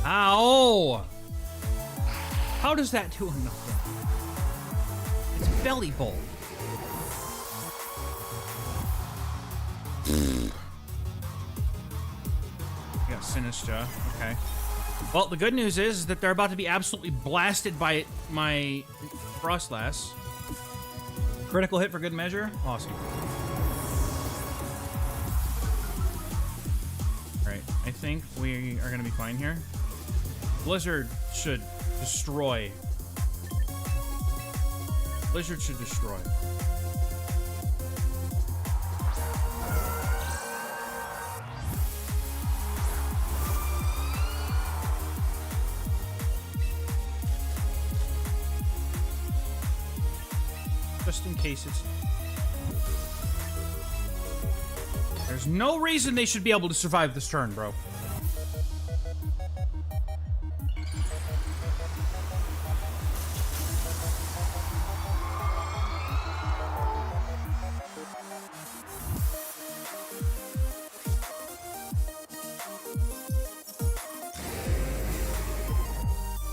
Ow! How does that do nothing? It's Belly Bolt. We got Sinistra, okay. Well, the good news is that they're about to be absolutely blasted by my Frostlass. Critical hit for good measure? Awesome. Alright, I think we are gonna be fine here. Blizzard should destroy. Blizzard should destroy. Just in case it's... There's no reason they should be able to survive this turn, bro.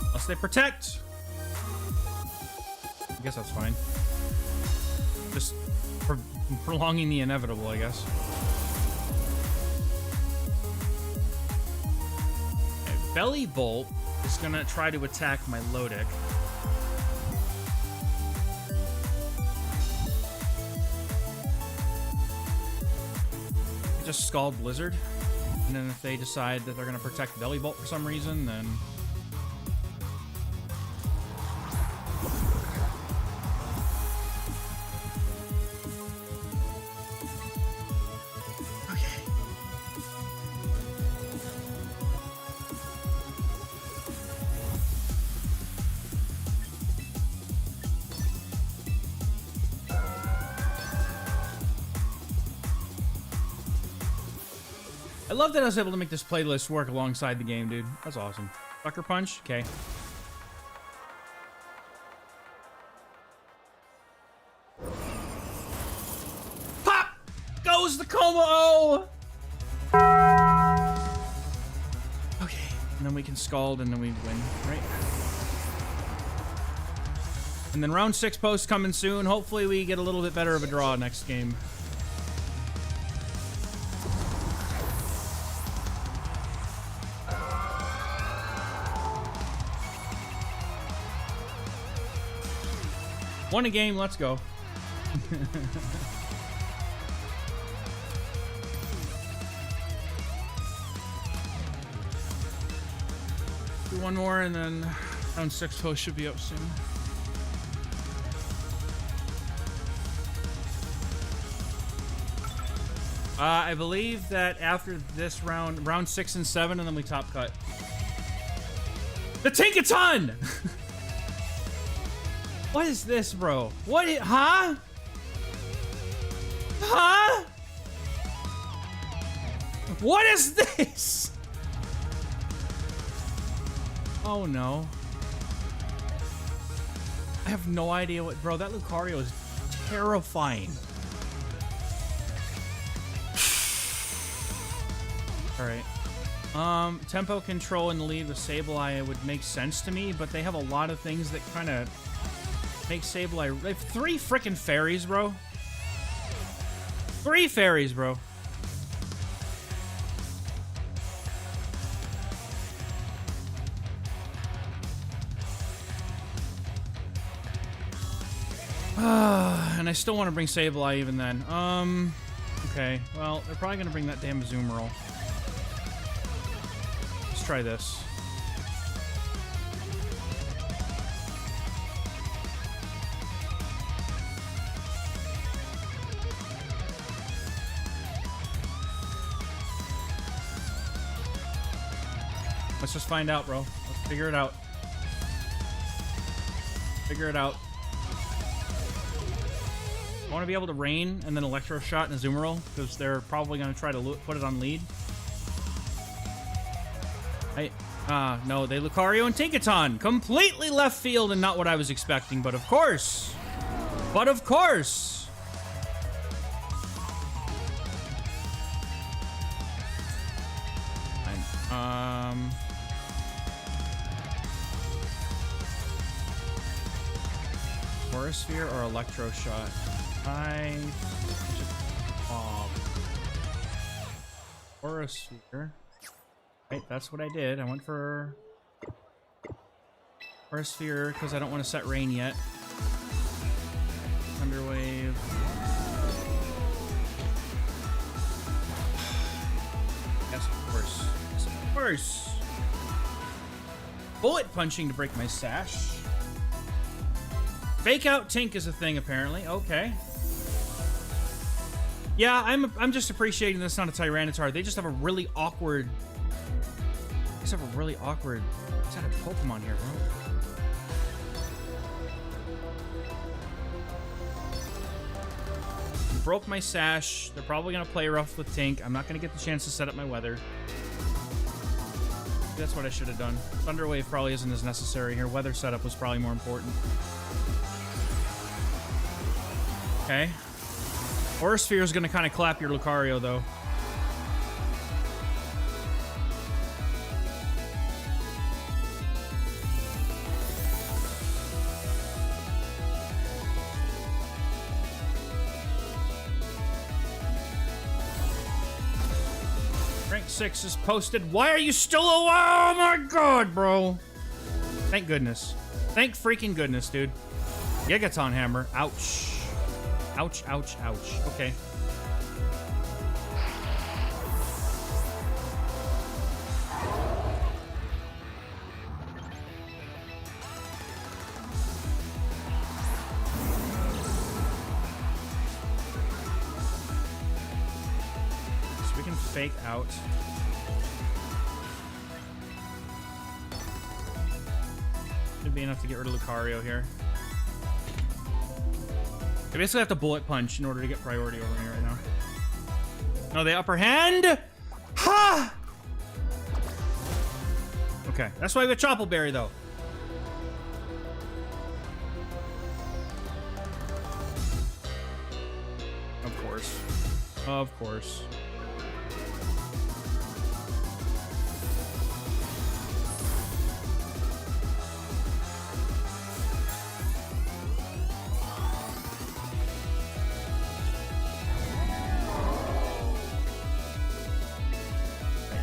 Unless they protect. I guess that's fine. Just prolonging the inevitable, I guess. Okay, Belly Bolt is gonna try to attack my Lodic. Just Scald Blizzard. And then if they decide that they're gonna protect Belly Bolt for some reason, then... I love that I was able to make this playlist work alongside the game, dude. That's awesome. Sucker Punch? Okay. Pop! Goes the Como-O! Okay. And then we can Scald and then we win, right? And then round 6 post coming soon. Hopefully we get a little bit better of a draw next game. Won a game, let's go. Do one more and then round 6 post should be up soon. I believe that after this round 6 and 7, and then we top cut. The Tinkaton! What is this, bro? Huh? Huh? What is this? Oh no. I have no idea what, bro, that Lucario is terrifying. Alright. Tempo control in the lead with Sableye would make sense to me, but they have a lot of things that kind of make Sableye... They have 3 freaking fairies, bro. 3 fairies, bro. And I still want to bring Sableye even then. Okay. Well, they're probably going to bring that damn Azumarill. Let's try this. Let's just find out, bro. Let's figure it out. Figure it out. I want to be able to Rain and then Electro Shot and Azumarill, because they're probably going to try to put it on lead. No, they Lucario and Tinkaton. Completely left field and not what I was expecting, but of course. But of course. Sphere or Electro Shot? Aura Sphere. Right, that's what I did. I went for Aura Sphere because I don't want to set Rain yet. Thunderwave. Yes, of course. Yes, of course. Bullet punching to break my sash. Fake out Tink is a thing, apparently. Okay. Yeah, I'm just appreciating this not a Tyranitar. They just have a really awkward... They just have a really awkward set of Pokemon here, bro. broke my sash. They're probably going to play rough with Tink. I'm not going to get the chance to set up my weather. That's what I should have done. Thunderwave probably isn't as necessary here. Weather setup was probably more important. Okay. Aura Sphere is going to kind of clap your Lucario, though. Rank 6 is posted. Why are you still alive? Oh my god, bro. Thank goodness. Thank freaking goodness, dude. Gigaton Hammer. Ouch. Ouch, ouch, ouch. Okay. So we can fake out. Should be enough to get rid of Lucario here. I basically have to bullet punch in order to get priority over me right now. No, the upper hand! Ha! Okay, that's why we got Choppleberry, though. Of course. Of course.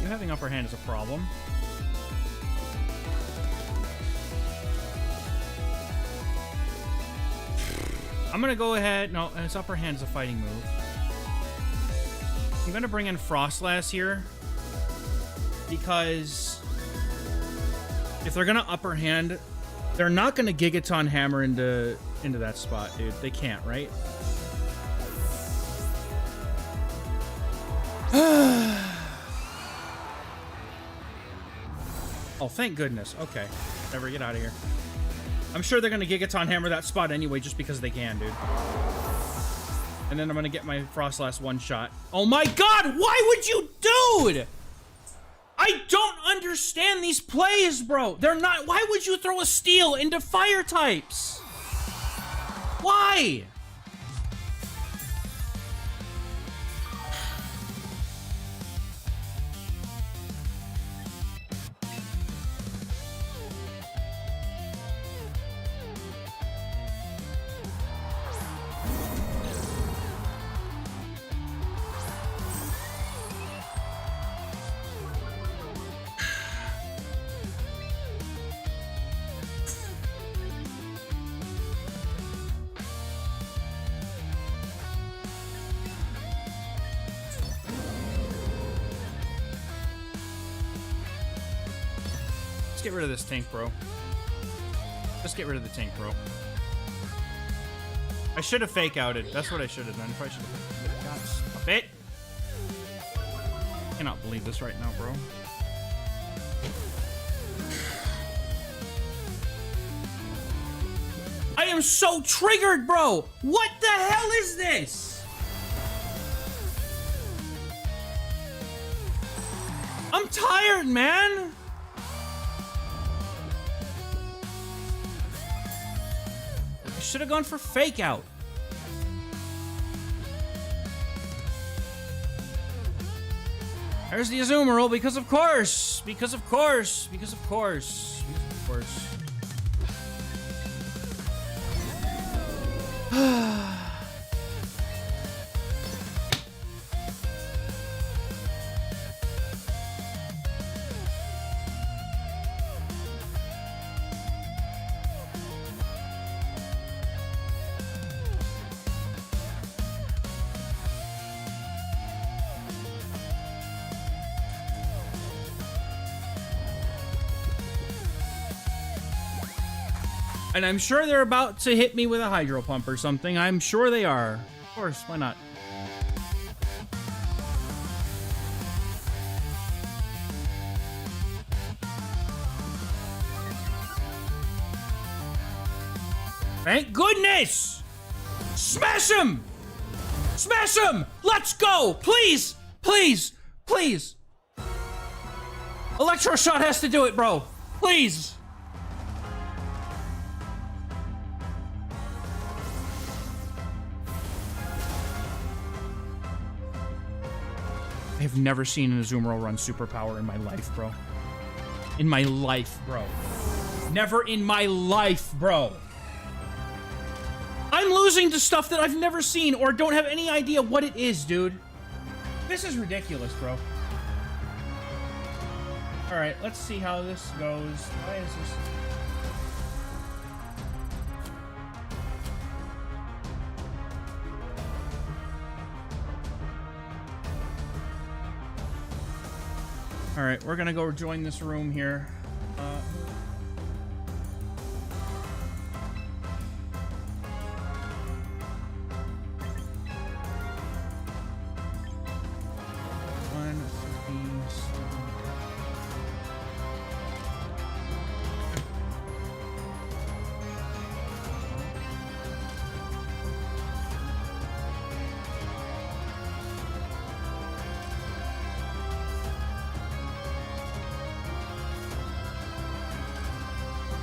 Having upper hand is a problem. I'm gonna go ahead. No, his upper hand is a fighting move. I'm gonna bring in Frostlass here because if they're gonna upper hand, they're not gonna Gigaton Hammer into that spot, dude. They can't, right? Oh, thank goodness. Okay. Never get out of here. I'm sure they're going to Gigaton Hammer that spot anyway, just because they can, dude. And then I'm going to get my Frostlass one-shot. Oh my god! Why would you, dude? I don't understand these plays, bro. They're not... Why would you throw a Steel into fire types? Why? Get rid of this tank, bro. Just get rid of the tank, bro. I should have fake outed. That's what I should have done. If I should have got stop it. I cannot believe this right now, bro. I am so triggered, bro. What the hell is this? I'm tired, man. Should have gone for fake out. There's the Azumarill because of course. Because of course. Because of course. Because of course. And I'm sure they're about to hit me with a Hydro Pump or something. I'm sure they are. Of course, why not? Thank goodness! Smash him! Smash him! Let's go! Please! Please! Please! Electro Shot has to do it, bro! Please! I have never seen an Azumarill run superpower in my life, bro. In my life, bro. Never in my life, bro. I'm losing to stuff that I've never seen or don't have any idea what it is, dude. This is ridiculous, bro. Alright, let's see how this goes. Why is this... Alright, we're gonna go join this room here.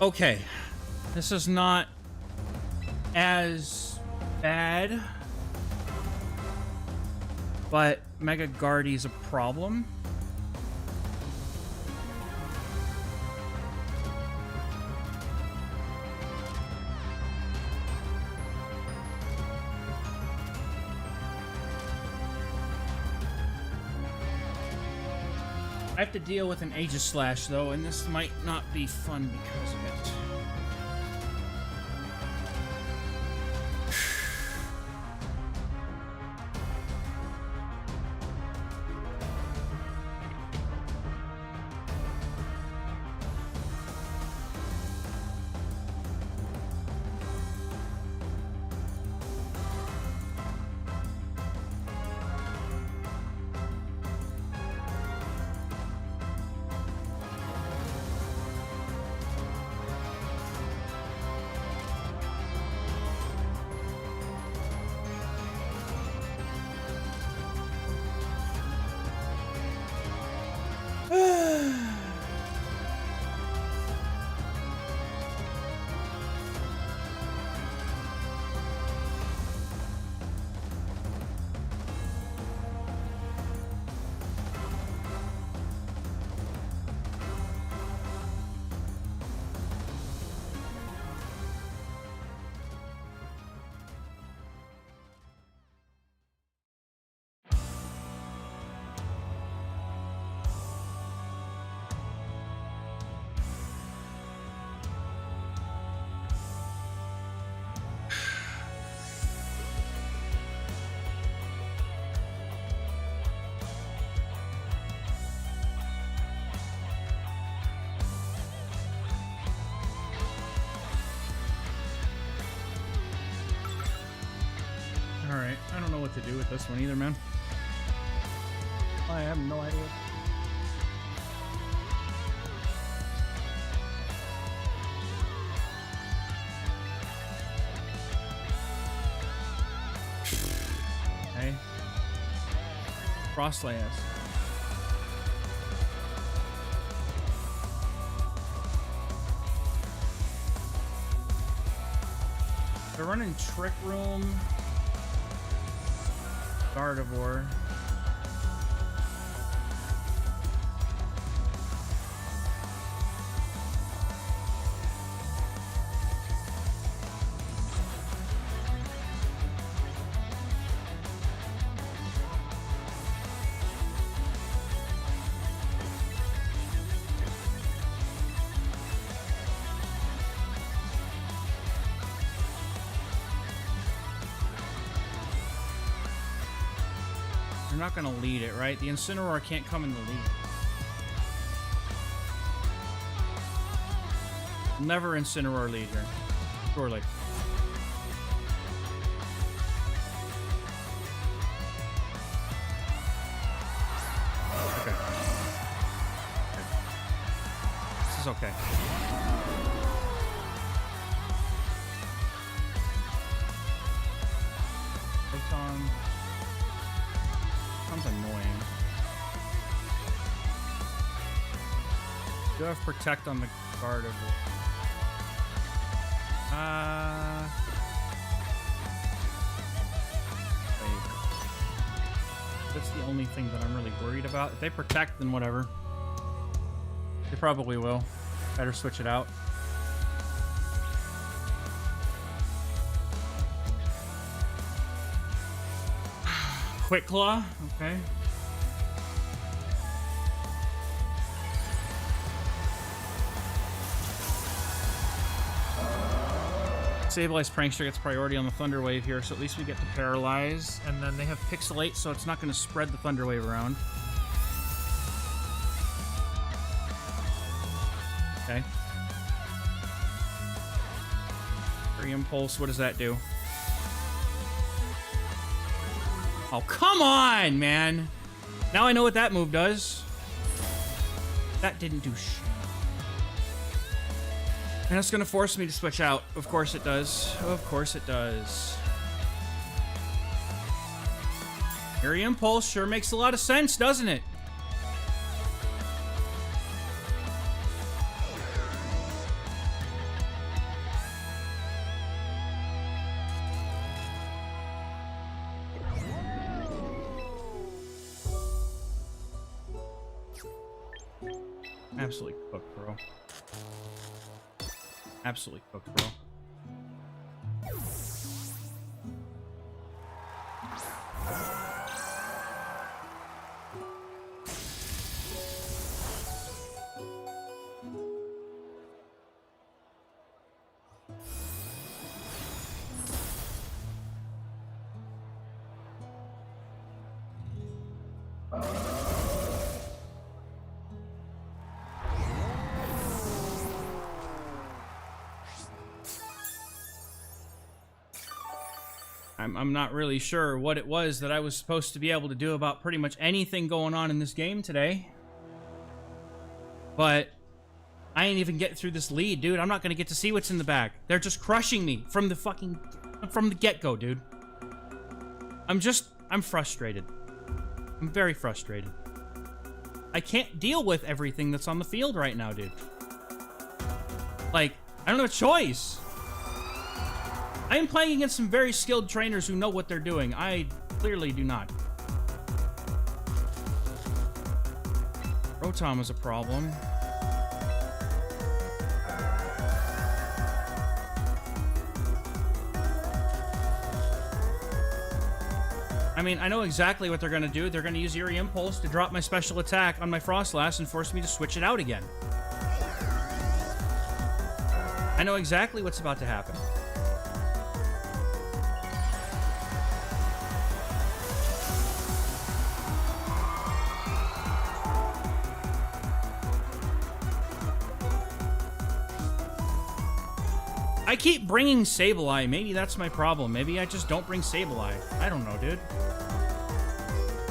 Okay, this is not as bad, but Mega Guardy's a problem. I have to deal with an Aegis Slash, though, and this might not be fun because of it. Alright, I don't know what to do with this one either, man. I have no idea. Okay. Frostlass. They're running Trick Room. Gardevoir. They're not gonna lead it, right? The Incineroar can't come in the lead. Never Incineroar lead here. Surely. Okay. This is okay. Photon. Sounds annoying. Do have protect on the guard of wait. That's the only thing that I'm really worried about. If they protect, then whatever. They probably will. Better switch it out. Quick Claw, okay. Sableye Prankster gets priority on the Thunder Wave here, so at least we get to Paralyze. And then they have Pixelate, so it's not going to spread the Thunder Wave around. Okay. Free Impulse, what does that do? Oh, come on, man! Now I know what that move does. That didn't do shit. And it's gonna force me to switch out. Of course it does. Of course it does. Area Impulse sure makes a lot of sense, doesn't it? Absolutely cooked, bro. Absolutely cooked, bro. I'm not really sure what it was that I was supposed to be able to do about pretty much anything going on in this game today. But I ain't even getting through this lead, dude. I'm not gonna get to see what's in the back. They're just crushing me from the get-go, dude. I'm frustrated. I'm very frustrated. I can't deal with everything that's on the field right now, dude. Like, I don't have a choice. I am playing against some very skilled trainers who know what they're doing. I clearly do not. Rotom is a problem. I mean, I know exactly what they're going to do. They're going to use Eerie Impulse to drop my special attack on my Frostlass and force me to switch it out again. I know exactly what's about to happen. I keep bringing Sableye. Maybe that's my problem. Maybe I just don't bring Sableye. I don't know, dude.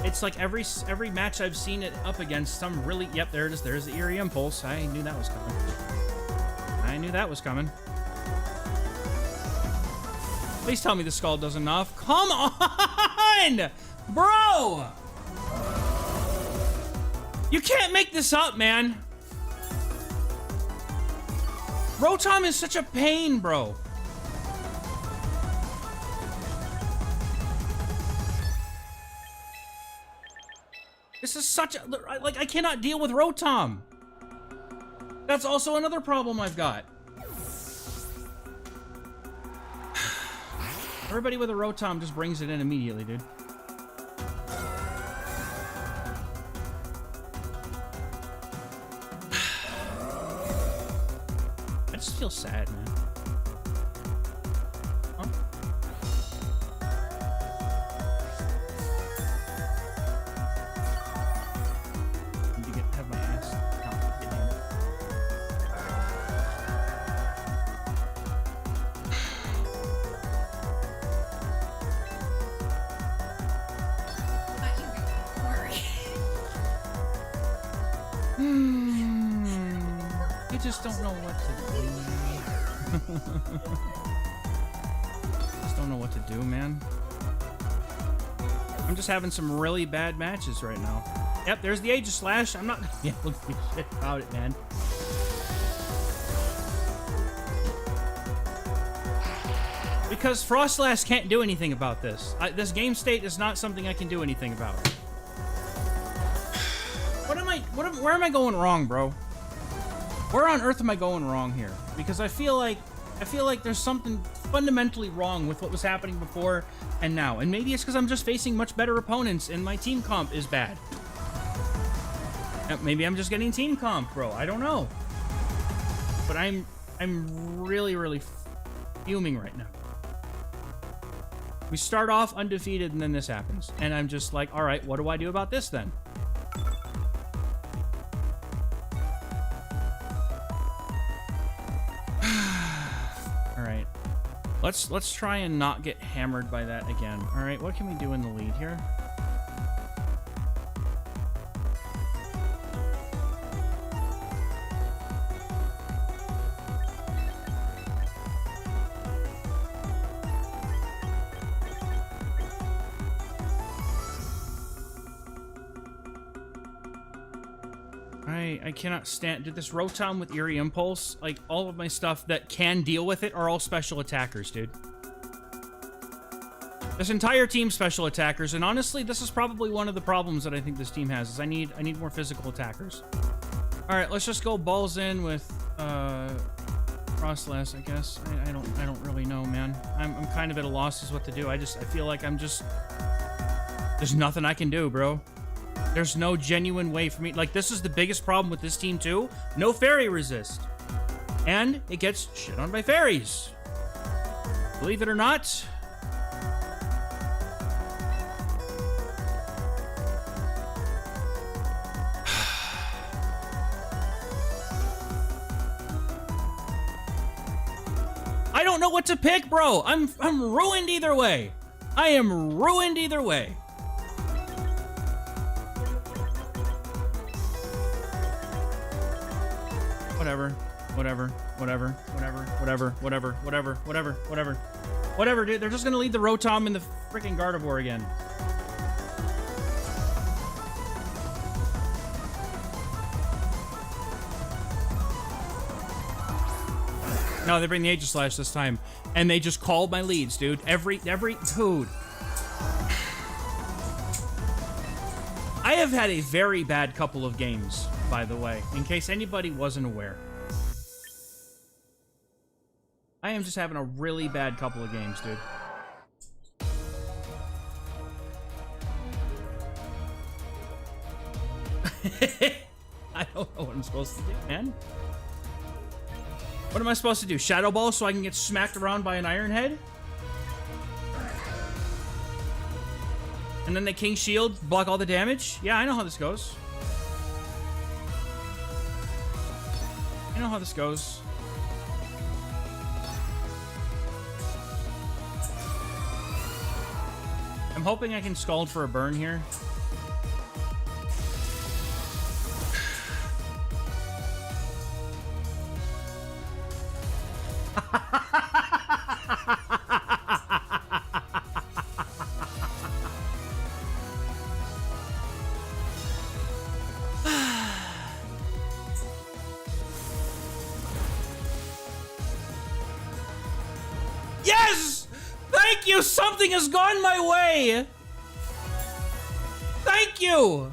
It's like every match I've seen it up against some really... Yep, there it is. There's the Eerie Impulse. I knew that was coming. I knew that was coming. Please tell me the Scald does enough. Come on! Bro! You can't make this up, man. Rotom is such a pain, bro. This is such a... Like, I cannot deal with Rotom. That's also another problem I've got. Everybody with a Rotom just brings it in immediately, dude. I just feel sad, man. Huh? Need to have my ass not get in. You just don't know what to do. Just don't know what to do, man. I I'm just having some really bad matches right now. Yep, there's the Aegislash. I'm not gonna be able to do shit about it, man. Because Frostlass can't do anything about this. This game state is not something I can do anything about. Where am I going wrong, bro? Where on earth am I going wrong here? Because I feel like there's something fundamentally wrong with what was happening before and now. And maybe it's because I'm just facing much better opponents and my team comp is bad. Maybe I'm just getting team comp, bro. I don't know. But I'm really, really fuming right now. We start off undefeated and then this happens. And I'm just like, all right, what do I do about this then? All right. Let's try and not get hammered by that again. All right, what can we do in the lead here? I cannot stand... Did this Rotom with Eerie Impulse? Like, all of my stuff that can deal with it are all special attackers, dude. This entire team's special attackers, and honestly, this is probably one of the problems that I think this team has, is I need more physical attackers. Alright, let's just go balls in with, Frostlass, I guess. I don't really know, man. I'm kind of at a loss as what to do. I feel like I'm just... There's nothing I can do, bro. There's no genuine way for me. Like, this is the biggest problem with this team, too. No fairy resist. And it gets shit on by fairies. Believe it or not. I don't know what to pick, bro. I'm ruined either way. I am ruined either way. Whatever, dude. They're just gonna lead the Rotom in the freaking Gardevoir again. No, they bring the Aegislash this time. And they just called my leads, dude. Every dude. I have had a very bad couple of games, by the way, in case anybody wasn't aware. I am just having a really bad couple of games, dude. I don't know what I'm supposed to do, man. What am I supposed to do? Shadow Ball so I can get smacked around by an Iron Head? And then the King Shield, block all the damage? Yeah, I know how this goes. I know how this goes. I'm hoping I can Scald for a burn here. Yes! Thank you! Something has gone my way! Thank you!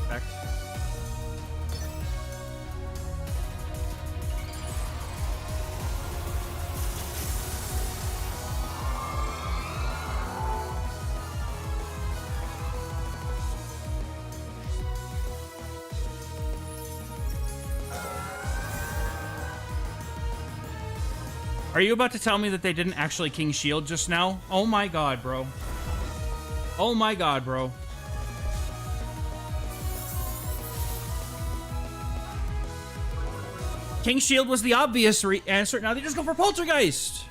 Back. Are you about to tell me that they didn't actually King Shield just now? Oh my god, bro. Oh my god, bro. King Shield was the obvious answer. Now they just go for Poltergeist.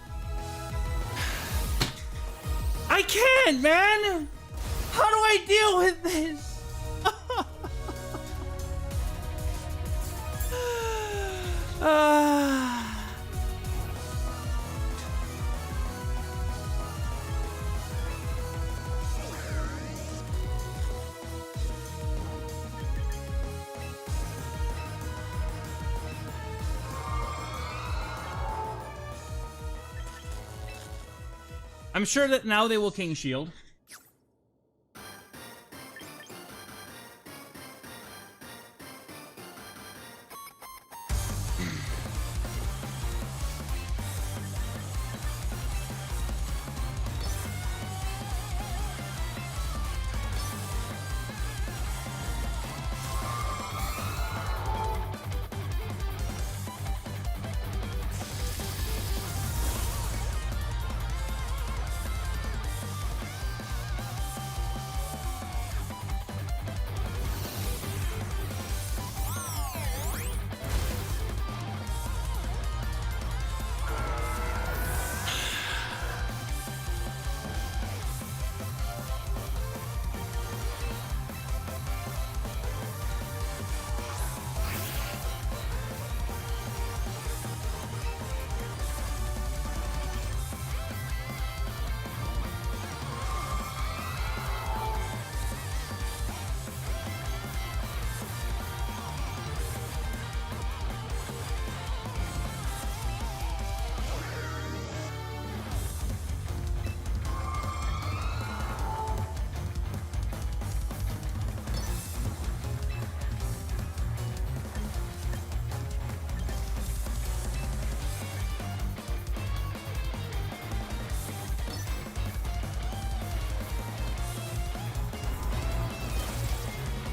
I can't, man. How do I deal with this? I'm sure that now they will King Shield.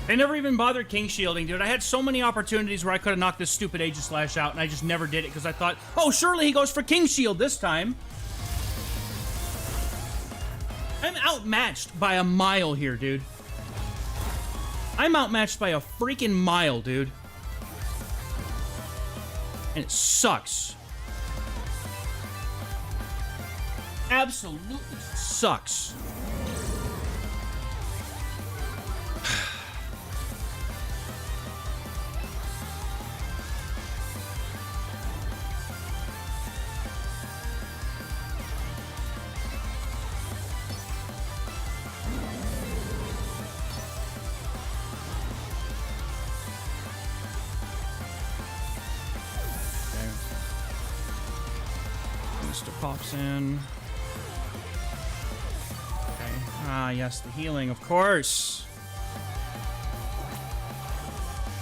They never even bothered King Shielding, dude. I had so many opportunities where I could have knocked this stupid Aegislash out, and I just never did it because I thought, oh, surely he goes for King Shield this time. I'm outmatched by a mile here, dude. I'm outmatched by a freaking mile, dude. And it sucks. Absolutely sucks. Pops in. Okay. Ah, yes, the healing, of course.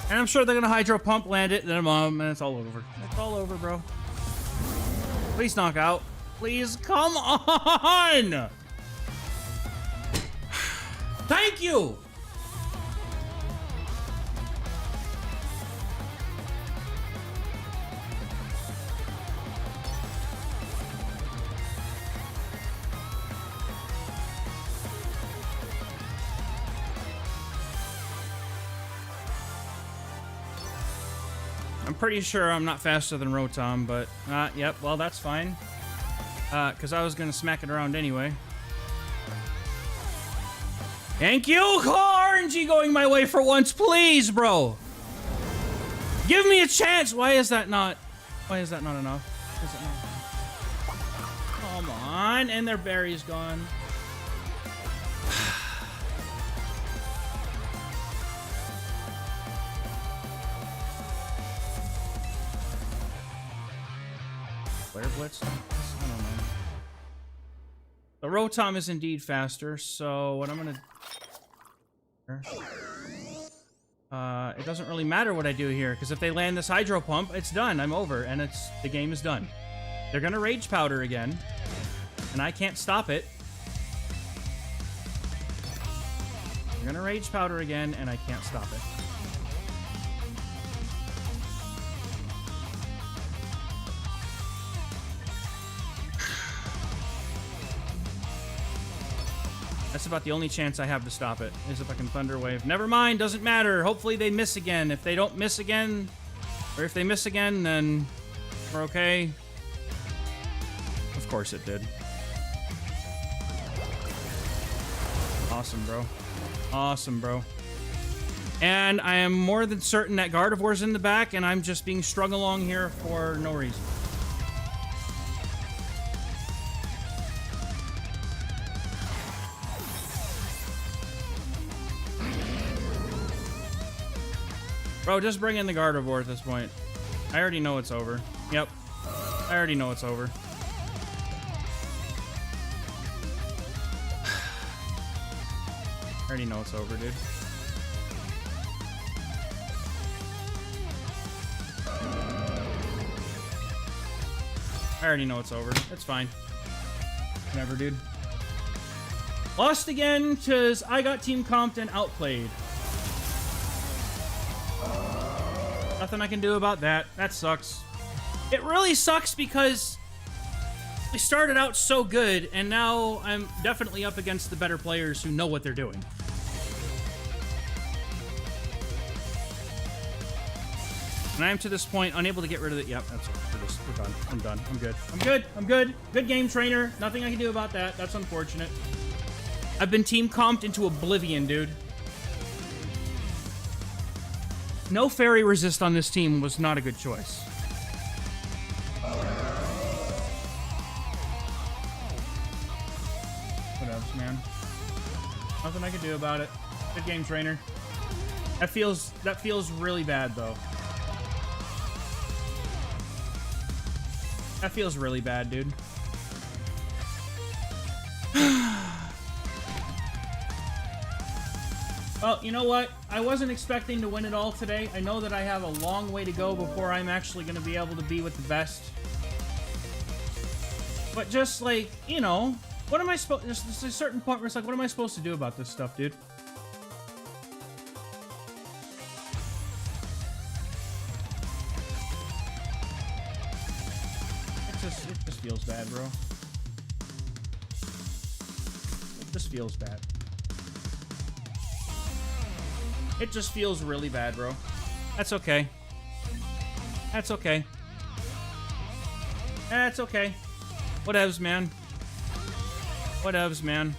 And I'm sure they're gonna Hydro Pump, land it, and it's all over. It's all over, bro. Please knock out. Please, come on! Thank you! I'm pretty sure I'm not faster than Rotom, but, yep, well, that's fine. Because I was going to smack it around anyway. Thank you! RNG going my way for once, please, bro! Give me a chance! Why is that not enough? Is it not? Come on, and their berry's gone. Flare Blitz? I don't know. The Rotom is indeed faster, so what I'm gonna... it doesn't really matter what I do here, because if they land this Hydro Pump, it's done. I'm over, and the game is done. They're gonna Rage Powder again, and I can't stop it. They're gonna Rage Powder again, and I can't stop it. That's about the only chance I have to stop it, is if I can Thunder Wave. Never mind, doesn't matter. Hopefully they miss again. If they don't miss again, or if they miss again, then we're okay. Of course it did. Awesome, bro. Awesome, bro. And I am more than certain that Gardevoir's in the back, and I'm just being strung along here for no reason. Bro, just bring in the Gardevoir at this point. I already know it's over. Yep. I already know it's over. I already know it's over, dude. I already know it's over. It's fine. Whatever, dude. Lost again because I got team comped and outplayed. Nothing I can do about that. That sucks. It really sucks because we started out so good, and now I'm definitely up against the better players who know what they're doing. And I am to this point unable to get rid of it. Yep, that's it. We're done. I'm done. I'm good. I'm good. I'm good. Good game, trainer. Nothing I can do about that. That's unfortunate. I've been team comped into oblivion, dude. No fairy resist on this team was not a good choice. Whatevs, man. Nothing I can do about it. Good game, trainer. That feels really bad, though. That feels really bad, dude. Well, you know what? I wasn't expecting to win it all today. I know that I have a long way to go before I'm actually going to be able to be with the best. But just like, you know, what am I supposed... There's a certain point where it's like, what am I supposed to do about this stuff, dude? It just feels bad, bro. It just feels bad. It just feels really bad, bro. That's okay. That's okay. That's okay. Whatevs, man. Whatevs, man.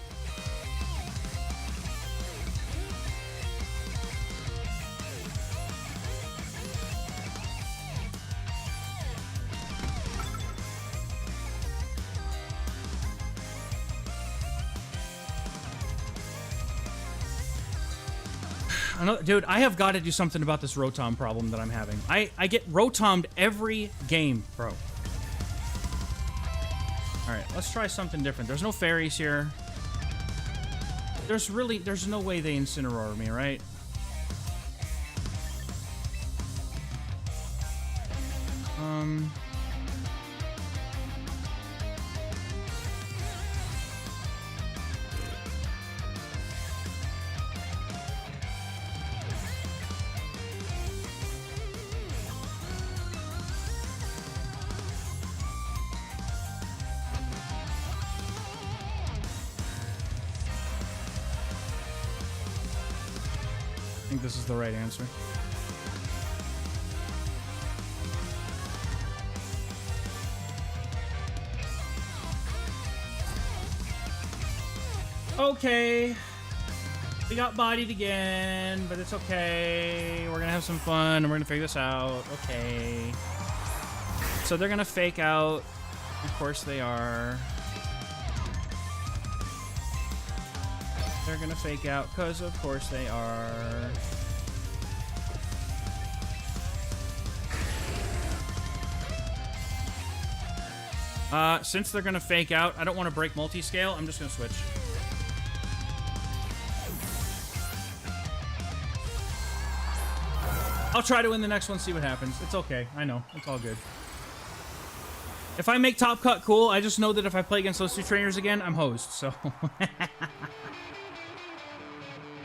Dude, I have got to do something about this Rotom problem that I'm having. I get Rotomed every game, bro. Alright, let's try something different. There's no fairies here. There's no way they Incineroar me, right? I think this is the right answer. Okay. We got bodied again, but it's okay. We're gonna have some fun, and we're gonna figure this out. Okay. So they're gonna fake out. Of course they are. They're gonna fake out, because of course they are. Since they're gonna fake out, I don't want to break multi-scale. I'm just gonna switch. I'll try to win the next one, see what happens. It's okay. I know. It's all good. If I make top cut, cool. I just know that if I play against those two trainers again, I'm hosed, so...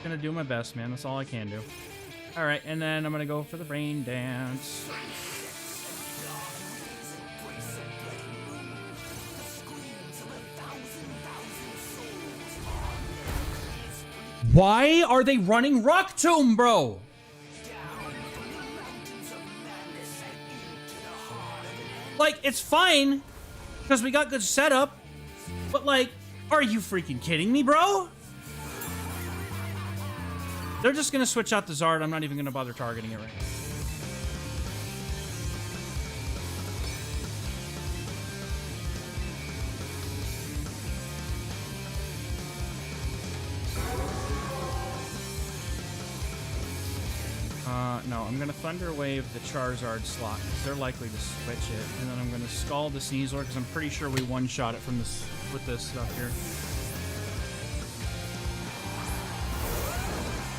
Gonna do my best, man. That's all I can do. Alright, and then I'm gonna go for the brain dance. Why are they running Rock Tomb, bro? Like, it's fine, because we got good setup, but like, are you freaking kidding me, bro? They're just gonna switch out the Zard. I'm not even gonna bother targeting it right now. No, I'm gonna Thunder Wave the Charizard slot because they're likely to switch it, and then I'm gonna Scald the Sneasler because I'm pretty sure we one-shot it from this with this stuff here.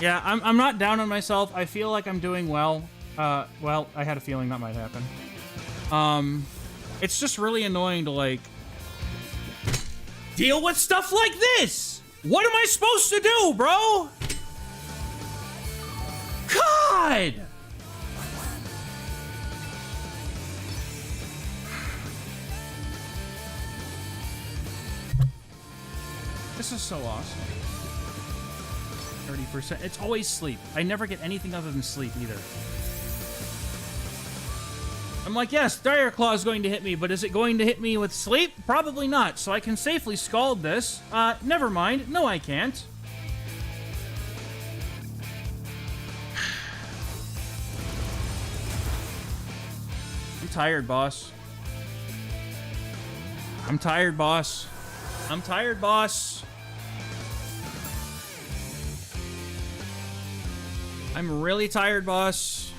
Yeah, I'm not down on myself. I feel like I'm doing well. Well, I had a feeling that might happen. It's just really annoying to like deal with stuff like this. What am I supposed to do, bro? God! This is so awesome. 30%. It's always sleep. I never get anything other than sleep either. I'm like, yes, Dire Claw is going to hit me, but is it going to hit me with sleep? Probably not. So I can safely Scald this. Never mind. No, I can't. I'm tired, boss. I'm tired, boss. I'm tired, boss. I'm really tired, boss.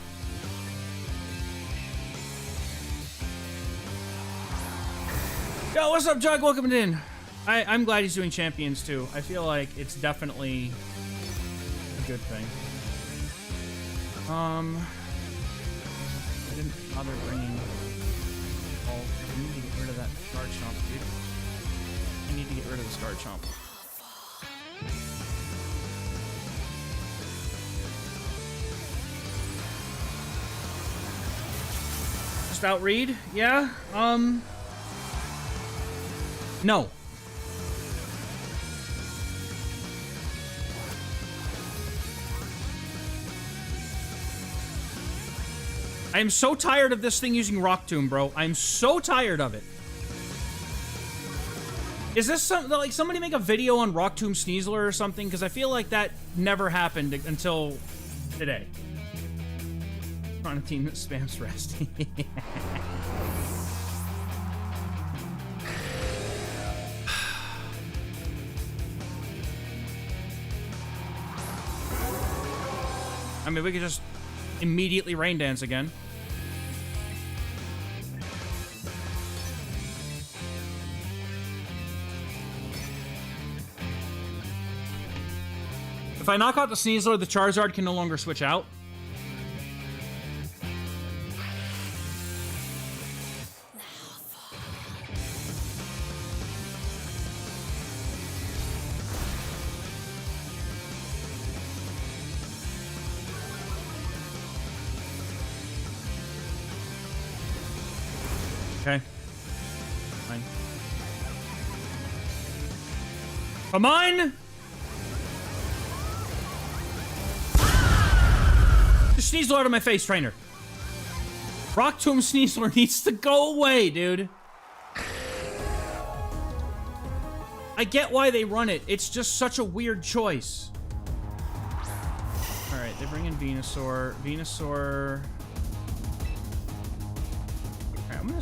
Yo, what's up, Jug? Welcome in. I'm glad he's doing champions, too. I feel like it's definitely a good thing. I didn't bother bringing all. I need to get rid of that Scar Chomp, dude. I need to get rid of the Scar Chomp. Just outread? Yeah? No. I am so tired of this thing using Rock Tomb, bro. I'm so tired of it. Is this something like somebody make a video on Rock Tomb Sneasler or something? Because I feel like that never happened until today. On a team that spams rest. I mean, we could just immediately Rain Dance again. If I knock out the Sneasler, the Charizard can no longer switch out. Okay. Fine. Come on! Just Sneasler out of my face, trainer. Rock Tomb Sneasler needs to go away, dude. I get why they run it. It's just such a weird choice. Alright, they bring in Venusaur. Venusaur... Alright, I'm gonna...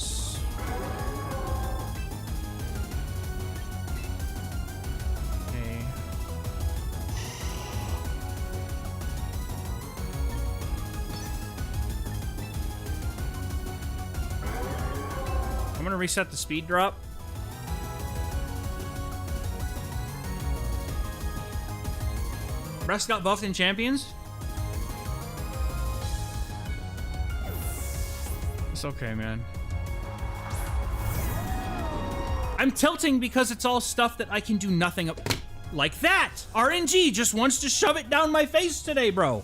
Okay. I'm gonna reset the speed drop. Rest got buffed in Champions? It's okay, man. I'm tilting because it's all stuff that I can do nothing of. Like that! RNG just wants to shove it down my face today, bro.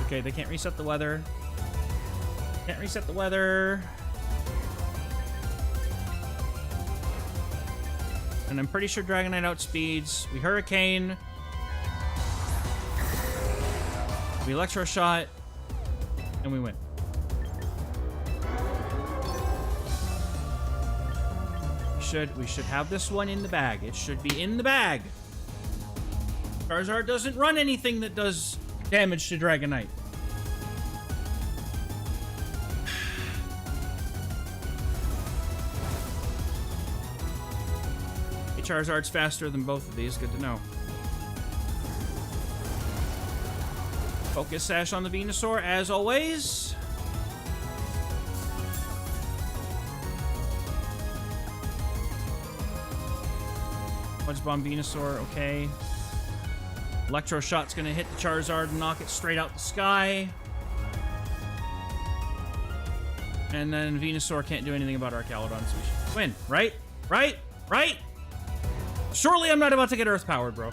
Okay, they can't reset the weather. Can't reset the weather. And I'm pretty sure Dragonite outspeeds. We Hurricane. We Electro Shot. And we win. We should have this one in the bag. It should be in the bag. Charizard doesn't run anything that does damage to Dragonite. Hey, Charizard's faster than both of these. Good to know. Focus Sash on the Venusaur, as always. Fudge Bomb Venusaur, okay. Electro Shot's gonna hit the Charizard and knock it straight out the sky. And then Venusaur can't do anything about Archaludon, so we should win. Right? Right? Right? Surely I'm not about to get Earth Powered, bro.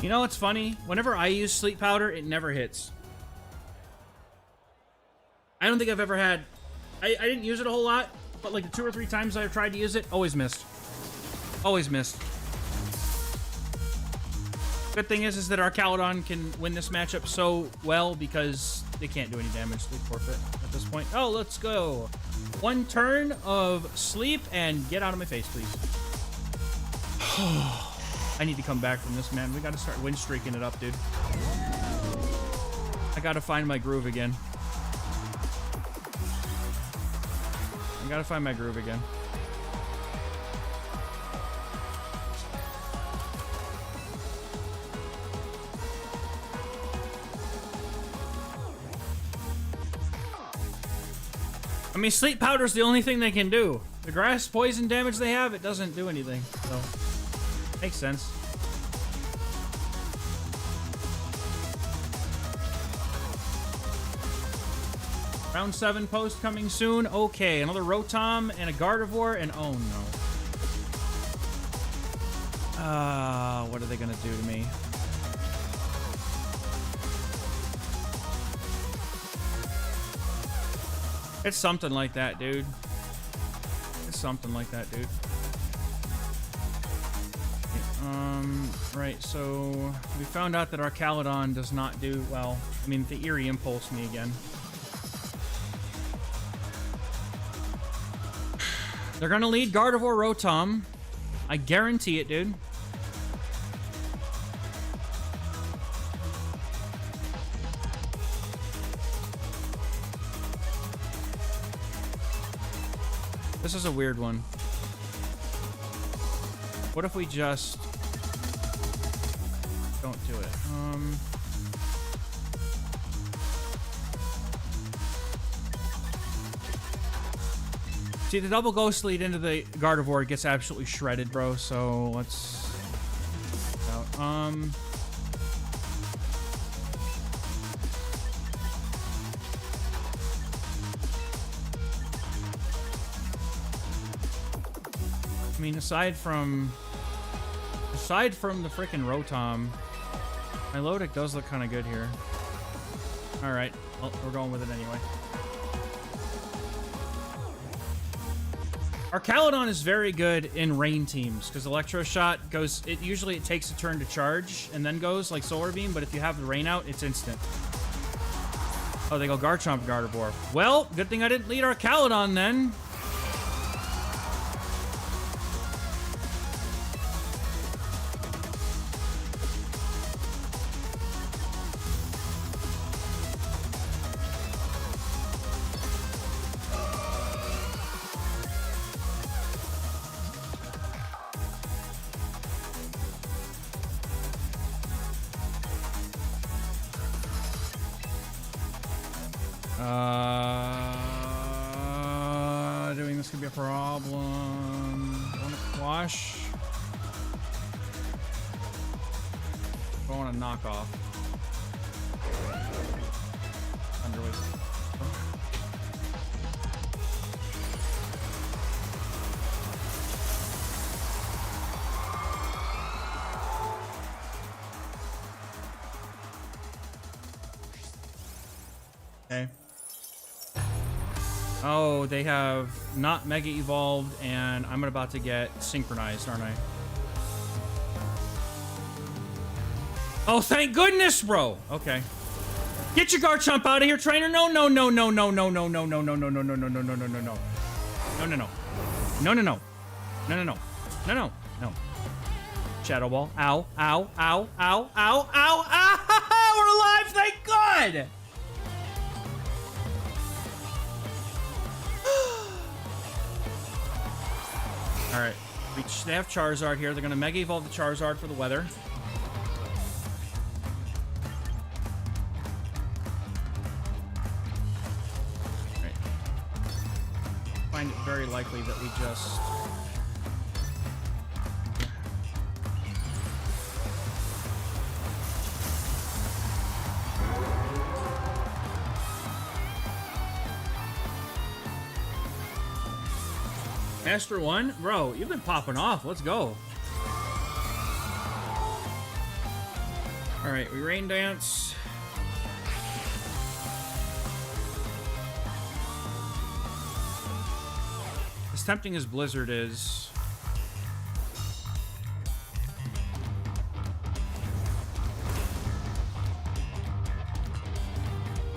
You know what's funny? Whenever I use Sleep Powder, it never hits. I don't think I've ever had... I didn't use it a whole lot, but like the 2 or 3 times I've tried to use it, always missed. Always missed. Good thing is that Archaludon can win this matchup so well because they can't do any damage. They forfeit at this point. Oh, let's go. 1 turn of sleep and get out of my face, please. I need to come back from this, man. We gotta start win streaking it up, dude. I gotta find my groove again. I gotta find my groove again. I mean, Sleep Powder's the only thing they can do. The grass poison damage they have, it doesn't do anything, so... Makes sense. Round 7 post coming soon. Okay, another Rotom and a Gardevoir, and oh no. What are they gonna do to me? It's something like that, dude. It's something like that, dude. Right, so we found out that Archaludon does not do well. I mean, the Eerie Impulse me again. They're gonna lead Gardevoir Rotom. I guarantee it, dude. This is a weird one. What if we just don't do it? See, the double Ghost lead into the Gardevoir gets absolutely shredded, bro. So let's I mean, aside from the freaking Rotom, my low deck does look kind of good here. All right, well, we're going with it anyway. Archaludon is very good in rain teams because Electro Shot goes. Usually it takes a turn to charge and then goes like Solar Beam, but if you have the rain out, it's instant. Oh, they go Garchomp, Gardevoir. Well, good thing I didn't lead Archaludon then. Doing this could be a problem. Want to quash? I want to knock off. Underway. Okay. Oh, they have not Mega Evolved, and I'm about to get synchronized, aren't I? Oh, thank goodness, bro. Okay. Get your Garchomp out of here, trainer. No, no, no, no, no, no, no, no, no, no, no, no, no, no, no, no, no, no, no. No, no, no. No, no, no. No, no, no. No, no. No. Shadow Ball. Ow, ow, ow, ow, ow, ow, ow! We're alive, thank God! Alright. They have Charizard here. They're going to Mega Evolve the Charizard for the weather. Alright. Find it very likely that we just... Master 1? Bro, you've been popping off. Let's go. Alright, we Rain Dance. As tempting as Blizzard is...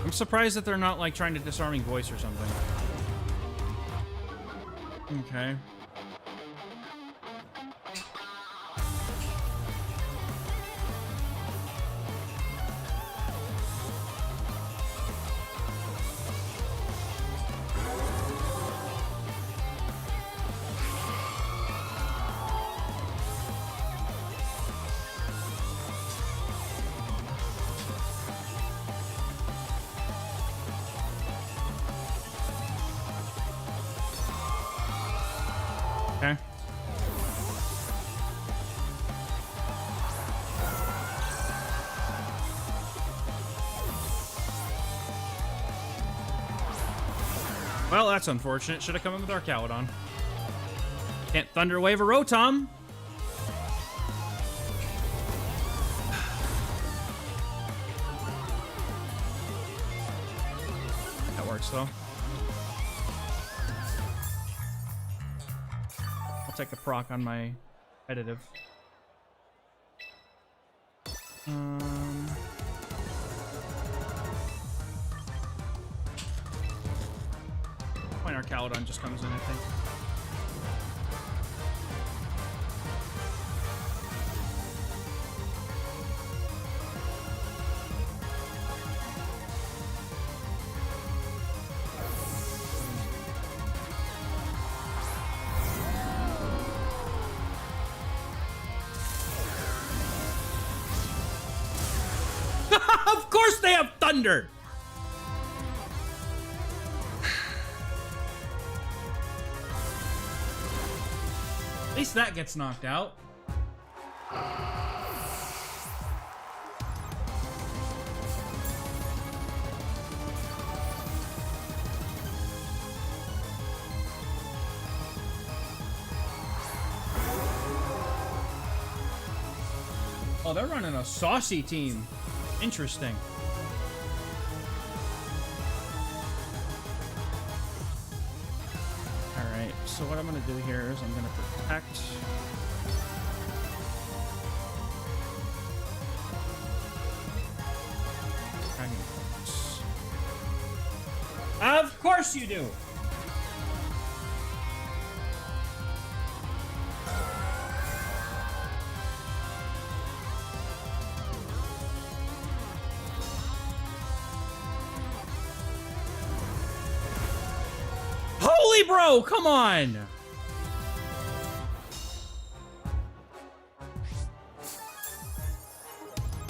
I'm surprised that they're not, like, trying to Disarming Voice or something. Okay. Okay. Well, that's unfortunate. Should have come in with our Arcaludon. Can't Thunder Wave a Rotom. That works, though. Take a proc on my competitive. Point our Arcaludon just comes in, I think. Of course they have thunder! At least that gets knocked out. Oh, they're running a saucy team. Interesting. Alright, so what I'm going to do here is I'm going to protect. Dragon Pulse. Of course you do! Bro, come on!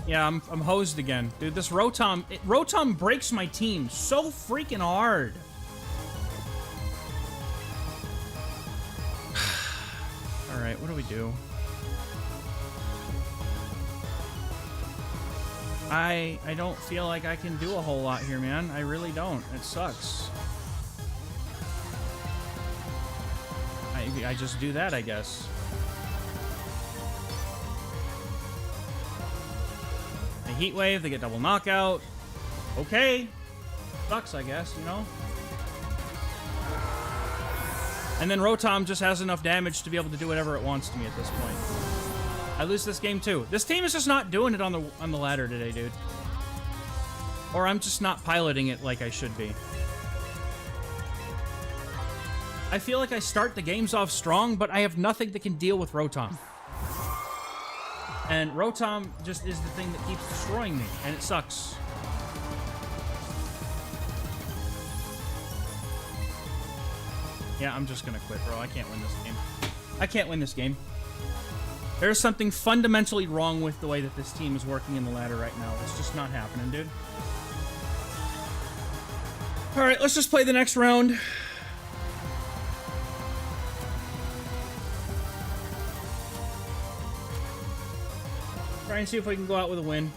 Yeah, I'm hosed again. Dude, this Rotom... Rotom breaks my team so freaking hard. Alright, what do we do? I don't feel like I can do a whole lot here, man. I really don't. It sucks. I just do that, I guess. A Heat Wave, they get double knockout. Okay. Sucks, I guess, you know? And then Rotom just has enough damage to be able to do whatever it wants to me at this point. I lose this game too. This team is just not doing it on the ladder today, dude. Or I'm just not piloting it like I should be. I feel like I start the games off strong, but I have nothing that can deal with Rotom. And Rotom just is the thing that keeps destroying me, and it sucks. Yeah, I'm just gonna quit, bro. I can't win this game. I can't win this game. There's something fundamentally wrong with the way that this team is working in the ladder right now. It's just not happening, dude. Alright, let's just play the next round. Try and see if we can go out with a win.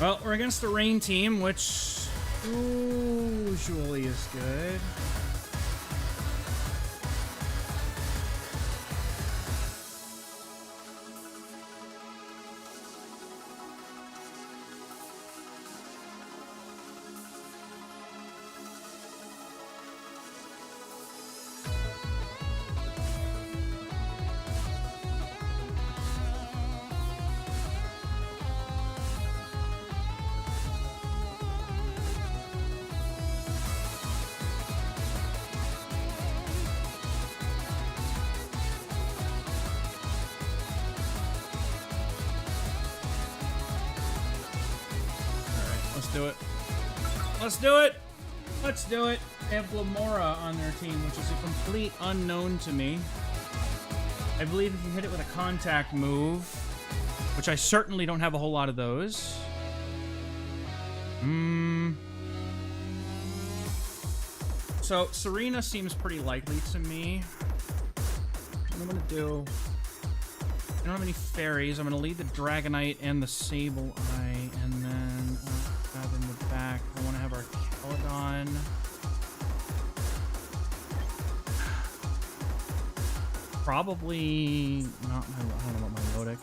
Well, we're against the rain team, which usually is good. Do it. Let's do it. Let's do it. They have Glamora on their team, which is a complete unknown to me. I believe if you hit it with a contact move, which I certainly don't have a whole lot of those. So Serena seems pretty likely to me. What I'm gonna do, I don't have any fairies. I'm gonna lead the Dragonite and the Sableye, and then have in the back. I want to have our Caledon. Probably not. I don't know about my Lodic.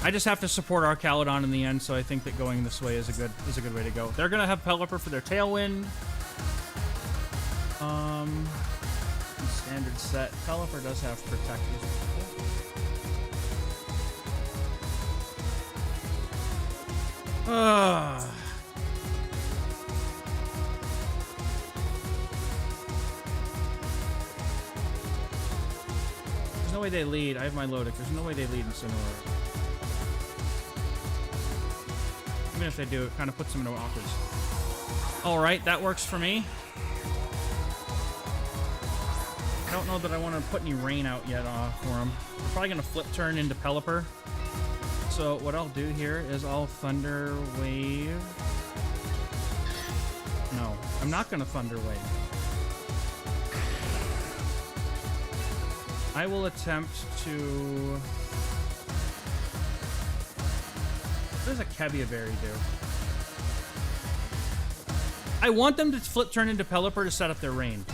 I just have to support our Caledon in the end, so I think that going this way is a good way to go. They're gonna have Pelipper for their Tailwind. Standard set. Pelipper does have Protect. There's no way they lead. I have my Lodic. There's no way they lead Incineroar. Even if they do, it kind of puts them into awkward. Alright, that works for me. I don't know that I want to put any rain out yet for him. I'm probably going to flip turn into Pelipper. So what I'll do here is I'll Thunder Wave. No, I'm not gonna Thunder Wave. I will attempt to... What does a Kebiaberry do? I want them to flip turn into Pelipper to set up their rain.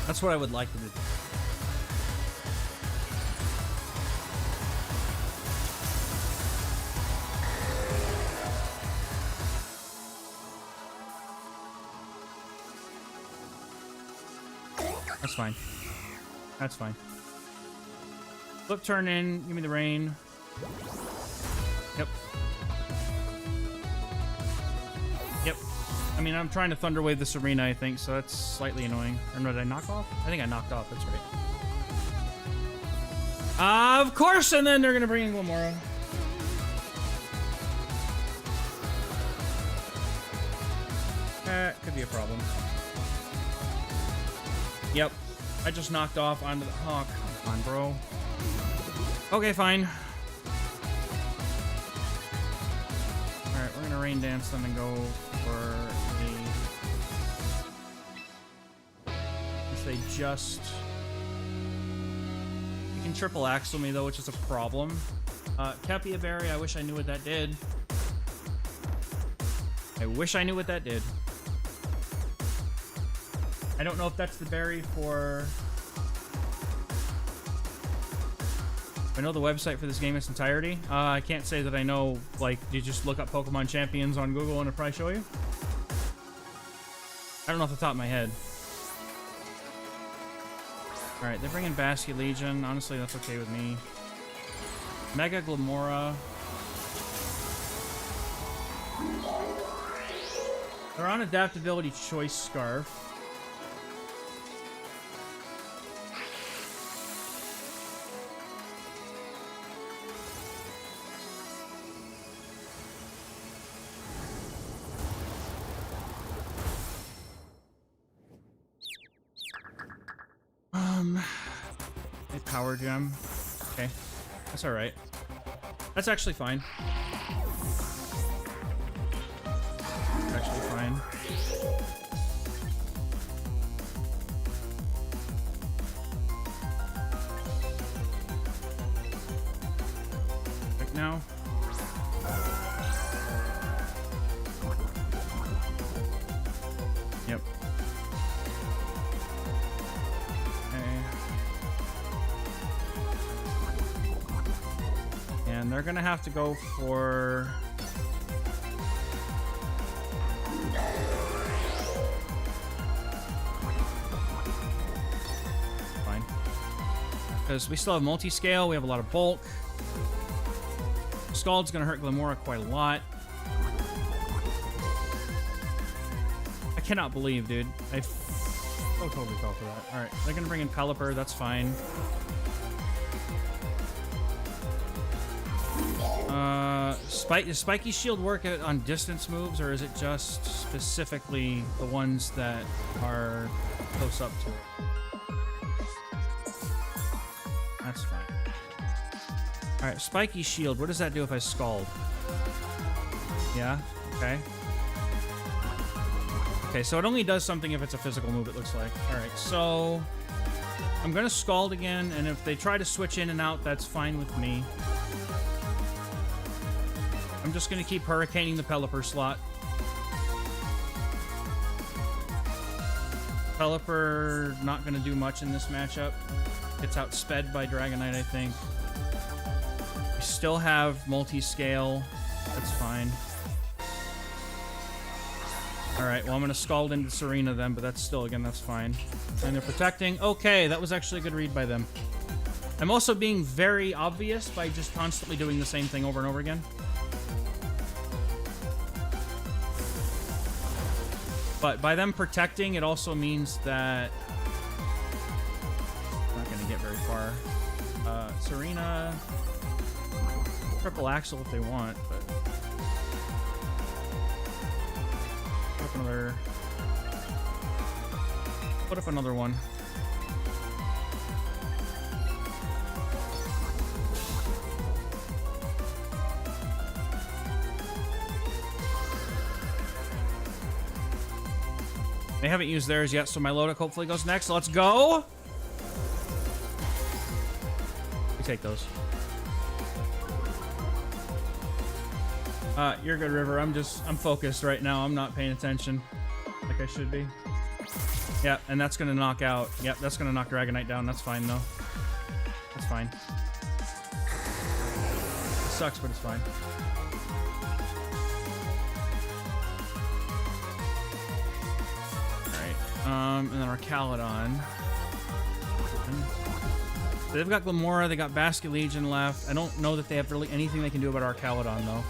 That's what I would like them to do. That's fine. That's fine. Flip turn in, give me the rain. Yep. Yep. I mean, I'm trying to Thunder Wave this arena, I think, so that's slightly annoying. Or no, did I knock off? I think I knocked off, that's right. Of course, and then they're gonna bring in Glimmora. Could be a problem. Yep. I just knocked off onto the... Oh, come on, bro. Okay, fine. Alright, we're gonna Rain Dance them and go for a... If they just... You can triple Axle me, though, which is a problem. Kepiaberry, I wish I knew what that did. I wish I knew what that did. I don't know if that's the berry for... I know the website for this game in its entirety. I can't say that I know, like, you just look up Pokemon Champions on Google and it'll probably show you. I don't know off the top of my head. Alright, they're bringing Basket Legion. Honestly, that's okay with me. Mega Glimmora. They're on Adaptability Choice Scarf. A Power Gem. Okay. That's alright. That's actually fine. Actually fine. Like now. Yep. And they're gonna have to go for... Fine. Because we still have multi-scale, we have a lot of bulk. Scald's gonna hurt Glimmora quite a lot. I cannot believe, dude. I totally fell for that. Alright, they're gonna bring in Pelipper, that's fine. Does Spiky Shield work on distance moves, or is it just specifically the ones that are close up to it? That's fine. Alright, Spiky Shield. What does that do if I Scald? Yeah? Okay. Okay, so it only does something if it's a physical move, it looks like. Alright, so... I'm gonna Scald again, and if they try to switch in and out, that's fine with me. I'm just going to keep Hurricaning the Pelipper slot. Pelipper not going to do much in this matchup. Gets outsped by Dragonite, I think. We still have multi-scale. That's fine. Alright, well, I'm going to Scald into Serena then, but that's still, again, that's fine. And they're protecting. Okay, that was actually a good read by them. I'm also being very obvious by just constantly doing the same thing over and over again. But by them protecting, it also means that... I'm not going to get very far. Serena... Triple Axle if they want, but... Put up another... Put up another one. They haven't used theirs yet, so my Lodic hopefully goes next. Let's go! We take those. You're good, River. I'm focused right now. I'm not paying attention like I should be. Yeah, and that's gonna knock out. Yep, that's gonna knock Dragonite down. That's fine, though. That's fine. It sucks, but it's fine. Alright, and then our Caledon. They've got Glamora, they got Basculegion left. I don't know that they have really anything they can do about our Caledon, though.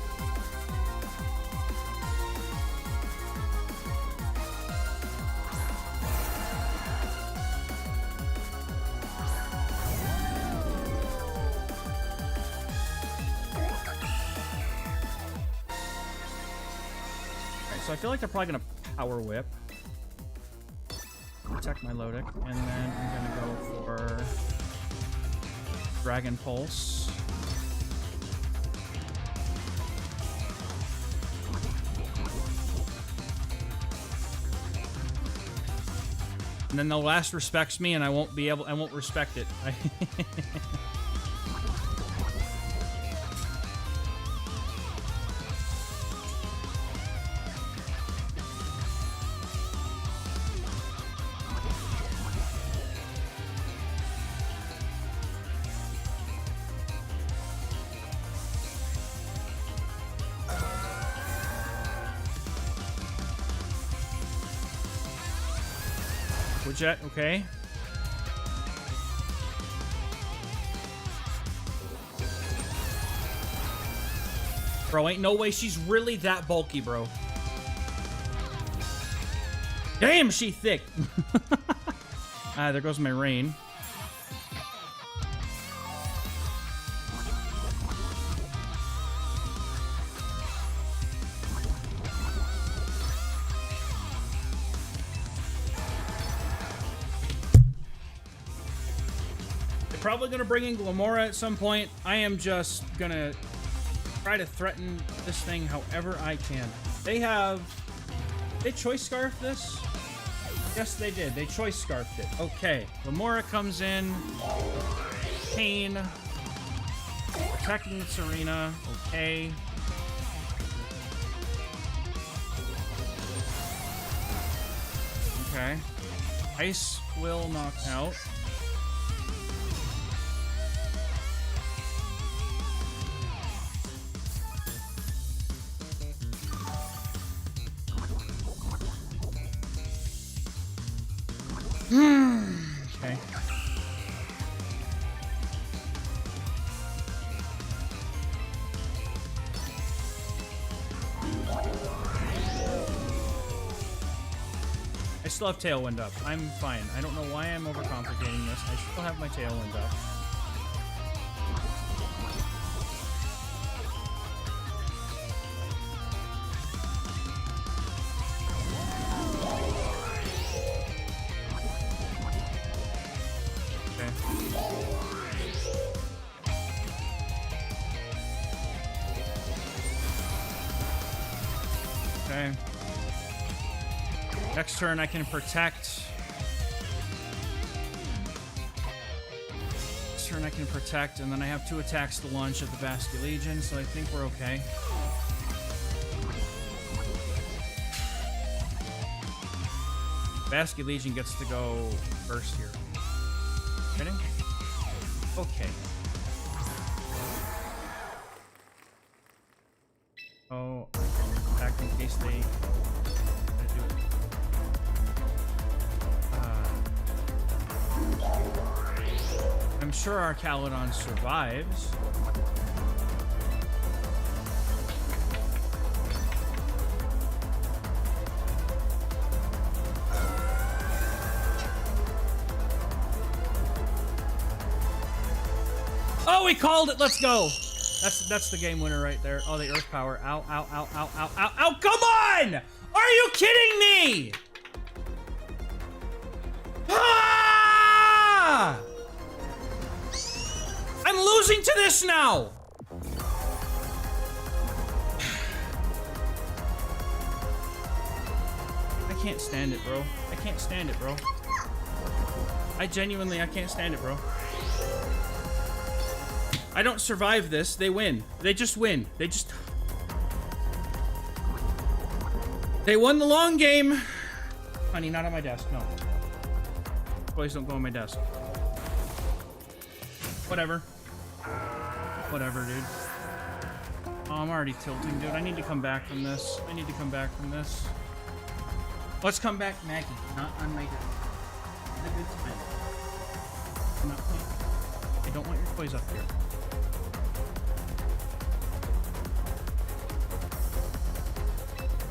So I feel like they're probably gonna Power Whip. Protect my Lodic, and then I'm gonna go for Dragon Pulse. And then the last respects me, and I won't respect it. Jet, okay. Bro, ain't no way she's really that bulky, bro. Damn, she thick. There goes my rain. Probably gonna bring in Glamora at some point. I am just gonna try to threaten this thing however I can. They choice scarfed this? Yes, they did. They choice scarfed it. Okay. Glamora comes in. Pain. Attacking Serena. Okay. Okay. Ice will knock out. Okay. I still have Tailwind up. I'm fine. I don't know why I'm overcomplicating this. I still have my Tailwind up. Okay. Next turn I can protect. Next turn I can protect, and then I have 2 attacks to launch at the Basculegion, so I think we're okay. Basculegion gets to go first here. Kidding? Okay. Oh, back in case they do it. I'm sure our Caledon survives. Oh, we called it! Let's go! That's the game winner right there. Oh, the Earth Power. Ow, ow, ow, ow, ow, ow, ow! Come on! Are you kidding me? Ah! I'm losing to this now! I can't stand it, bro. I can't stand it, bro. I can't stand it, bro. I don't survive this. They win. They just win. They won the long game. Honey, not on my desk. No. Boys don't go on my desk. Whatever. Whatever, dude. Oh, I'm already tilting, dude. I need to come back from this. Let's come back, Maggie. Not on my desk. Have a good time. I'm not playing. I don't want your toys up here.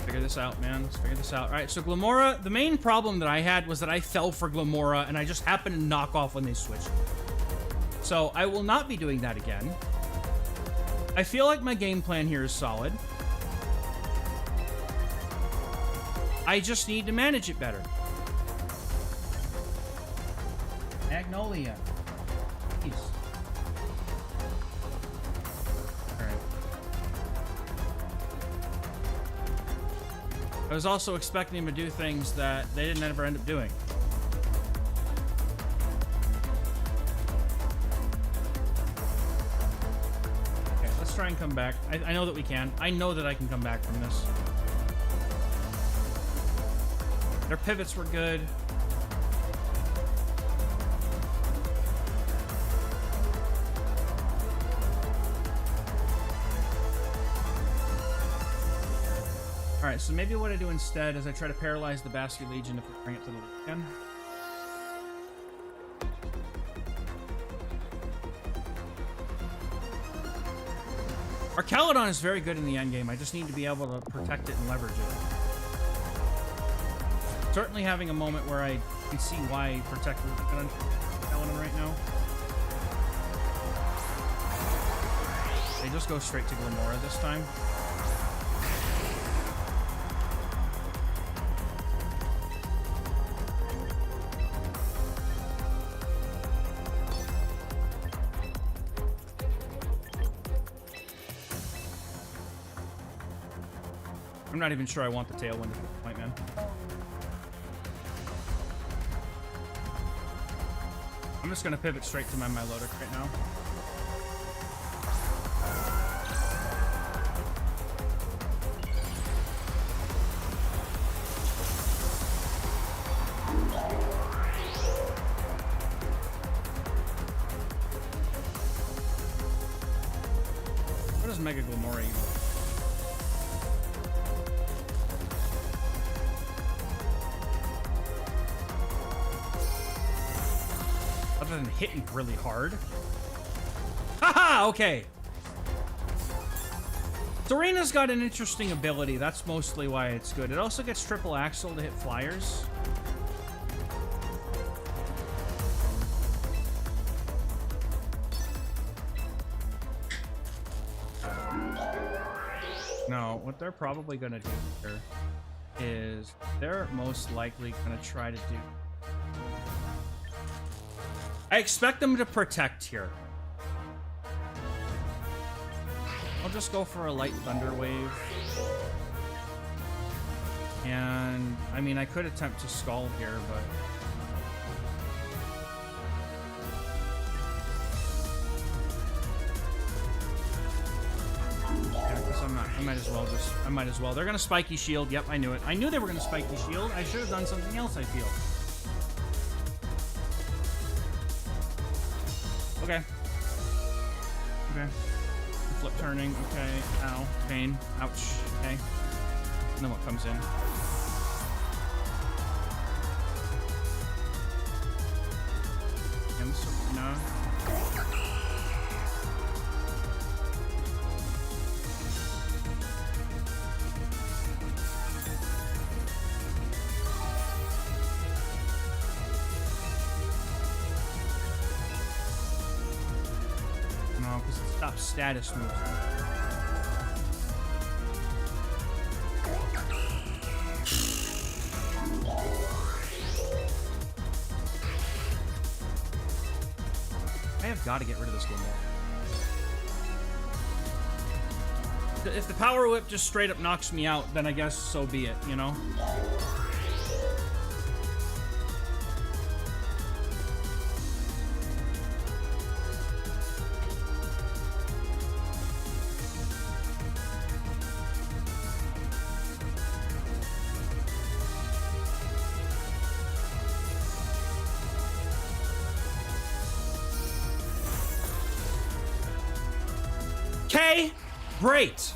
Figure this out, man. Let's figure this out. All right, so Glamora, the main problem that I had was that I fell for Glamora, and I just happened to knock off when they switched. So I will not be doing that again. I feel like my game plan here is solid. I just need to manage it better. Magnolia. Jeez. Alright. I was also expecting him to do things that they didn't ever end up doing. Okay, let's try and come back. I know that we can. I know that I can come back from this. Their pivots were good. Alright, so maybe what I do instead is I try to paralyze the Bastard Legion if we bring it to the weekend. Our Caledon is very good in the endgame. I just need to be able to protect it and leverage it. Certainly having a moment where I can see why protect is good on Caledon right now. They just go straight to Glamora this time. I'm not even sure I want the Tailwind at this point, man. I'm just gonna pivot straight to my Milotic right now. What does Mega Glamora even? Other than hitting really hard. Haha! Okay. Serena's got an interesting ability. That's mostly why it's good. It also gets triple axle to hit flyers. No, what they're probably gonna do here is they're most likely gonna try to do... I expect them to protect here. I'll just go for a light thunder wave. And, I mean, I could attempt to skull here, but... Yeah, I guess I'm not. I might as well just... I might as well. They're gonna spiky shield. Yep, I knew it. I knew they were gonna spiky shield. I should have done something else, I feel. Okay. Okay. Flip turning. Okay. Ow. Pain. Ouch. Okay. And then what comes in? No. Because it stops status moves. I have got to get rid of this one more. If the power whip just straight up knocks me out, then I guess so be it, you know? Okay, great.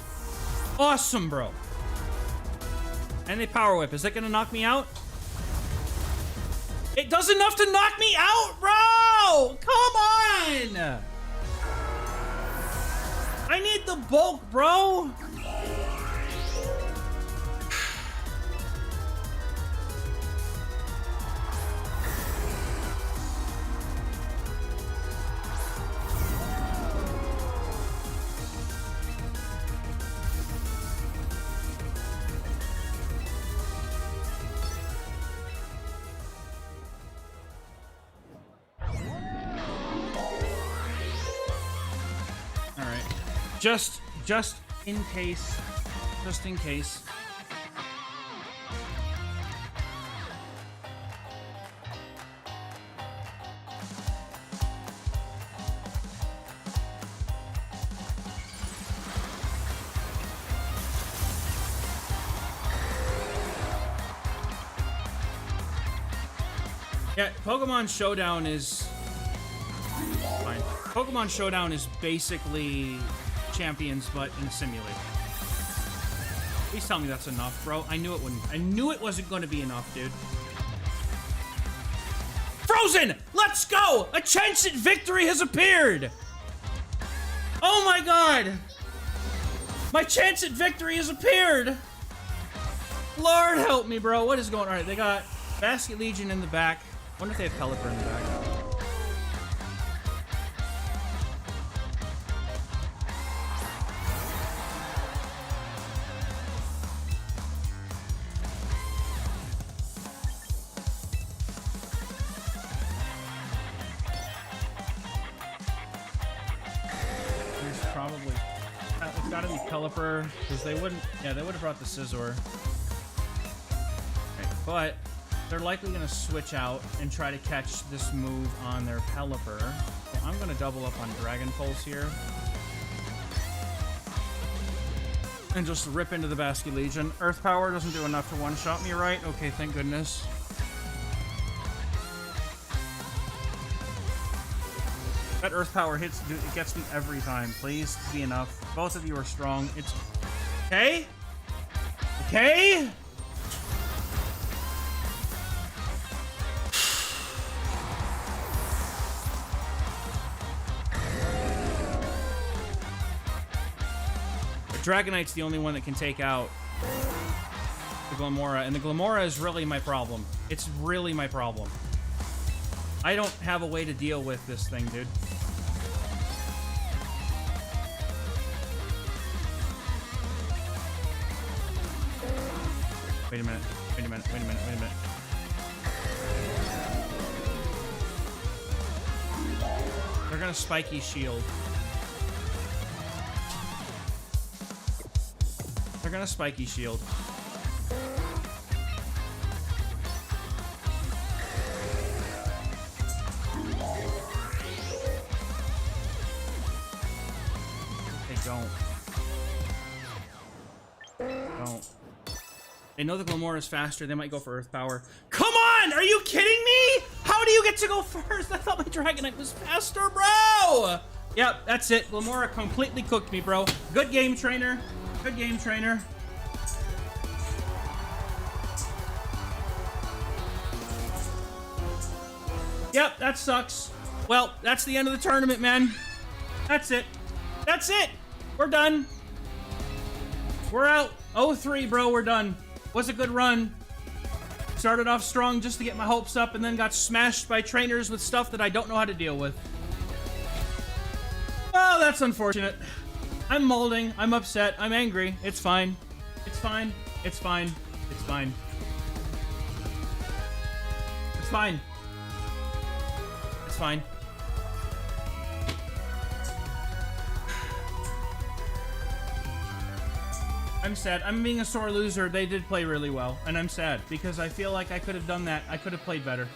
Awesome, bro. And they power whip. Is that gonna knock me out? It does enough to knock me out, bro! Come on! I need the bulk, bro! Just in case. Just in case. Yeah, Pokemon Showdown is fine. Pokemon Showdown is basically Champions, but in a simulator. Please tell me that's enough, bro. I knew it wouldn't. I knew it wasn't going to be enough, dude. Frozen! Let's go! A chance at victory has appeared! Oh my god! My chance at victory has appeared! Lord help me, bro. What is going on? Alright, they got Basket Legion in the back. Wonder if they have Pelipper in the back. Pelipper, because they wouldn't, yeah, they would have brought the Scizor. Okay, but they're likely going to switch out and try to catch this move on their Pelipper. So I'm going to double up on Dragon Pulse here. And just rip into the Basket Legion. Earth Power doesn't do enough to one-shot me, right? Okay, thank goodness. That Earth Power hits, dude, it gets me every time. Please be enough. Both of you are strong. It's okay. Okay. Dragonite's the only one that can take out the Glamora, and the Glamora is really my problem. It's really my problem. I don't have a way to deal with this thing, dude. Wait a minute. Wait a minute. Wait a minute. Wait a minute. They're gonna spiky shield. They're gonna spiky shield. Don't. They know the Glamora is faster. They might go for Earth Power. Come on! Are you kidding me? How do you get to go first? I thought my Dragonite was faster, bro! Yep, that's it. Glamora completely cooked me, bro. Good game, trainer. Good game, trainer. Yep, that sucks. Well, that's the end of the tournament, man. That's it. That's it. We're done. We're out. 0-3, bro. We're done. Was a good run. Started off strong just to get my hopes up and then got smashed by trainers with stuff that I don't know how to deal with. Oh, that's unfortunate. I'm molding. I'm upset. I'm angry. It's fine. It's fine. It's fine. It's fine. It's fine. It's fine. I'm sad. I'm being a sore loser. They did play really well, and I'm sad because I feel like I could have done that. I could have played better.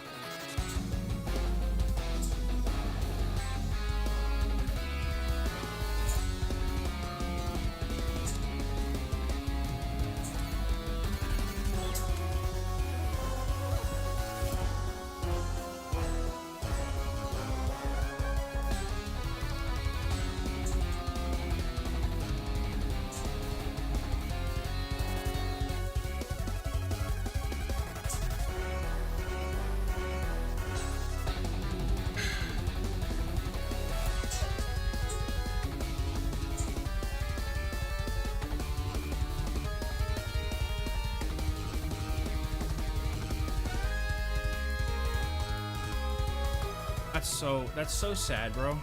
That's so sad, bro.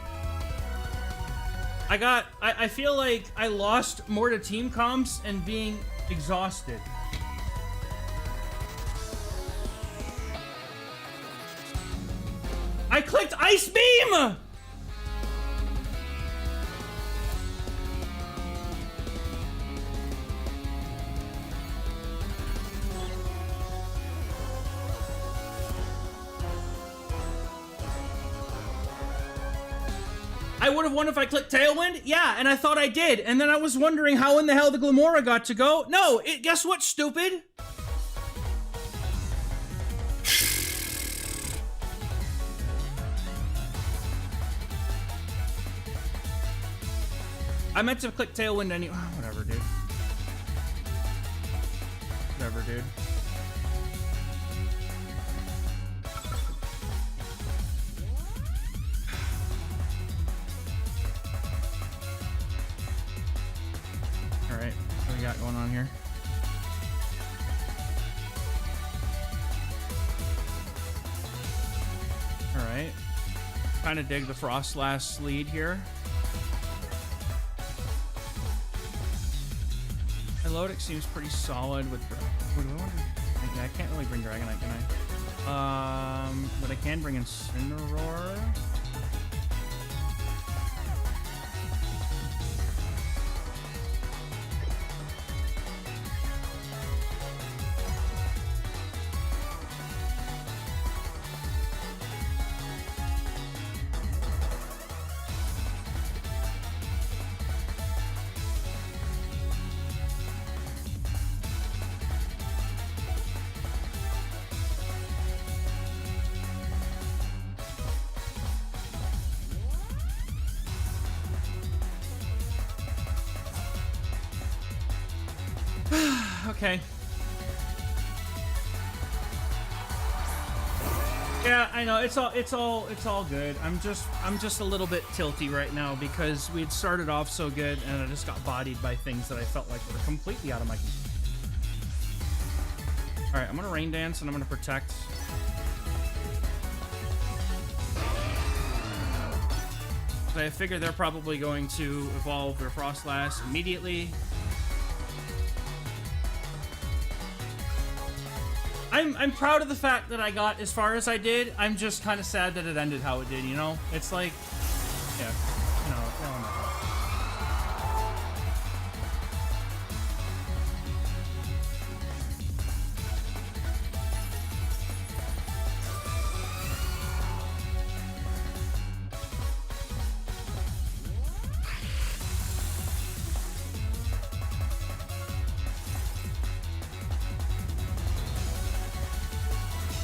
I feel like I lost more to team comps and being exhausted. I clicked Ice Beam! I would have won if I clicked Tailwind? Yeah, and I thought I did. And then I was wondering how in the hell the Glamora got to go. No, guess what, stupid? I meant to click Tailwind anyway. Whatever, dude. Whatever, dude. Alright, what do we got going on here? Alright. Kind of dig the Frostlass lead here. Melodic seems pretty solid with... I can't really bring Dragonite, can I? But I can bring Incineroar. Okay. Yeah, I know it's all good. I'm just a little bit tilty right now because we had started off so good and I just got bodied by things that I felt like were completely out of my control. All right, I'm gonna Rain Dance and I'm gonna Protect. I figure they're probably going to evolve their Frostlass immediately. I'm proud of the fact that I got as far as I did. I'm just kind of sad that it ended how it did, you know? It's like, yeah, no, no.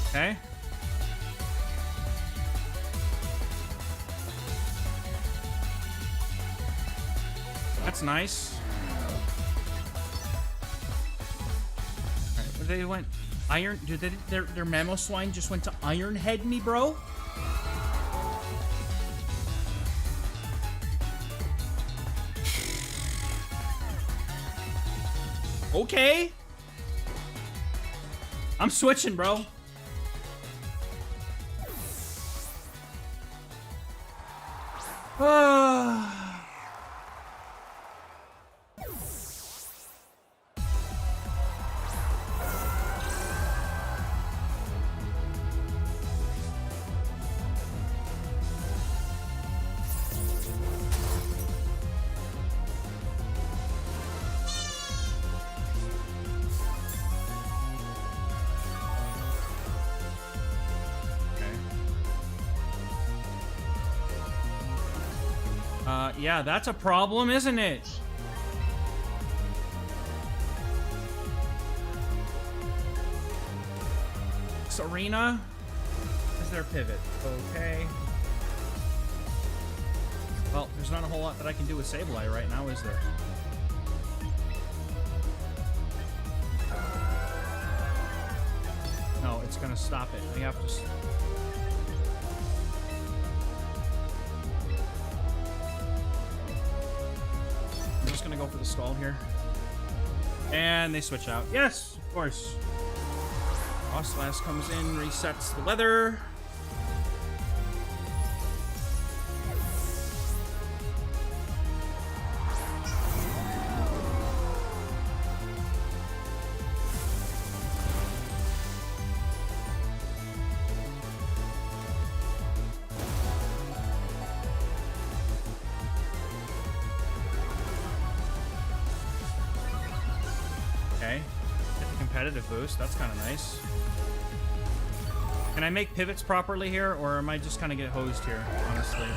Okay. That's nice. Alright, well, they went Iron. Dude, their Mamoswine just went to Iron Head me, bro. Okay. I'm switching, bro. Yeah, that's a problem, isn't it? Serena is their pivot. Okay. Well, there's not a whole lot that I can do with Sableye right now, is there? No, it's gonna stop it. We have to... Gonna go for the stall here. And they switch out. Yes, of course. Frostlass comes in, resets the weather. competitive boost. That's kind of nice. Can I make pivots properly here, or am I just kind of get hosed here, honestly?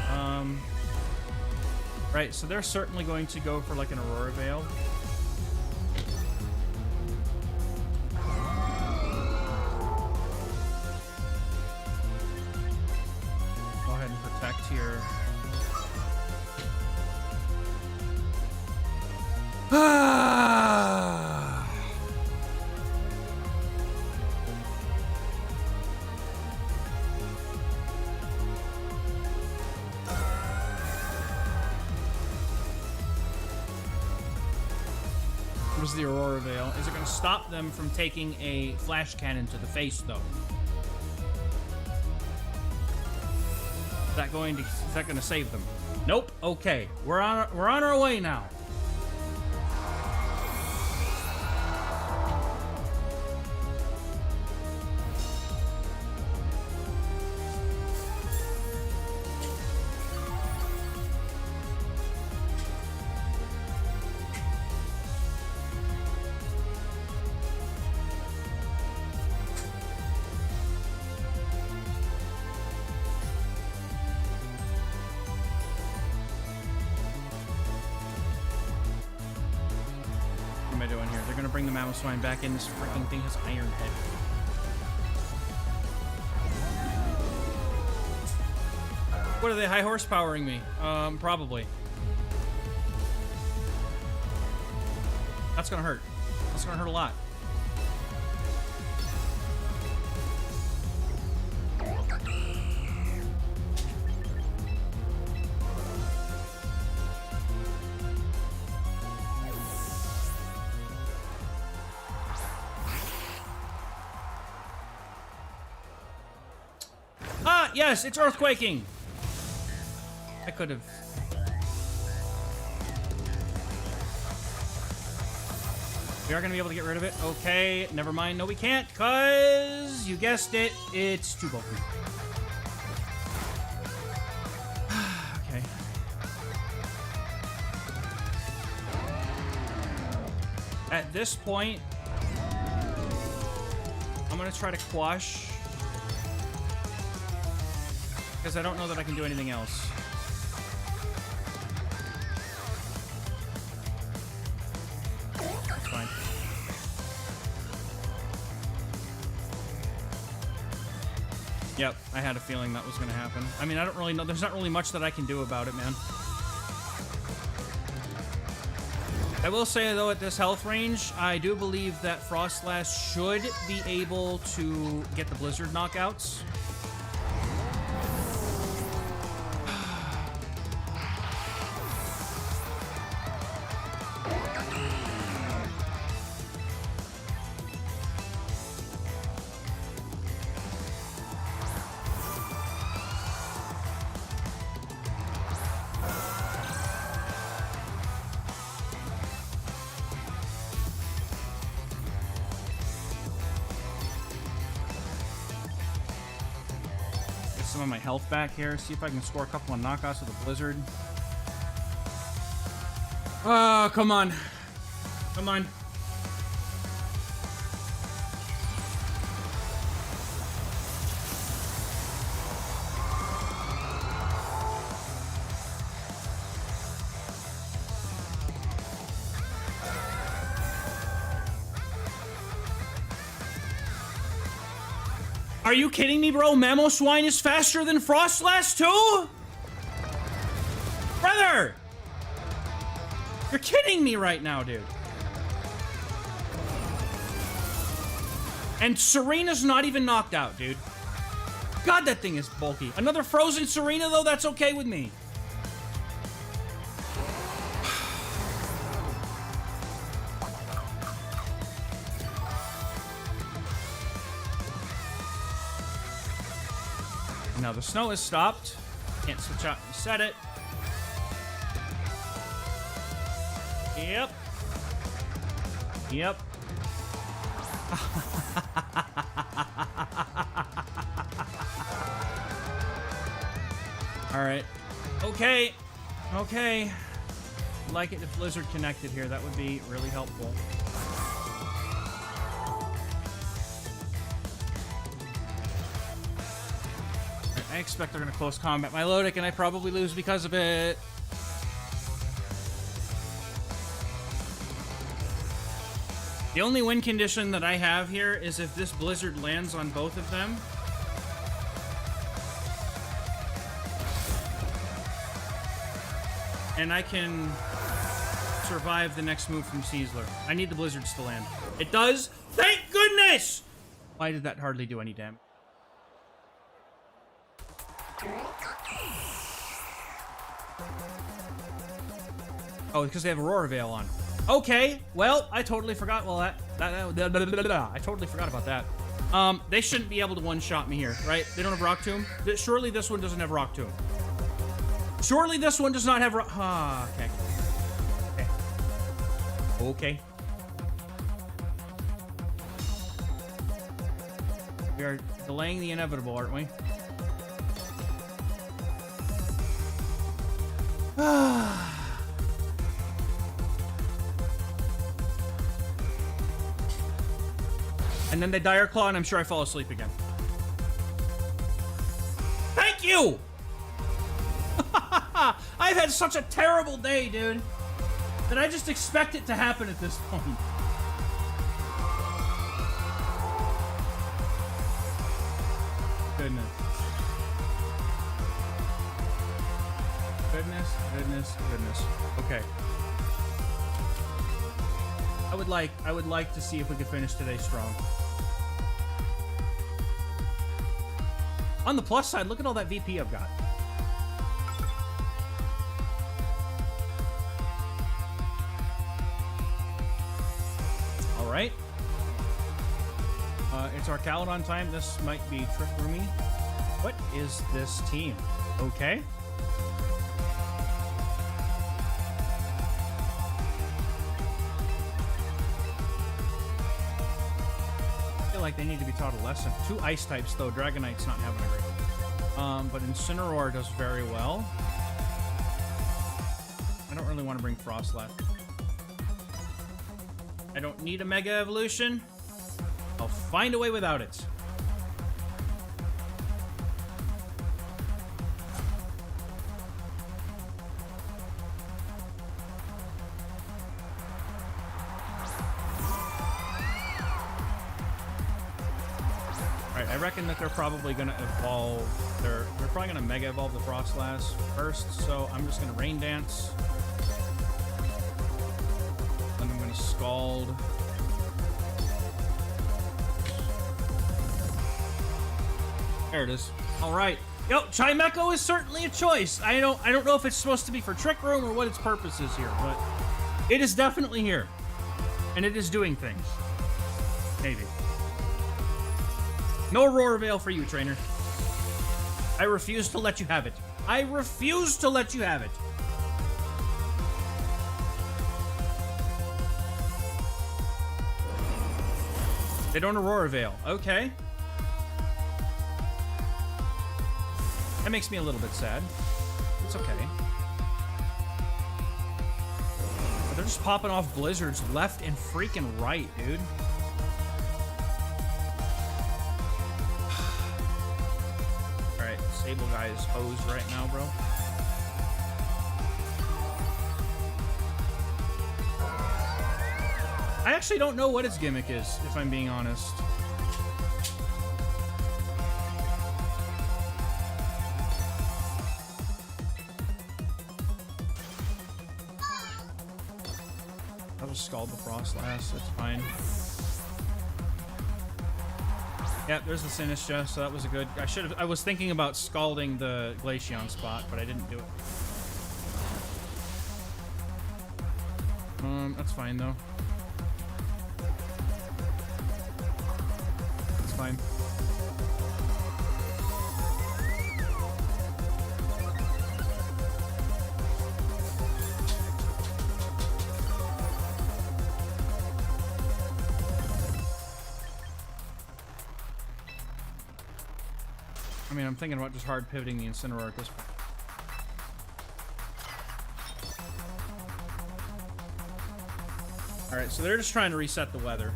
Right, so they're certainly going to go for like an Aurora Veil. Go ahead and protect here. Was the Aurora Veil. Is it going to stop them from taking a flash cannon to the face, though? Is that going to save them? Nope. Okay, we're on our way now. Bring the Mamoswine back in. This freaking thing has Iron Head. What are they high horsepowering me? Probably. That's gonna hurt. That's gonna hurt a lot. Yes, it's earthquaking. I could have. We are going to be able to get rid of it. Okay, never mind. No, we can't, because you guessed it, it's too bulky. Okay. At this point, I'm going to try to quash. Because I don't know that I can do anything else. That's fine. Yep, I had a feeling that was going to happen. I mean, I don't really know. There's not really much that I can do about it, man. I will say, though, at this health range, I do believe that Frostlass should be able to get the Blizzard knockouts. Some of my health back here. See if I can score a couple of knockouts with a Blizzard. Oh, come on. Come on. Are you kidding me, bro? Mamoswine is faster than Frostlass too? Brother! You're kidding me right now, dude. And Serena's not even knocked out, dude. God, that thing is bulky. Another frozen Serena, though? That's okay with me. Now the snow has stopped. Can't switch out and reset it. Yep. Yep. All right. Okay. Okay. I'd like it if Blizzard connected here. That would be really helpful. I expect they're gonna close combat my Lodic, and I probably lose because of it. The only win condition that I have here is if this Blizzard lands on both of them. And I can survive the next move from XehrFelrose. I need the Blizzards to land. It does! Thank goodness! Why did that hardly do any damage? Oh, because they have Aurora Veil on. Okay, well, I totally forgot. Well, I totally forgot about that. They shouldn't be able to one-shot me here, right? They don't have Rock Tomb. Surely this one doesn't have Rock Tomb. Surely this one does not have Rock... Ah, okay. Okay. We are delaying the inevitable, aren't we? And then they Dire Claw, and I'm sure I fall asleep again. Thank you! I've had such a terrible day, dude, that I just expect it to happen at this point. Goodness. Goodness. Okay. I would like to see if we could finish today strong. On the plus side, look at all that VP I've got. All right. It's our Caledon time. This might be Trick Roomy. What is this team? Okay. Like they need to be taught a lesson. 2 ice types though. Dragonite's not having a great. But Incineroar does very well. I don't really want to bring Frost left. I don't need a Mega Evolution. I'll find a way without it. I reckon that they're probably going to evolve. They're probably going to Mega Evolve the Frostlass first, so I'm just going to Rain Dance. Then I'm going to Scald. There it is. All right. Yo, Chimecho is certainly a choice. I don't know if it's supposed to be for Trick Room or what its purpose is here, but it is definitely here. And it is doing things. Maybe. No Aurora Veil for you, trainer. I refuse to let you have it. I refuse to let you have it. They don't Aurora Veil. Okay. That makes me a little bit sad. It's okay. But they're just popping off Blizzards left and freaking right, dude. Sable guy is hosed right now, bro. I actually don't know what its gimmick is, if I'm being honest. I'll just Scald the Frostlass, that's fine. Yeah, there's the Sinistra, so that was a good... I was thinking about scalding the Glaceon spot, but I didn't do it. That's fine, though. It's fine. I mean, I'm thinking about just hard pivoting the Incineroar at this point. Alright, so they're just trying to reset the weather.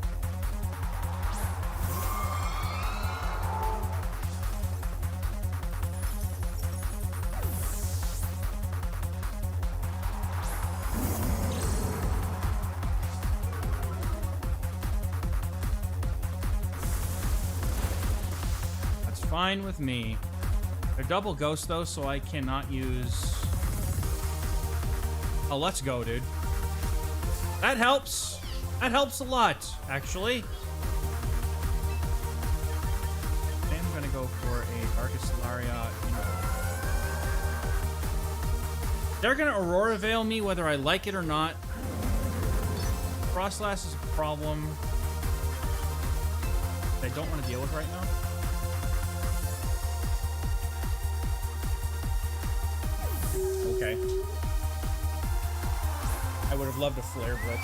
fine with me. They're double ghost though, so I cannot use... Oh, let's go, dude. That helps. That helps a lot, actually. Okay, I'm gonna go for a Darkest Lariat. They're gonna Aurora Veil me whether I like it or not. Frostlass is a problem that I don't want to deal with right now. Okay. I would have loved a Flare Blitz.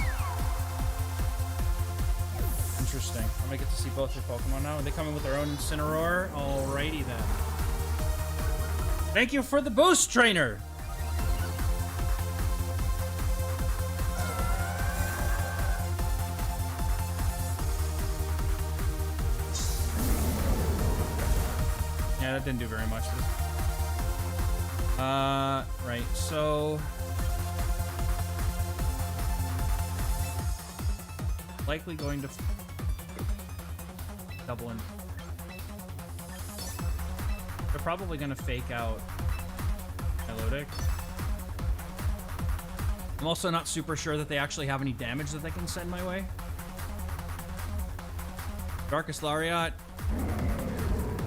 Interesting. I'm gonna get to see both your Pokemon now. Are they coming with their own Incineroar? Alrighty then. Thank you for the boost, trainer! Yeah, that didn't do very much. Right, so... Likely going to... double in. They're probably going to fake out Melodic. I'm also not super sure that they actually have any damage that they can send my way. Darkest Lariat.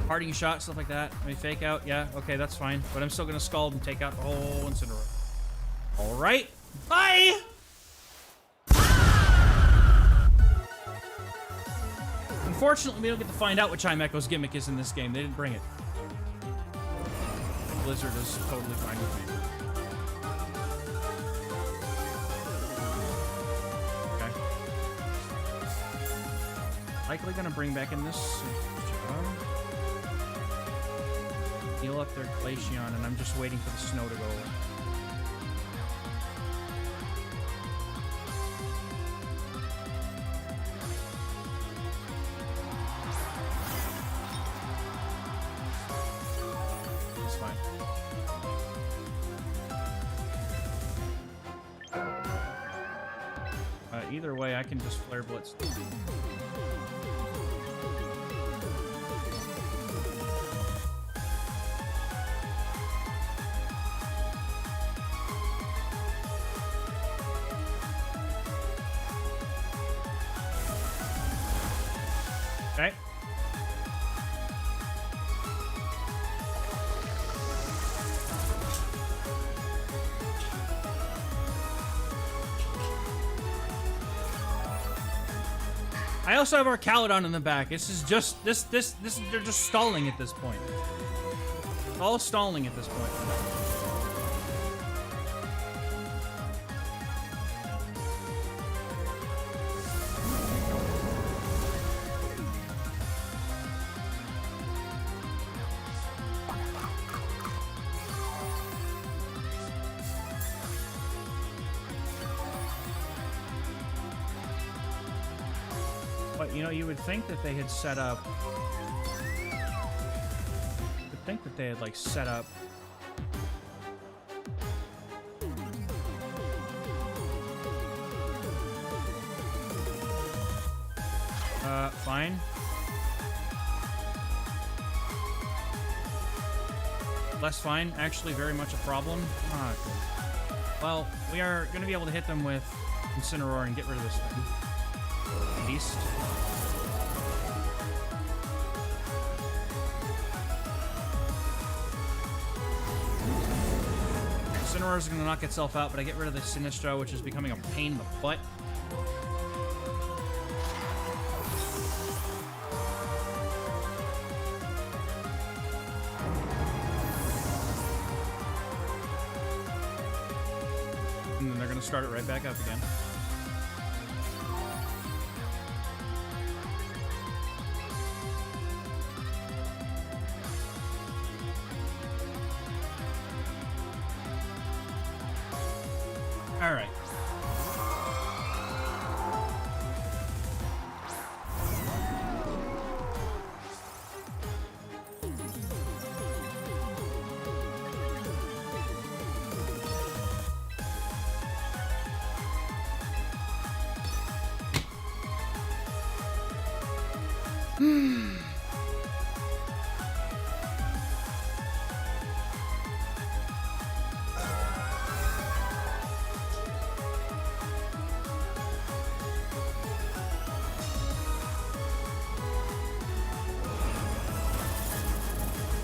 Parting shot, stuff like that. Let me fake out. Yeah, okay, that's fine. But I'm still going to Scald and take out the whole Incineroar. Alright. Bye! Unfortunately, we don't get to find out what Chime Echo's gimmick is in this game. They didn't bring it. Blizzard is totally fine with me. Okay. Likely gonna bring back in this heal up their Glaceon, and I'm just waiting for the snow to go away. It's fine. Either way, I can just Flare Blitz. Okay. I also have our Caledon in the back. This is just this they're just stalling at this point. It's all stalling at this point. But, you know, you would think that they had set up... You would think that they had, like, set up... Fine. Less fine. Actually, very much a problem. Ah, okay. Well, we are going to be able to hit them with Incineroar and get rid of this thing. At least. Incineroar is going to knock itself out, but I get rid of the Sinistro, which is becoming a pain in the butt. And then they're going to start it right back up again. All right.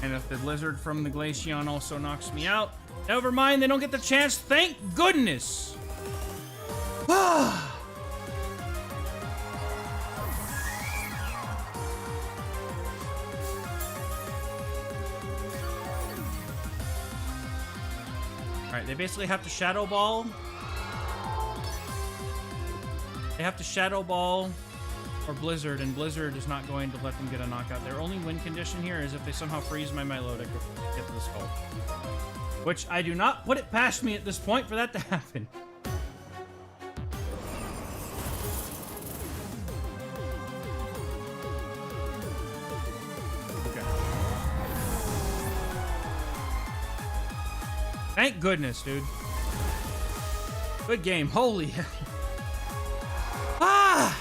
And if the Blizzard from the Glaceon also knocks me out, never mind, they don't get the chance. Thank goodness. Alright, they basically have to Shadow Ball. They have to Shadow Ball or Blizzard, and Blizzard is not going to let them get a knockout. Their only win condition here is if they somehow freeze my Milotic before they get to the skull. Which I do not put it past me at this point for that to happen. Okay. Thank goodness, dude. Good game. Holy hell. Ah!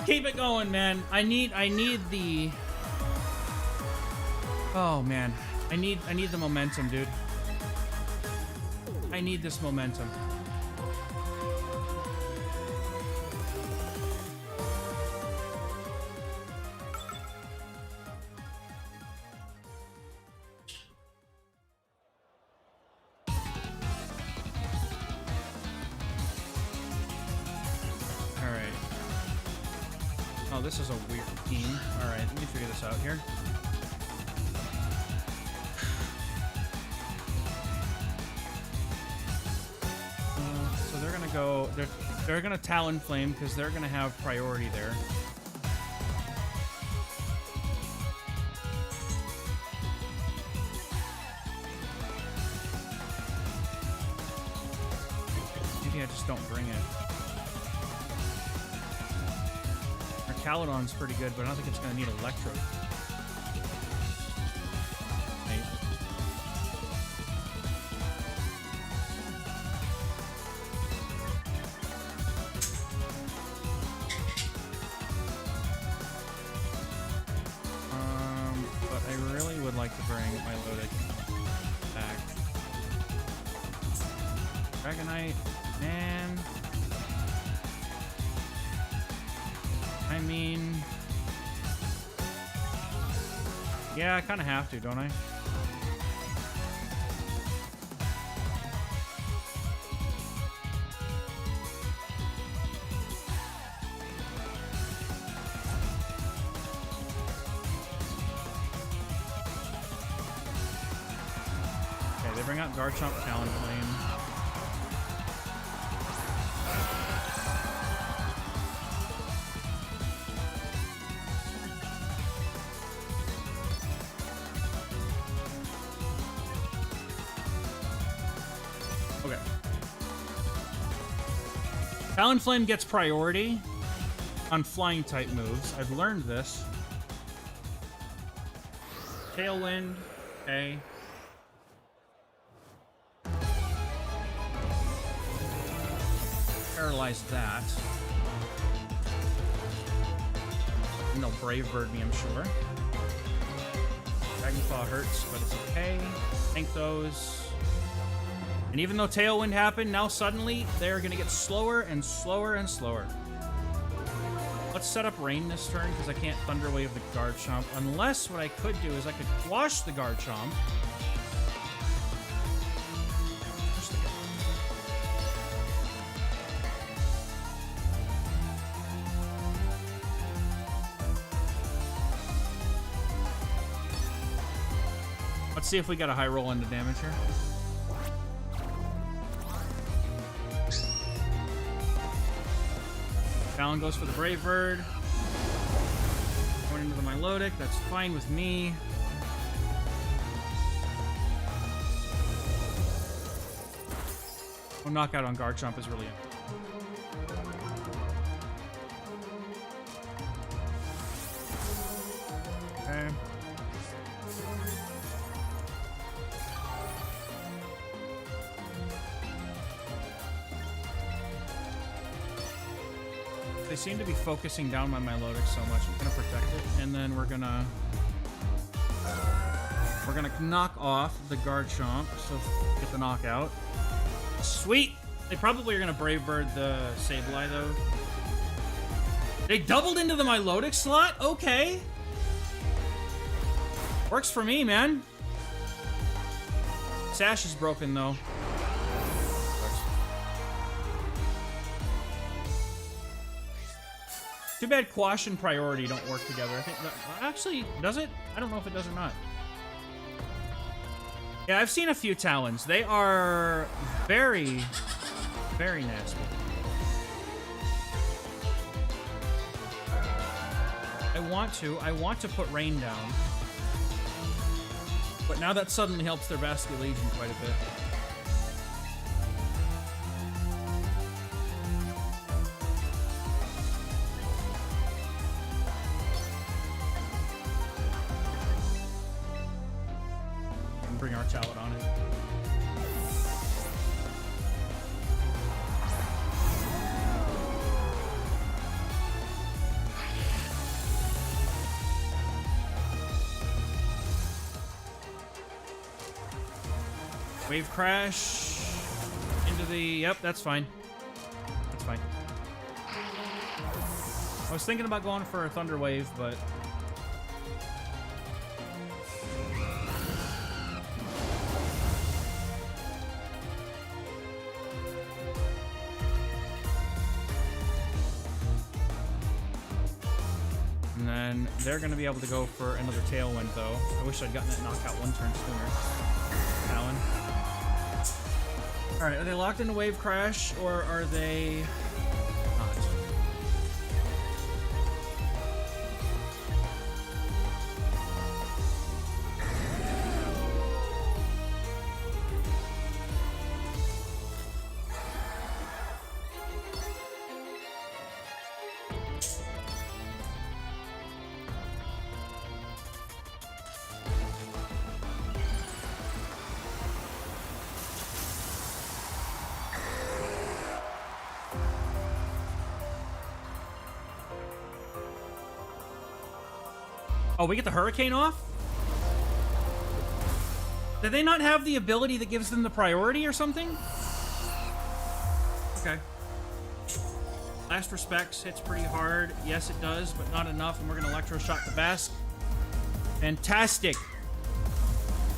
Keep it going, man. I need the... Oh, man. I need the momentum, dude. I need this momentum. Oh, this is a weird team. Alright, let me figure this out here. So they're gonna go... They're gonna Talonflame because they're gonna have priority there. Maybe I just don't bring it. Calodon's pretty good, but I don't think it's going to need Electro. Right. But I really would like to bring my Milotic back. Dragonite, man. I mean... Yeah, I kind of have to, don't I? Okay, they bring out Garchomp, Talonflame. Talonflame gets priority on flying type moves. I've learned this. Tailwind, okay. Paralyze that. And they'll Brave Bird me, I'm sure. Dragon Claw hurts, but it's okay. Tank those. And even though Tailwind happened, now suddenly they're going to get slower and slower and slower. Let's set up Rain this turn because I can't Thunder Wave the Garchomp. Unless what I could do is I could Wash the Garchomp. Let's see if we got a high roll into damage here. Talon goes for the Brave Bird. Going into the Milotic, that's fine with me. Oh, knockout on Garchomp is really okay. They seem to be focusing down my Milotic so much. I'm gonna protect it, and then we're gonna knock off the Garchomp, so get the knockout. Sweet! They probably are gonna Brave Bird the Sableye though. They doubled into the Milotic slot? Okay. Works for me, man. Sash is broken though. Too bad Quash and Priority don't work together. I think actually, does it? I don't know if it does or not. Yeah, I've seen a few Talons. They are very, very nasty. I want to put Rain down. But now that suddenly helps their Basket Legion quite a bit. Bring our Talon on it. Wave Crash into the... Yep, that's fine. That's fine. I was thinking about going for a Thunder Wave, but... And then they're going to be able to go for another Tailwind, though. I wish I'd gotten that knockout one turn sooner. Talon. Alright, are they locked into Wave Crash, or are they not? Oh, we get the Hurricane off? Did they not have the ability that gives them the priority or something? Okay. Last Respects hits pretty hard. Yes, it does, but not enough, and we're gonna Electro Shock the Bask. Fantastic.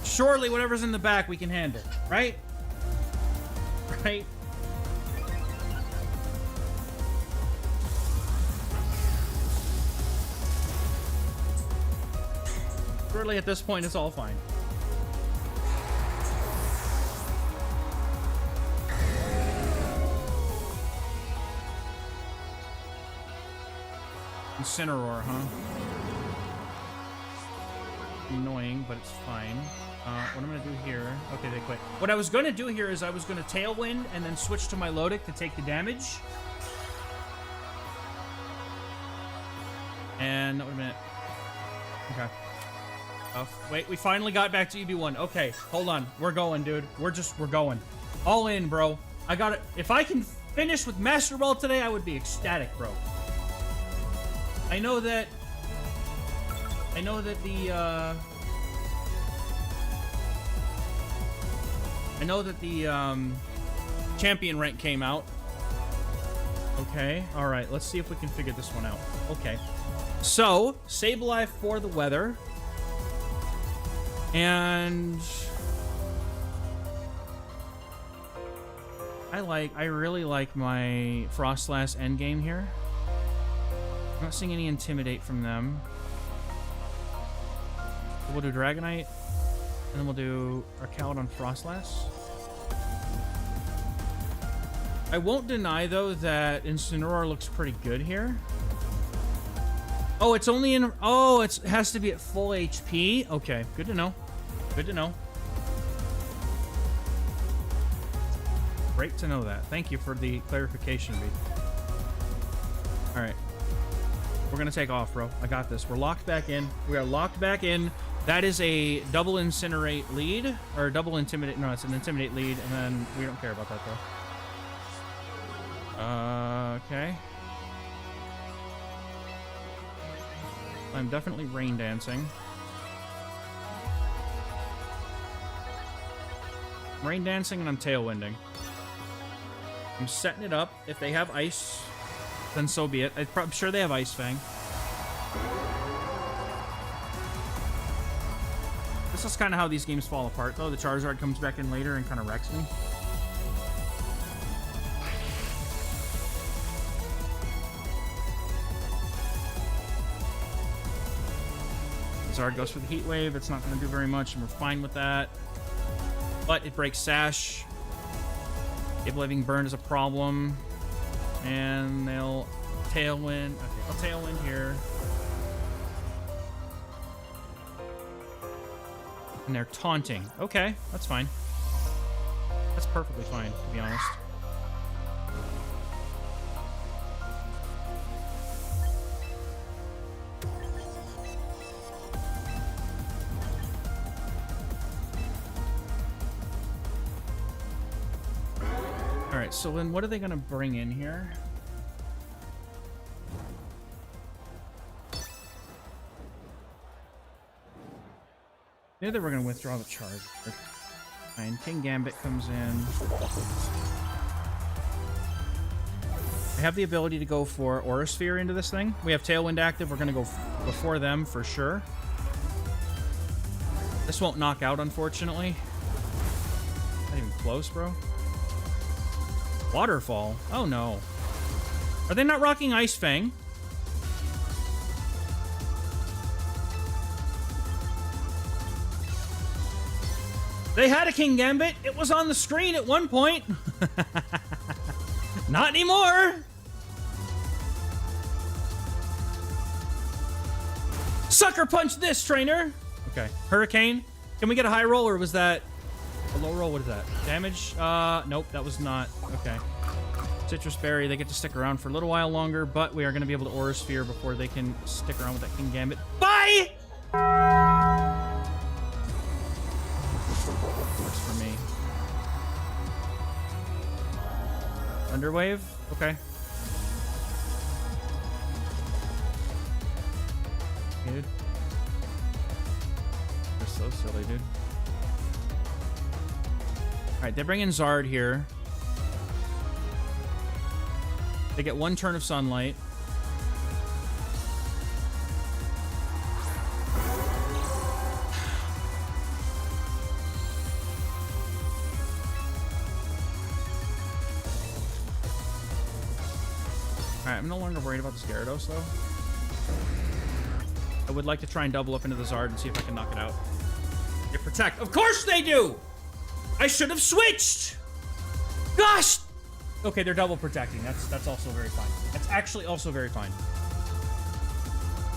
Surely whatever's in the back we can handle, right? Right? Surely at this point it's all fine. Incineroar, huh? Annoying, but it's fine. What I'm gonna do here... Okay, they quit. What I was gonna do here is I was gonna Tailwind and then switch to my Milotic to take the damage. And that would've been it. Okay. Wait, we finally got back to EB1. Okay, hold on. We're going, dude. We're going. All in, bro. I got it. If I can finish with Master Ball today, I would be ecstatic, bro. I know that the champion rank came out. Okay, alright, let's see if we can figure this one out. Okay. So, Sableye for the weather. And I really like my Frostlass endgame here. I'm not seeing any Intimidate from them. We'll do Dragonite, and then we'll do Arcalid on Frostlass. I won't deny, though, that Incineroar looks pretty good here. Oh, it's only in... Oh, it has to be at full HP? Okay, good to know. Good to know. Great to know that. Thank you for the clarification, B. Alright. We're gonna take off, bro. I got this. We're locked back in. We are locked back in. That is a double Incinerate lead. Or double Intimidate. No, it's an Intimidate lead, and then we don't care about that, though. Okay. I'm definitely Rain Dancing. Rain Dancing, and I'm Tailwinding. I'm setting it up. If they have ice, then so be it. I'm sure they have Ice Fang. This is kind of how these games fall apart, though. The Charizard comes back in later and kind of wrecks me. Zard goes for the Heat Wave. It's not going to do very much, and we're fine with that. But it breaks Sash. Living Burn is a problem. And they'll Tailwind. Okay, I'll Tailwind here. And they're taunting. Okay, that's fine. That's perfectly fine, to be honest. Alright, so then what are they going to bring in here? Maybe they were going to withdraw the charge. Fine. King Gambit comes in. I have the ability to go for Aura Sphere into this thing. We have Tailwind active. We're going to go before them for sure. This won't knock out, unfortunately. Not even close, bro. Waterfall. Oh, no. Are they not rocking Ice Fang? They had a King Gambit. It was on the screen at one point. Not anymore. Sucker punch this, trainer. Okay. Hurricane. Can we get a high roll, or was that a low roll? What is that? Damage? Nope, that was not. Okay. Citrus Berry, they get to stick around for a little while longer, but we are going to be able to Aura Sphere before they can stick around with that King Gambit. Bye! Works for me. Thunderwave? Okay. Dude. They're so silly, dude. Alright, they bring in Zard here. They get one turn of sunlight. Alright, I'm no longer worried about this Gyarados, though. I would like to try and double up into the Zard and see if I can knock it out. They protect. Of course they do! I should have switched! Gosh! Okay, they're double protecting. That's also very fine. That's actually also very fine.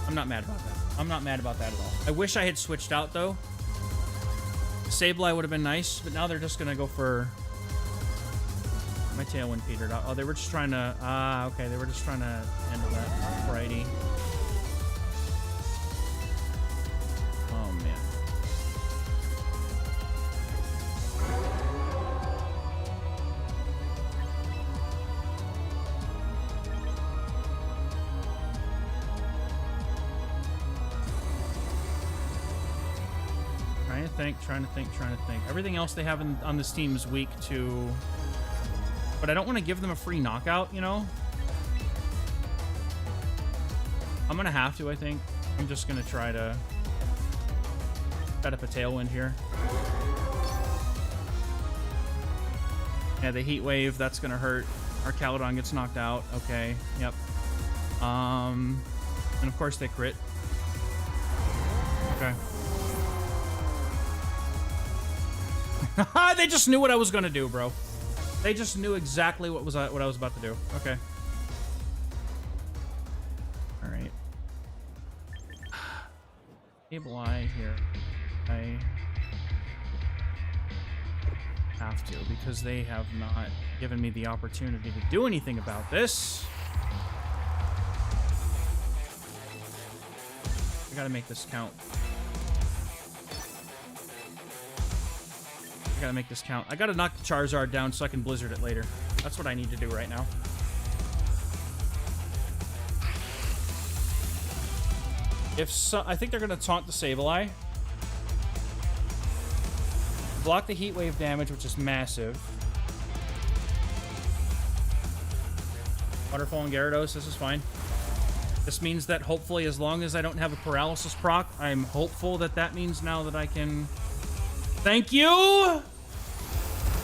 I'm not mad about that. I'm not mad about that at all. I wish I had switched out, though. Sableye would have been nice, but now they're just going to go for... My Tailwind petered out. Oh, they were just trying to... okay. They were just trying to handle that. Alrighty. Oh, man. Trying to think. Everything else they have on this team is weak to... But I don't want to give them a free knockout, you know? I'm going to have to, I think. I'm just going to try to set up a Tailwind here. Yeah, the Heat Wave, that's going to hurt. Our Caledon gets knocked out. Okay, yep. And of course they crit. Okay. They just knew what I was gonna do, bro. They just knew exactly what I was about to do. Okay. All right. Able Eye here. I have to, because they have not given me the opportunity to do anything about this. I gotta make this count. I gotta make this count. I gotta knock the Charizard down so I can Blizzard it later. That's what I need to do right now. If so, I think they're gonna taunt the Sableye. Block the Heat Wave damage, which is massive. Waterfall and Gyarados, this is fine. This means that hopefully, as long as I don't have a paralysis proc, I'm hopeful that that means now that I can... Thank you!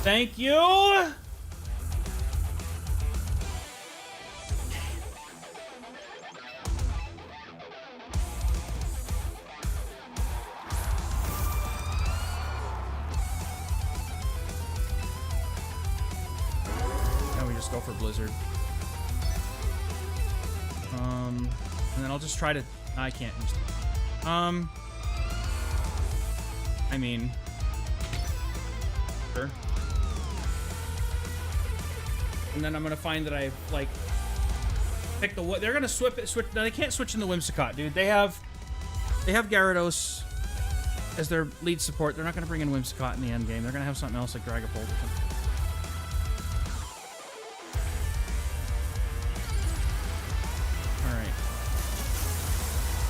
Thank you! Now we just go for Blizzard. And then I'll just try to... I can't use... I mean... Sure. And then I'm gonna find that I, like... Pick the... They're gonna switch... No, they can't switch in the Whimsicott, dude. They have Gyarados as their lead support. They're not gonna bring in Whimsicott in the end game. They're gonna have something else like Dragapult or something.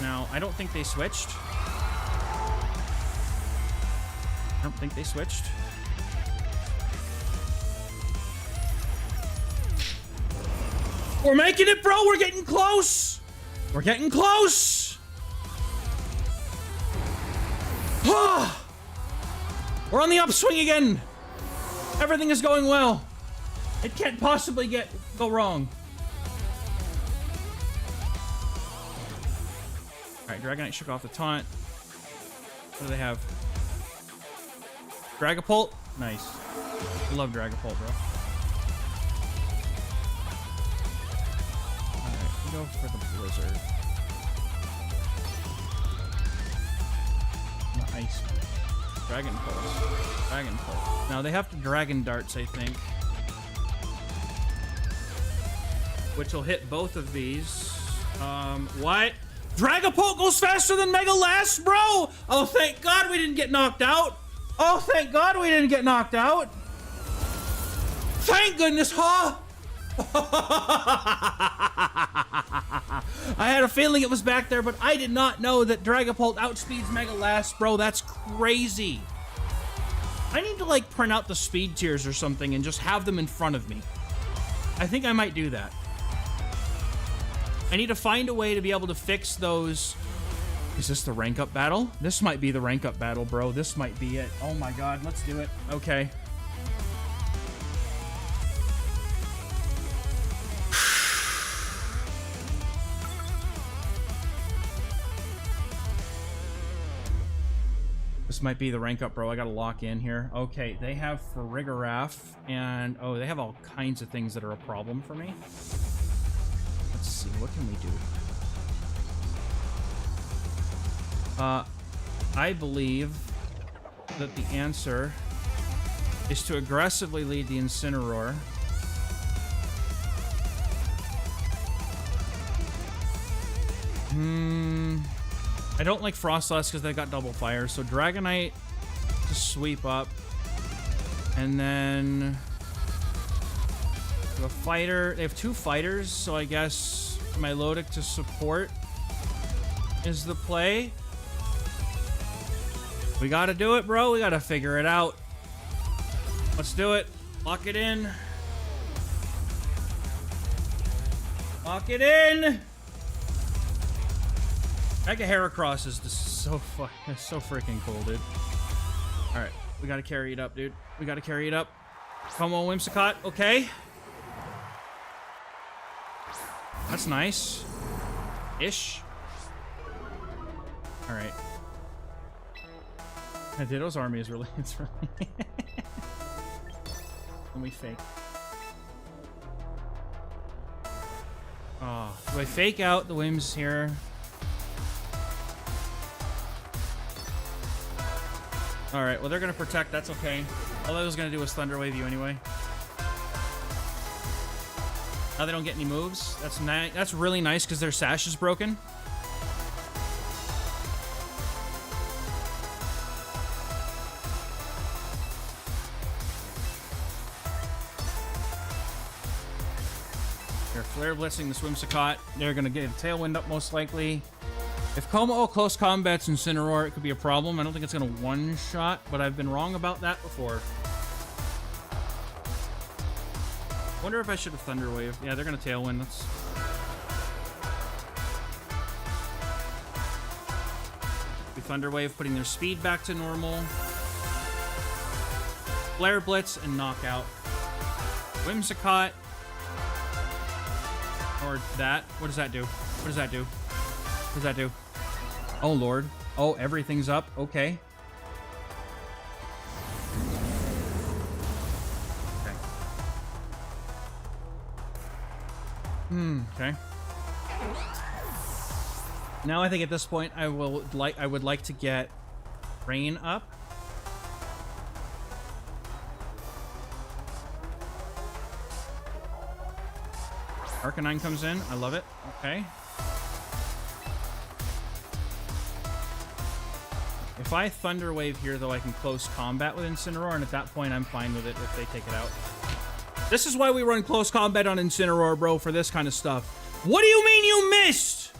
Now, I don't think they switched. I don't think they switched. We're making it, bro! We're getting close! We're getting close! We're on the upswing again! Everything is going well. It can't possibly go wrong. Alright, Dragonite shook off the taunt. What do they have? Dragapult? Nice. I love Dragapult, bro. Alright, we go for the Blizzard. Nice. Dragon Pulse. Dragon Pulse. Now, they have to Dragon Darts, I think. Which will hit both of these. What? Dragapult goes faster than Mega Last, bro! Oh, thank God we didn't get knocked out! Oh, thank God we didn't get knocked out! Thank goodness, huh? I had a feeling it was back there, but I did not know that Dragapult outspeeds Mega Last, bro. That's crazy. I need to, like, print out the speed tiers or something and just have them in front of me. I think I might do that. I need to find a way to be able to fix those. Is this the rank up battle? This might be the rank up battle, bro. This might be it. Oh my God, let's do it. Okay. This might be the rank up, bro. I gotta lock in here. Okay, they have Farigiraf, and oh, they have all kinds of things that are a problem for me. Let's see, what can we do? I believe that the answer is to aggressively lead the Incineroar. I don't like Frostlass because they got double fire, so Dragonite to sweep up. And then a fighter. They have two fighters, so I guess Milotic to support is the play. We gotta do it, bro. We gotta figure it out. Let's do it. Lock it in. Lock it in. Mega Heracross is just so freaking cool, dude. All right, we gotta carry it up, dude. We gotta carry it up. Come on, Whimsicott. Okay. That's nice. Ish. All right. Ditto's army is really, it's really... And we fake. Oh, do I fake out the Whims here? Alright, well they're gonna protect, that's okay. All I was gonna do was Thunder Wave you anyway. Now they don't get any moves. That's really nice because their sash is broken. They're Flare Blitzing the Whimsicott. They're gonna get a Tailwind up most likely. If Como close combat's Incineroar, it could be a problem. I don't think it's gonna one-shot, but I've been wrong about that before. Wonder if I should have Thunder Wave. Yeah, they're gonna Tailwind. That's... We Thunder Wave, putting their speed back to normal. Flare Blitz and Knockout. Whimsicott. Or that. What does that do? What does that do? What does that do? Oh, Lord. Oh, everything's up. Okay. Okay. Okay. Now I think at this point I would like to get Rain up. Arcanine comes in. I love it. Okay. If I Thunder Wave here, though, I can close combat with Incineroar, and at that point, I'm fine with it if they take it out. This is why we run close combat on Incineroar, bro, for this kind of stuff. What do you mean you missed?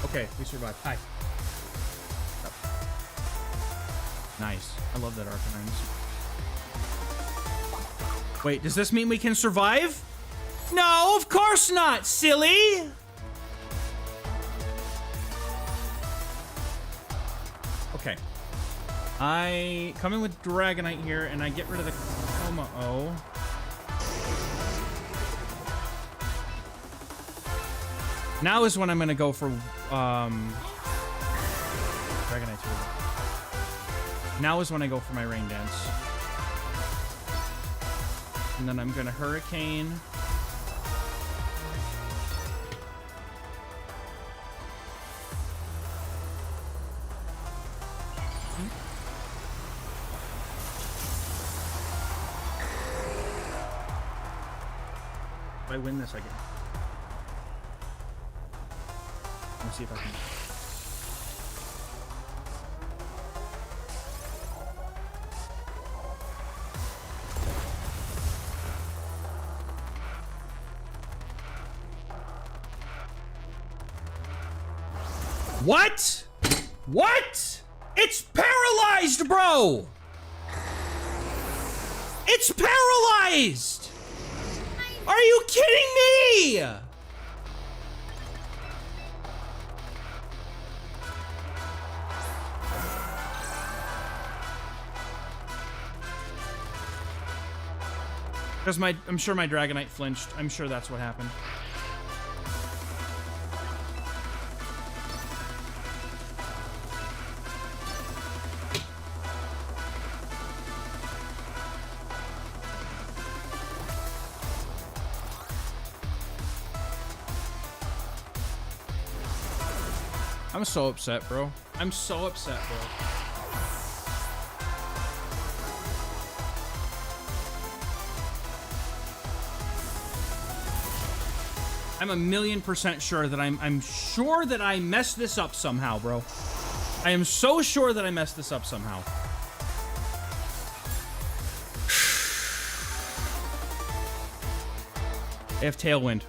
Okay, we survived. Hi. Nice. I love that Arcanine. Wait, does this mean we can survive? No, of course not, silly! Okay. I come in with Dragonite here, and I get rid of the Coma-O. Now is when I'm gonna go for, Dragonite too. Now is when I go for my Rain Dance. And then I'm gonna Hurricane. If I win this, I get. Let's see if I can. What? What? It's paralyzed, bro! It's paralyzed! Are you kidding me? Because I'm sure my Dragonite flinched. I'm sure that's what happened. I'm so upset, bro. I'm so upset, bro. I'm 1,000,000% sure that I'm sure that I messed this up somehow, bro. I am so sure that I messed this up somehow. They have Tailwind.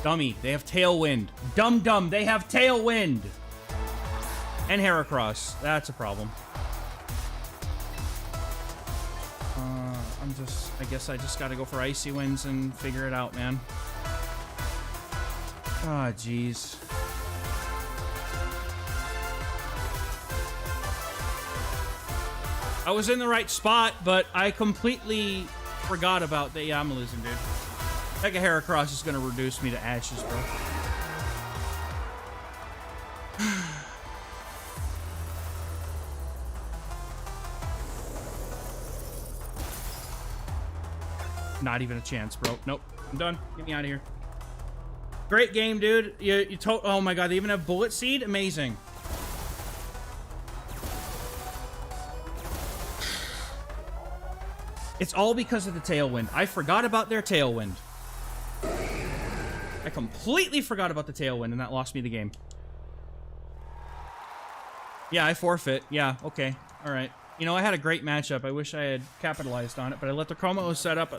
Dummy, they have Tailwind. Dumb, they have Tailwind. And Heracross. That's a problem. I guess I just gotta go for Icy Winds and figure it out, man. Ah, jeez. I was in the right spot, but I completely forgot about that. Yeah, I'm losing, dude. Mega Heracross is gonna reduce me to ashes, bro. Not even a chance, bro. Nope. I'm done. Get me out of here. Great game, dude. Oh my god, they even have Bullet Seed? Amazing. It's all because of the Tailwind. I forgot about their Tailwind. I completely forgot about the Tailwind, and that lost me the game. Yeah, I forfeit. Yeah, okay. All right. You know, I had a great matchup. I wish I had capitalized on it, but I let the Chroma set up.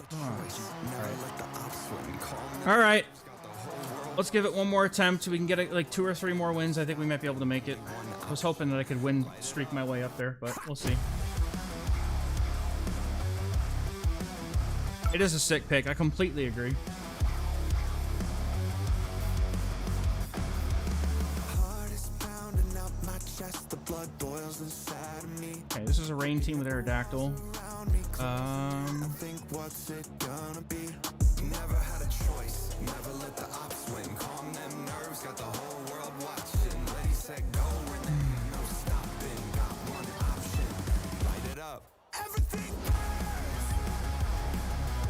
All right. Let's give it one more attempt. We can get like 2 or 3 more wins. I think we might be able to make it. was hoping that I could win streak my way up there, but we'll see. It is a sick pick. I completely agree. Okay, this is a rain team with Aerodactyl. Never had a choice, never let the ops win. Calm them nerves, got the whole world watching. Ready, set, go, when there ain't no stopping. Got one option, light it up. Everything burns.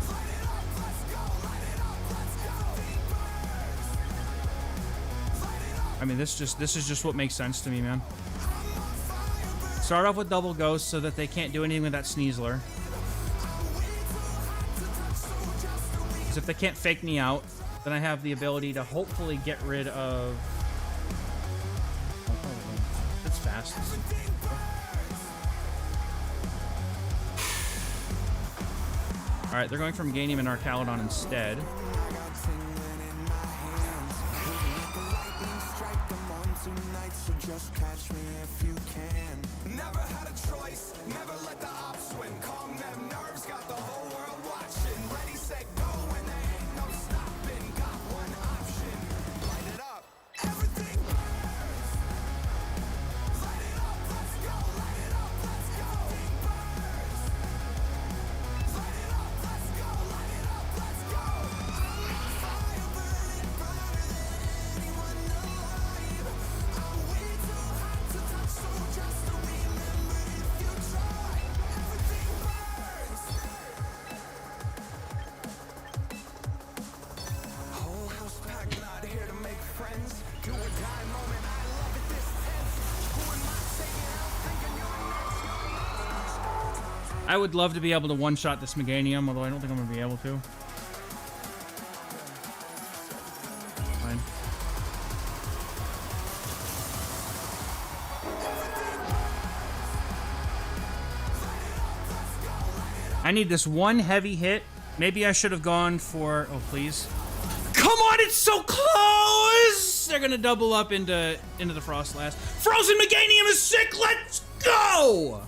Light it up, let's go. Light it up, let's go. Everything burns. Light it up. I mean, this is just what makes sense to me, man. Start off with double ghost so that they can't do anything with that Sneasler. Because if they can't fake me out, then I have the ability to hopefully get rid of... It's fast. Alright, they're going from Meganium and Arcaludon instead. Just catch me if you can. Never had a choice, never let the ops win. Calm them nerves, got the whole world watching. Ready, set, go, when there ain't no stopping. Got one option, light it up. Everything burns. Light it up, let's go. Light it up, let's go. Everything burns. Light it up, let's go. Light it up, let's go. I'm on fire, burning brighter than anyone alive. I'm way too hot to touch, so just to remember if you try. Everything burns. Whole house packed, not here to make friends. Do or die moment, I love it this tense. Who am I taking out, thinking you're next? I would love to be able to one-shot this Meganium, although I don't think I'm going to be able to. Fine. I need this one heavy hit. Maybe I should have gone for... Oh, please. Come on, it's so close! They're going to double up into the Frostlass. Frozen Meganium is sick! Let's go!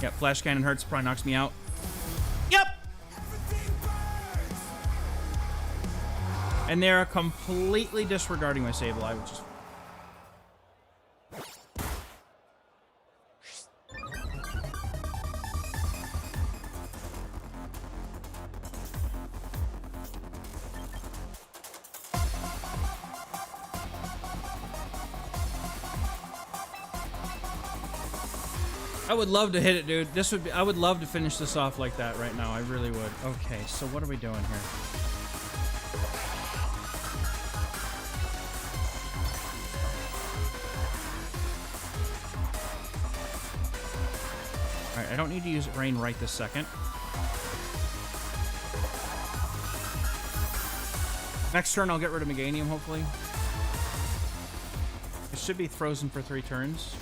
Yep, Flash Cannon hurts. Probably knocks me out. Yep! And they're completely disregarding my Sableye, which is... I would love to hit it, dude. This would be... I would love to finish this off like that right now. I really would. Okay, so what are we doing here? Alright, I don't need to use Rain right this second. Next turn, I'll get rid of Meganium, hopefully. It should be frozen for 3 turns.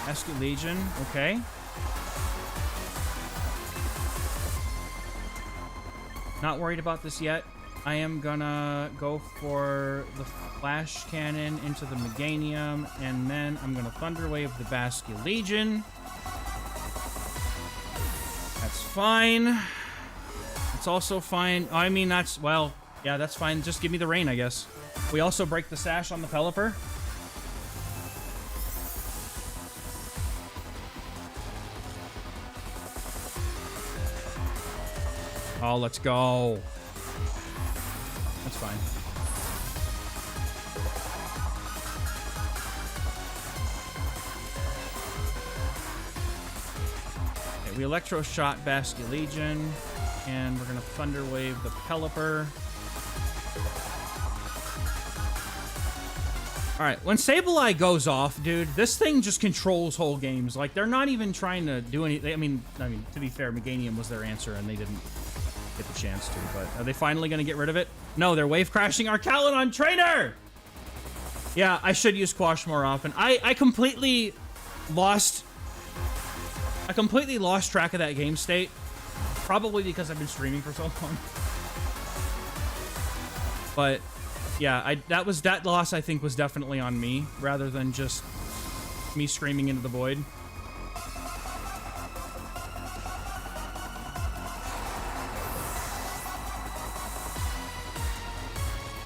Rescue Legion, okay. Not worried about this yet. I am gonna go for the Flash Cannon into the Meganium, and then I'm gonna Thunder Wave the Basque Legion. That's fine. It's also fine. I mean, that's, well, yeah, that's fine. Just give me the rain, I guess. We also break the sash on the Pelipper. Oh, let's go. That's fine. Okay, we Electro Shot Basque Legion, and we're gonna Thunder Wave the Pelipper. Alright, when Sableye goes off, dude, this thing just controls whole games. Like, they're not even trying to do anything. I mean, to be fair, Meganium was their answer, and they didn't get the chance to. But are they finally going to get rid of it? No, they're wave crashing our Calydon trainer! Yeah, I should use Quash more often. I completely lost track of that game state. Probably because I've been streaming for so long. But yeah, that loss I think was definitely on me rather than just me screaming into the void.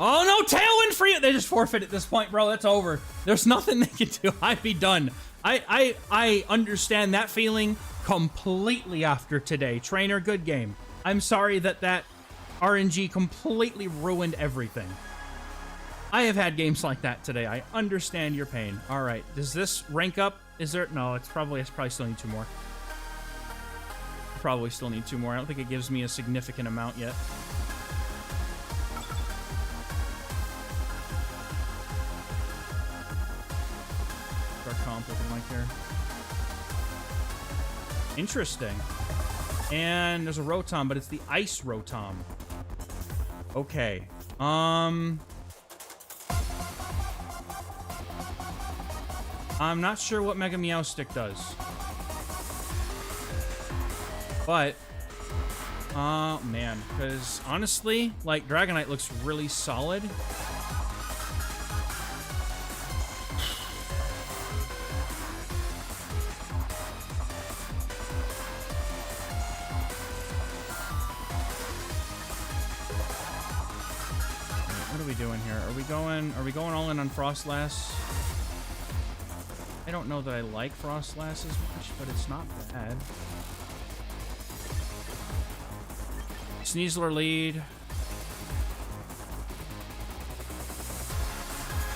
Oh no, Tailwind for you! They just forfeit at this point, bro. That's over. There's nothing they can do. I'd be done. I understand that feeling completely after today. Trainer, good game. I'm sorry that RNG completely ruined everything. I have had games like that today. I understand your pain. All right, does this rank up? Is there? No, I probably still need 2 more. Probably still need 2 more. I don't think it gives me a significant amount yet. Comp looking like here. Interesting. And there's a Rotom, but it's the Ice Rotom. Okay. I'm not sure what Mega Meowstic does. But man, because honestly, like Dragonite looks really solid. Doing here? Are we going all in on Frostlass? I don't know that I like Frostlass as much, but it's not bad. Sneasler lead.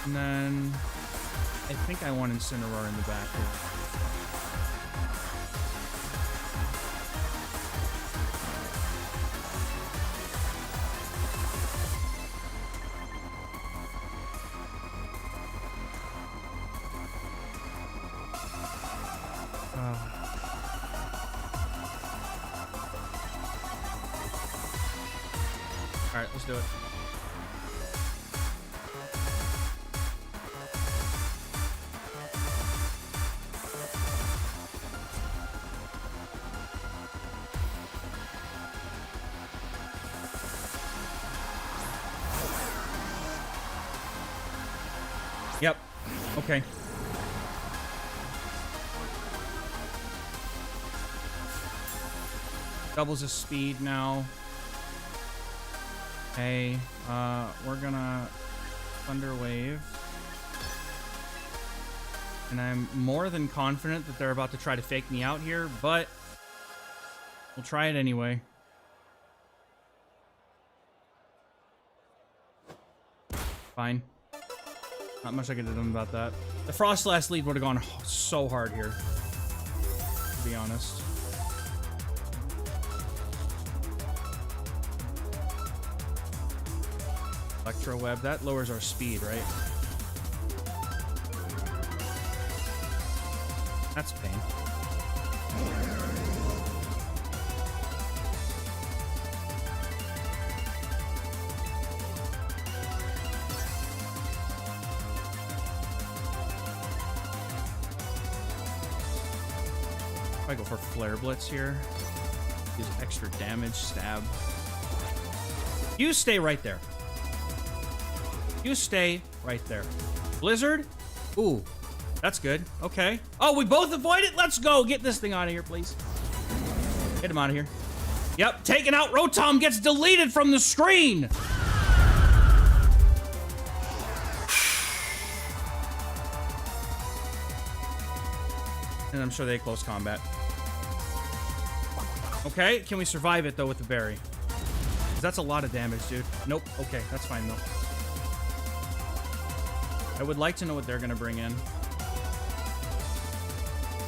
And then I think I want Incineroar in the back here. Alright, let's do it. Yep. Okay. Doubles his speed now. Okay, we're gonna Thunder Wave. And I'm more than confident that they're about to try to fake me out here, but we'll try it anyway. Fine. Not much I could have done about that. The Frostlass lead would have gone so hard here, to be honest. Electro Web, that lowers our speed, right? That's pain. If I go for Flare Blitz here, use extra damage, stab. You stay right there. You stay right there. Blizzard? Ooh, that's good. Okay. Oh, we both avoid it? Let's go. Get this thing out of here, please. Get him out of here. Yep, taken out. Rotom gets deleted from the screen. And I'm sure they close combat. Okay, can we survive it, though, with the berry? Because that's a lot of damage, dude. Nope. Okay, that's fine, though. I would like to know what they're going to bring in.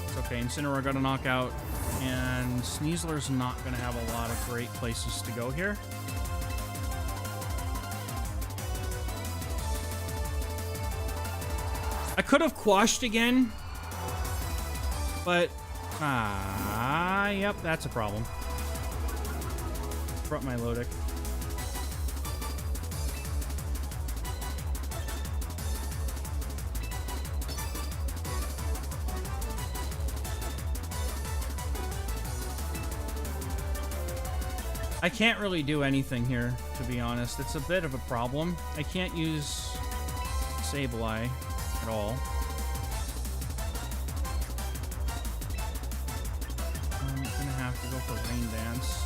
It's okay. Incineroar got a knockout. And Sneasler's not going to have a lot of great places to go here. I could have quashed again. But, yep, that's a problem. Brought my Lodic. I can't really do anything here, to be honest. It's a bit of a problem. I can't use Sableye at all. I'm gonna have to go for Rain Dance.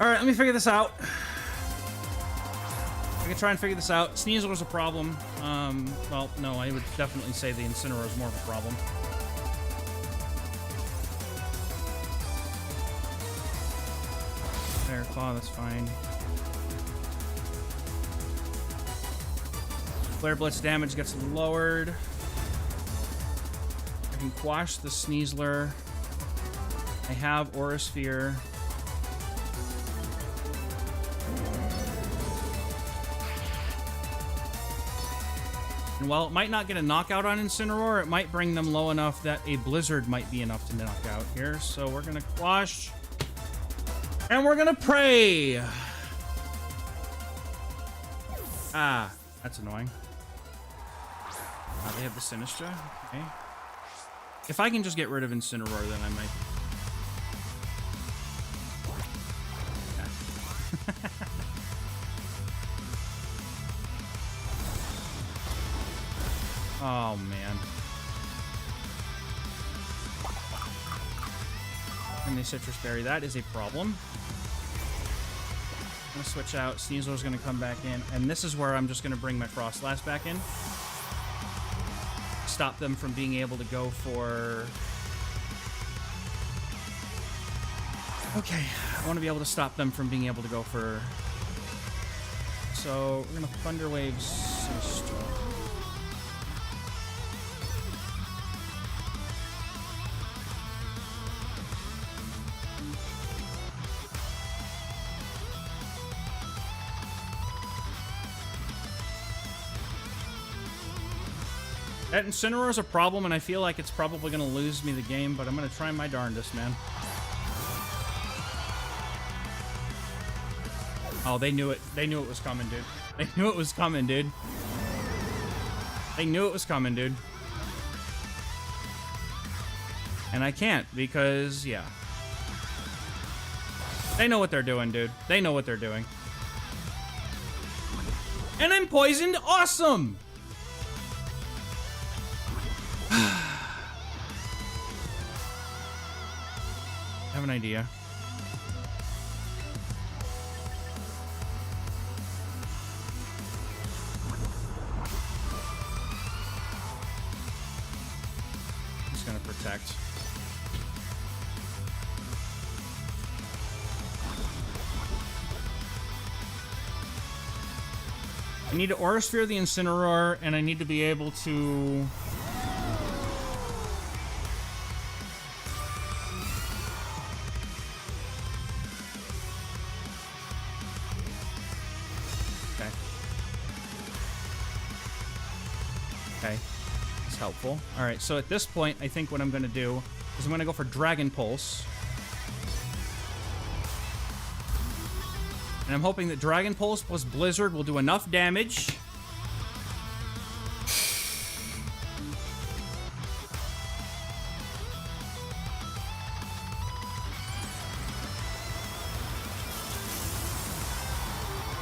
Alright, let me figure this out. I can try and figure this out. Sneasel was a problem. Well, no, I would definitely say the Incineroar is more of a problem. Fire Claw, that's fine. Flare Blitz damage gets lowered. I can quash the Sneasler. I have Aura Sphere. And while it might not get a knockout on Incineroar, it might bring them low enough that a Blizzard might be enough to knock out here. So we're going to quash. And we're going to pray. Ah, that's annoying. They have the Sinistra. Okay. If I can just get rid of Incineroar, then I might... Oh, man. And the Citrus Berry, that is a problem. I'm going to switch out. Sneasler's going to come back in. And this is where I'm just going to bring my Frostlass back in. Stop them from being able to go for... Okay, I want to be able to stop them from being able to go for... So, we're going to Thunder Waves Sinistra. That Incineroar is a problem, and I feel like it's probably going to lose me the game, but I'm going to try my darndest, man. Oh, they knew it. They knew it was coming, dude. They knew it was coming, dude. They knew it was coming, dude. And I can't, because, yeah. They know what they're doing, dude. They know what they're doing. And I'm poisoned. Awesome! I have an idea. I'm just gonna protect. I need to Aura Sphere the Incineroar, and I need to be able to... Okay, that's helpful. All right, so at this point, I think what I'm going to do is I'm going to go for Dragon Pulse. And I'm hoping that Dragon Pulse plus Blizzard will do enough damage.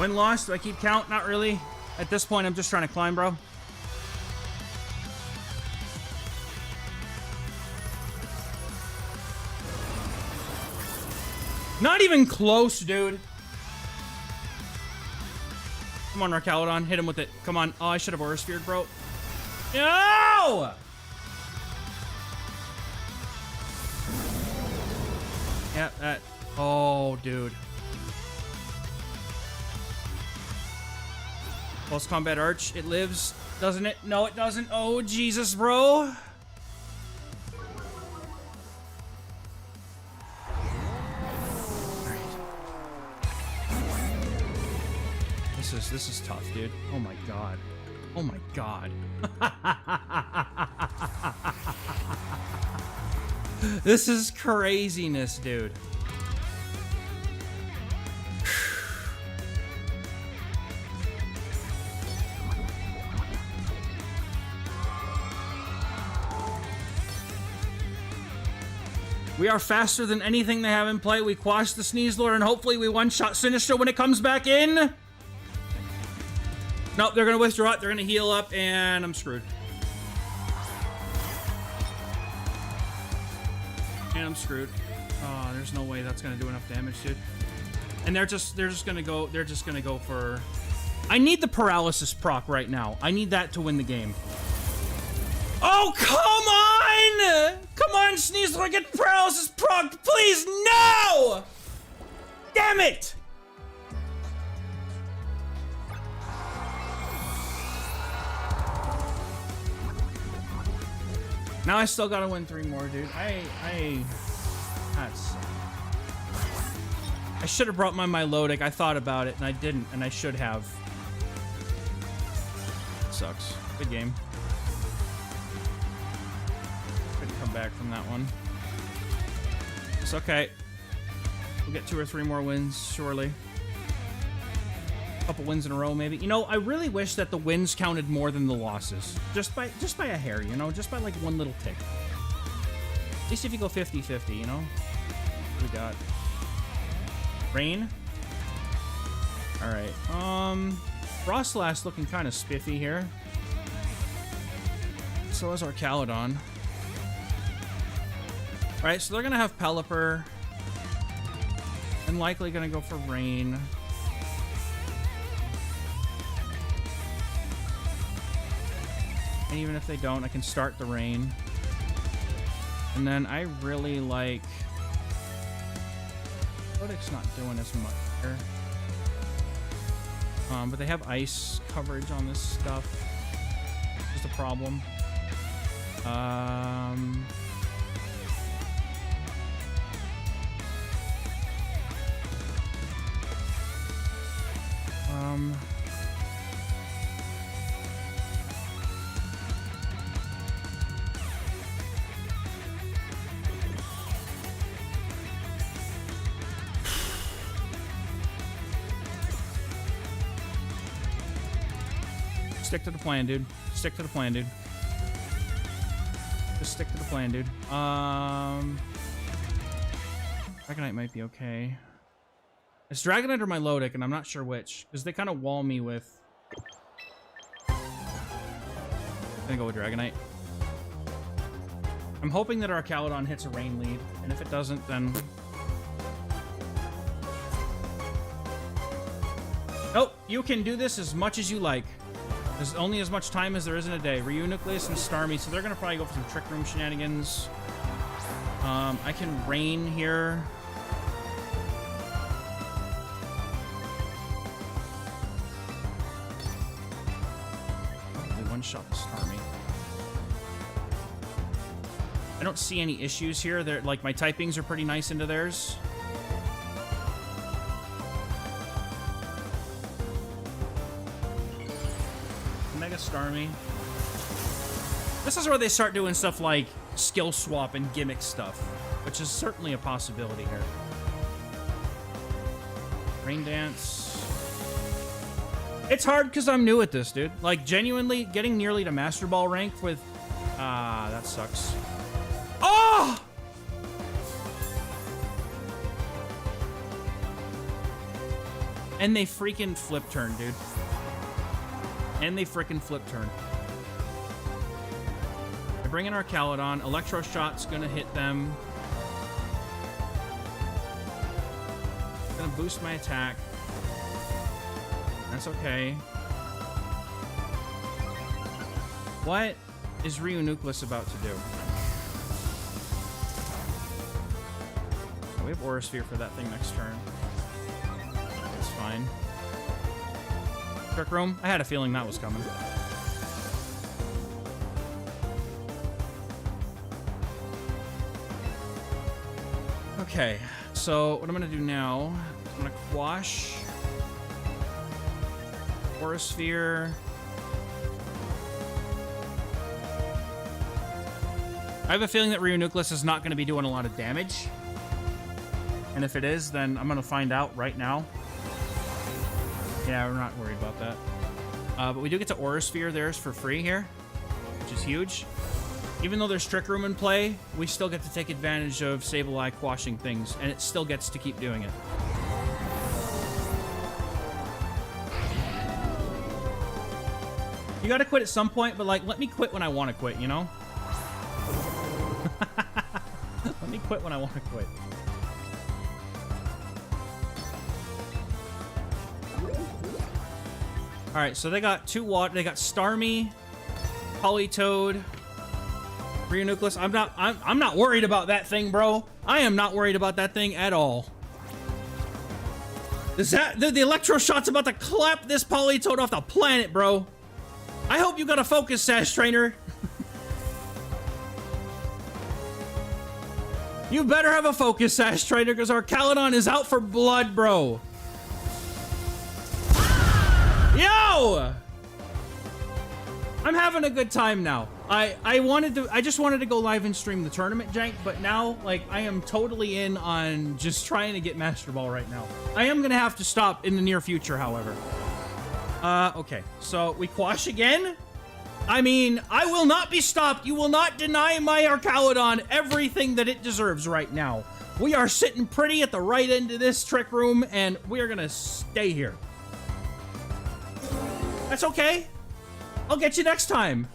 Win-loss, do I keep count? Not really. At this point, I'm just trying to climb, bro. Not even close, dude. Come on, Arcalodon. Hit him with it. Come on. Oh, I should have Aura Sphered, bro. No! Yeah, that. Oh, dude. Pulse Combat Arch. It lives, doesn't it? No, it doesn't. Oh, Jesus, bro. This is tough, dude. Oh my god. Oh my god. This is craziness, dude. We are faster than anything they have in play. We quashed the Sneasler, and hopefully we one-shot Sinistcha when it comes back in. Nope, they're going to withdraw it. They're going to heal up, and I'm screwed. And I'm screwed. Oh, there's no way that's going to do enough damage, dude. And they're just going to go for... I need the paralysis proc right now. I need that to win the game. Oh, come on! Come on, Sneasler, get paralysis proc, please! No! Damn it! Now I still gotta win 3 more, dude. I should have brought my Milotic. I thought about it, and I didn't, and I should have. Sucks. Good game. Come back from that one. It's okay. We'll get 2 or 3 more wins, surely. A couple wins in a row, maybe. You know, I really wish that the wins counted more than the losses. Just by a hair, you know? Just by, like, 1 little tick. At least if you go 50-50, you know? What we got? Rain? Alright. Frostlass looking kind of spiffy here. So is our Caledon. Right, so they're gonna have Pelipper. And likely gonna go for Rain. And even if they don't, I can start the Rain. And then I really like... Milotic's not doing as much here. But they have ice coverage on this stuff. Just a problem. Stick to the plan, dude. Stick to the plan, dude. Just stick to the plan, dude. Dragonite might be okay. It's Dragonite or Milotic, and I'm not sure which, because they kind of wall me with... I'm gonna go with Dragonite. I'm hoping that our Caledon hits a Rain lead, and if it doesn't, then... Nope, you can do this as much as you like. There's only as much time as there is in a day. Ryu, Nucleus, and Starmie, so they're gonna probably go for some Trick Room shenanigans. I can Rain here. Probably one-shot the Starmie. I don't see any issues here. They're like, my typings are pretty nice into theirs. Mega Starmie. This is where they start doing stuff like skill swap and gimmick stuff, which is certainly a possibility here. Rain Dance. It's hard because I'm new at this, dude. Like, genuinely, getting nearly to Master Ball rank with... that sucks. Oh! And they freaking flip turn, dude. And they freaking flip turn. I bring in our Caledon. Electro Shot's gonna hit them. Gonna boost my attack. That's okay. What is Ryu Nucleus about to do? We have Aura Sphere for that thing next turn. That's fine. Trick Room? I had a feeling that was coming. Okay, so what I'm gonna do now, I'm gonna Quash, Aura Sphere, I have a feeling that Reuniclus is not going to be doing a lot of damage. And if it is, then I'm going to find out right now. Yeah, we're not worried about that. But we do get to Aura Sphere theirs for free here, which is huge. Even though there's Trick Room in play, we still get to take advantage of Sableye quashing things, and it still gets to keep doing it. You gotta quit at some point, but like, let me quit when I want to quit, you know? Let me quit when I want to quit. All right, so they got two water. They got Starmie, Politoed, Reuniclus. I'm not worried about that thing, bro. I am not worried about that thing at all. Is that the Electro Shot's about to clap this Politoed off the planet, bro? I hope you got a focus, Sash Trainer. You better have a focus, Sash Trainer, because our Caledon is out for blood, bro. Yo! I'm having a good time now. I just wanted to go live and stream the tournament, Jank, but now, like, I am totally in on just trying to get Master Ball right now. I am gonna have to stop in the near future, however. Okay, so we quash again? I mean, I will not be stopped. You will not deny my Arcalodon everything that it deserves right now. We are sitting pretty at the right end of this Trick Room, and we are gonna stay here. That's okay. I'll get you next time.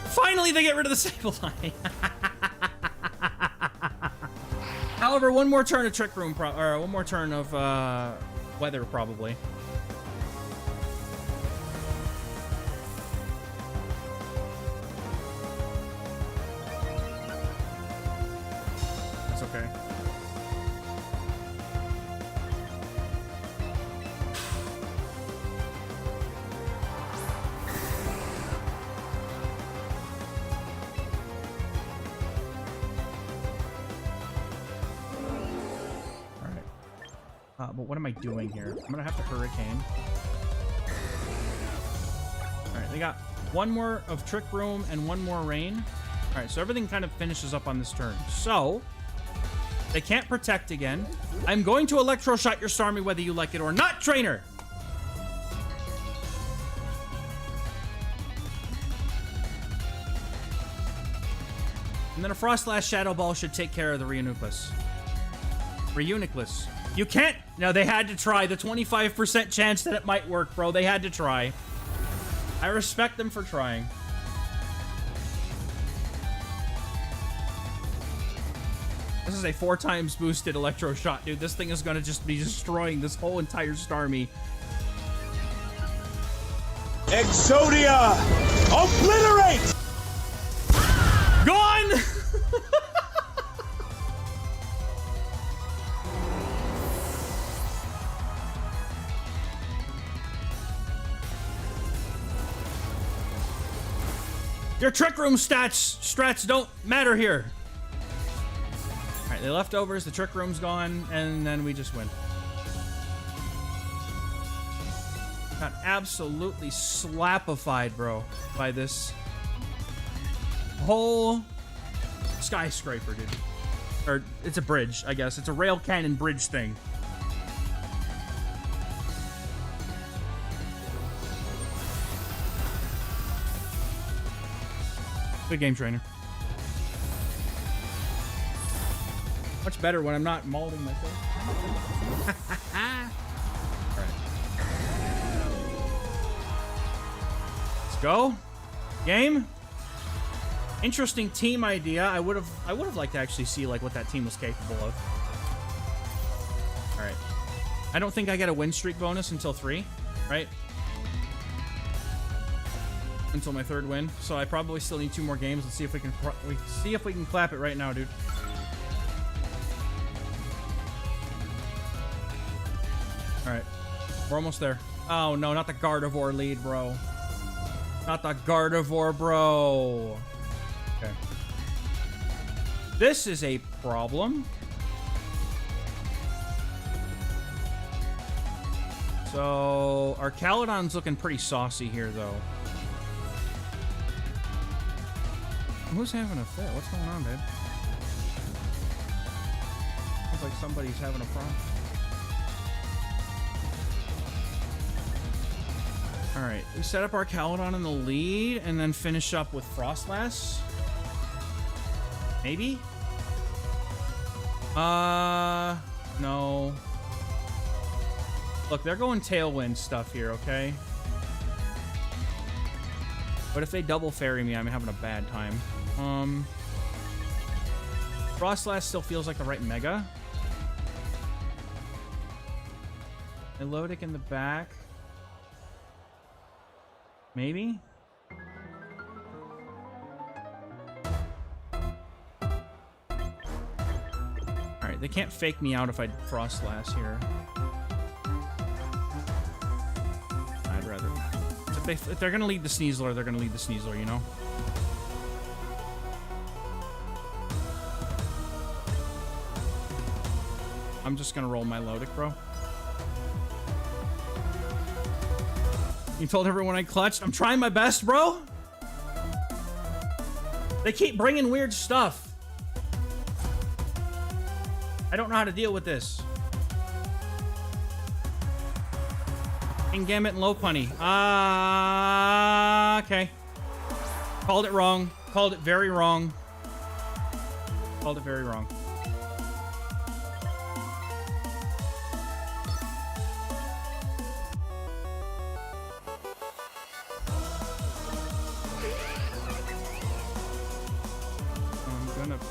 Finally, they get rid of the Sableye. However, one more turn of Trick Room, or one more turn of Weather, probably. That's okay. But what am I doing here? I'm gonna have to Hurricane. Alright, they got one more of Trick Room and one more Rain. Alright, so everything kind of finishes up on this turn. So, they can't protect again. I'm going to Electro Shot your Starmie whether you like it or not, Trainer! And then a Frostlash Shadow Ball should take care of the Reuniclus. Reuniclus. You can't... No, they had to try. The 25% chance that it might work, bro. They had to try. I respect them for trying. This is a 4 times boosted Electro Shot, dude. This thing is going to just be destroying this whole entire Starmie. Exodia! Obliterate! Gone! Your Trick Room strats don't matter here. Alright, the leftovers, the Trick Room's gone, and then we just win. Got absolutely slapified, bro, by this whole skyscraper, dude. Or, it's a bridge, I guess. It's a rail cannon bridge thing. Good game, Trainer. Much better when I'm not mauling myself. Alright. Let's go. Game. Interesting team idea. I would have liked to actually see like what that team was capable of. Alright. I don't think I get a win streak bonus until 3, right? Until my 3rd win, so I probably still need 2 more games. Let's see if we can clap it right now, dude. All right, we're almost there. Oh no, not the Gardevoir lead, bro. Not the Gardevoir, bro. Okay, this is a problem. So our Calydon's looking pretty saucy here, though. Who's having a fit? What's going on, babe? Looks like somebody's having a problem. Alright, we set up our Calydon in the lead and then finish up with Frostlass. Maybe? No. Look, they're going Tailwind stuff here, okay? But if they double fairy me, I'm having a bad time. Frostlass still feels like the right Mega. Melodic in the back. Maybe? Alright, they can't fake me out if I Frostlass here. I'd rather... If they're gonna lead the Sneasler, they're gonna lead the Sneasler, you know? I'm just gonna roll my Melodic, bro. You told everyone I clutched. I'm trying my best, bro. They keep bringing weird stuff. I don't know how to deal with this. King Gambit and Lopunny. Okay. Called it wrong. Called it very wrong. Called it very wrong.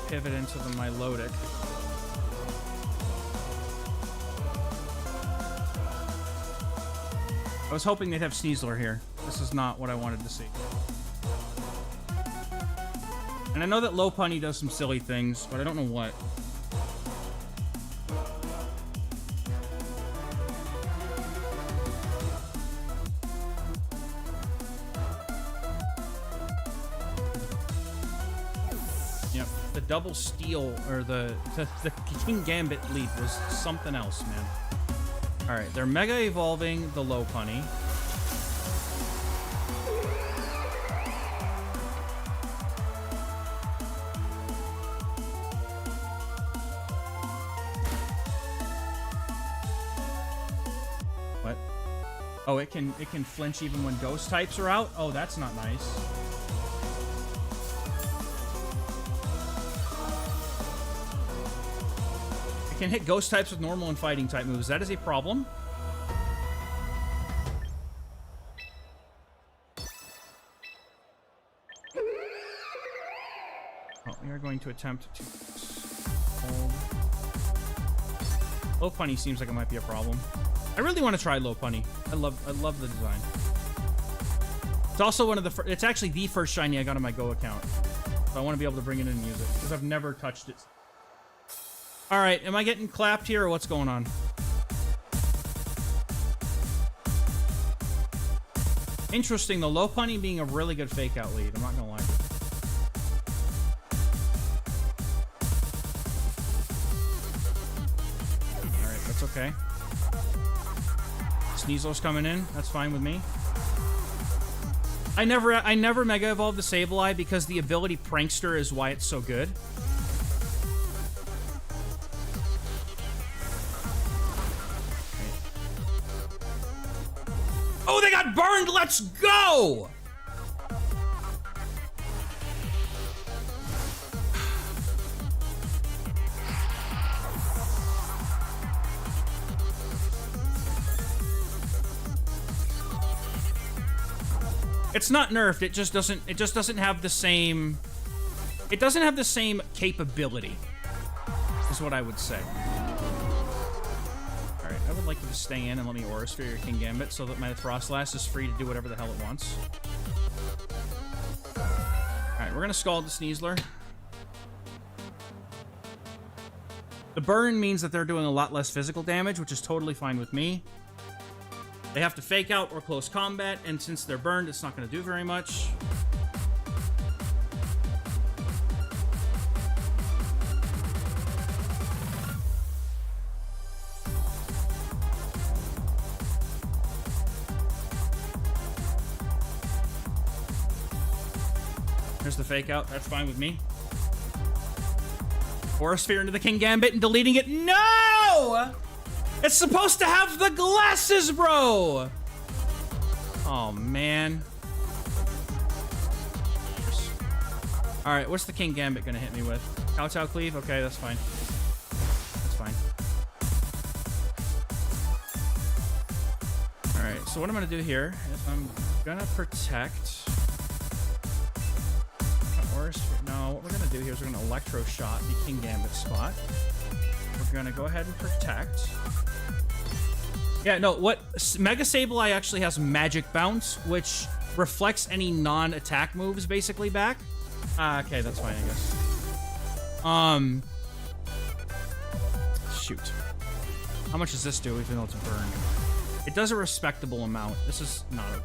Pivot into the Melodic. I was hoping they'd have Sneasler here. This is not what I wanted to see. And I know that Lopunny does some silly things, but I don't know what. Double steal, or the King Gambit lead was something else, man. Alright, they're Mega Evolving the Lopunny. What? Oh, it can flinch even when ghost types are out? Oh, that's not nice. Can hit ghost types with normal and fighting type moves. That is a problem. Oh, we are going to attempt to hold. Lopunny seems like it might be a problem. I really want to try Lopunny. I love the design. It's also one of the it's actually the first shiny I got on my Go account. So I want to be able to bring it in and use it because I've never touched it. All right, am I getting clapped here or what's going on? Interesting, though. Lopunny being a really good fake-out lead. I'm not gonna lie. All right, that's okay. Sneasler's coming in. That's fine with me. I never Mega Evolved the Sableye because the ability Prankster is why it's so good. Oh, they got burned! Let's go! It's not nerfed. It just doesn't have the same. It doesn't have the same capability. Is what I would say. I would like you to stay in and let me Aura Sphere your King Gambit so that my Frostlass is free to do whatever the hell it wants. Alright, we're gonna Scald the Sneasler. The burn means that they're doing a lot less physical damage, which is totally fine with me. They have to fake out or close combat, and since they're burned, it's not gonna do very much. There's the fake out. That's fine with me. Aura Sphere into the King Gambit and deleting it. No! It's supposed to have the glasses, bro! Oh, man. Alright, what's the King Gambit gonna hit me with? Kowtow Cleave? Okay, that's fine. That's fine. Alright, so what I'm gonna do here is I'm gonna protect... No, what we're gonna do here is we're gonna Electro Shot the King Gambit spot. We're gonna go ahead and protect. Yeah, no, what... Mega Sableye actually has Magic Bounce, which reflects any non-attack moves, basically, back. Okay, that's fine, I guess. Shoot. How much does this do, even though it's burned? It does a respectable amount. This is not a...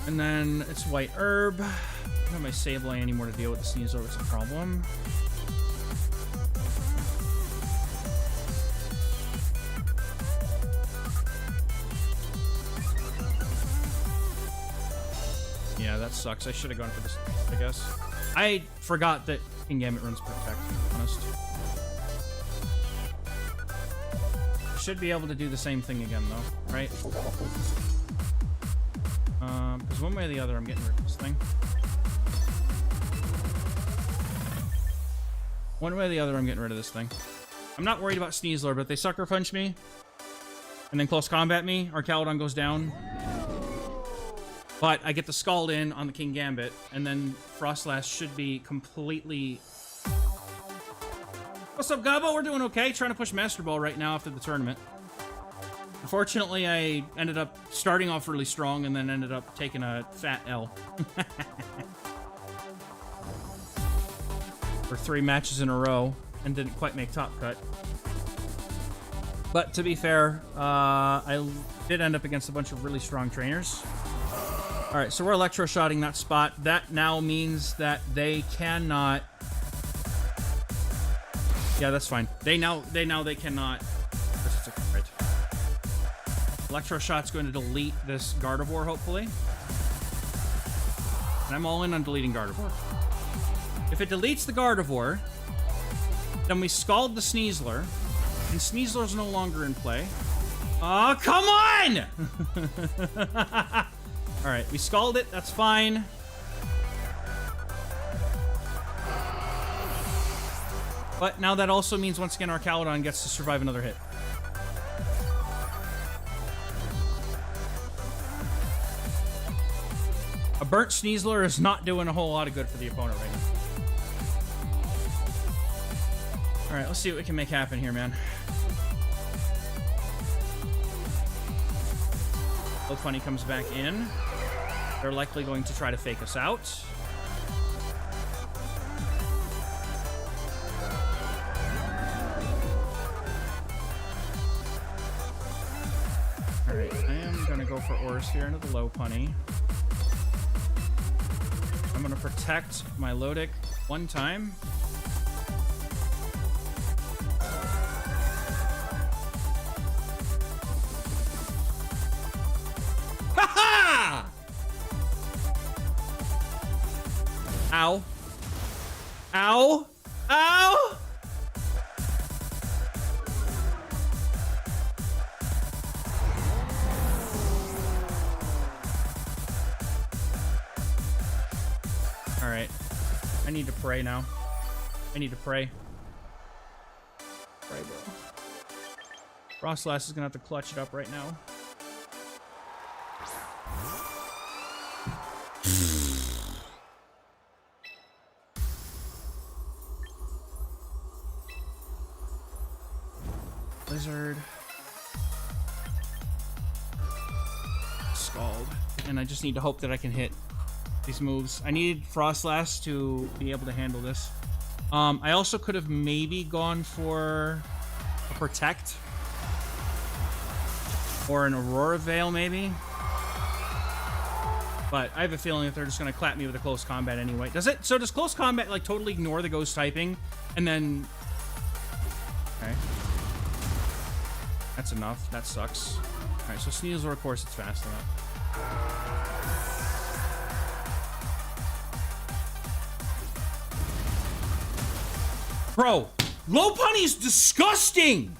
And then it's White Herb. I don't have my Sableye anymore to deal with the Sneasel. It's a problem. Yeah, that sucks. I should have gone for this, I guess. I forgot that King Gambit runs Protect, to be honest. I should be able to do the same thing again, though, right? Because one way or the other, I'm getting rid of this thing. One way or the other, I'm getting rid of this thing. I'm not worried about Sneasler, but if they Sucker Punch me, and then Close Combat me, our Caledon goes down. But I get the Scald in on the King Gambit, and then Frostlass should be completely... What's up, Gabo? We're doing okay. Trying to push Master Ball right now after the tournament. Unfortunately, I ended up starting off really strong and then ended up taking a fat L. For 3 matches in a row and didn't quite make top cut. But to be fair, I did end up against a bunch of really strong trainers. Alright, so we're electro-shotting that spot. That now means that they cannot... Yeah, that's fine. They cannot... Right. Electro Shot's going to delete this Gardevoir, hopefully. And I'm all in on deleting Gardevoir. If it deletes the Gardevoir, then we Scald the Sneasler, and Sneasler's no longer in play. Oh, come on! Alright, we Scald it, that's fine. But now that also means, once again, our Caledon gets to survive another hit. A burnt Sneasler is not doing a whole lot of good for the opponent right now. Alright, let's see what we can make happen here, man. Low Funny comes back in. They're likely going to try to fake us out. Alright, I am going to go for Aura Sphere into the Low Punny. I'm going to protect my Lodic one time. Ha-ha! Ow. Ow. Ow! Alright. I need to pray now. I need to pray. Pray, bro. Frostlass is gonna have to clutch it up right now. Blizzard. Scald. And I just need to hope that I can hit these moves. I need Frostlass to be able to handle this. I also could have maybe gone for a Protect. Or an Aurora Veil, maybe. But I have a feeling that they're just going to clap me with a Close Combat anyway. Does it? So does Close Combat, like, totally ignore the Ghost typing? And then... Okay. That's enough. That sucks. Alright, so Sneasler, of course, it's fast enough. Bro, Lopunny's disgusting!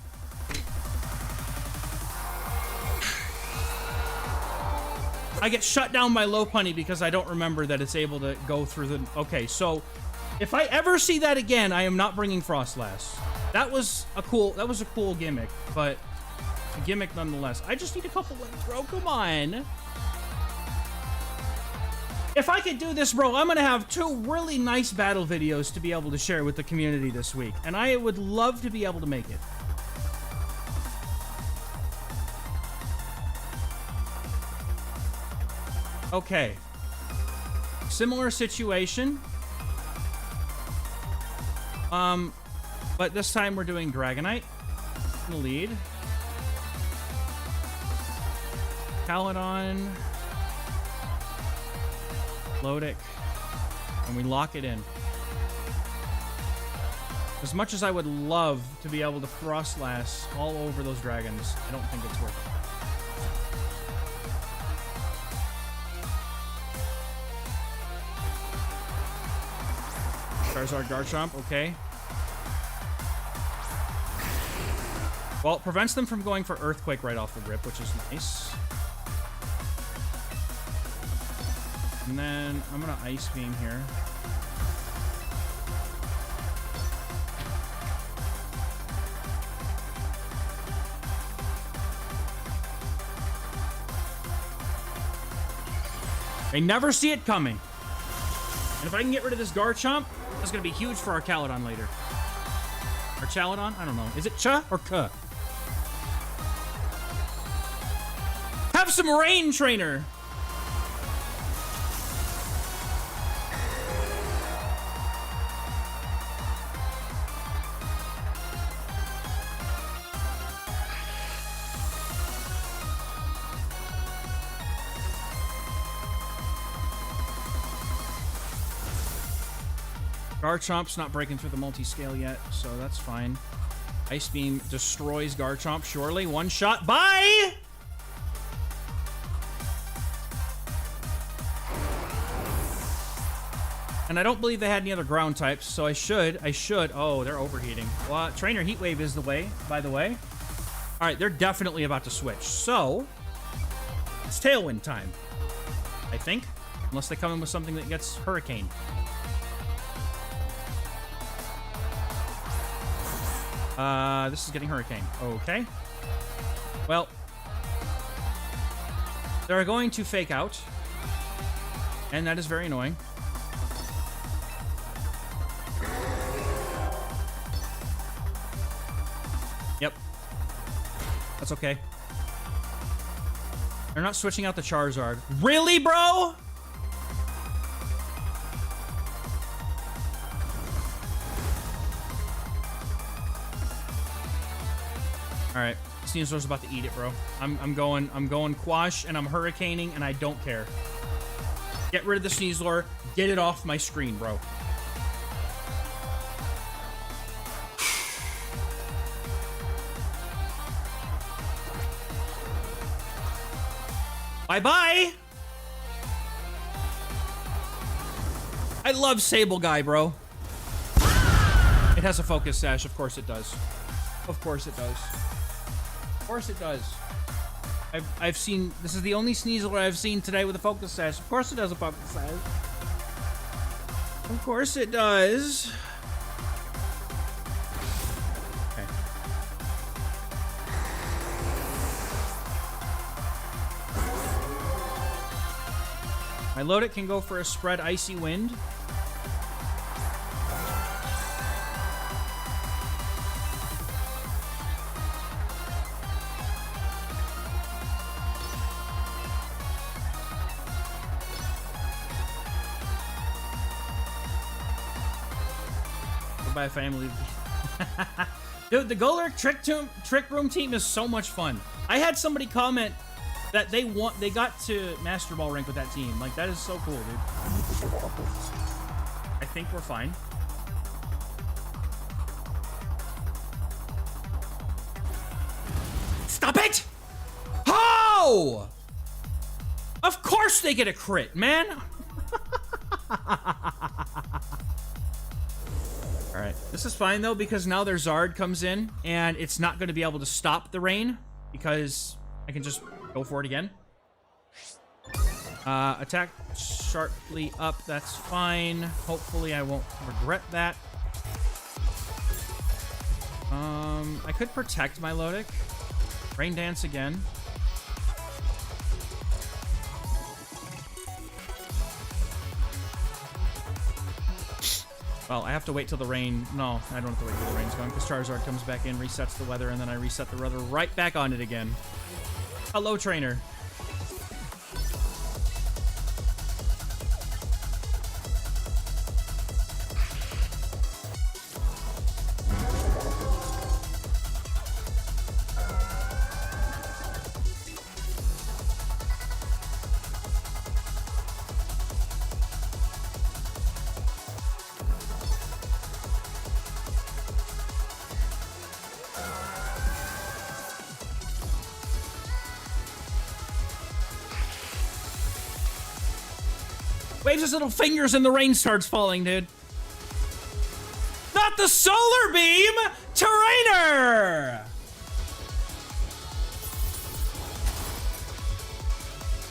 I get shut down by Lopunny because I don't remember that it's able to go through the... Okay, so if I ever see that again, I am not bringing Frostlass. That was a cool gimmick, but a gimmick nonetheless. I just need a couple wins, bro. Come on. If I could do this, bro, I'm going to have 2 really nice battle videos to be able to share with the community this week. And I would love to be able to make it. Okay. Similar situation. But this time we're doing Dragonite in the lead. Caledon. Lodic. And we lock it in. As much as I would love to be able to Frostlass all over those dragons, I don't think it's worth it. Charizard Garchomp, okay. Well, it prevents them from going for Earthquake right off the rip, which is nice. And then I'm gonna Ice Beam here. I never see it coming. And if I can get rid of this Garchomp, that's gonna be huge for our Caledon later. Or Chaladon? I don't know. Is it Cha or Ka? Have some Rain Trainer! Garchomp's not breaking through the multi-scale yet, so that's fine. Ice Beam destroys Garchomp, surely. One shot. Bye! And I don't believe they had any other ground types, so I should. Oh, they're overheating. Well, Trainer Heat Wave is the way, by the way. All right, they're definitely about to switch. So, it's Tailwind time, I think. Unless they come in with something that gets Hurricane. This is getting Hurricane. Okay. Well, they're going to Fake Out. And that is very annoying. Yep. That's okay. They're not switching out the Charizard. Really, bro? All right, Sneasel's about to eat it, bro. I'm going Quash, and I'm Hurricaning, and I don't care. Get rid of the Sneasler. Get it off my screen, bro. Bye-bye! I love Sable Guy, bro. It has a Focus Sash. Of course it does. Of course it does. Of course it does. I've seen... This is the only Sneasler I've seen today with a Focus Sash. Of course it does a Focus Sash. Of course it does. Okay. My Lodic can go for a spread Icy Wind. By a family. Dude, the Golurk Trick Room team is so much fun. I had somebody comment that they got to Master Ball rank with that team. Like, that is so cool, dude. I think we're fine. Stop it! How? Of course they get a crit, man. All right. This is fine though, because now their Zard comes in and it's not going to be able to stop the rain because I can just go for it again. Attack sharply up, that's fine. Hopefully I won't regret that. I could protect my Lodic. Rain Dance again. Well, I have to wait till the rain... No, I don't have to wait till the rain's gone, because Charizard comes back in, resets the weather, and then I reset the weather right back on it again. Hello, trainer. Waves his little fingers and the rain starts falling, dude. Not the solar beam! Trainer!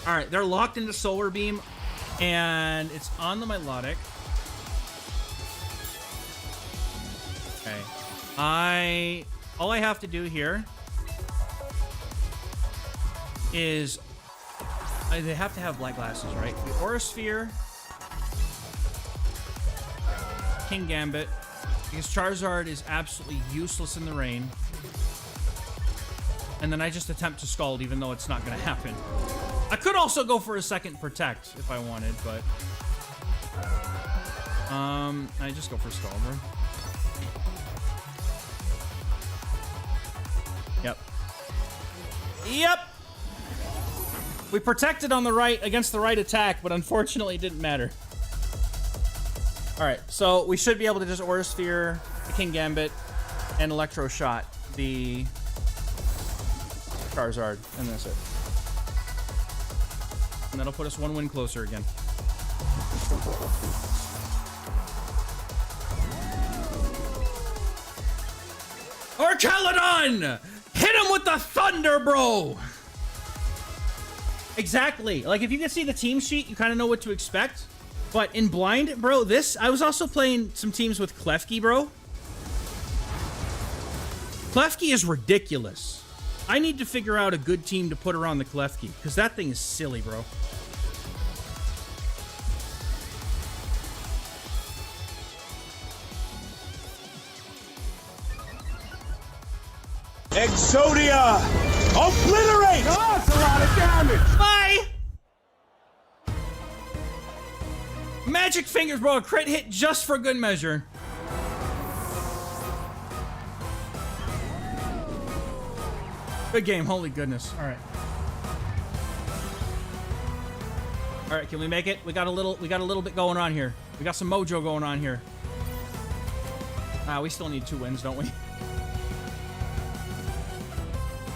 Alright, they're locked into solar beam, and it's on the Milotic. Okay. All I have to do here is... They have to have black glasses, right? The Aura Sphere, King Gambit, because Charizard is absolutely useless in the rain. And then I just attempt to Scald, even though it's not going to happen. I could also go for a second Protect if I wanted, but... I just go for Scald, bro. Yep. Yep! We protected on the right against the right attack, but unfortunately it didn't matter. Alright, so we should be able to just Aura Sphere, the King Gambit, and Electro Shot the Charizard, and that's it. And that'll put us one win closer again. Arcaladon! Hit him with the thunder, bro! Exactly. Like, if you can see the team sheet, you kind of know what to expect. But in blind, bro, I was also playing some teams with Klefki, bro. Klefki is ridiculous. I need to figure out a good team to put around the Klefki, because that thing is silly, bro. Exodia! Obliterate! Oh, that's a lot of damage! Bye! Magic Fingers, bro. A crit hit just for good measure. Good game. Holy goodness. All right. All right, can we make it? We got a little bit going on here. We got some mojo going on here. We still need 2 wins, don't we?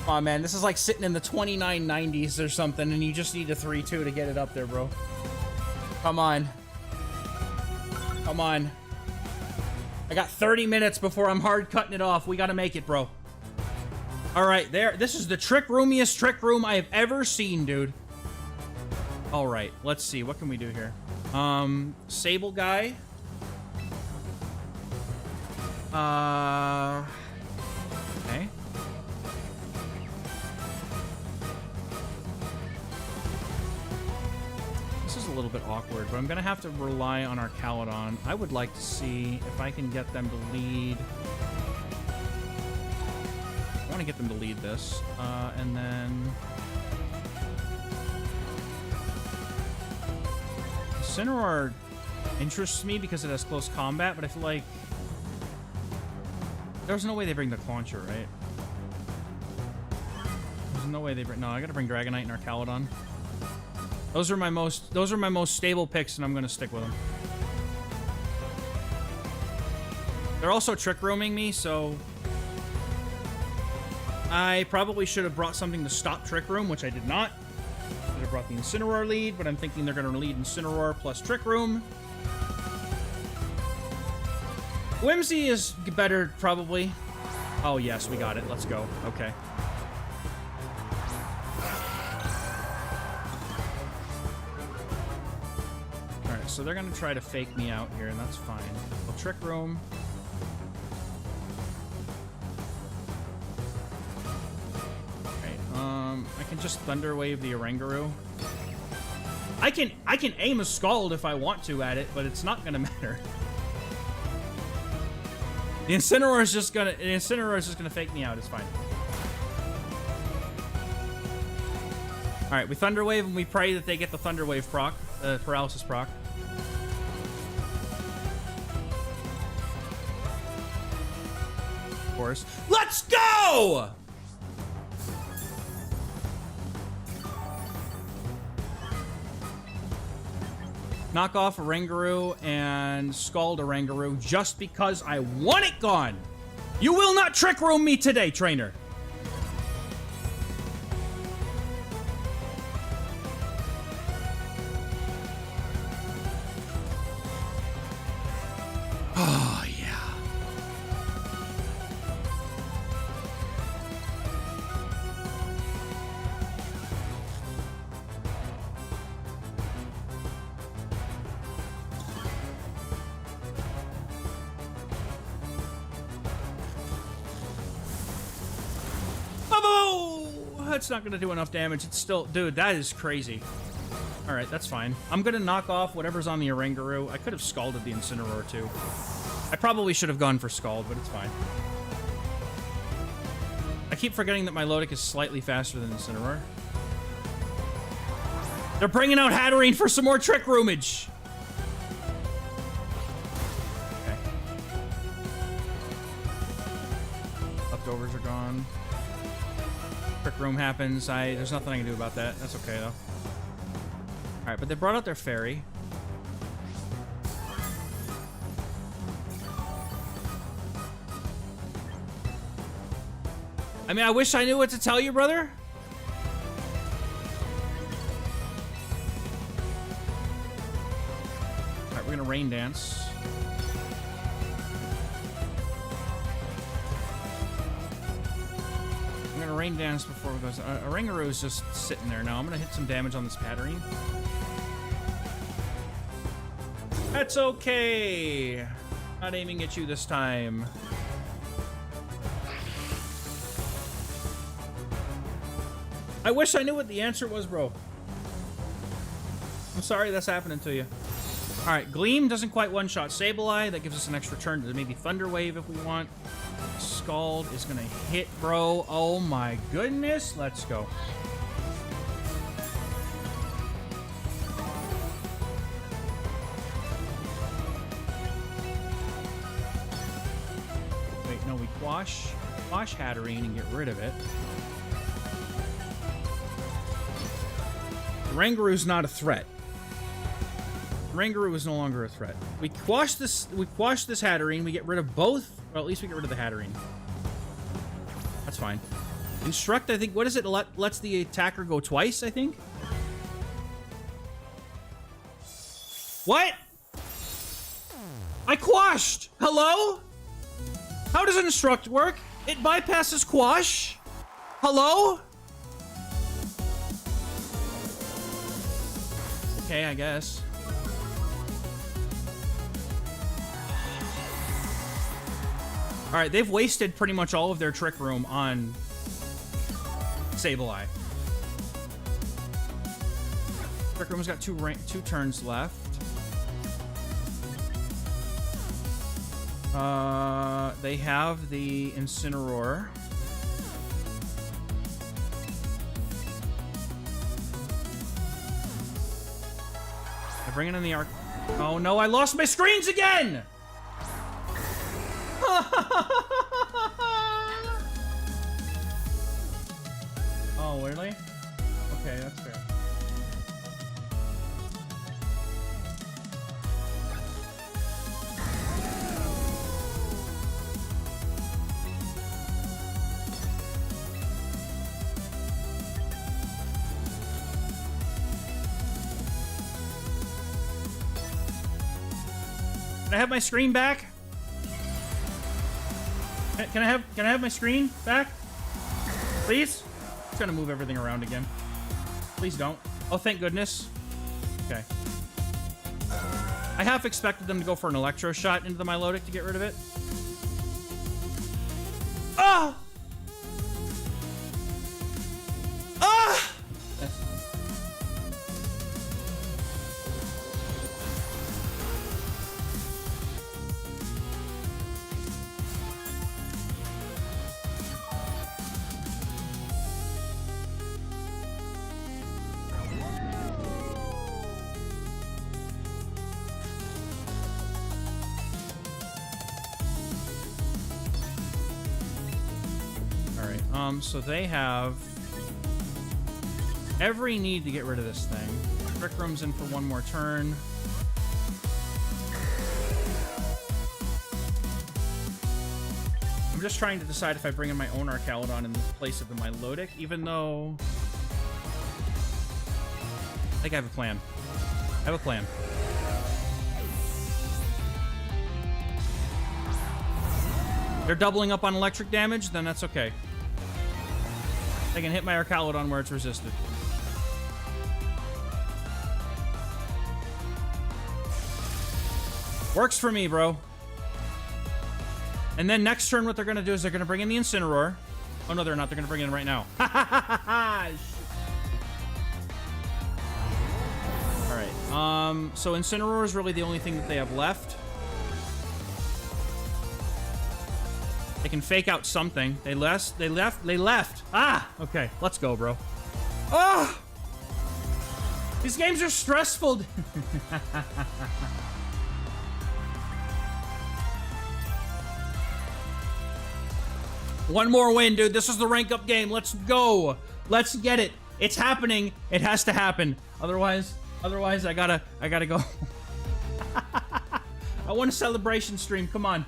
Aw, man, this is like sitting in the 2990s or something, and you just need a 3-2 to get it up there, bro. Come on. Come on. I got 30 minutes before I'm hard cutting it off. We gotta make it, bro. Alright, there. This is the trick roomiest trick room I have ever seen, dude. Alright, let's see. What can we do here? Sable guy. Okay. This is a little bit awkward, but I'm gonna have to rely on our Caladon. I would like to see if I can get them to lead. I want to get them to lead this, and then Incineroar interests me because it has close combat, but I feel like there's no way they bring the Clauncher, right? There's no way they bring. No, I gotta bring Dragonite and our Caladon. Those are my most stable picks, and I'm gonna stick with them. They're also trick rooming me, so I probably should have brought something to stop Trick Room, which I did not. I should have brought the Incineroar lead, but I'm thinking they're going to lead Incineroar plus Trick Room. Whimsy is better, probably. Oh, yes, we got it. Let's go. Okay. Alright, so they're gonna try to fake me out here, and that's fine. Well, Trick Room. Okay, I can just Thunder Wave the Oranguru. I can aim a Scald if I want to at it, but it's not gonna matter. The Incineroar is just gonna fake me out. It's fine. All right, we Thunder Wave and we pray that they get the Thunder Wave proc, paralysis proc. Of course. Let's go! Knock off Oranguru and Scald Oranguru just because I want it gone. You will not Trick Room me today, trainer. Oh, yeah. That's not gonna do enough damage. It's still... Dude, that is crazy. Alright, that's fine. I'm gonna knock off whatever's on the Oranguru. I could have Scalded the Incineroar, too. I probably should have gone for Scald, but it's fine. I keep forgetting that my Lodic is slightly faster than Incineroar. They're bringing out Hatterene for some more Trick Roomage! Okay. Leftovers are gone. Trick Room happens. There's nothing I can do about that. That's okay, though. Alright, but they brought out their fairy. I mean, I wish I knew what to tell you, brother. Alright, we're gonna Rain Dance. I'm gonna Rain Dance before it goes. Oranguru is just sitting there now. I'm gonna hit some damage on this Hatterene. That's okay. Not aiming at you this time. I wish I knew what the answer was, bro. I'm sorry that's happening to you. Alright, Gleam doesn't quite one-shot Sableye. That gives us an extra turn to maybe Thunder Wave if we want. Scald is gonna hit, bro. Oh my goodness. Let's go. Wait, no, we quash Hatterene and get rid of it. Rangaru's not a threat. Oranguru is no longer a threat. We quash this Hatterene, we get rid of both. Well, at least we get rid of the Hatterene. That's fine. Instruct, I think, what is it? Lets the attacker go twice, I think? What? I quashed! Hello? How does Instruct work? It bypasses quash? Hello? Okay, I guess. Alright, they've wasted pretty much all of their Trick Room on Sableye. Trick Room's got two turns left. They have the Incineroar. I bring it in the arc. Oh no, I lost my screens again! Oh, really? Okay, that's fair. Can I have my screen back? Can I have my screen back? Please? I'm trying to move everything around again. Please don't. Oh, thank goodness. Okay. I half expected them to go for an electro shot into the Milotic to get rid of it. Ah! Ah! So they have every need to get rid of this thing. Trick Room's in for one more turn. I'm just trying to decide if I bring in my own Archaludon in place of the Milotic, even though I think I have a plan. I have a plan. They're doubling up on electric damage, then that's okay. I can hit my Archaludon where it's resisted. Works for me, bro. And then next turn, what they're going to do is they're going to bring in the Incineroar. Oh, no, they're not. They're going to bring it in right now. Alright. So Incineroar is really the only thing that they have left. They can fake out something. They left. Ah! Okay, let's go, bro. Oh! These games are stressful. One more win, dude. This is the rank up game. Let's go. Let's get it. It's happening. It has to happen. Otherwise, I gotta go. I want a celebration stream. Come on.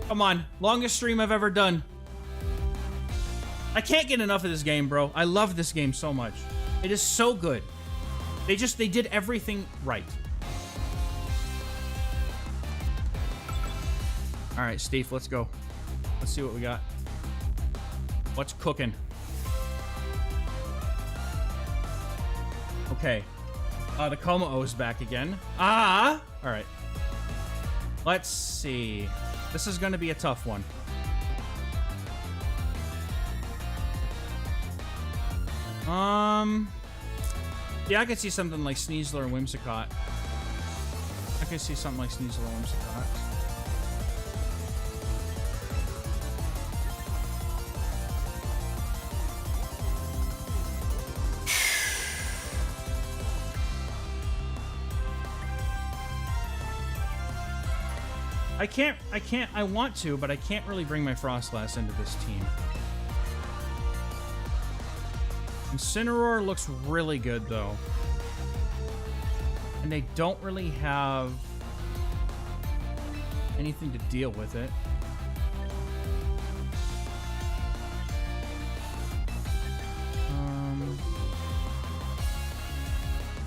Come on. Longest stream I've ever done. I can't get enough of this game, bro. I love this game so much. It is so good. They did everything right. All right, Steve, let's go. Let's see what we got. What's cooking? Okay. The Como-O's back again. Ah! All right. Let's see. This is going to be a tough one. Yeah, I could see something like Sneasler and Whimsicott. I could see something like Sneasler and Whimsicott. I want to, but I can't really bring my Frostlass into this team. Incineroar looks really good, though. And they don't really have anything to deal with it.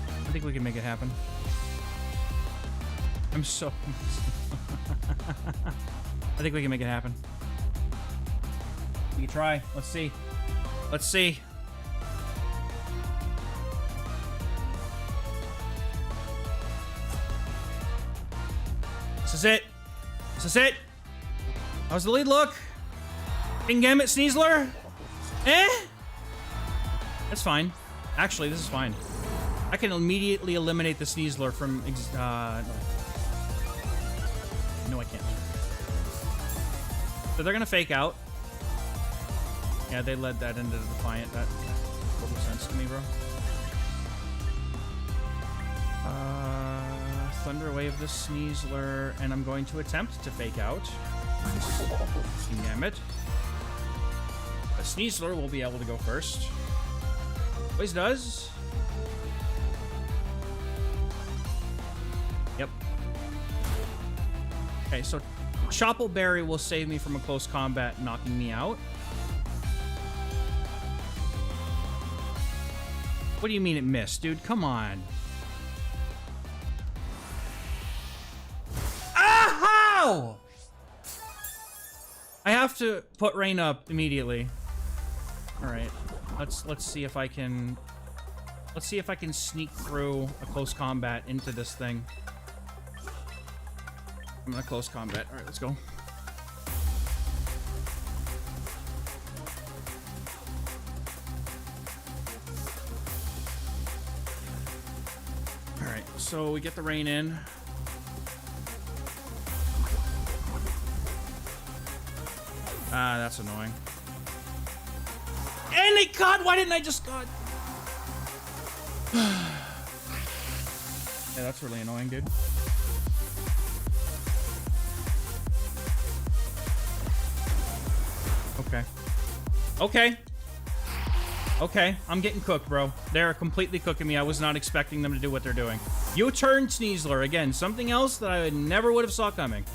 I think we can make it happen. I'm so... I think we can make it happen. We can try. Let's see. Let's see. This is it. This is it. How's the lead look? Gamut Sneasler? Eh? That's fine. Actually, this is fine. I can immediately eliminate the Sneasler from... No, I can't. So they're gonna fake out. Yeah, they led that into the Defiant. That makes total sense to me, bro. Thunder Wave the Sneasler, and I'm going to attempt to fake out. Damn it. The Sneasler will be able to go first. Always does. Yep. Okay, so Choppleberry will save me from a close combat, knocking me out. What do you mean it missed, dude? Come on. Ow! I have to put rain up immediately. All right, let's see if I can. Let's see if I can sneak through a close combat into this thing. I'm gonna close combat. All right, let's go. All right, so we get the rain in. Ah, that's annoying. And it caught. Why didn't I just caught? Yeah, that's really annoying, dude. Okay. Okay. Okay, I'm getting cooked, bro. They're completely cooking me. I was not expecting them to do what they're doing. U-turn Sneasler. Again, something else that I never would have saw coming.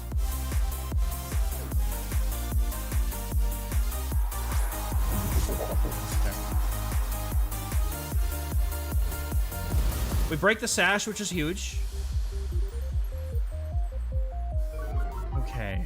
We break the sash, which is huge. Okay.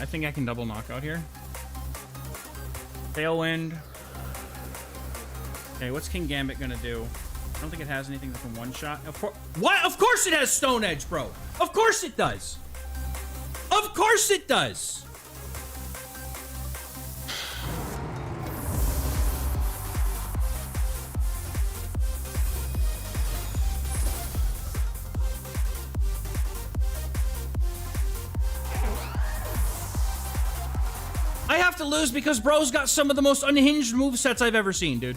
I think I can double knockout here. Tailwind. Okay, what's King Gambit gonna do? I don't think it has anything that can one-shot. What? Of course it has Stone Edge, bro! Of course it does! Of course it does! I have to lose because bro's got some of the most unhinged movesets I've ever seen, dude.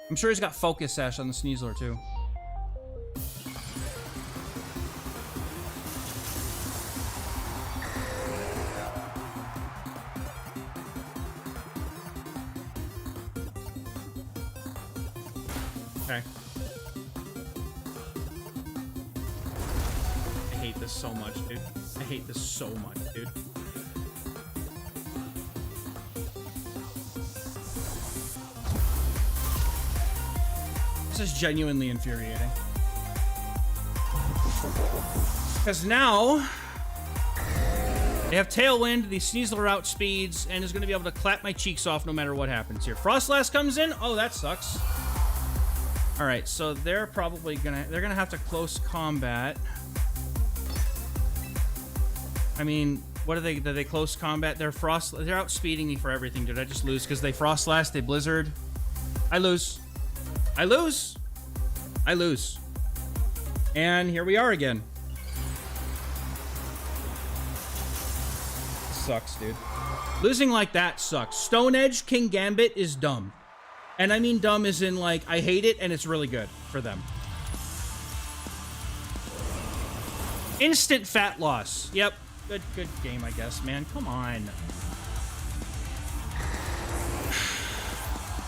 I'm sure he's got Focus Sash on the Sneasler, too. Okay. I hate this so much, dude. I hate this so much, dude. This is genuinely infuriating. Because now they have Tailwind, the Sneasler outspeeds, and is going to be able to clap my cheeks off no matter what happens here. Frostlass comes in. Oh, that sucks. All right, so they're probably they're gonna have to close combat. I mean, what are they? Do they close combat? They're outspeeding me for everything. Did I just lose because they Frostlass? They Blizzard. I lose. I lose. I lose. And here we are again. Sucks, dude. Losing like that sucks. Stone Edge King Gambit is dumb. And I mean dumb as in, like, I hate it and it's really good for them. Instant fat loss. Yep. Good game, I guess, man. Come on.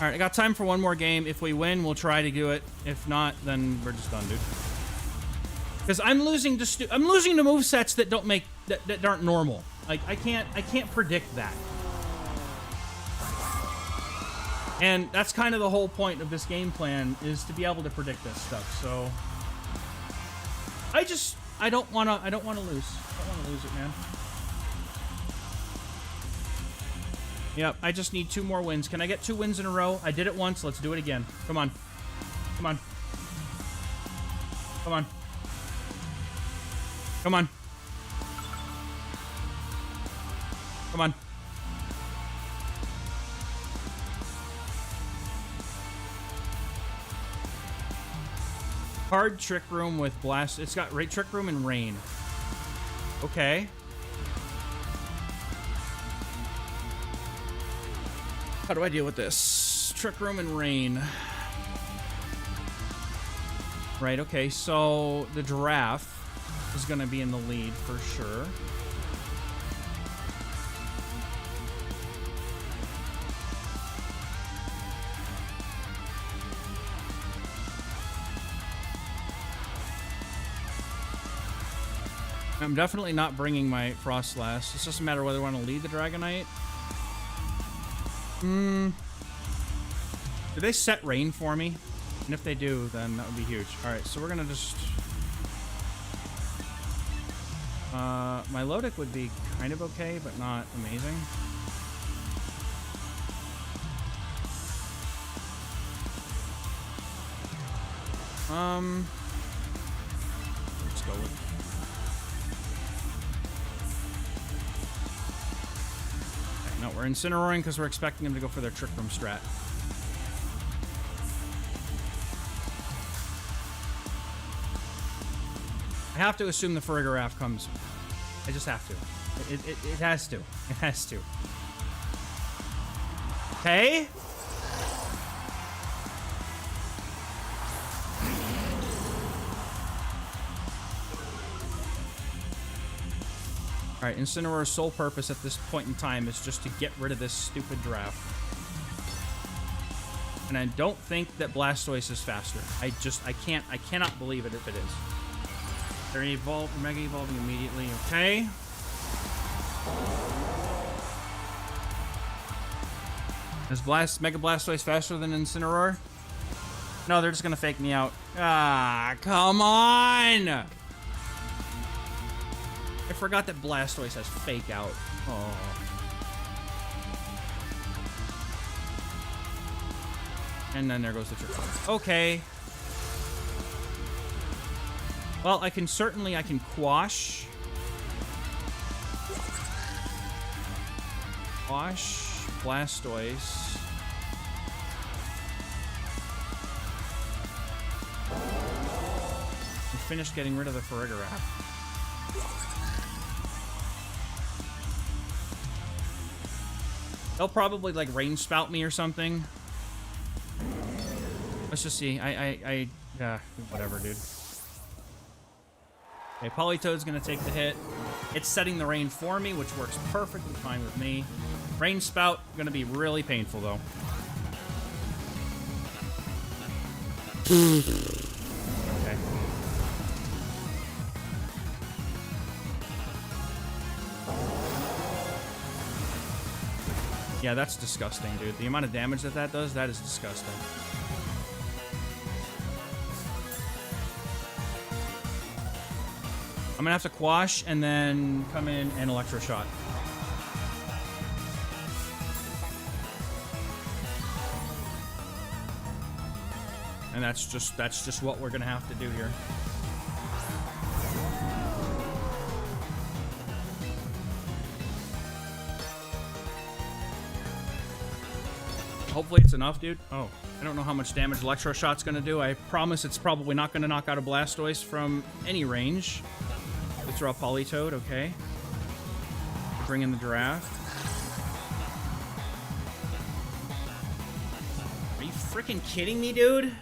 Alright, I got time for one more game. If we win, we'll try to do it. If not, then we're just done, dude. Because I'm losing to movesets that don't make that aren't normal. Like I can't predict that. And that's kind of the whole point of this game plan, is to be able to predict this stuff. So I don't wanna lose. I don't wanna lose it, man. Yep, I just need 2 more wins. Can I get 2 wins in a row? I did it once, let's do it again. Come on. Come on. Come on. Come on. Come on. Hard Trick Room with Blast. It's got Trick Room and Rain. Okay. How do I deal with this? Trick Room and Rain. Right, okay, so the Giraffe is going to be in the lead for sure. I'm definitely not bringing my Frostlass. It's just a matter of whether I want to lead the Dragonite. Do they set rain for me? And if they do, then that would be huge. Alright, so we're gonna just... my Lodic would be kind of okay, but not amazing. Let's go with... No, we're Incineroaring because we're expecting them to go for their Trick Room strat. I have to assume the Farigiraf comes. I just have to. It has to. It has to. Okay? Alright, Incineroar's sole purpose at this point in time is just to get rid of this stupid draft. And I don't think that Blastoise is faster. I cannot believe it if it is. They're Mega Evolving immediately, okay? Is Mega Blastoise faster than Incineroar? No, they're just gonna fake me out. Ah, come on! I forgot that Blastoise has fake out. Oh. And then there goes the Trick Room. Okay. Well, I can quash. Blastoise. And finish getting rid of the Farigiraf. They'll probably like rain spout me or something. Let's just see. Whatever, dude. Okay, Politoed's gonna take the hit. It's setting the rain for me, which works perfectly fine with me. Rain spout gonna be really painful though. Okay. Yeah, that's disgusting, dude. The amount of damage that does, that is disgusting. I'm gonna have to quash and then come in and Electro Shot. And that's just what we're gonna have to do here. Hopefully it's enough, dude. Oh, I don't know how much damage Electro Shot's gonna do. I promise it's probably not gonna knock out a Blastoise from any range. Let's draw Politoed, okay. Bring in the Giraffe. Are you freaking kidding me, dude?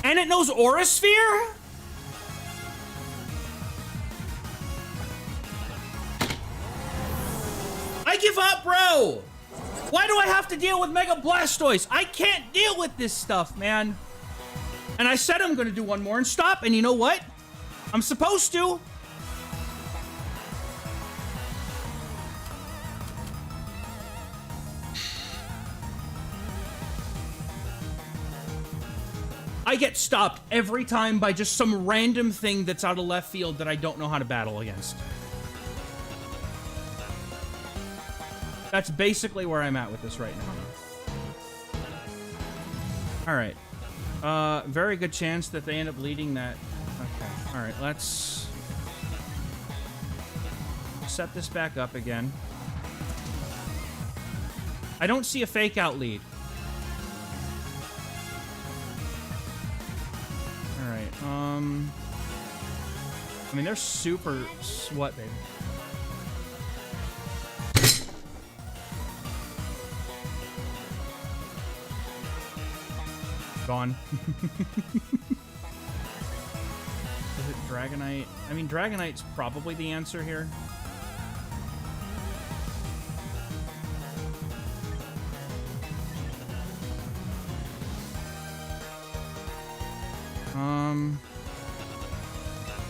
And it knows Aura Sphere? I give up, bro! Why do I have to deal with Mega Blastoise? I can't deal with this stuff, man. And I said I'm gonna do one more and stop, and you know what? I'm supposed to. I get stopped every time by just some random thing that's out of left field that I don't know how to battle against. That's basically where I'm at with this right now. Alright. Very good chance that they end up leading that. Okay. Alright, let's set this back up again. I don't see a fake out lead. I mean, they're super sweat, baby. Gone. Is it Dragonite? I mean, Dragonite's probably the answer here.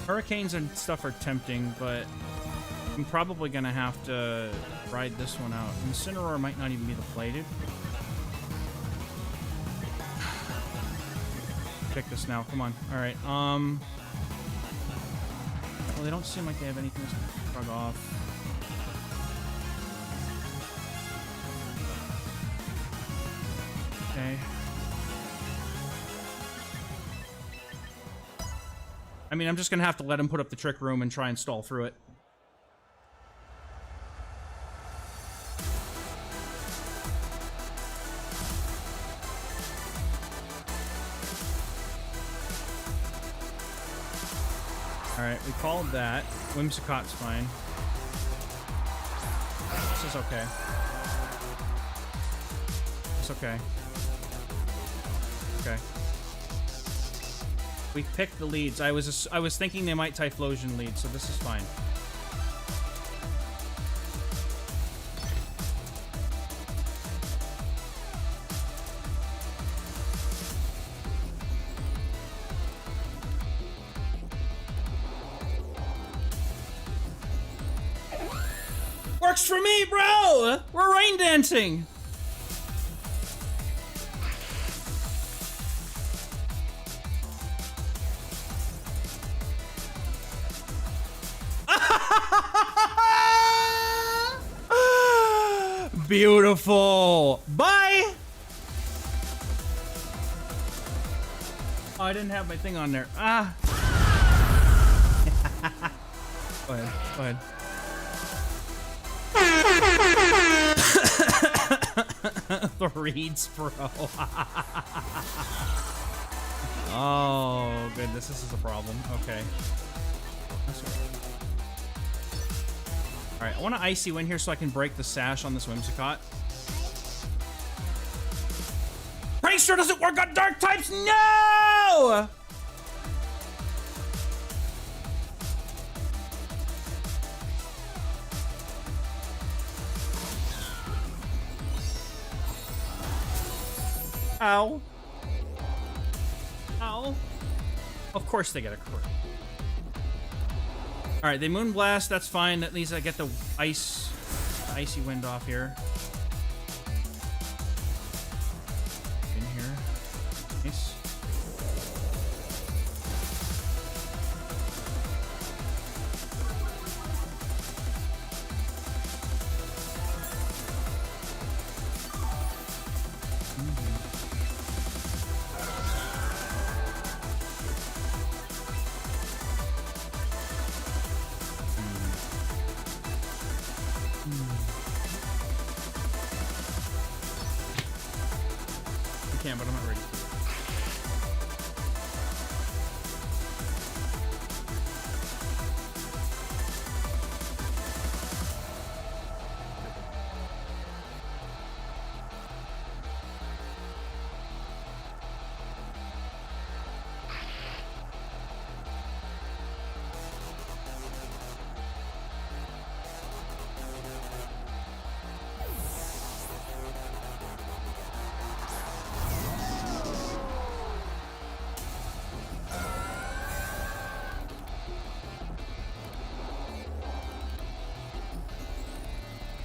Hurricanes and stuff are tempting, but I'm probably gonna have to ride this one out. Incineroar might not even be the play, dude. Pick this now. Come on. All right. Well, they don't seem like they have anything to shrug off. Okay. I mean, I'm just gonna have to let him put up the trick room and try and stall through it. Alright, we called that. Whimsicott's fine. This is okay. It's okay. Okay. We picked the leads. I was thinking they might Typhlosion lead, so this is fine. Works for me, bro! We're rain dancing! Beautiful! Bye! Oh, I didn't have my thing on there. Ah! Go ahead, go ahead. The reeds, bro. Oh, goodness, this is a problem. Okay. Alright, I want to Icy Wind here so I can break the sash on this Whimsicott. Prankster doesn't work on dark types! No! Ow. Ow. Of course they get a crit. Alright, they Moonblast, that's fine. At least I get the Icy Wind off here. In here. Nice. But I'm not ready.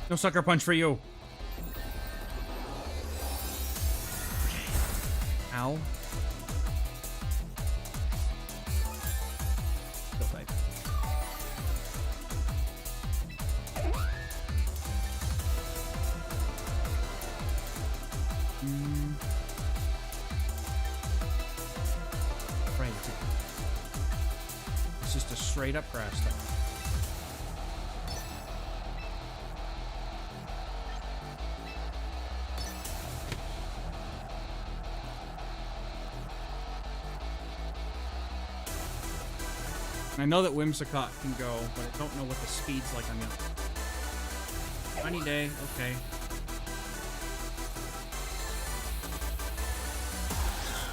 No sucker punch for you. Ow. Still type. Right. It's just a straight up grass type. I know that Whimsicott can go, but I don't know what the speed's like on the other. Sunny day, okay.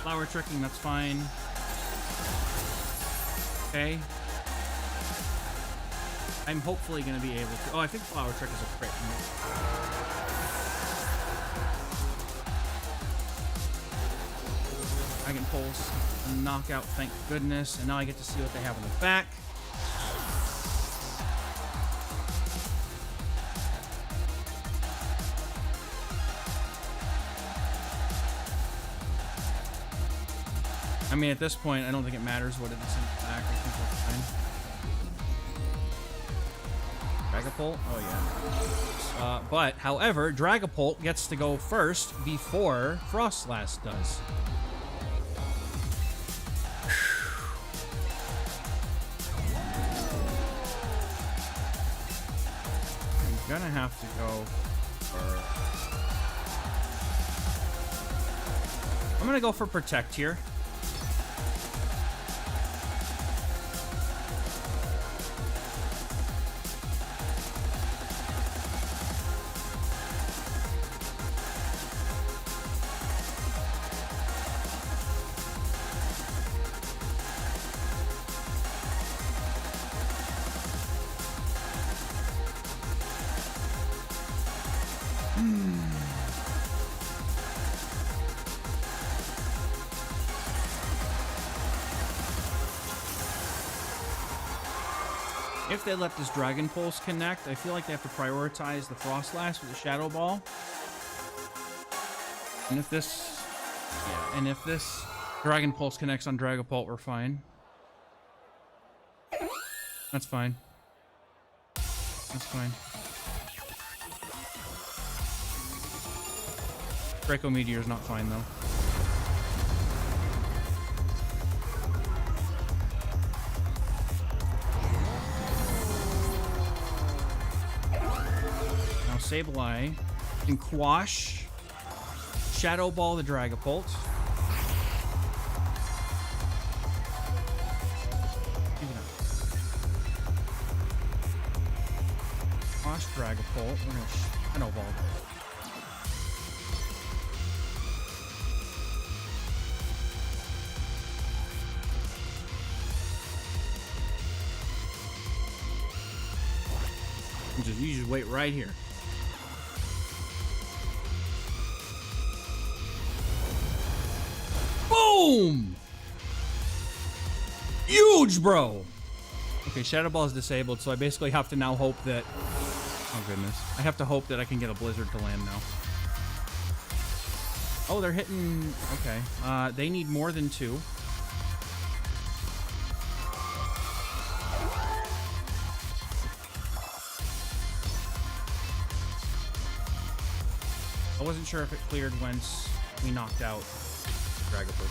Flower tricking, that's fine. Okay. I'm hopefully going to be able to... Oh, I think Flower Trick is a crit. Dragon Pulse, knockout, thank goodness. And now I get to see what they have in the back. I mean, at this point, I don't think it matters what it is in the back. I think we're fine. Dragapult? Oh, yeah. But, however, Dragapult gets to go first before Frostlass does. I'm gonna have to go for... I'm gonna go for Protect here. If they let this Dragon Pulse connect, I feel like they have to prioritize the Frostlass with the Shadow Ball. And if this... Yeah, and if this Dragon Pulse connects on Dragapult, we're fine. That's fine. That's fine. Draco Meteor's not fine, though. Sableye can quash, Shadow Ball the Dragapult. Quash Dragapult. We're gonna Shadow Ball. You just wait right here. Boom! Huge, bro! Okay, Shadow Ball is disabled, so I basically have to now hope that... Oh, goodness. I have to hope that I can get a Blizzard to land now. Oh, they're hitting... Okay. They need more than 2. I wasn't sure if it cleared once we knocked out Dragapult.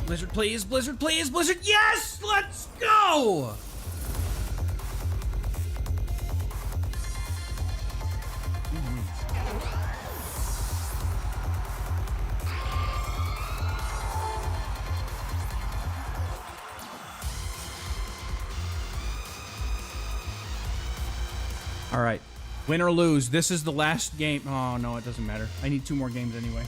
Blizzard, please! Blizzard, please! Blizzard, yes! Let's go! All right, win or lose, this is the last game. Oh no, it doesn't matter. I need 2 more games anyway.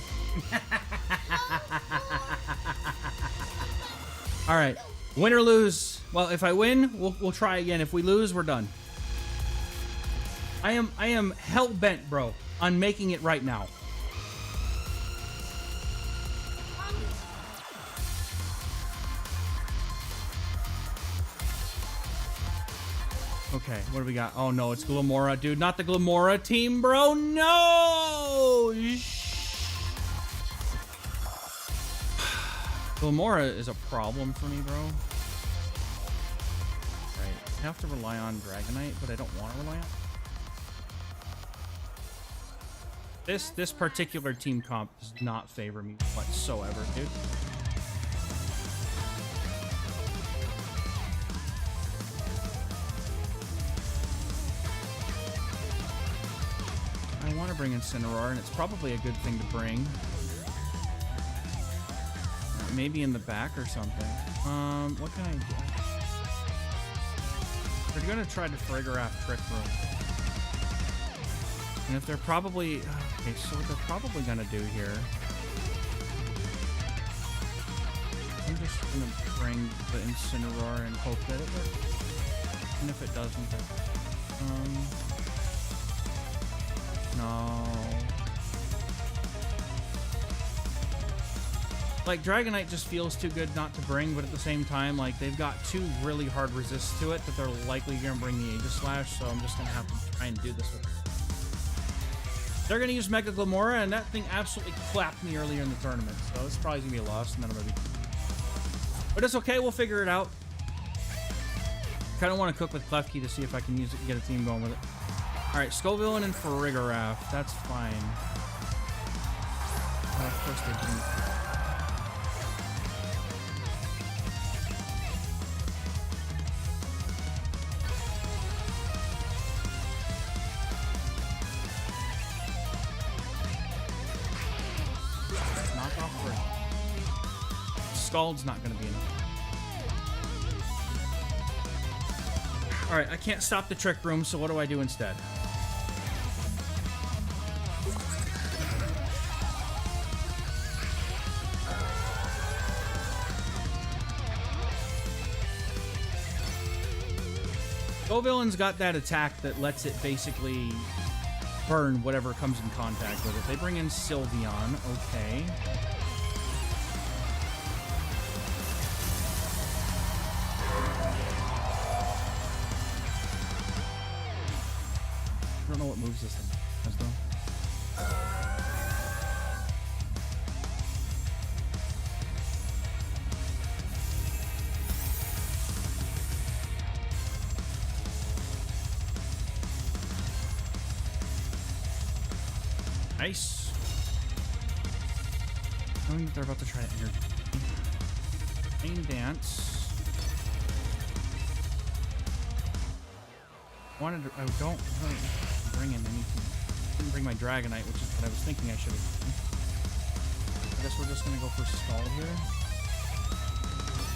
All right, win or lose. Well, if I win, we'll try again. If we lose, we're done. I am hell bent, bro, on making it right now. Okay, what do we got? Oh no, it's Glamora, dude. Not the Glamora team, bro. No! Glamora is a problem for me, bro. Right, I have to rely on Dragonite, but I don't want to rely on... This particular team comp does not favor me whatsoever, dude. I want to bring Incineroar, and it's probably a good thing to bring. Maybe in the back or something. What can I do? We're gonna try to Frigoraph Trick Room. And if they're probably... Okay, so what they're probably gonna do here... I'm just gonna bring the Incineroar and hope that it works. And if it doesn't, then... No... Like, Dragonite just feels too good not to bring, but at the same time, like, they've got two really hard resists to it that they're likely gonna bring the Aegislash, so I'm just gonna have to try and do this with it. They're gonna use Mega Glamora, and that thing absolutely clapped me earlier in the tournament, so it's probably gonna be a loss, and then I'm gonna be... But it's okay, we'll figure it out. Kinda wanna cook with Klefki to see if I can use it and get a team going with it. Alright, Scovillain and Frigoraph, that's fine. Of course they didn't. Scald's not going to be enough. Alright, I can't stop the Trick Room, so what do I do instead? Scovillain's got that attack that lets it basically burn whatever comes in contact with it. They bring in Sylveon, okay. I don't know what moves this thing has, though. Nice. Knowing that they're about to try to energy. Main dance. I don't really bring in anything. Didn't bring my Dragonite, which is what I was thinking I should have done. I guess we're just gonna go for Scald here.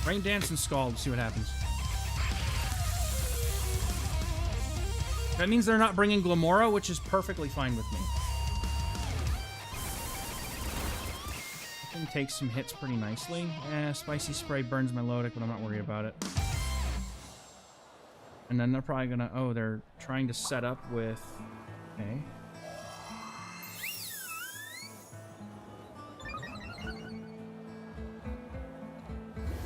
Rain Dance and Scald, see what happens. That means they're not bringing Glamora, which is perfectly fine with me. That thing takes some hits pretty nicely. Spicy Spray burns my Lodic, but I'm not worried about it. And then they're probably gonna... Oh, they're trying to set up with... Okay.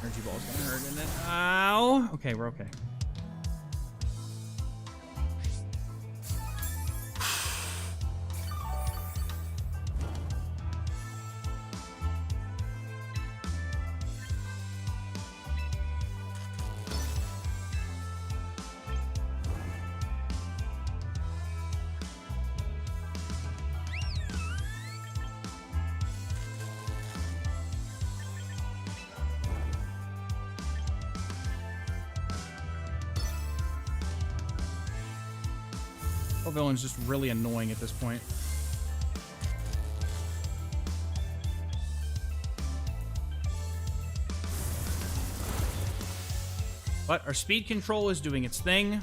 Energy Ball's gonna hurt, isn't it? Ow! Okay, we're okay. Villain's just really annoying at this point. But our speed control is doing its thing.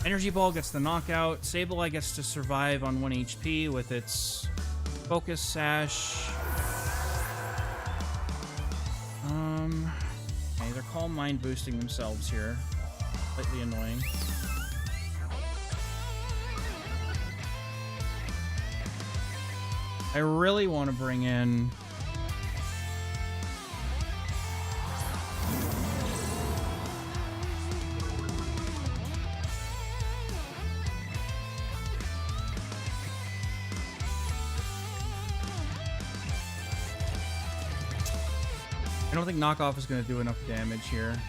Energy Ball gets the knockout. Sableye gets to survive on 1 HP with its Focus Sash. Okay, they're Calm Mind boosting themselves here. Slightly annoying. I really want to bring in... I don't think Knockoff is going to do enough damage here.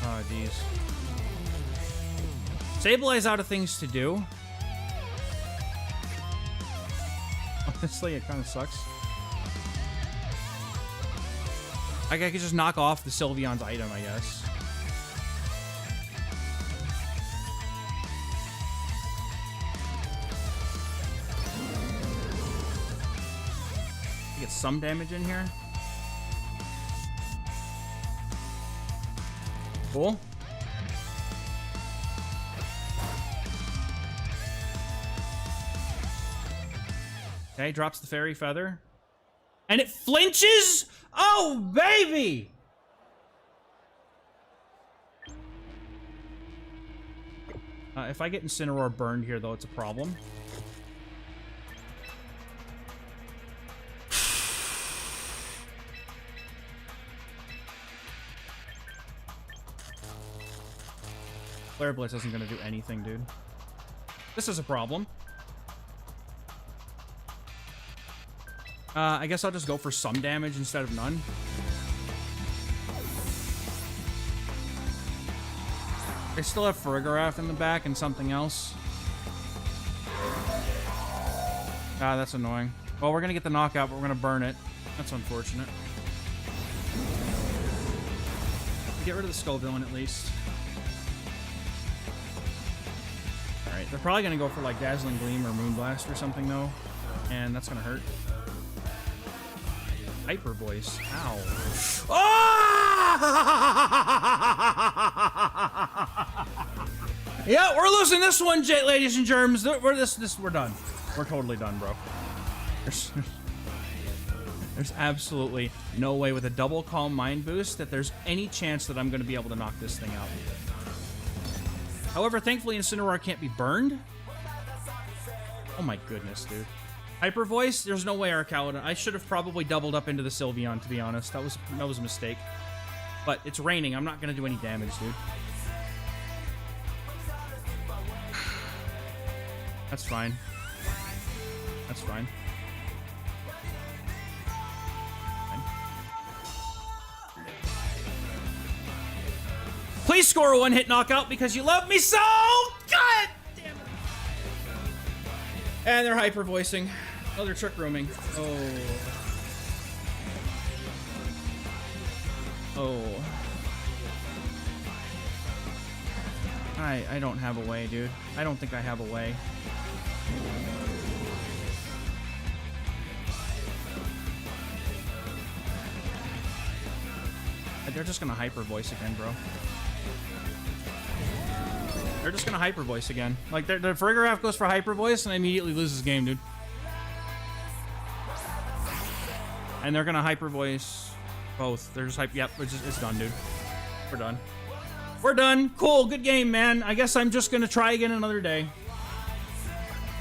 Oh, geez. Sableye out of things to do. Honestly, it kind of sucks. I could just knock off the Sylveon's item, I guess. Get some damage in here. Cool. Okay, drops the fairy feather. And it flinches? Oh, baby! If I get Incineroar burned here, though, it's a problem. Flare Blitz isn't going to do anything, dude. This is a problem. I guess I'll just go for some damage instead of none. I still have Farigiraf in the back and something else. Ah, that's annoying. Well, we're going to get the knockout, but we're going to burn it. That's unfortunate. Get rid of the Skull Villain at least. Alright, they're probably going to go for like Dazzling Gleam or Moonblast or something though. And that's going to hurt. Hyper Voice. Ow. Oh! Yeah, we're losing this one, ladies and germs. We're done. We're totally done, bro. There's absolutely no way with a double Calm Mind boost that there's any chance that I'm going to be able to knock this thing out. However, thankfully Incineroar can't be burned. Oh my goodness, dude. Hyper Voice, there's no way Arcaludon. I should have probably doubled up into the Sylveon, to be honest. That was a mistake. But it's raining. I'm not going to do any damage, dude. That's fine. That's fine. Please score a one-hit knockout because you love me so! God damn it! And they're hyper voicing. Oh, they're trick rooming. Oh. Oh. I don't have a way, dude. I don't think I have a way. They're just gonna hyper voice again, bro. They're just gonna hyper voice again. Like, the Farigiraf goes for hyper voice and immediately loses game, dude. And they're gonna hyper voice both. They're just hype. Yep, it's done, dude. We're done. We're done. Cool, good game, man. I guess I'm just gonna try again another day.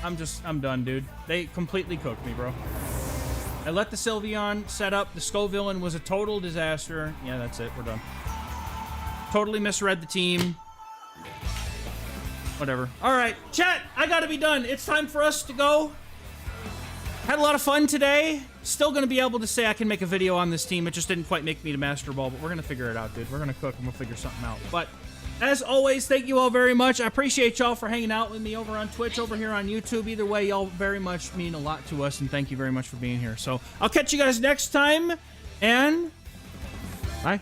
I'm done, dude. They completely cooked me, bro. I let the Sylveon set up. The Skull Villain was a total disaster. Yeah, that's it. We're done. Totally misread the team. Whatever. All right, chat, I gotta be done. It's time for us to go. Had a lot of fun today. Still gonna be able to say I can make a video on this team. It just didn't quite make me to Master Ball, but we're gonna figure it out, dude. We're gonna cook and we'll figure something out. But as always, thank you all very much. I appreciate y'all for hanging out with me over on Twitch, over here on YouTube. Either way, y'all very much mean a lot to us, and thank you very much for being here. So I'll catch you guys next time, and bye.